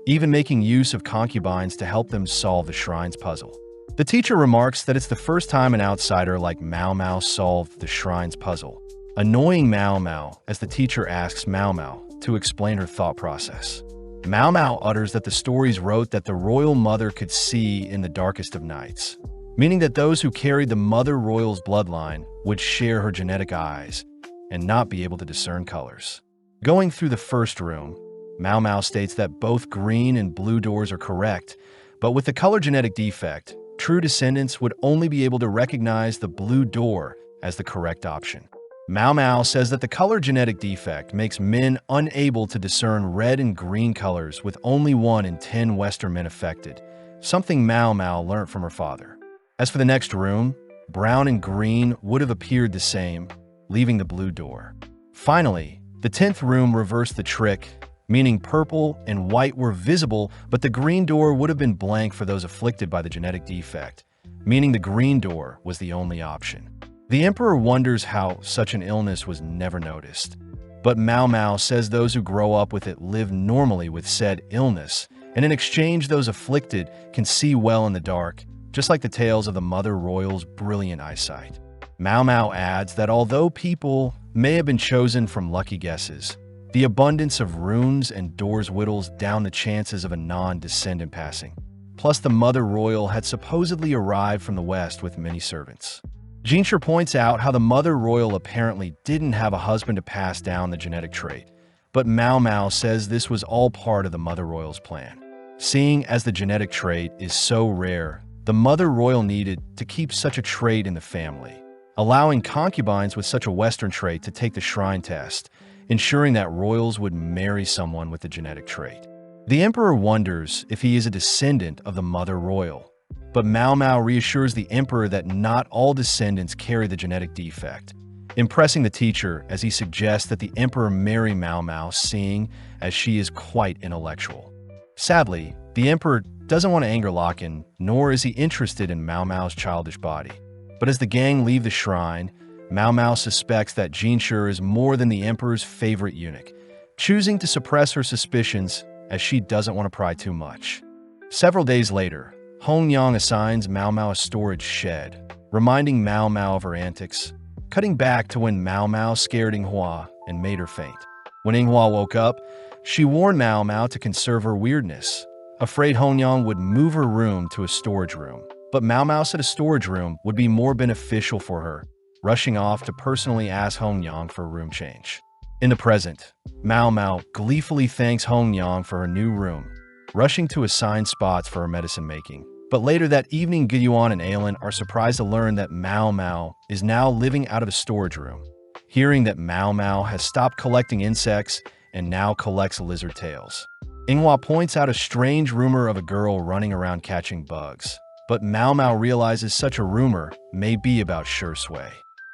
even making use of concubines to help them solve the shrine's puzzle. The teacher remarks that it's the first time an outsider like Mao Mao solved the shrine's puzzle, annoying Mao Mao as the teacher asks Mao Mao to explain her thought process. Mao Mao utters that the stories wrote that the royal mother could see in the darkest of nights, meaning that those who carried the mother royal's bloodline would share her genetic eyes and not be able to discern colors. Going through the first room, Mao Mao states that both green and blue doors are correct, but with the color genetic defect, true descendants would only be able to recognize the blue door as the correct option. Mao Mao says that the color genetic defect makes men unable to discern red and green colors, with only 1 in 10 Western men affected, something Mao Mao learned from her father. As for the next room, brown and green would have appeared the same, leaving the blue door. Finally, the 10th room reversed the trick, meaning purple and white were visible, but the green door would have been blank for those afflicted by the genetic defect, meaning the green door was the only option. The emperor wonders how such an illness was never noticed, but Mao Mao says those who grow up with it live normally with said illness, and in exchange those afflicted can see well in the dark, just like the tales of the mother royal's brilliant eyesight. Mao Mao adds that although people may have been chosen from lucky guesses, the abundance of runes and doors whittles down the chances of a non-descendant passing. Plus, the mother royal had supposedly arrived from the west with many servants. Jinshi points out how the mother royal apparently didn't have a husband to pass down the genetic trait, but Mao Mao says this was all part of the mother royal's plan. Seeing as the genetic trait is so rare, the mother royal needed to keep such a trait in the family, allowing concubines with such a Western trait to take the shrine test, ensuring that royals would marry someone with the genetic trait. The emperor wonders if he is a descendant of the mother royal, but Mao Mao reassures the emperor that not all descendants carry the genetic defect, impressing the teacher as he suggests that the emperor marry Mao Mao, seeing as she is quite intellectual. Sadly, the emperor doesn't want to anger Locken, nor is he interested in Mao Mao's childish body. But as the gang leave the shrine, Mao Mao suspects that Jinshi is more than the emperor's favorite eunuch, choosing to suppress her suspicions as she doesn't want to pry too much. Several days later, Hong Yang assigns Mao Mao a storage shed, reminding Mao Mao of her antics, cutting back to when Mao Mao scared Yinghua and made her faint. When Yinghua woke up, she warned Mao Mao to conserve her weirdness, afraid Hong Yang would move her room to a storage room. But Mao Mao said a storage room would be more beneficial for her, rushing off to personally ask Hong Yang for a room change. In the present, Mao Mao gleefully thanks Hong Yang for her new room, rushing to assign spots for her medicine making. But later that evening, Giyuan and Ailin are surprised to learn that Mao Mao is now living out of a storage room. Hearing that Mao Mao has stopped collecting insects and now collects lizard tails, Yinghua points out a strange rumor of a girl running around catching bugs. But Mao Mao realizes such a rumor may be about Shi Sui.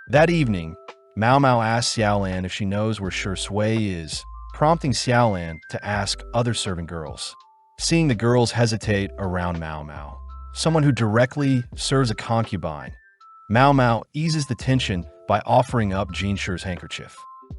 That evening, Mao Mao asks Xiaolan if she knows where Shi Sui is, prompting Xiaolan to ask other servant girls. Seeing the girls hesitate around Mao Mao, someone who directly serves a concubine, Mao Mao eases the tension by offering up Jinshi's handkerchief.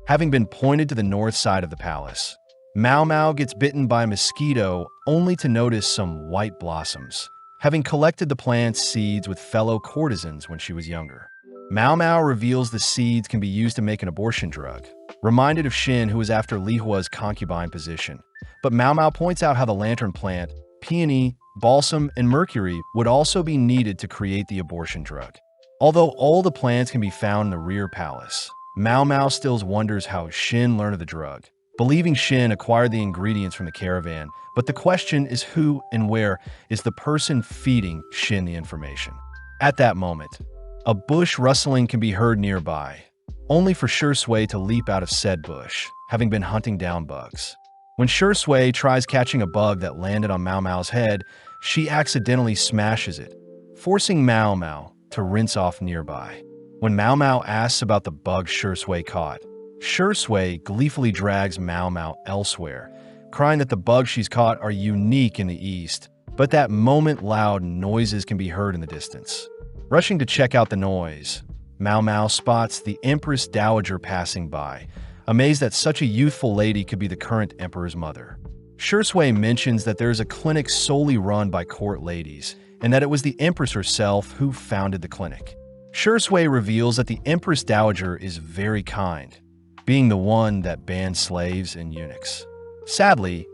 Having been pointed to the north side of the palace, Mao Mao gets bitten by a mosquito only to notice some white blossoms, having collected the plant's seeds with fellow courtesans when she was younger. Mao Mao reveals the seeds can be used to make an abortion drug, reminded of Shin, who was after Li Hua's concubine position. But Mao Mao points out how the lantern plant, peony, balsam, and mercury would also be needed to create the abortion drug. Although all the plants can be found in the rear palace, Mao Mao still wonders how Shin learned of the drug, believing Shin acquired the ingredients from the caravan. But the question is who and where is the person feeding Shin the information. At that moment, a bush rustling can be heard nearby, only for Shi Sui to leap out of said bush, having been hunting down bugs. When Shi Sui tries catching a bug that landed on Mao Mao's head, she accidentally smashes it, forcing Mao Mao to rinse off nearby. When Mao Mao asks about the bug Shi Sui caught, Shui gleefully drags Mao Mao elsewhere, crying that the bugs she's caught are unique in the East, but that moment loud noises can be heard in the distance. Rushing to check out the noise, Mao Mao spots the Empress Dowager passing by, amazed that such a youthful lady could be the current emperor's mother. Shui mentions that there is a clinic solely run by court ladies, and that it was the Empress herself who founded the clinic. Shui reveals that the Empress Dowager is very kind, being the one that banned slaves and eunuchs. Sadly,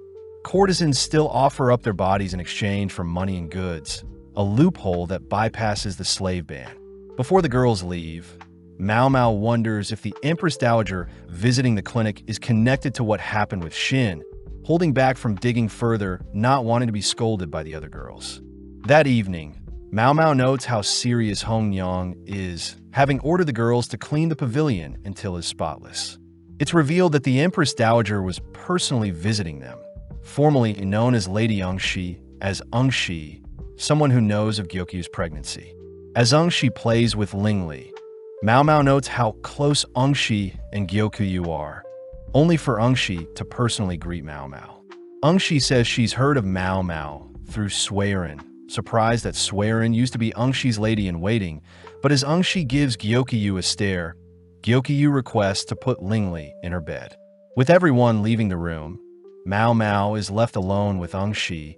courtesans still offer up their bodies in exchange for money and goods, a loophole that bypasses the slave ban. Before the girls leave, Mao Mao wonders if the Empress Dowager visiting the clinic is connected to what happened with Shin, holding back from digging further, not wanting to be scolded by the other girls. That evening, Mao Mao notes how serious Hong Yang is, having ordered the girls to clean the pavilion until it's spotless. It's revealed that the Empress Dowager was personally visiting them, formerly known as Lady Ungshi, as Ungshi, someone who knows of Gyokyu's pregnancy. As Ungshi plays with Lingli, Mao Mao notes how close Ungshi and Gyokyu are, only for Ungshi to personally greet Mao Mao. Ungshi says she's heard of Mao Mao through Suiren, surprised that Suiren used to be Ungshi's lady-in-waiting, but as Ungshi gives Gyokyu a stare, Gyokyu requests to put Lingli in her bed. With everyone leaving the room, Mao Mao is left alone with Ungshi,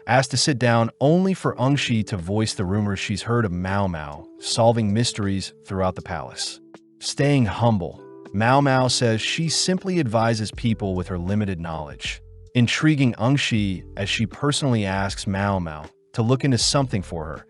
asked to sit down only for Ungshi to voice the rumors she's heard of Mao Mao solving mysteries throughout the palace. Staying humble, Mao Mao says she simply advises people with her limited knowledge, intriguing Ungshi as she personally asks Mao Mao to look into something for her,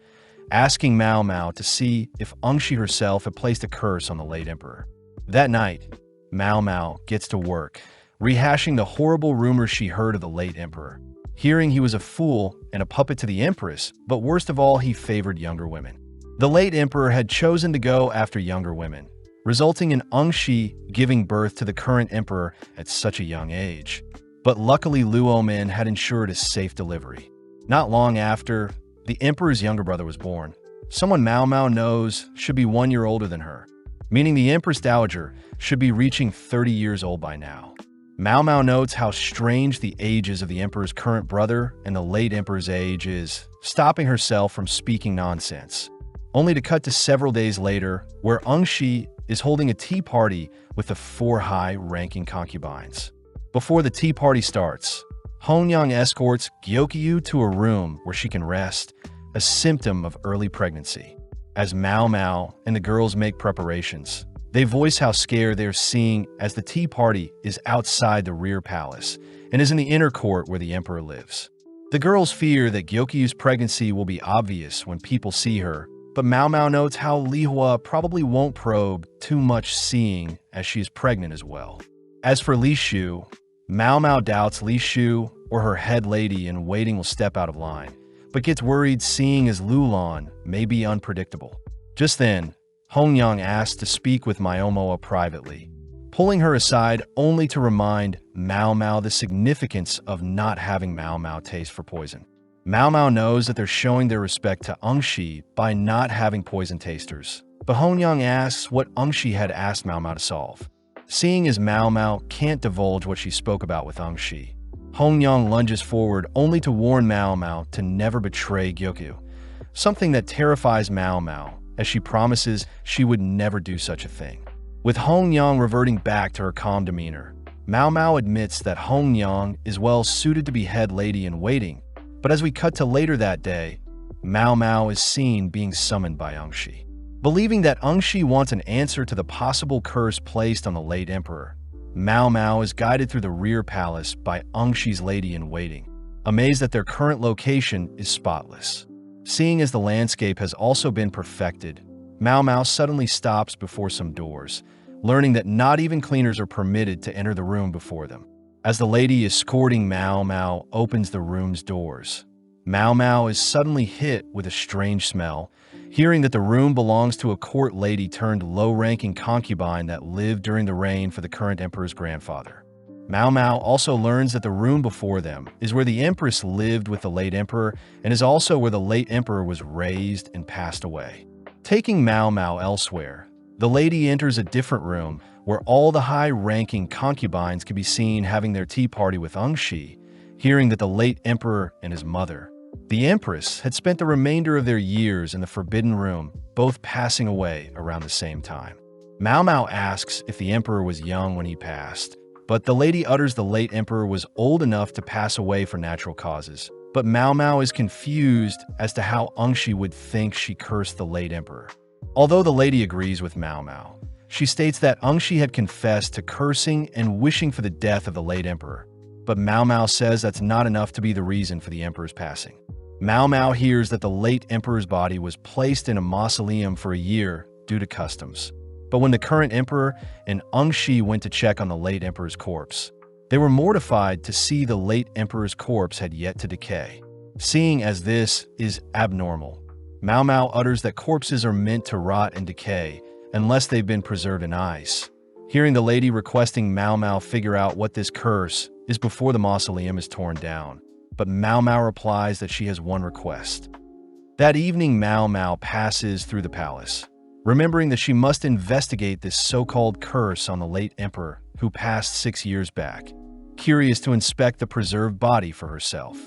asking Mao Mao to see if Ungshi herself had placed a curse on the late emperor. That night, Mao Mao gets to work, rehashing the horrible rumors she heard of the late emperor, hearing he was a fool and a puppet to the empress, but worst of all, he favored younger women. The late emperor had chosen to go after younger women, resulting in Ungshi giving birth to the current emperor at such a young age. But luckily, Luo Min had ensured a safe delivery. Not long after, the emperor's younger brother was born. Someone Mao Mao knows should be 1 year older than her, meaning the Empress Dowager should be reaching 30 years old by now. Mao Mao notes how strange the ages of the emperor's current brother and the late emperor's age is, stopping herself from speaking nonsense, only to cut to several days later, where Ungshi is holding a tea party with the 4 high-ranking concubines. Before the tea party starts, Hongyang escorts Gyokyu to a room where she can rest, a symptom of early pregnancy. As Mao Mao and the girls make preparations, they voice how scared they're seeing as the tea party is outside the rear palace and is in the inner court where the emperor lives. The girls fear that Gyokyu's pregnancy will be obvious when people see her, but Mao Mao notes how Li Hua probably won't probe too much, seeing as she is pregnant as well. As for Li Shu, Mao Mao doubts Li Shu or her head lady in waiting will step out of line, but gets worried seeing as Lulan may be unpredictable. Just then, Hongyang asks to speak with Myomoa privately, pulling her aside only to remind Mao Mao the significance of not having Mao Mao taste for poison. Mao Mao knows that they're showing their respect to Ungshi by not having poison tasters, but Hongyang asks what Ungshi had asked Mao Mao to solve. Seeing as Mao Mao can't divulge what she spoke about with Ungshi, Hongyang lunges forward only to warn Mao Mao to never betray Gyokyu, something that terrifies Mao Mao as she promises she would never do such a thing. With Hongyang reverting back to her calm demeanor, Mao Mao admits that Hongyang is well suited to be head lady in waiting, but as we cut to later that day, Mao Mao is seen being summoned by Ungshi. Believing that Ungshi wants an answer to the possible curse placed on the late emperor, Mao Mao is guided through the rear palace by Ungshi's lady-in-waiting, amazed that their current location is spotless. Seeing as the landscape has also been perfected, Mao Mao suddenly stops before some doors, learning that not even cleaners are permitted to enter the room before them. As the lady escorting Mao Mao opens the room's doors, Mao Mao is suddenly hit with a strange smell, hearing that the room belongs to a court lady turned low-ranking concubine that lived during the reign for the current emperor's grandfather. Mao Mao also learns that the room before them is where the empress lived with the late emperor and is also where the late emperor was raised and passed away. Taking Mao Mao elsewhere, The lady enters a different room where all the high-ranking concubines can be seen having their tea party with Ungshi, hearing that the late emperor and his mother, the empress, had spent the remainder of their years in the Forbidden Room, both passing away around the same time. Mao Mao asks if the emperor was young when he passed, but the lady utters the late emperor was old enough to pass away for natural causes. But Mao Mao is confused as to how Ungshi would think she cursed the late emperor. Although the lady agrees with Mao Mao, she states that Ungshi had confessed to cursing and wishing for the death of the late emperor. But Mao Mao says that's not enough to be the reason for the emperor's passing. Mao Mao hears that the late emperor's body was placed in a mausoleum for a year due to customs. But when the current emperor and Ungshi went to check on the late emperor's corpse, they were mortified to see the late emperor's corpse had yet to decay. Seeing as this is abnormal, Mao Mao utters that corpses are meant to rot and decay unless they've been preserved in ice. Hearing the lady requesting Mao Mao figure out what this curse is before the mausoleum is torn down, but Mao Mao replies that she has one request. That evening, Mao Mao passes through the palace, remembering that she must investigate this so-called curse on the late emperor who passed 6 years back, curious to inspect the preserved body for herself.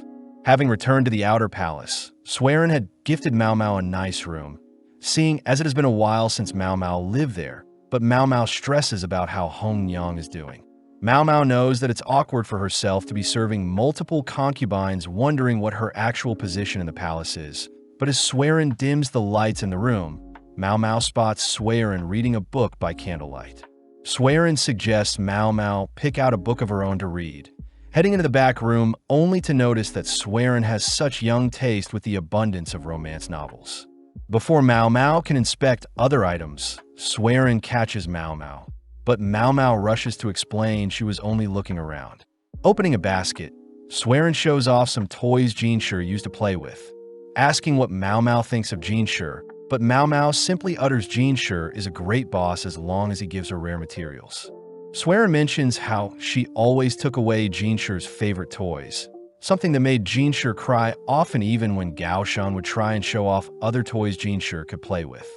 Having returned to the outer palace, Swearin had gifted Mao Mao a nice room, seeing as it has been a while since Mao Mao lived there, but Mao Mao stresses about how Hong Yang is doing. Mao Mao knows that it's awkward for herself to be serving multiple concubines, wondering what her actual position in the palace is. But as Swearin dims the lights in the room, Mao Mao spots Swearin reading a book by candlelight. Swearin suggests Mao Mao pick out a book of her own to read, heading into the back room only to notice that Swearin has such young taste with the abundance of romance novels. Before Mao Mao can inspect other items, Swearin catches Mao Mao, but Mao Mao rushes to explain she was only looking around. Opening a basket, Swearin shows off some toys Jinshi used to play with, asking what Mao Mao thinks of Jinshi, but Mao Mao simply utters Jinshi is a great boss as long as he gives her rare materials. Swearin mentions how she always took away Jinshi's favorite toys, something that made Jinshi cry often even when Gaoshan would try and show off other toys Jinshi could play with.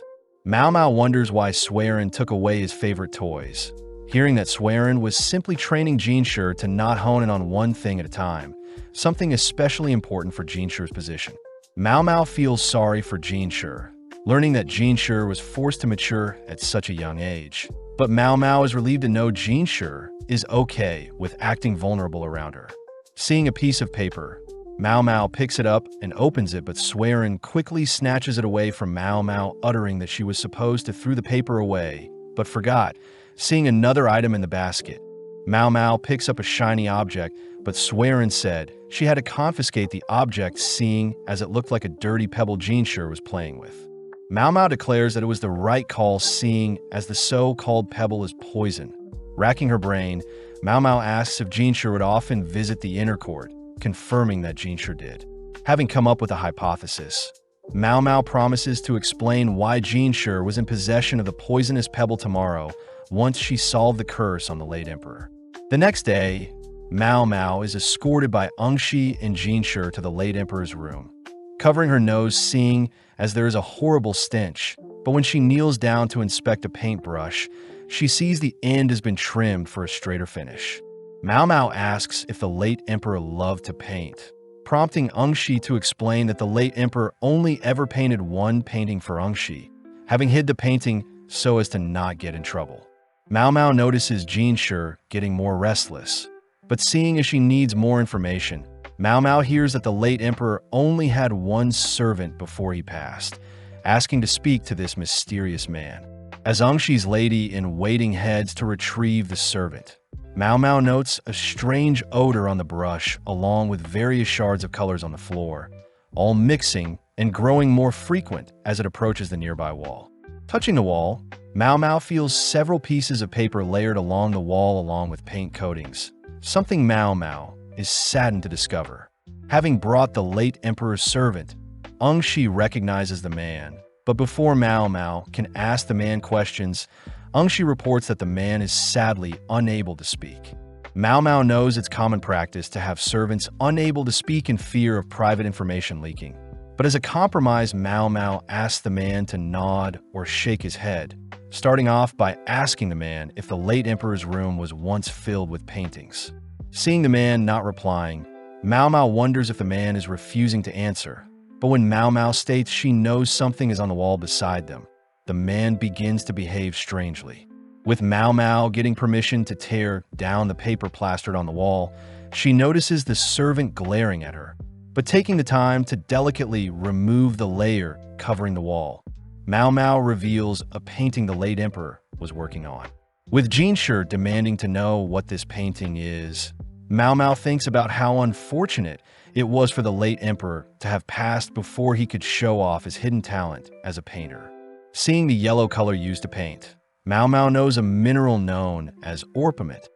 Mao Mao wonders why Swearin took away his favorite toys, hearing that Swearin was simply training Jinshi to not hone in on one thing at a time, something especially important for Jinshi's position. Mao Mao feels sorry for Jinshi, learning that Jinshi was forced to mature at such a young age. But Mao Mao is relieved to know Jinshi is okay with acting vulnerable around her. Seeing a piece of paper, Mao Mao picks it up and opens it, but Swearin quickly snatches it away from Mao Mao, uttering that she was supposed to throw the paper away, but forgot. Seeing another item in the basket, Mao Mao picks up a shiny object, but Swearin said she had to confiscate the object, seeing as it looked like a dirty pebble Jinshi was playing with. Mao Mao declares that it was the right call, seeing as the so-called pebble is poison. Racking her brain, Mao Mao asks if Jinshi would often visit the inner court, confirming that Jinshi did. Having come up with a hypothesis, Mao Mao promises to explain why Jinshi was in possession of the poisonous pebble tomorrow once she solved the curse on the late emperor. The next day, Mao Mao is escorted by Ungshi and Jinshi to the late emperor's room, covering her nose, seeing as there is a horrible stench, but when she kneels down to inspect a paintbrush, she sees the end has been trimmed for a straighter finish. Mao Mao asks if the late emperor loved to paint, prompting Ungshi to explain that the late emperor only ever painted one painting for Ungshi, having hid the painting so as to not get in trouble. Mao Mao notices Jinshi getting more restless, but seeing as she needs more information, Mao Mao hears that the late emperor only had one servant before he passed, asking to speak to this mysterious man. As Ungshi's lady-in-waiting heads to retrieve the servant, Mao Mao notes a strange odor on the brush along with various shards of colors on the floor, all mixing and growing more frequent as it approaches the nearby wall. Touching the wall, Mao Mao feels several pieces of paper layered along the wall along with paint coatings, something Mao Mao is saddened to discover. Having brought the late emperor's servant, Ungshi recognizes the man, but before Mao Mao can ask the man questions, Ungshi reports that the man is sadly unable to speak. Mao Mao knows it's common practice to have servants unable to speak in fear of private information leaking, But as a compromise, Mao Mao asked the man to nod or shake his head, starting off by asking the man if the late emperor's room was once filled with paintings. Seeing the man not replying, Mao Mao wonders if the man is refusing to answer. But when Mao Mao states she knows something is on the wall beside them, the man begins to behave strangely. With Mao Mao getting permission to tear down the paper plastered on the wall, she notices the servant glaring at her, but taking the time to delicately remove the layer covering the wall. Mao Mao reveals a painting the late emperor was working on. With Jinshi demanding to know what this painting is, Mao Mao thinks about how unfortunate it was for the late emperor to have passed before he could show off his hidden talent as a painter. Seeing the yellow color used to paint, Mao Mao knows a mineral known as orpiment,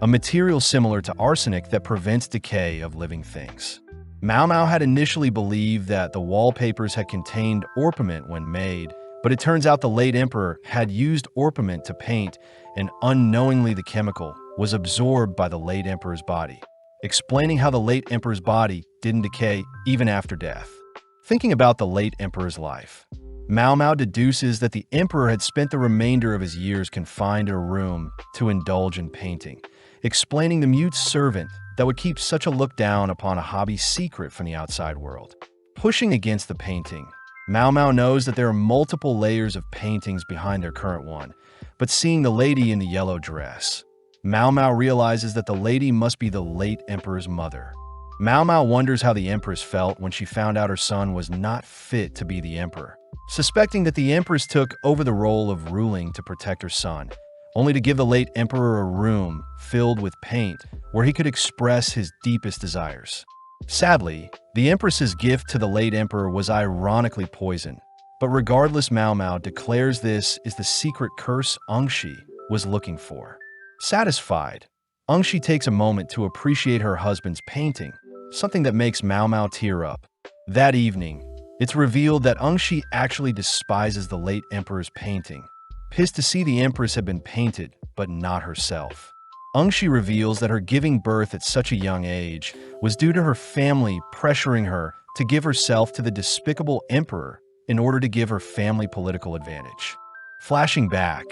a material similar to arsenic that prevents decay of living things. Mao Mao had initially believed that the wallpapers had contained orpiment when made, but it turns out the late emperor had used orpiment to paint, and unknowingly the chemical was absorbed by the late emperor's body, explaining how the late emperor's body didn't decay even after death. Thinking about the late emperor's life, Mao Mao deduces that the emperor had spent the remainder of his years confined in a room to indulge in painting, explaining the mute servant that would keep such a look down upon a hobby secret from the outside world. Pushing against the painting, Mao Mao knows that there are multiple layers of paintings behind their current one, but seeing the lady in the yellow dress, Mao Mao realizes that the lady must be the late emperor's mother. Mao Mao wonders how the empress felt when she found out her son was not fit to be the emperor, suspecting that the empress took over the role of ruling to protect her son, only to give the late emperor a room filled with paint where he could express his deepest desires. Sadly, the empress's gift to the late emperor was ironically poison, but regardless, Mao Mao declares this is the secret curse Ongshi was looking for. Satisfied, Ongshi takes a moment to appreciate her husband's painting, something that makes Mao Mao tear up. That evening, it's revealed that Ongshi actually despises the late emperor's painting, pissed to see the empress had been painted, but not herself. Ongshi reveals that her giving birth at such a young age was due to her family pressuring her to give herself to the despicable emperor in order to give her family political advantage. Flashing back,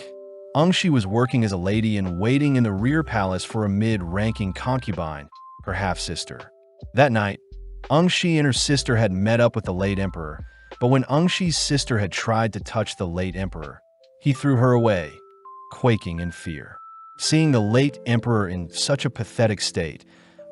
Ongshi was working as a lady and waiting in the rear palace for a mid-ranking concubine, her half-sister. That night, Ongshi and her sister had met up with the late emperor, but when Angshi's sister had tried to touch the late emperor, he threw her away, quaking in fear. Seeing the late emperor in such a pathetic state,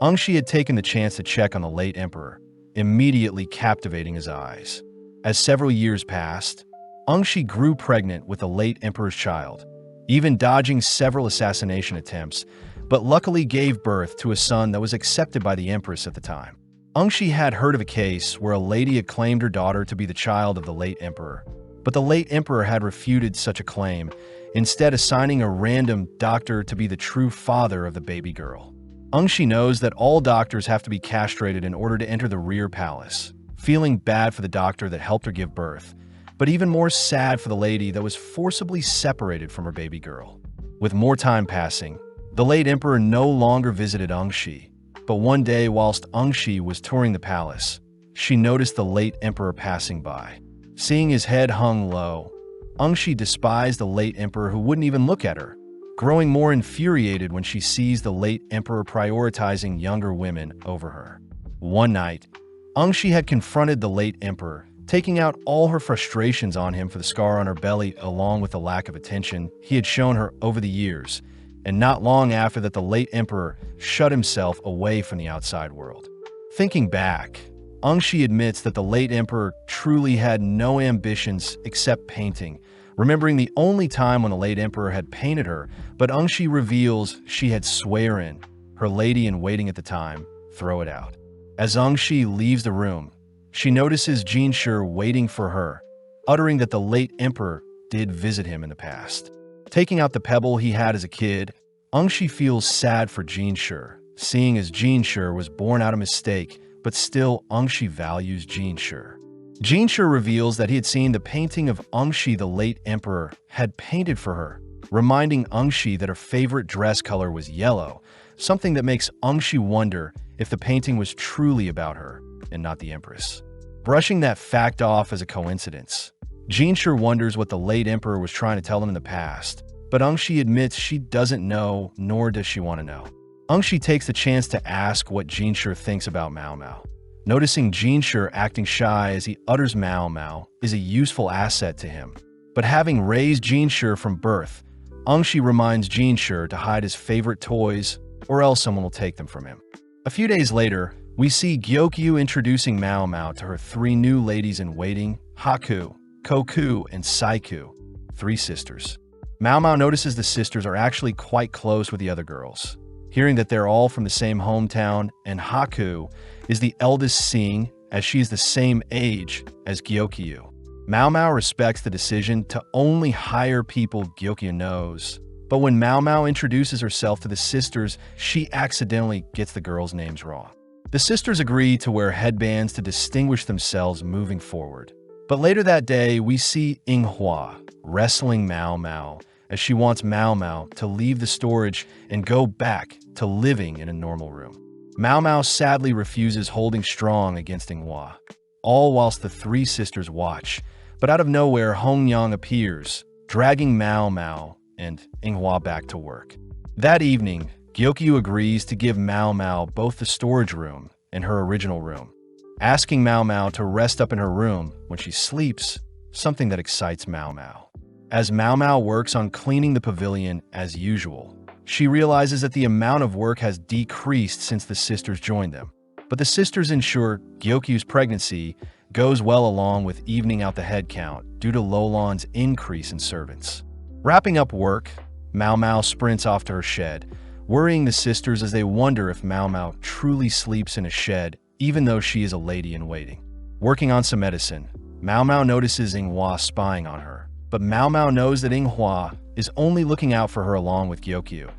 Ongshi had taken the chance to check on the late emperor, immediately captivating his eyes. As several years passed, Ongshi grew pregnant with the late emperor's child, even dodging several assassination attempts, but luckily gave birth to a son that was accepted by the empress at the time. Ongshi had heard of a case where a lady had claimed her daughter to be the child of the late emperor, but the late emperor had refuted such a claim, instead assigning a random doctor to be the true father of the baby girl. Ongshi knows that all doctors have to be castrated in order to enter the rear palace, feeling bad for the doctor that helped her give birth, but even more sad for the lady that was forcibly separated from her baby girl. With more time passing, the late emperor no longer visited Ongshi, but one day whilst Ongshi was touring the palace, she noticed the late emperor passing by. Seeing his head hung low, Ongshi despised the late emperor who wouldn't even look at her, growing more infuriated when she sees the late emperor prioritizing younger women over her. One night, Ongshi had confronted the late emperor, taking out all her frustrations on him for the scar on her belly along with the lack of attention he had shown her over the years, and not long after that the late emperor shut himself away from the outside world. Thinking back, Ongshi admits that the late emperor truly had no ambitions except painting, remembering the only time when the late emperor had painted her, but Ongshi reveals she had swearing her lady-in-waiting at the time throw it out. As Ongshi leaves the room, she notices Jinshi waiting for her, uttering that the late emperor did visit him in the past. Taking out the pebble he had as a kid, Ongshi feels sad for Jinshi, seeing as Jinshi was born out of mistake, but still Ongshi values Jinshi. Jinshi reveals that he had seen the painting of Ongshi the late emperor had painted for her, reminding Ongshi that her favorite dress color was yellow, something that makes Ongshi wonder if the painting was truly about her and not the empress. brushing that fact off as a coincidence. Jinshi wonders what the late emperor was trying to tell them in the past, but Ungshi admits she doesn't know, nor does she want to know. Ungshi takes the chance to ask what Jinshi thinks about Mao Mao. Noticing Jinshi acting shy as he utters Mao Mao is a useful asset to him. But having raised Jinshi from birth, Ungshi reminds Jinshi to hide his favorite toys, or else someone will take them from him. A few days later, we see Gyokyu introducing Mao Mao to her 3 new ladies-in-waiting, Haku, Koku, and Saiku, 3 sisters. Mao Mao notices the sisters are actually quite close with the other girls. Hearing that they're all from the same hometown, and Haku is the eldest seeing as she is the same age as Gyokyu. Mao Mao respects the decision to only hire people Gyokyu knows, but when Mao Mao introduces herself to the sisters, she accidentally gets the girls' names wrong. The sisters agree to wear headbands to distinguish themselves moving forward. But later that day, we see Inghua wrestling Mao Mao as she wants Mao Mao to leave the storage and go back to living in a normal room. Mao Mao sadly refuses, holding strong against Inghua, all whilst the 3 sisters watch. But out of nowhere, Hongyang appears, dragging Mao Mao and Inghua back to work. That evening, Gyokyu agrees to give Mao Mao both the storage room and her original room, asking Mao Mao to rest up in her room when she sleeps, something that excites Mao Mao. As Mao Mao works on cleaning the pavilion as usual, she realizes that the amount of work has decreased since the sisters joined them. But the sisters ensure Gyokyu's pregnancy goes well along with evening out the head count due to Lolon's increase in servants. Wrapping up work, Mao Mao sprints off to her shed, worrying the sisters as they wonder if Mao Mao truly sleeps in a shed even though she is a lady-in-waiting. Working on some medicine, Mao Mao notices Inghua spying on her, but Mao Mao knows that Inghua is only looking out for her along with Gyokyu.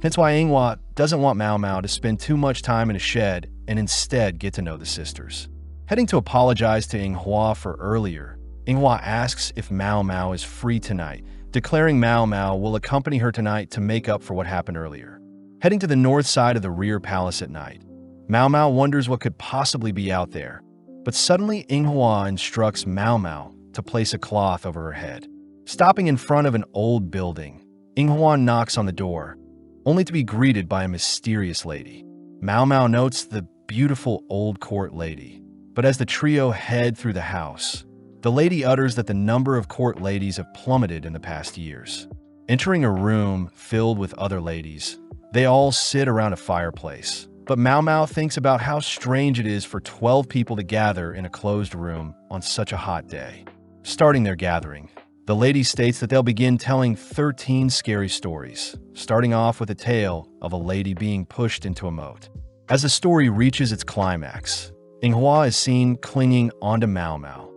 Hence why Inghua doesn't want Mao Mao to spend too much time in a shed and instead get to know the sisters. Heading to apologize to Inghua for earlier, Inghua asks if Mao Mao is free tonight, declaring Mao Mao will accompany her tonight to make up for what happened earlier. Heading to the north side of the rear palace at night, Mao Mao wonders what could possibly be out there, but suddenly Inghua instructs Mao Mao to place a cloth over her head. Stopping in front of an old building, Inghua knocks on the door, only to be greeted by a mysterious lady. Mao Mao notes the beautiful old court lady, but as the trio head through the house, the lady utters that the number of court ladies have plummeted in the past years. Entering a room filled with other ladies, they all sit around a fireplace. But Mao Mao thinks about how strange it is for 12 people to gather in a closed room on such a hot day. Starting their gathering, the lady states that they'll begin telling 13 scary stories, starting off with a tale of a lady being pushed into a moat. As the story reaches its climax, Inghua is seen clinging onto Mao Mao,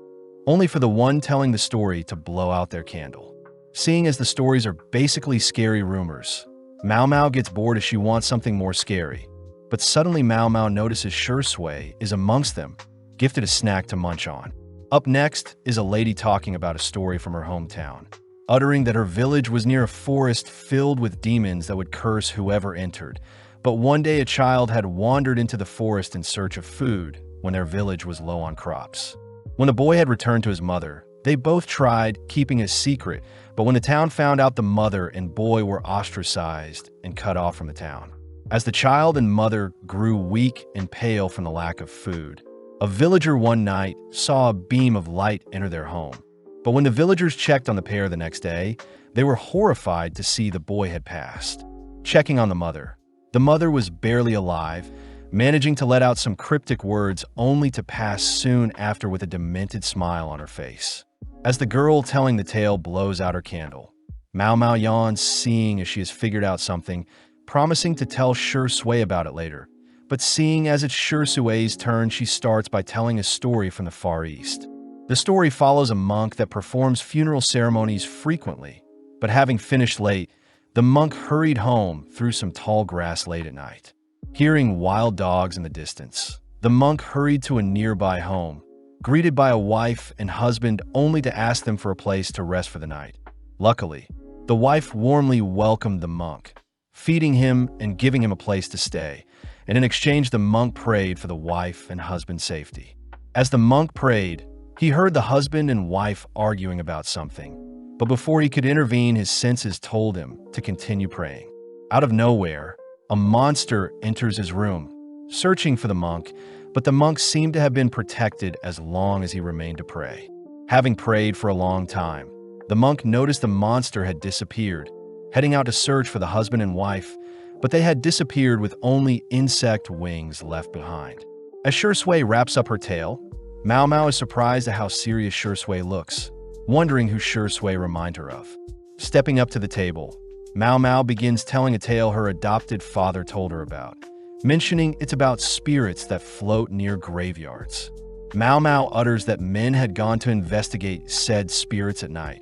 only for the one telling the story to blow out their candle. Seeing as the stories are basically scary rumors, Mao Mao gets bored as she wants something more scary. But suddenly Mao Mao notices Shui is amongst them, gifted a snack to munch on. Up next is a lady talking about a story from her hometown, uttering that her village was near a forest filled with demons that would curse whoever entered. But one day a child had wandered into the forest in search of food when their village was low on crops. When the boy had returned to his mother, they both tried keeping a secret, but when the town found out, the mother and boy were ostracized and cut off from the town. As the child and mother grew weak and pale from the lack of food, a villager one night saw a beam of light enter their home. But when the villagers checked on the pair the next day, they were horrified to see the boy had passed. Checking on the mother was barely alive, managing to let out some cryptic words only to pass soon after with a demented smile on her face. As the girl telling the tale blows out her candle, Mao Mao yawns, seeing as she has figured out something, promising to tell Shui about it later. But seeing as it's Shui's turn, she starts by telling a story from the Far East. The story follows a monk that performs funeral ceremonies frequently, but having finished late, the monk hurried home through some tall grass late at night. Hearing wild dogs in the distance, the monk hurried to a nearby home, greeted by a wife and husband only to ask them for a place to rest for the night. Luckily, the wife warmly welcomed the monk, feeding him and giving him a place to stay, and in exchange the monk prayed for the wife and husband's safety. As the monk prayed, he heard the husband and wife arguing about something, but before he could intervene, his senses told him to continue praying. Out of nowhere, a monster enters his room, searching for the monk, but the monk seemed to have been protected as long as he remained to pray. Having prayed for a long time, the monk noticed the monster had disappeared, heading out to search for the husband and wife, but they had disappeared with only insect wings left behind. As Shui wraps up her tale, Mao Mao is surprised at how serious Shui looks, wondering who Shui reminds her of. Stepping up to the table, Mao Mao begins telling a tale her adopted father told her about, mentioning it's about spirits that float near graveyards. Mao Mao utters that men had gone to investigate said spirits at night,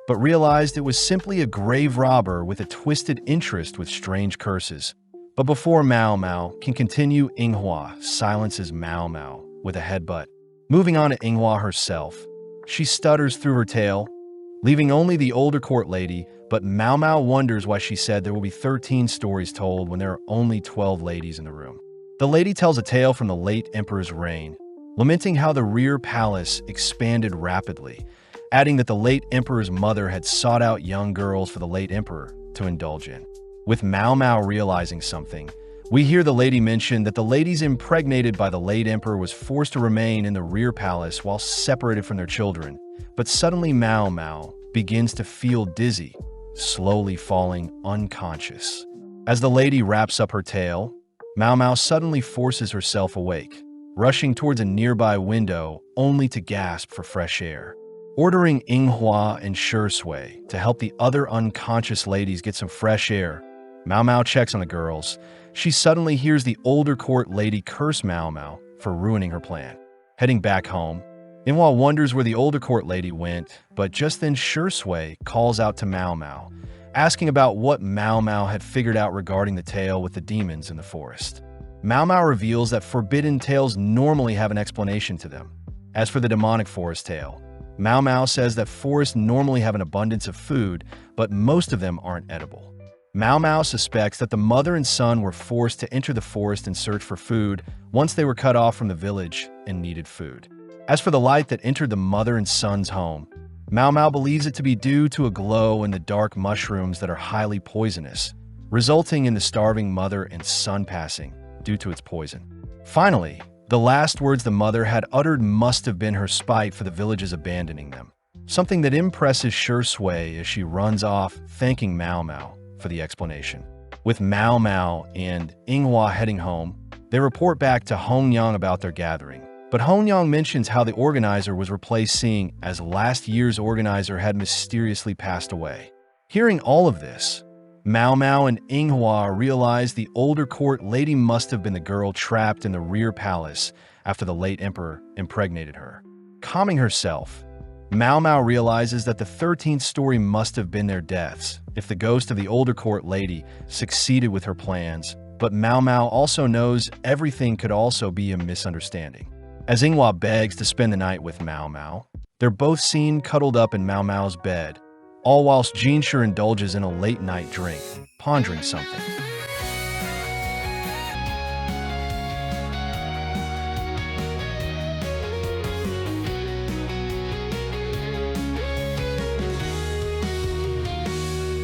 but realized it was simply a grave robber with a twisted interest with strange curses. But before Mao Mao can continue, Inghua silences Mao Mao with a headbutt. Moving on to Inghua herself, she stutters through her tale, leaving only the older court lady, but Mao Mao wonders why she said there will be 13 stories told when there are only 12 ladies in the room. The lady tells a tale from the late emperor's reign, lamenting how the rear palace expanded rapidly, adding that the late emperor's mother had sought out young girls for the late emperor to indulge in. With Mao Mao realizing something, we hear the lady mention that the ladies impregnated by the late emperor was forced to remain in the rear palace while separated from their children, but suddenly Mao Mao begins to feel dizzy, slowly falling unconscious. As the lady wraps up her tale, Mao Mao suddenly forces herself awake, rushing towards a nearby window only to gasp for fresh air. Ordering Inghua and Shui to help the other unconscious ladies get some fresh air, Mao Mao checks on the girls. She suddenly hears the older court lady curse Mao Mao for ruining her plan. Heading back home, Inghua wonders where the older court lady went, but just then Shui calls out to Mao Mao, asking about what Mao Mao had figured out regarding the tale with the demons in the forest. Mao Mao reveals that forbidden tales normally have an explanation to them. As for the demonic forest tale, Mao Mao says that forests normally have an abundance of food, but most of them aren't edible. Mao Mao suspects that the mother and son were forced to enter the forest and search for food once they were cut off from the village and needed food. As for the light that entered the mother and son's home, Mao Mao believes it to be due to a glow in the dark mushrooms that are highly poisonous, resulting in the starving mother and son passing due to its poison. Finally, the last words the mother had uttered must have been her spite for the villages abandoning them, something that impresses Shui as she runs off, thanking Mao Mao for the explanation. With Mao Mao and Inghua heading home, they report back to Hongyang about their gathering, but Hongyang mentions how the organizer was replaced, seeing as last year's organizer had mysteriously passed away. Hearing all of this, Mao Mao and Inghua realize the older court lady must have been the girl trapped in the rear palace after the late emperor impregnated her. Calming herself, Mao Mao realizes that the 13th story must have been their deaths if the ghost of the older court lady succeeded with her plans, but Mao Mao also knows everything could also be a misunderstanding. As Inghua begs to spend the night with Mao Mao, they're both seen cuddled up in Mao Mao's bed, all whilst Jinshi indulges in a late-night drink, pondering something.